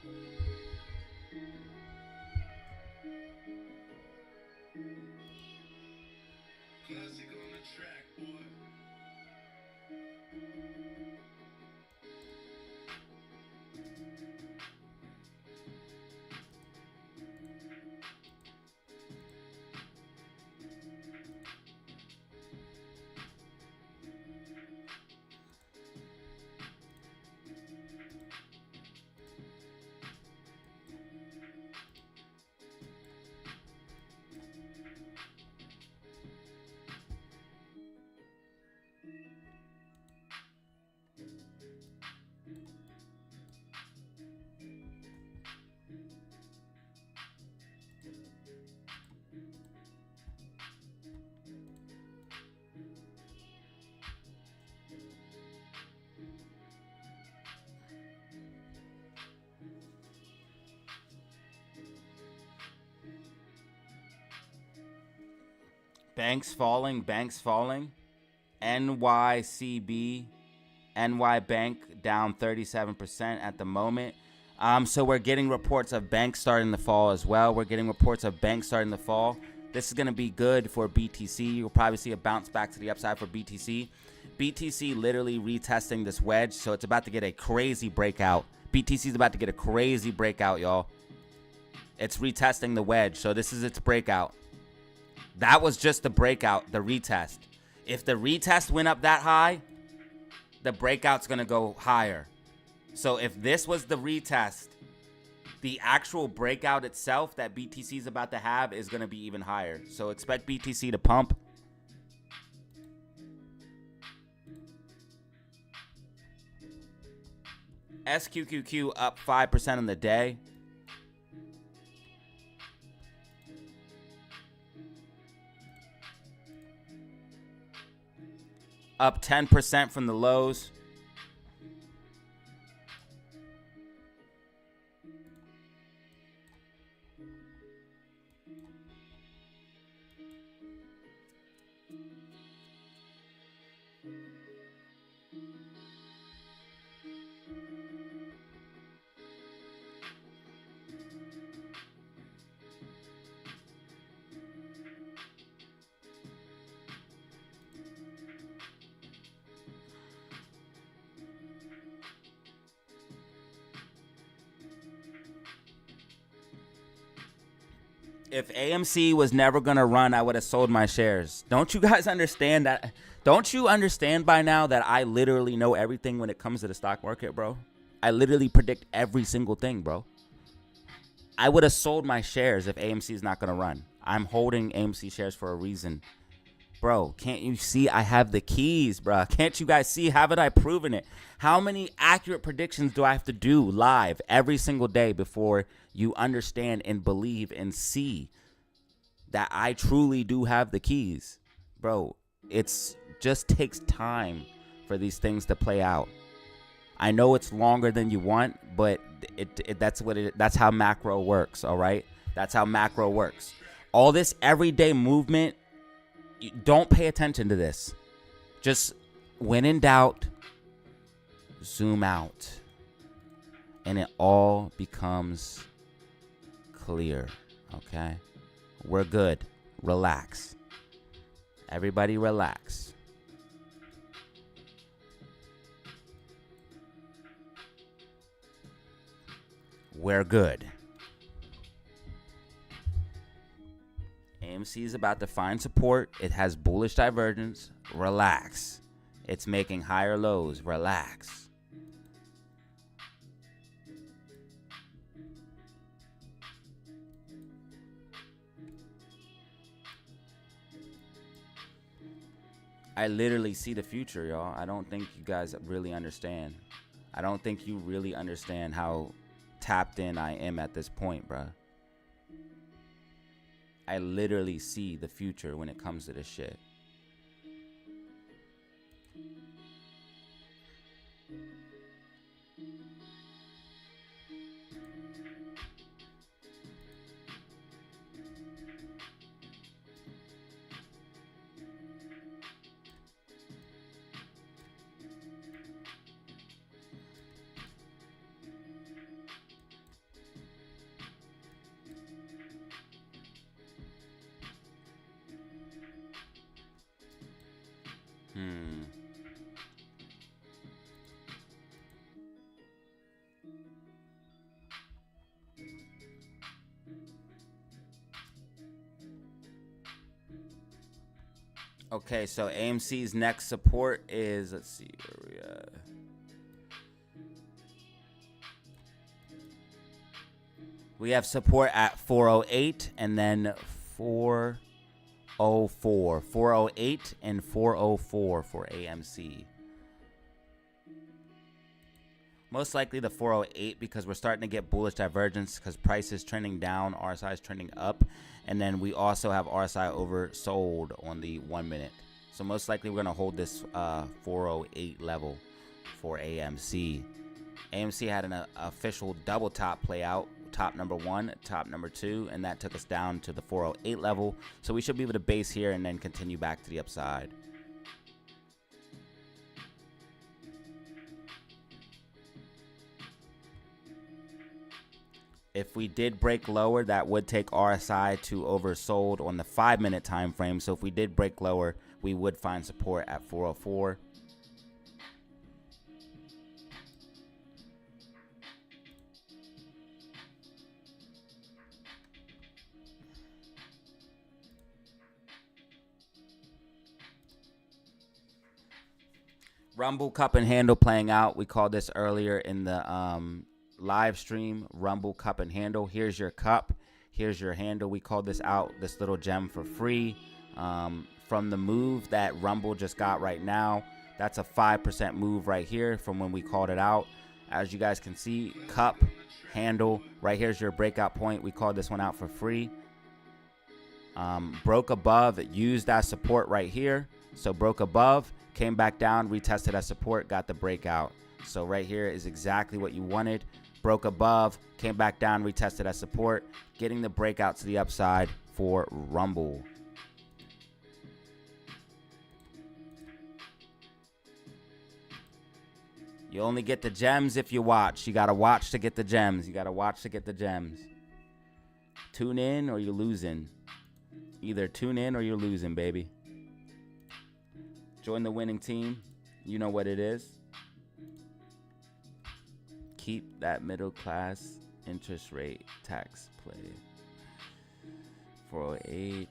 A: Classic on the track, boy.
B: Banks falling, banks falling. NYCB, NY Bank down 37% at the moment. So we're getting reports of banks starting to fall as well. We're getting reports of banks starting to fall. This is going to be good for BTC. You'll probably see a bounce back to the upside for BTC. BTC literally retesting this wedge, so it's about to get a crazy breakout. BTC is about to get a crazy breakout, y'all. It's retesting the wedge, so this is its breakout. That was just the breakout, the retest. If the retest went up that high, the breakout's going to go higher. So if this was the retest, the actual breakout itself that BTC is about to have is going to be even higher. So expect BTC to pump. SQQQ up 5% on the day. Up 10% from the lows. If AMC was never going to run, I would have sold my shares. Don't you guys understand that? Don't you understand by now that I literally know everything when it comes to the stock market, bro? I literally predict every single thing, bro. I would have sold my shares if AMC is not going to run. I'm holding AMC shares for a reason. Bro, can't you see I have the keys, bro? Can't you guys see? Haven't I proven it? How many accurate predictions do I have to do live every single day before you understand and believe and see that I truly do have the keys? Bro, it's just takes time for these things to play out. I know it's longer than you want, but that's how macro works, all right? That's how macro works. All this everyday movement, don't pay attention to this. Just when in doubt, zoom out. And it all becomes clear, okay? We're good. Relax. Everybody relax. We're good. AMC is about to find support. It has bullish divergence. Relax. It's making higher lows. Relax. I literally see the future, y'all. I don't think you guys really understand. I don't think you really understand how tapped in I am at this point, bruh. I literally see the future when it comes to this shit. Okay, so AMC's next support is, let's see, where we at? We have support at 408 and then 404. 408 and 404 for AMC. Most likely the 408 because we're starting to get bullish divergence because price is trending down, RSI is trending up. And then we also have RSI oversold on the 1 minute. So most likely we're going to hold this 408 level for AMC. AMC had an official double top play out. Top number 1, top number 2, and that took us down to the 408 level. So we should be able to base here and then continue back to the upside. If we did break lower, that would take RSI to oversold on the 5-minute time frame. So if we did break lower, we would find support at 404. Rumble cup and handle playing out. We called this earlier in the live stream. Rumble cup and handle. Here's your cup. Here's your handle. We called this out, this little gem, for free. From the move that Rumble just got right now, that's a 5% move right here from when we called it out. As you guys can see, cup, handle. Right here's your breakout point. We called this one out for free. Broke above, used that support right here. So broke above. Came back down, retested as support, got the breakout. So right here is exactly what you wanted. Broke above, came back down, retested as support, getting the breakout to the upside for Rumble. You only get the gems if you watch. You got to watch to get the gems. You got to watch to get the gems. Tune in or you're losing. Either tune in or you're losing, baby. Join the winning team. You know what it is. Keep that middle class interest rate tax play. 408.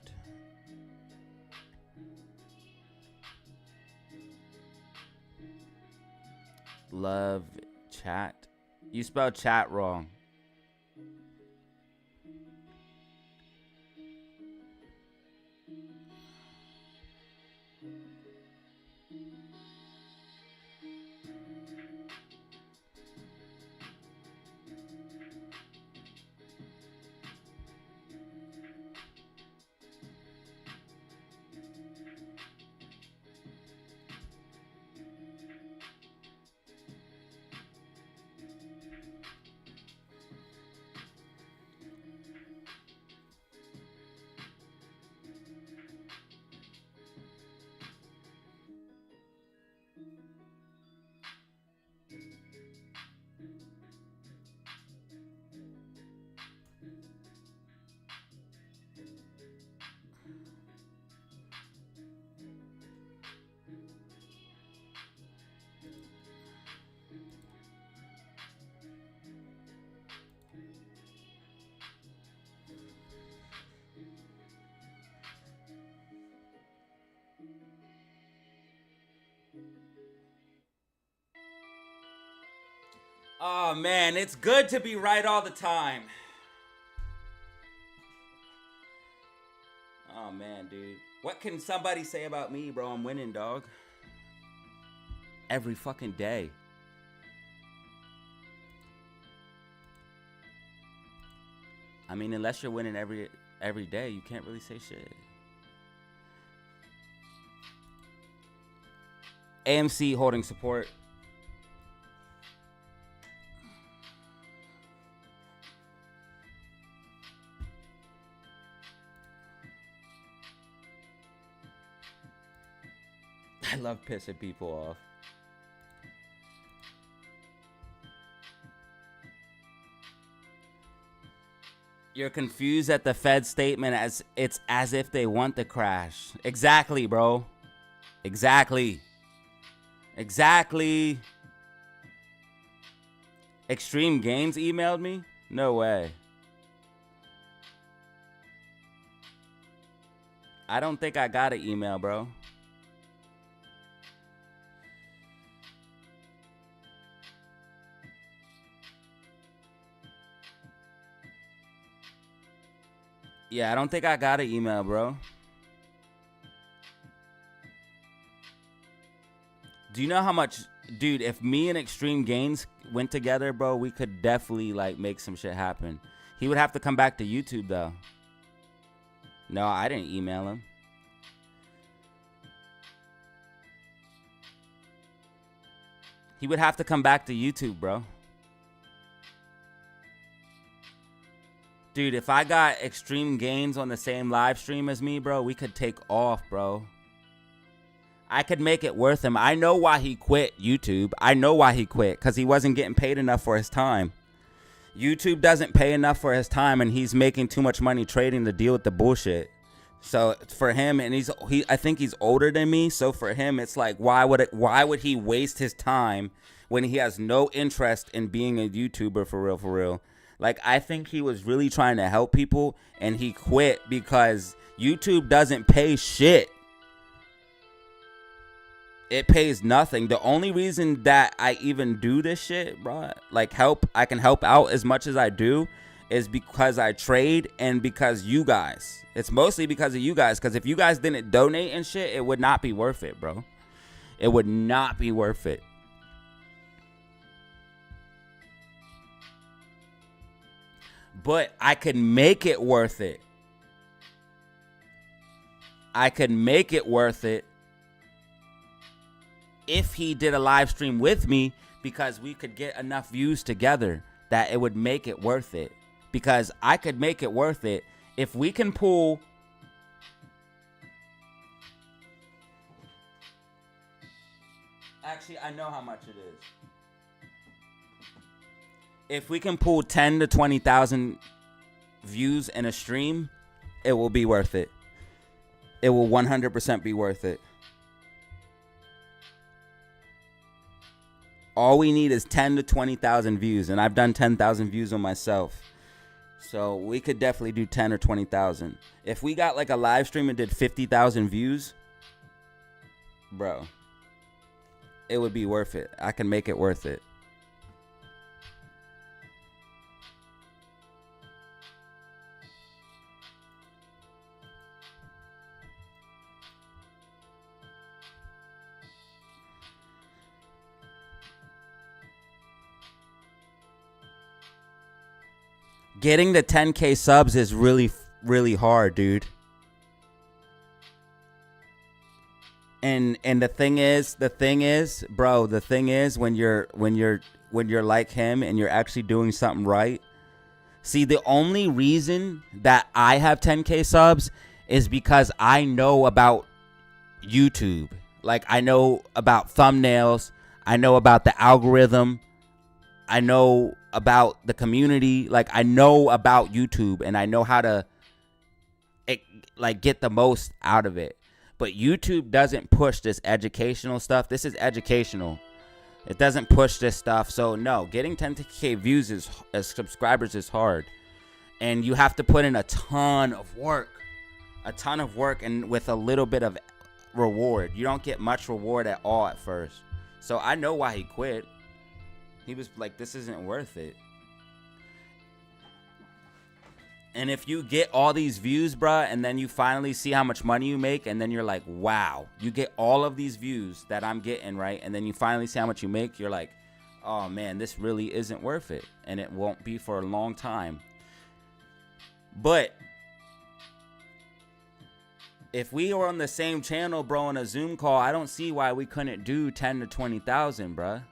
B: Love chat. You spelled chat wrong. Oh, man, it's good to be right all the time. Oh, man, dude. What can somebody say about me, bro? I'm winning, dog. Every fucking day. I mean, unless you're winning every day, you can't really say shit. AMC holding support. I love pissing people off. You're confused at the Fed statement as it's as if they want the crash. Exactly, bro. Exactly. Exactly. Extreme Gains emailed me? No way. I don't think I got an email, bro. Yeah, I don't think I got an email, bro. Do you know how much, dude, if me and Extreme Gains went together, bro, we could definitely, like, make some shit happen. He would have to come back to YouTube, though. No, I didn't email him. He would have to come back to YouTube, bro. Dude, if I got Extreme Gains on the same live stream as me, bro, we could take off, bro. I could make it worth him. I know why he quit YouTube. I know why he quit, because he wasn't getting paid enough for his time. YouTube doesn't pay enough for his time, and he's making too much money trading to deal with the bullshit. So for him, and I think he's older than me, so for him, it's like, why would he waste his time when he has no interest in being a YouTuber for real? Like, I think he was really trying to help people, and he quit because YouTube doesn't pay shit. It pays nothing. The only reason that I even do this shit, bro, like I can help out as much as I do, is because I trade and because you guys. It's mostly because of you guys, because if you guys didn't donate and shit, it would not be worth it, bro. It would not be worth it. But I could make it worth it. I could make it worth it if he did a live stream with me, because we could get enough views together that it would make it worth it. Because I could make it worth it if we can pull actually, I know how much it is. If we can pull 10 to 20,000 views in a stream, it will be worth it. It will 100% be worth it. All we need is 10 to 20,000 views, and I've done 10,000 views on myself. So we could definitely do 10 or 20,000. If we got like a live stream and did 50,000 views, bro, it would be worth it. I can make it worth it. Getting to 10K subs is really, really hard, dude. And the thing is, bro, the thing is, when you're like him and you're actually doing something right. See, the only reason that I have 10K subs is because I know about YouTube. Like, I know about thumbnails. I know about the algorithm. I know about the community. Like, I know about YouTube, and I know how to get the most out of it. But YouTube doesn't push this educational stuff. This is educational. It doesn't push this stuff. So no, getting 10K views as subscribers is hard, and you have to put in a ton of work, and with a little bit of reward. You don't get much reward at all at first. So I know why he quit. He was like, this isn't worth it. And if you get all these views, bruh, and then you finally see how much money you make, and then you're like, wow, you get all of these views that I'm getting, right? And then you finally see how much you make, you're like, oh man, this really isn't worth it. And it won't be for a long time. But if we were on the same channel, bro, on a Zoom call, I don't see why we couldn't do 10 to 20,000, bruh.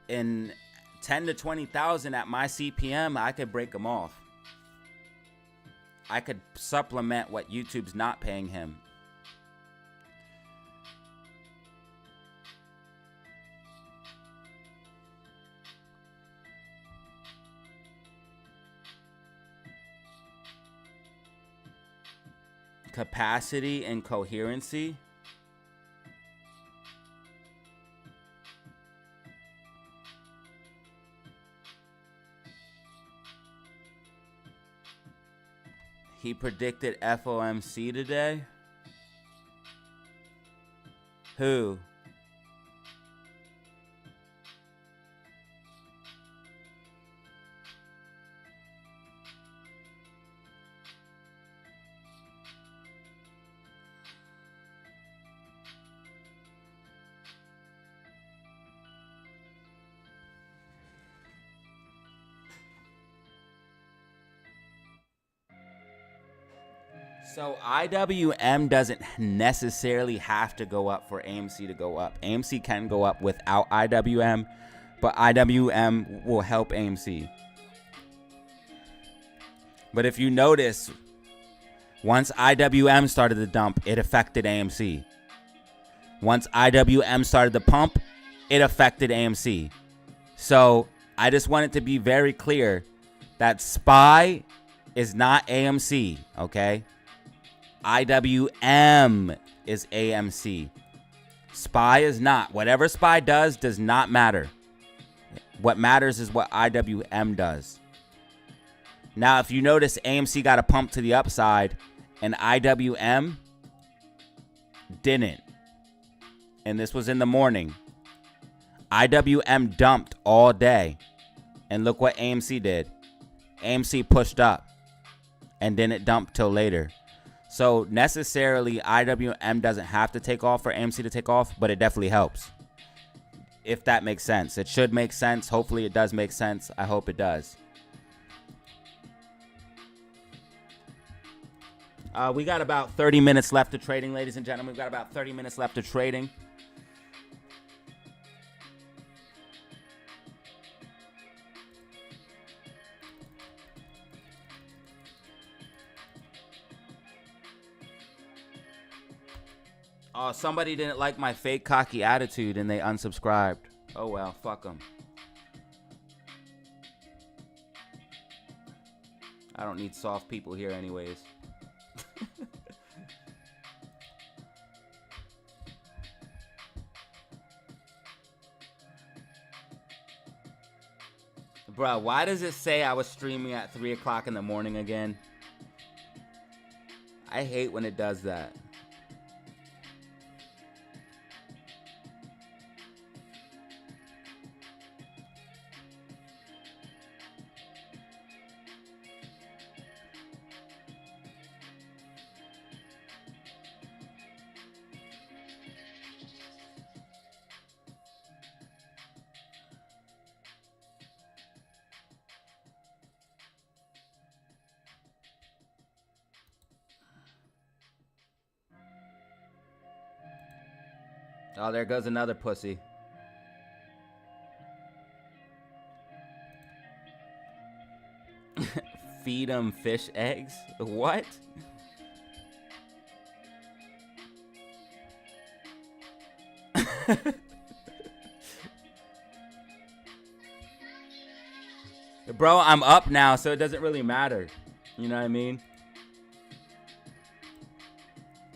B: In 10 to 20,000 at my CPM, I could break him off. I could supplement what YouTube's not paying him. Capacity and coherency. He predicted FOMC today. Who? So IWM doesn't necessarily have to go up for AMC to go up. AMC can go up without IWM, but IWM will help AMC. But if you notice, once IWM started to dump, it affected AMC. Once IWM started to pump, it affected AMC. So I just want it to be very clear that SPY is not AMC, okay? IWM is AMC. SPY is not. Whatever SPY does not matter. What matters is what IWM does. Now, if you notice, AMC got a pump to the upside and IWM didn't. And this was in the morning. IWM dumped all day. And look what AMC did. AMC pushed up and didn't dump till later. So necessarily IWM doesn't have to take off for AMC to take off, but it definitely helps. If that makes sense. It should make sense. Hopefully it does make sense. I hope it does. We got about 30 minutes left of trading, ladies and gentlemen. We've got about 30 minutes left of trading. Oh, somebody didn't like my fake cocky attitude and they unsubscribed. Oh well, fuck them. I don't need soft people here anyways. Bro, why does it say I was streaming at 3 o'clock in the morning again? I hate when it does that. Oh, there goes another pussy. Feed them fish eggs? What? Bro, I'm up now, so it doesn't really matter. You know what I mean?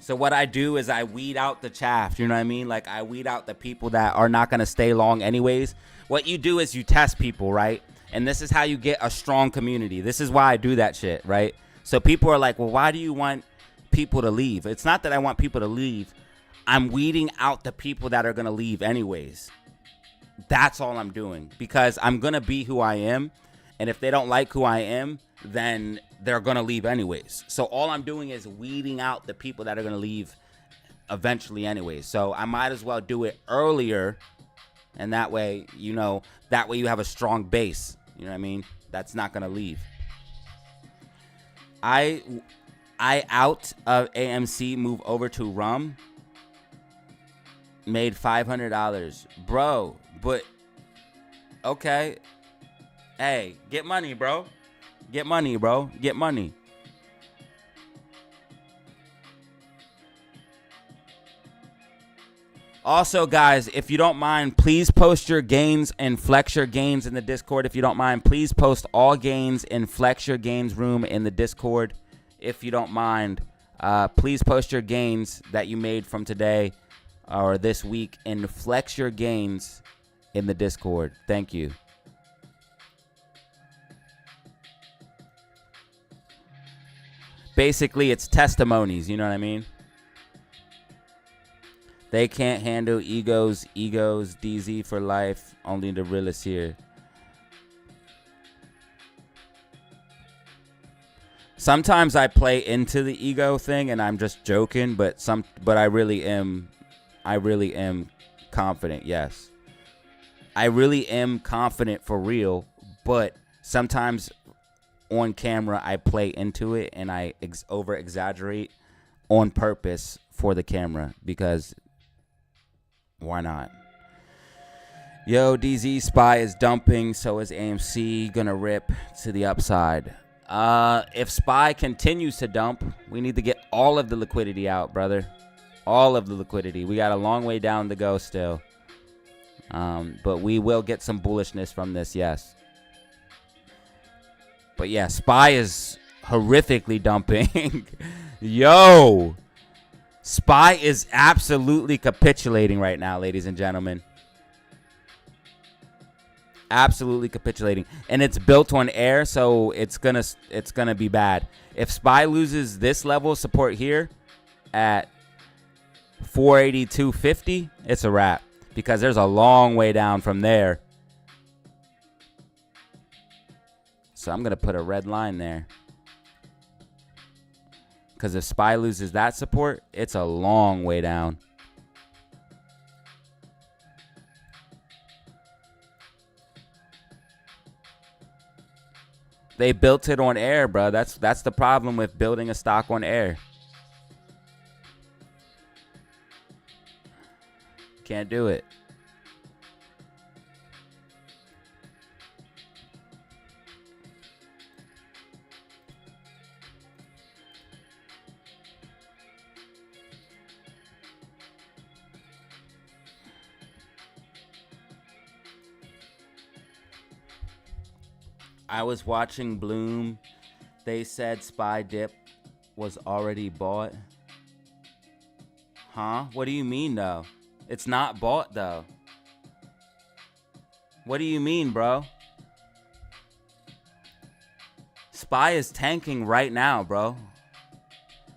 B: So what I do is I weed out the chaff, you know what I mean? Like, I weed out the people that are not going to stay long anyways. What you do is you test people, right? And this is how you get a strong community. This is why I do that shit, right? So people are like, well, why do you want people to leave? It's not that I want people to leave. I'm weeding out the people that are going to leave anyways. That's all I'm doing. Because I'm going to be who I am. And if they don't like who I am, then they're going to leave anyways. So all I'm doing is weeding out the people that are going to leave eventually anyways. So I might as well do it earlier. And that way, you know, that way you have a strong base. You know what I mean? That's not going to leave. I out of AMC, move over to rum. Made $500. Bro, but okay. Hey, get money, bro. Get money, bro. Get money. Also, guys, if you don't mind, please post your gains and flex your gains in the Discord. If you don't mind, please post all gains and flex your gains room in the Discord. If you don't mind. Please post your gains that you made from today or this week and flex your gains in the Discord. Thank you. Basically, it's testimonies. You know what I mean? They can't handle egos. DZ for life. Only the realest here. Sometimes I play into the ego thing and I'm just joking, but I really am confident. Yes. I really am confident for real, but sometimes on camera I play into it and I over exaggerate on purpose for the camera because why not? Yo, DZ SPY is dumping, so is AMC gonna rip to the upside. If SPY continues to dump, we need to get all of the liquidity out, brother. All of the liquidity. We got a long way down to go still. But we will get some bullishness from this, yes. But yeah, SPY is horrifically dumping. Yo! SPY is absolutely capitulating right now, ladies and gentlemen. Absolutely capitulating, and it's built on air, so it's gonna be bad. If SPY loses this level of support here at 482.50, it's a wrap because there's a long way down from there. So I'm gonna put a red line there because if SPY loses that support, it's a long way down. They built it on air, bro. That's the problem with building a stock on air. Can't do it. I was watching Bloom. They said SPY dip was already bought. Huh? What do you mean, though? It's not bought, though. What do you mean, bro? SPY is tanking right now, bro.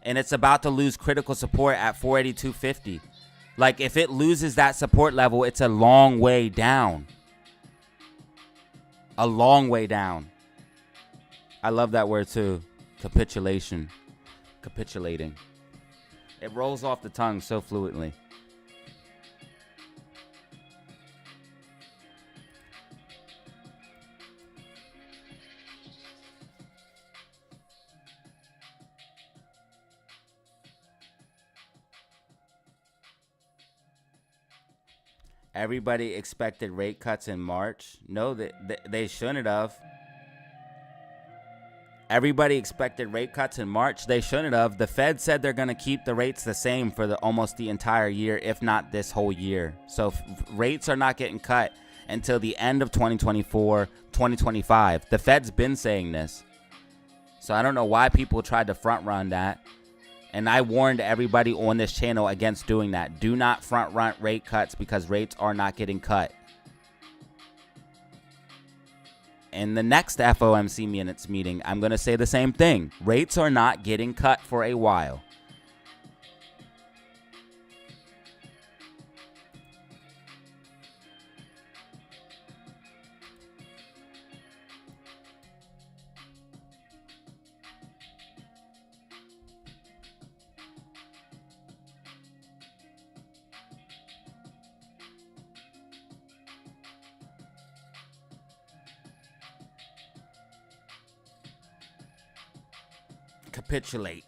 B: And it's about to lose critical support at 482.50. Like, if it loses that support level, it's a long way down. A long way down. I love that word too. Capitulation. Capitulating. It rolls off the tongue so fluently. Everybody expected rate cuts in March. No, they shouldn't have. Everybody expected rate cuts in March. They shouldn't have. The Fed said they're going to keep the rates the same for almost the entire year, if not this whole year. So rates are not getting cut until the end of 2024, 2025. The Fed's been saying this. So I don't know why people tried to front run that. And I warned everybody on this channel against doing that. Do not front run rate cuts because rates are not getting cut. In the next FOMC minutes meeting, I'm going to say the same thing. Rates are not getting cut for a while. Capitulate.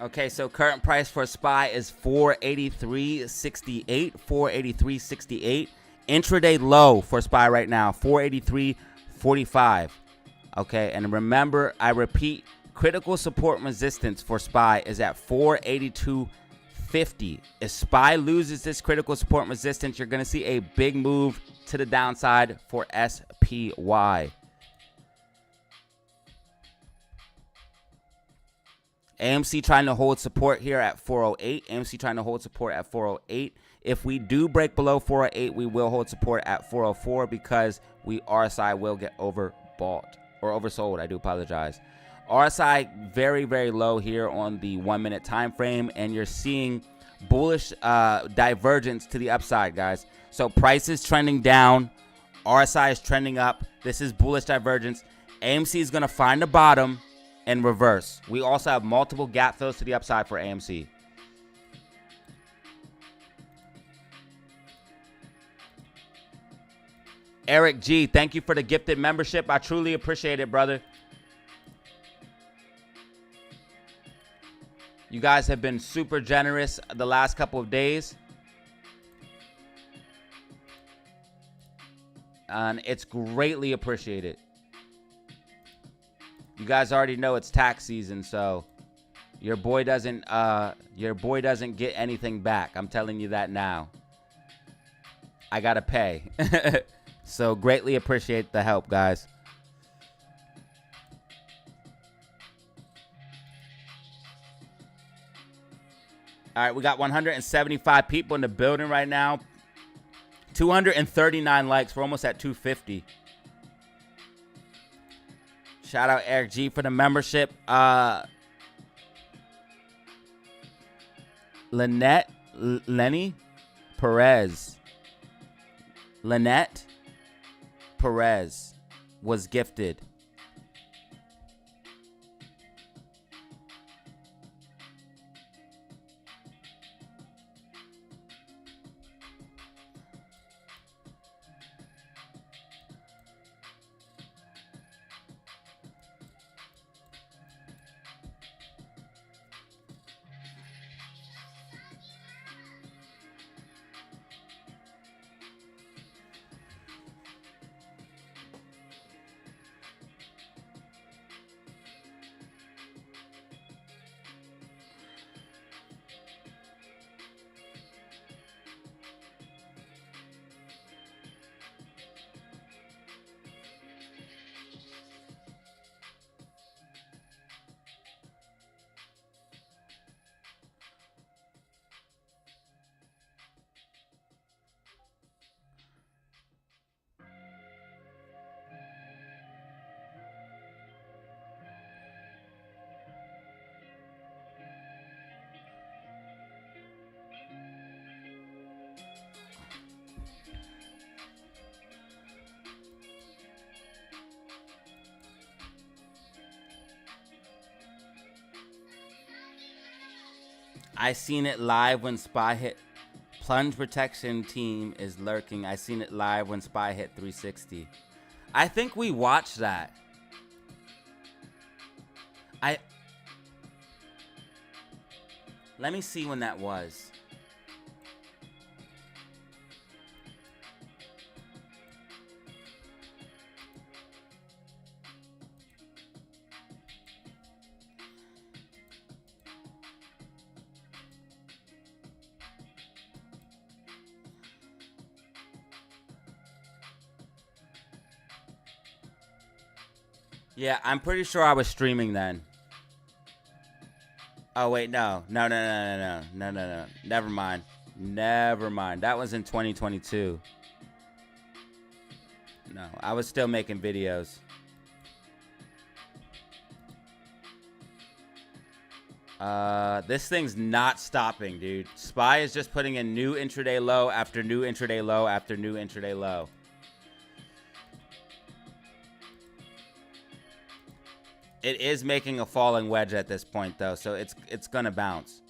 B: Okay, so current price for SPY is 483.68, 483.68. Intraday low for SPY right now, 483.45. Okay, and remember, I repeat, critical support resistance for SPY is at 482.50. If SPY loses this critical support resistance, you're going to see a big move to the downside for SPY. AMC trying to hold support here at 408. AMC trying to hold support at 408. If we do break below 408, we will hold support at 404 because RSI will get overbought or oversold. I do apologize. RSI very, very low here on the 1 minute time frame, and you're seeing bullish divergence to the upside, guys. So price is trending down. RSI is trending up. This is bullish divergence. AMC is going to find the bottom and reverse. We also have multiple gap fills to the upside for AMC. Eric G, thank you for the gifted membership. I truly appreciate it, brother. You guys have been super generous the last couple of days. And it's greatly appreciated. You guys already know it's tax season, so your boy doesn't get anything back. I'm telling you that now. I gotta pay. So greatly appreciate the help, guys. All right, we got 175 people in the building right now. 239 likes. We're almost at 250. Shout out Eric G for the membership. Lenny Perez. Lynette Perez was gifted. I seen it live when SPY hit. Plunge protection team is lurking. I seen it live when SPY hit 360. I think we watched that. Let me see when that was. Yeah, I'm pretty sure I was streaming then. Oh, wait, no. No. Never mind. That was in 2022. No, I was still making videos. This thing's not stopping, dude. SPY is just putting in new intraday low after new intraday low after new intraday low. It is making a falling wedge at this point, though, so it's gonna bounce.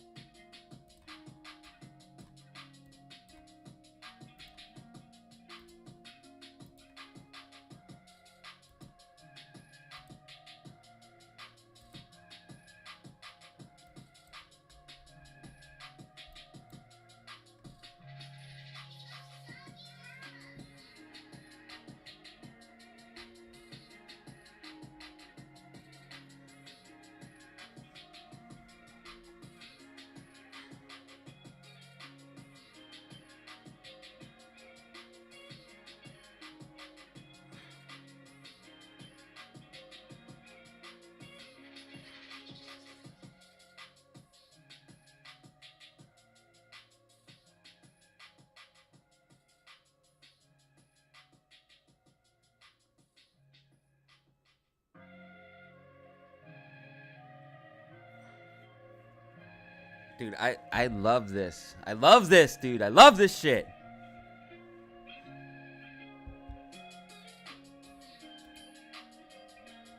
B: Dude, I love this. I love this, dude. I love this shit.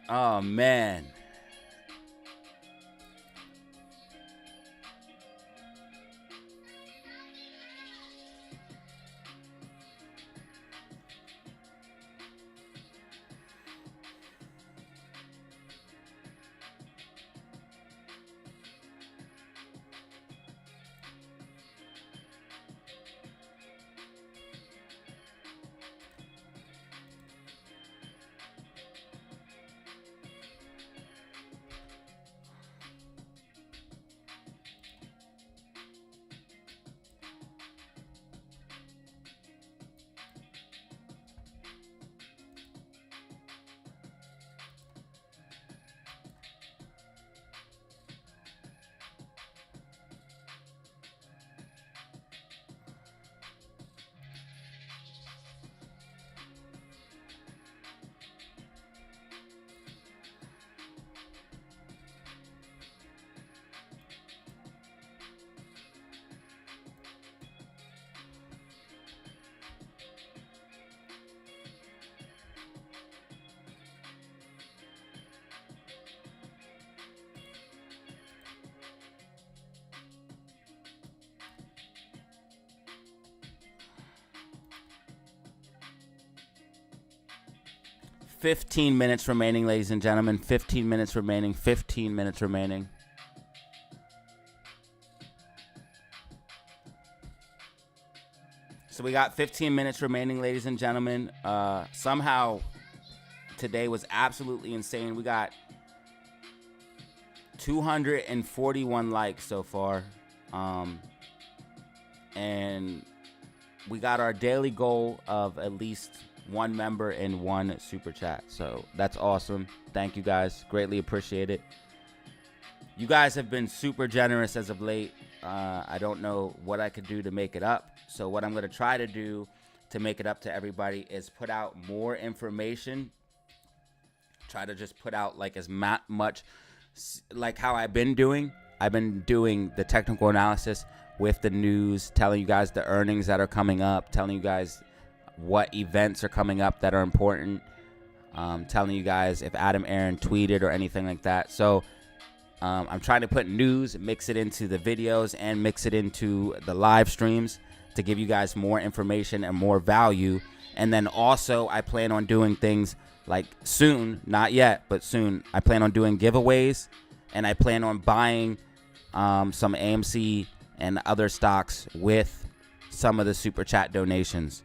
B: Oh, man. $15 minutes remaining, ladies and gentlemen. 15 minutes remaining. 15 minutes remaining. So we got 15 minutes remaining, ladies and gentlemen. Somehow today was absolutely insane. We got 241 likes so far. And we got our daily goal of at least one member and one super chat. So that's awesome. Thank you guys. Greatly appreciate it. You guys have been super generous as of late. I don't know what I could do to make it up. So what I'm going to try to do to make it up to everybody is put out more information. Try to just put out like as much like how I've been doing. I've been doing the technical analysis with the news, telling you guys the earnings that are coming up, telling you guys what events are coming up that are important, telling you guys if Adam Aaron tweeted or anything like that. So I'm trying to put news, mix it into the videos, and mix it into the live streams to give you guys more information and more value. And then also I plan on doing things like soon, not yet, but soon, I plan on doing giveaways, and I plan on buying some AMC and other stocks with some of the super chat donations.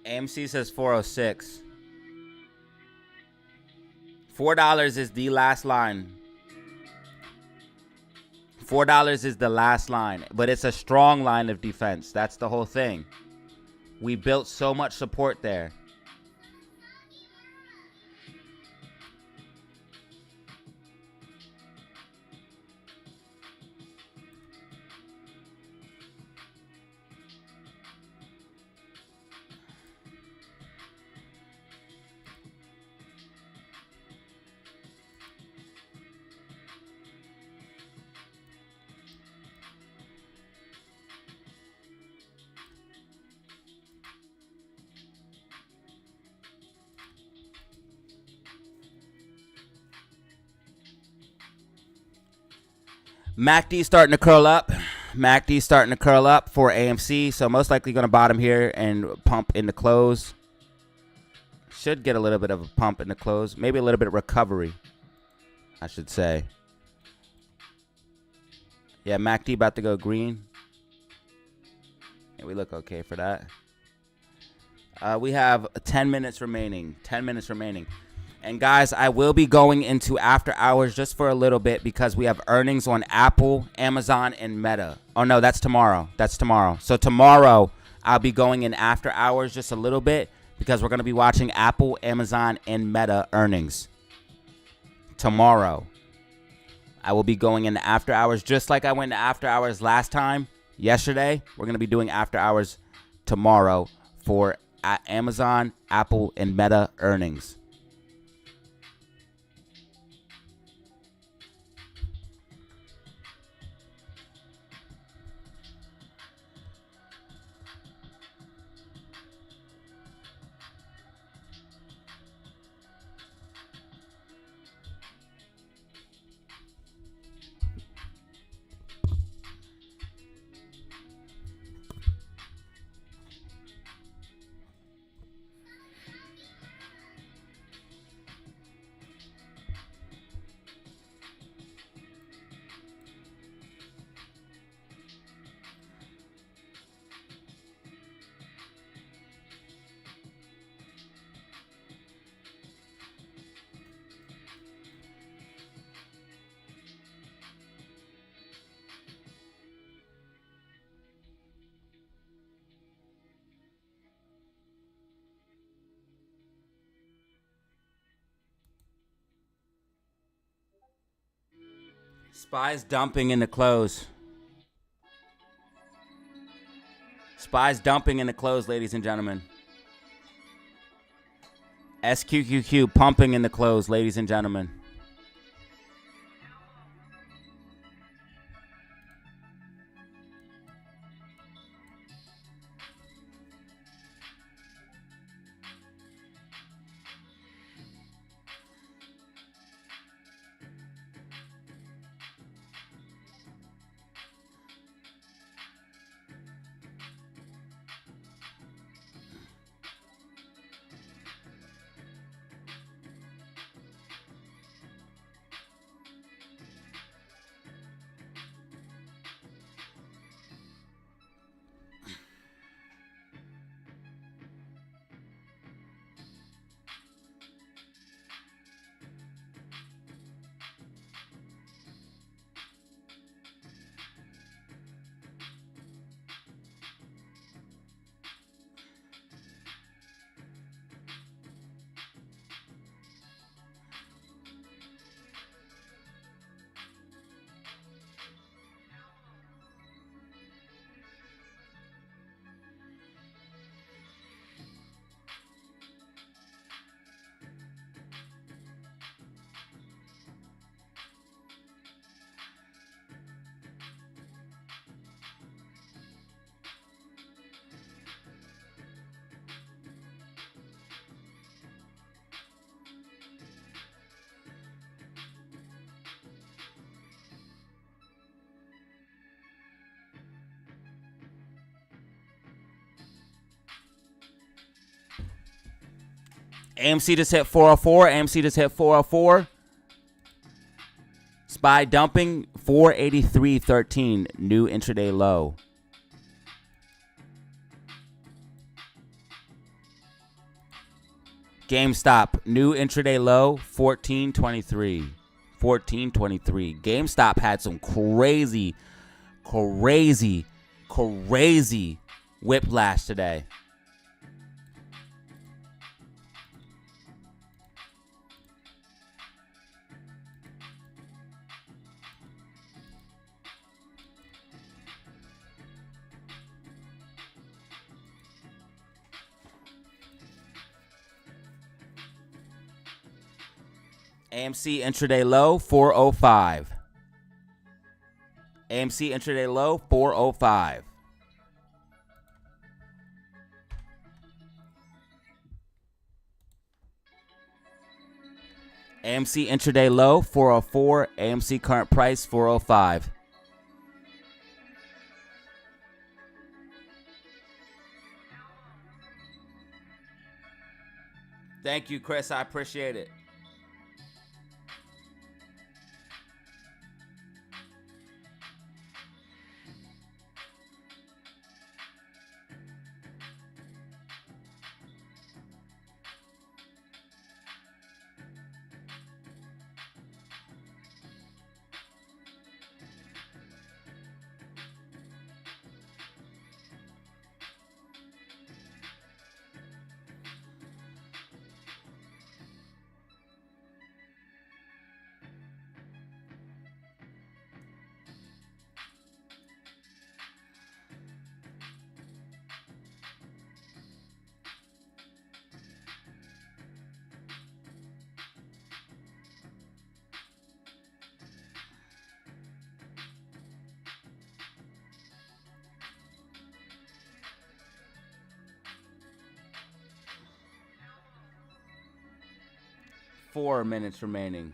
B: AMC says 406. $4 is the last line. $4 is the last line, but it's a strong line of defense. That's the whole thing. We built so much support there. MACD starting to curl up. MACD starting to curl up for AMC. So most likely going to bottom here and pump in the close. Should get a little bit of a pump in the close. Maybe a little bit of recovery, I should say. Yeah, MACD about to go green. Yeah, we look okay for that. We have 10 minutes remaining. 10 minutes remaining. And guys, I will be going into after hours just for a little bit because we have earnings on Apple, Amazon, and Meta. Oh, no, that's tomorrow. That's tomorrow. So tomorrow, I'll be going in after hours just a little bit because we're going to be watching Apple, Amazon, and Meta earnings. Tomorrow, I will be going into after hours just like I went to after hours last time, yesterday. We're going to be doing after hours tomorrow for Amazon, Apple, and Meta earnings. SPY's dumping in the close. SPY's dumping in the close, ladies and gentlemen. SQQQ pumping in the close, ladies and gentlemen. AMC just hit 404. AMC just hit 404. SPY dumping 483.13. New intraday low. GameStop, new intraday low, 14.23. 14.23. GameStop had some crazy whiplash today. AMC intraday low, 405. AMC intraday low, 405. AMC intraday low, 404. AMC current price, 405. Thank you, Chris. I appreciate it. Four minutes remaining.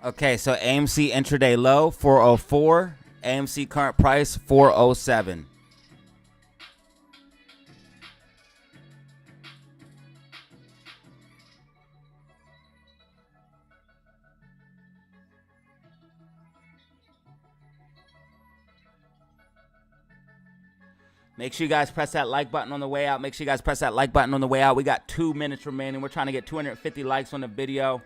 B: Okay, so AMC intraday low, 404. AMC current price, 407. Make sure you guys press that like button on the way out. Make sure you guys press that like button on the way out. We got 2 minutes remaining. We're trying to get 250 likes on the video.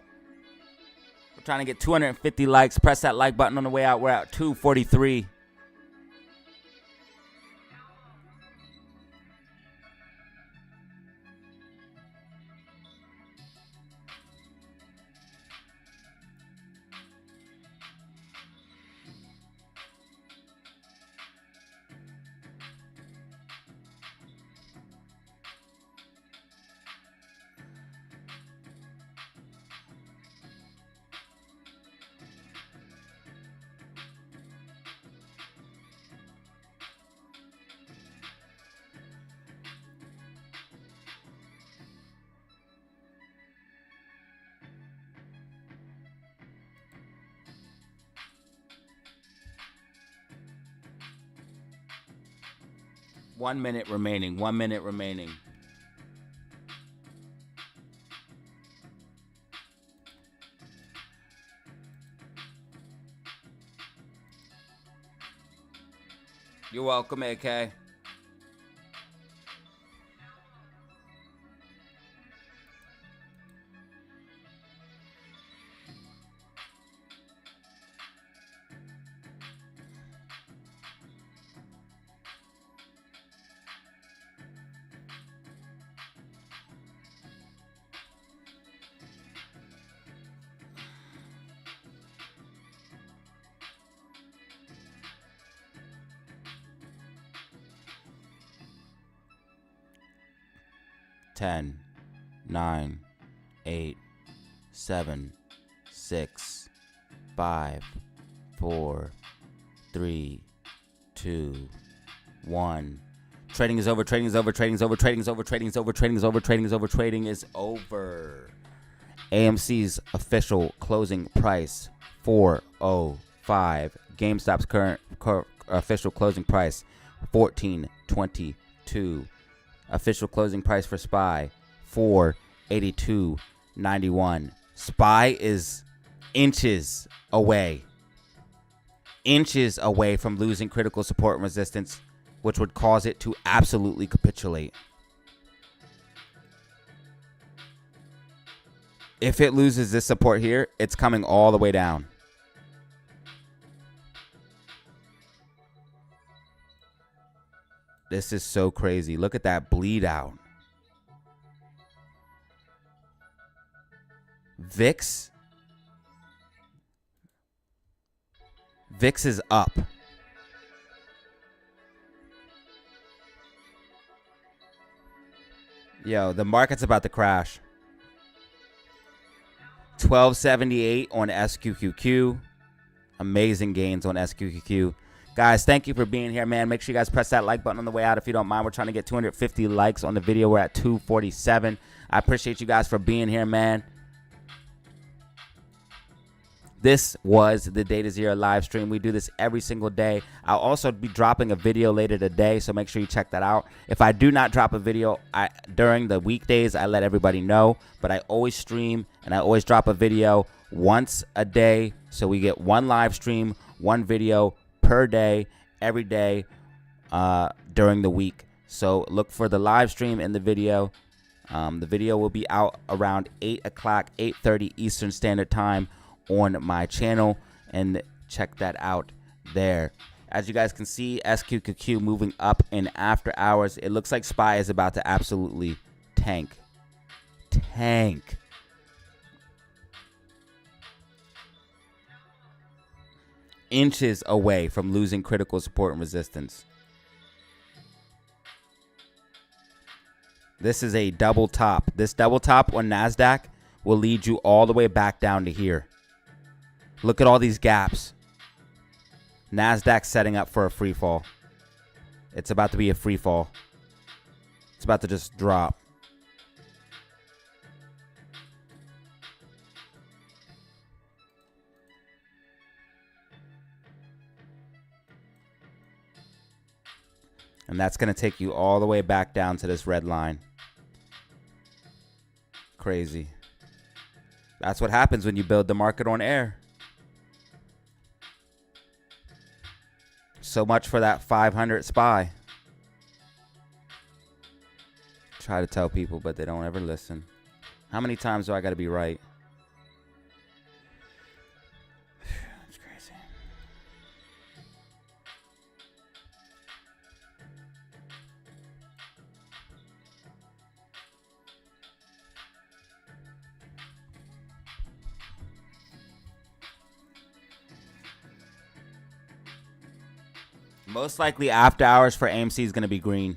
B: We're trying to get 250 likes. Press that like button on the way out. We're at 243. One minute remaining. 1 minute remaining. You're welcome, AK. 10, 9, 8, 7, 6, 5, 4, 3, 2, 1. Trading is over. Trading is over. Trading is over. Trading is over. Trading is over. Trading is over. Trading is over. Trading is over. AMC's official closing price 405. GameStop's current official closing price 1422. Official closing price for SPY 482.91. SPY is inches away from losing critical support and resistance, which would cause it to absolutely capitulate. If it loses this support here, it's coming all the way down. This is so crazy. Look at that bleed out. VIX is up. Yo, the market's about to crash. 1278 on SQQQ. Amazing gains on SQQQ. Guys, thank you for being here, man. Make sure you guys press that like button on the way out if you don't mind. We're trying to get 250 likes on the video. We're at 247. I appreciate you guys for being here, man. This was the DataZero live stream. We do this every single day. I'll also be dropping a video later today, so make sure you check that out. If I do not drop a video during the weekdays, I let everybody know. But I always stream and I always drop a video once a day. So we get one live stream, one video per day, every day during the week. So look for the live stream and the video. The video will be out around 8 o'clock, 8:30 Eastern Standard Time on my channel, and check that out there. As you guys can see, SQQQ moving up in after hours. It looks like SPY is about to absolutely tank. Inches away from losing critical support and resistance. This is a double top. This double top on NASDAQ will lead you all the way back down to here. Look at all these gaps. NASDAQ setting up for a free fall. It's about to be a free fall. It's about to just drop. And that's going to take you all the way back down to this red line. Crazy. That's what happens when you build the market on air. So much for that 500 SPY. Try to tell people, but they don't ever listen. How many times do I got to be right? That's crazy. Most likely after hours for AMC is going to be green.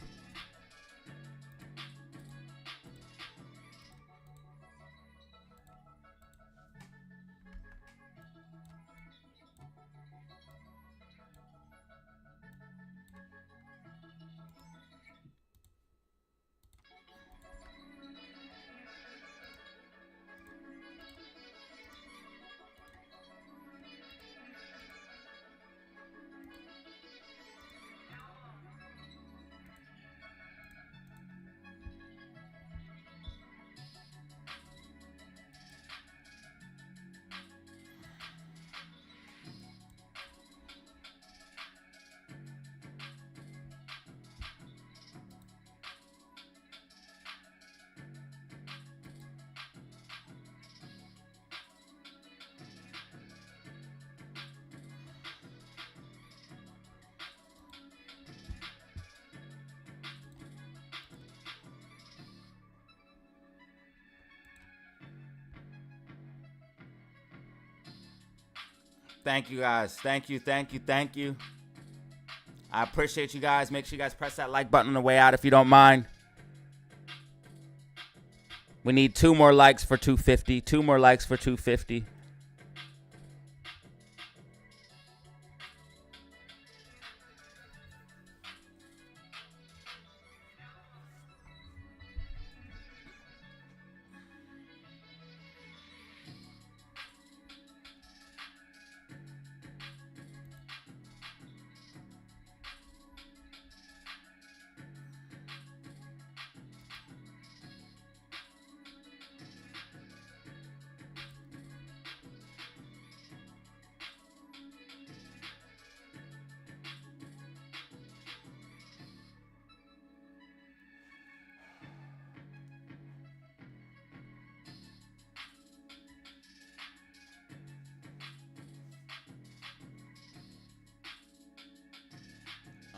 B: Thank you, guys. Thank you. I appreciate you guys. Make sure you guys press that like button on the way out if you don't mind. We need 2 more likes for 250. 2 more likes for 250.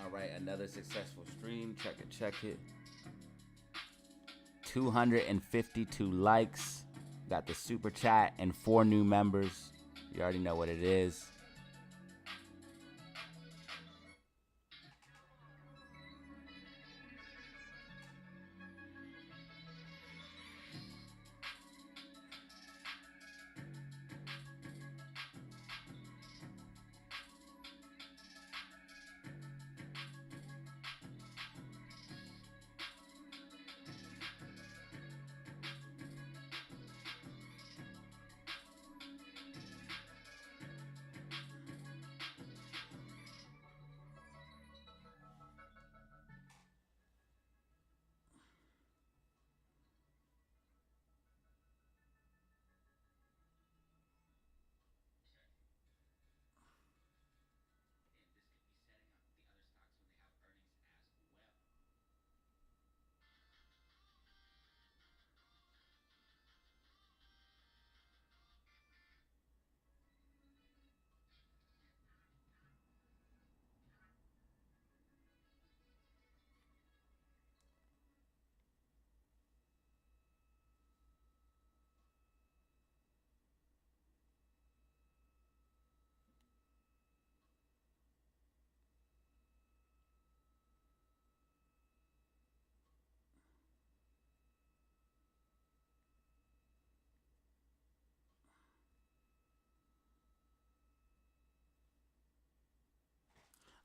B: All right, another successful stream. Check it, check it. 252 likes. Got the super chat and 4 new members. You already know what it is.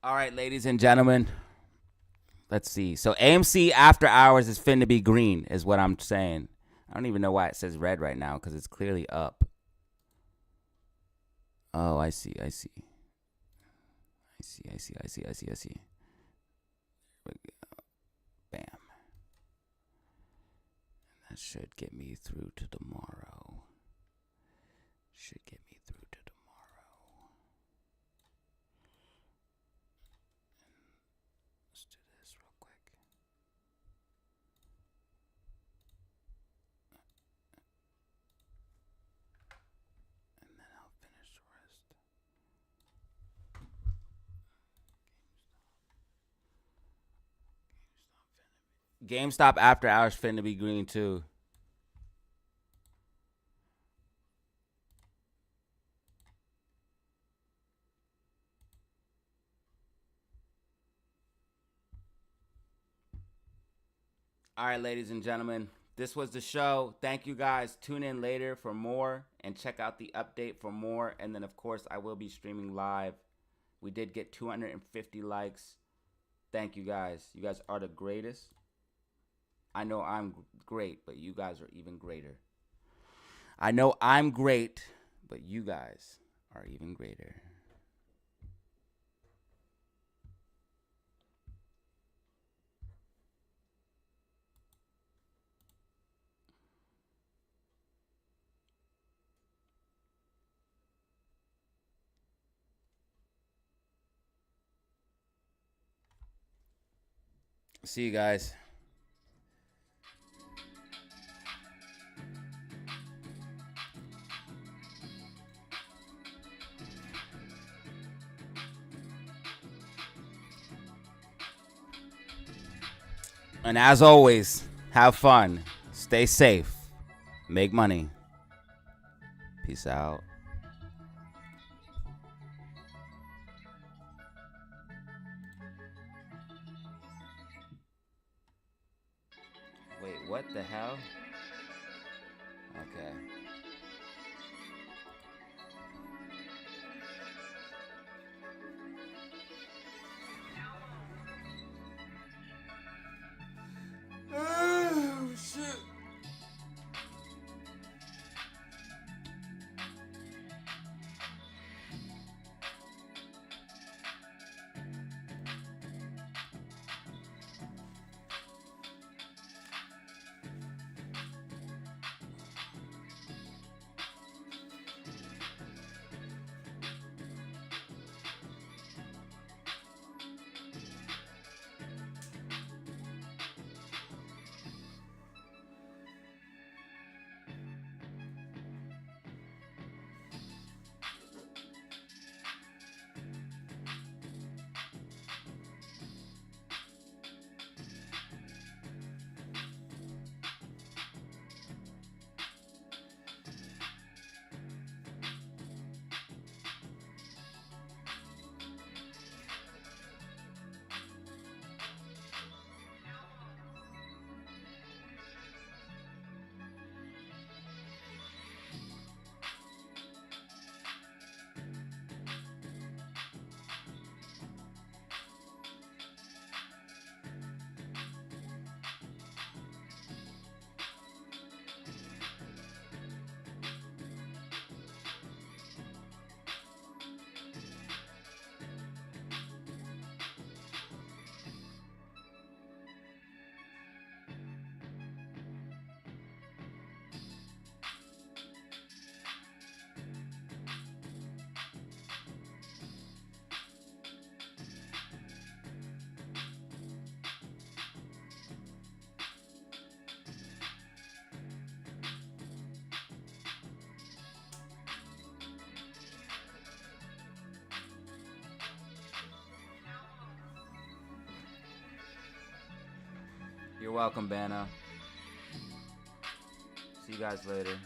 B: All right, ladies and gentlemen. Let's see. So AMC after hours is finna be green, is what I'm saying. I don't even know why it says red right now because it's clearly up. Oh, I see. I see. Bam. That should get me through to tomorrow. Let's do this real quick. And then I'll finish the rest. GameStop after hours finna be green too. All right, ladies and gentlemen, this was the show. Thank you guys. Tune in later for more and check out the update for more. And then, of course, I will be streaming live. We did get 250 likes. Thank you guys. You guys are the greatest. I know I'm great, but you guys are even greater. I know I'm great, but you guys are even greater. See you guys. And as always, have fun, stay safe, make money. Peace out. Wait, what the hell? Okay. Oh, shit. You're welcome, Bano. See you guys later.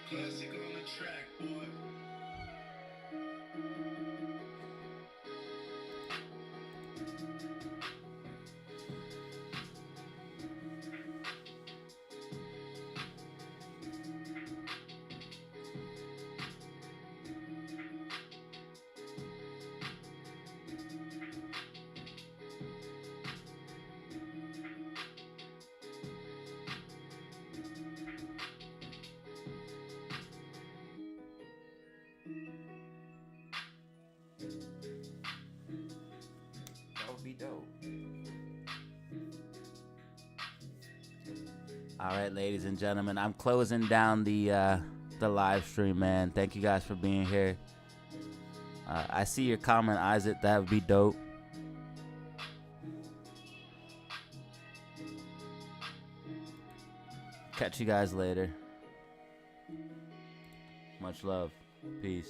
A: Classic on the track, boy.
B: That would be dope. All right, ladies and gentlemen, I'm closing down the live stream, man. Thank you guys for being here. I see your comment, Isaac. That would be dope. Catch you guys later. Much love. Peace.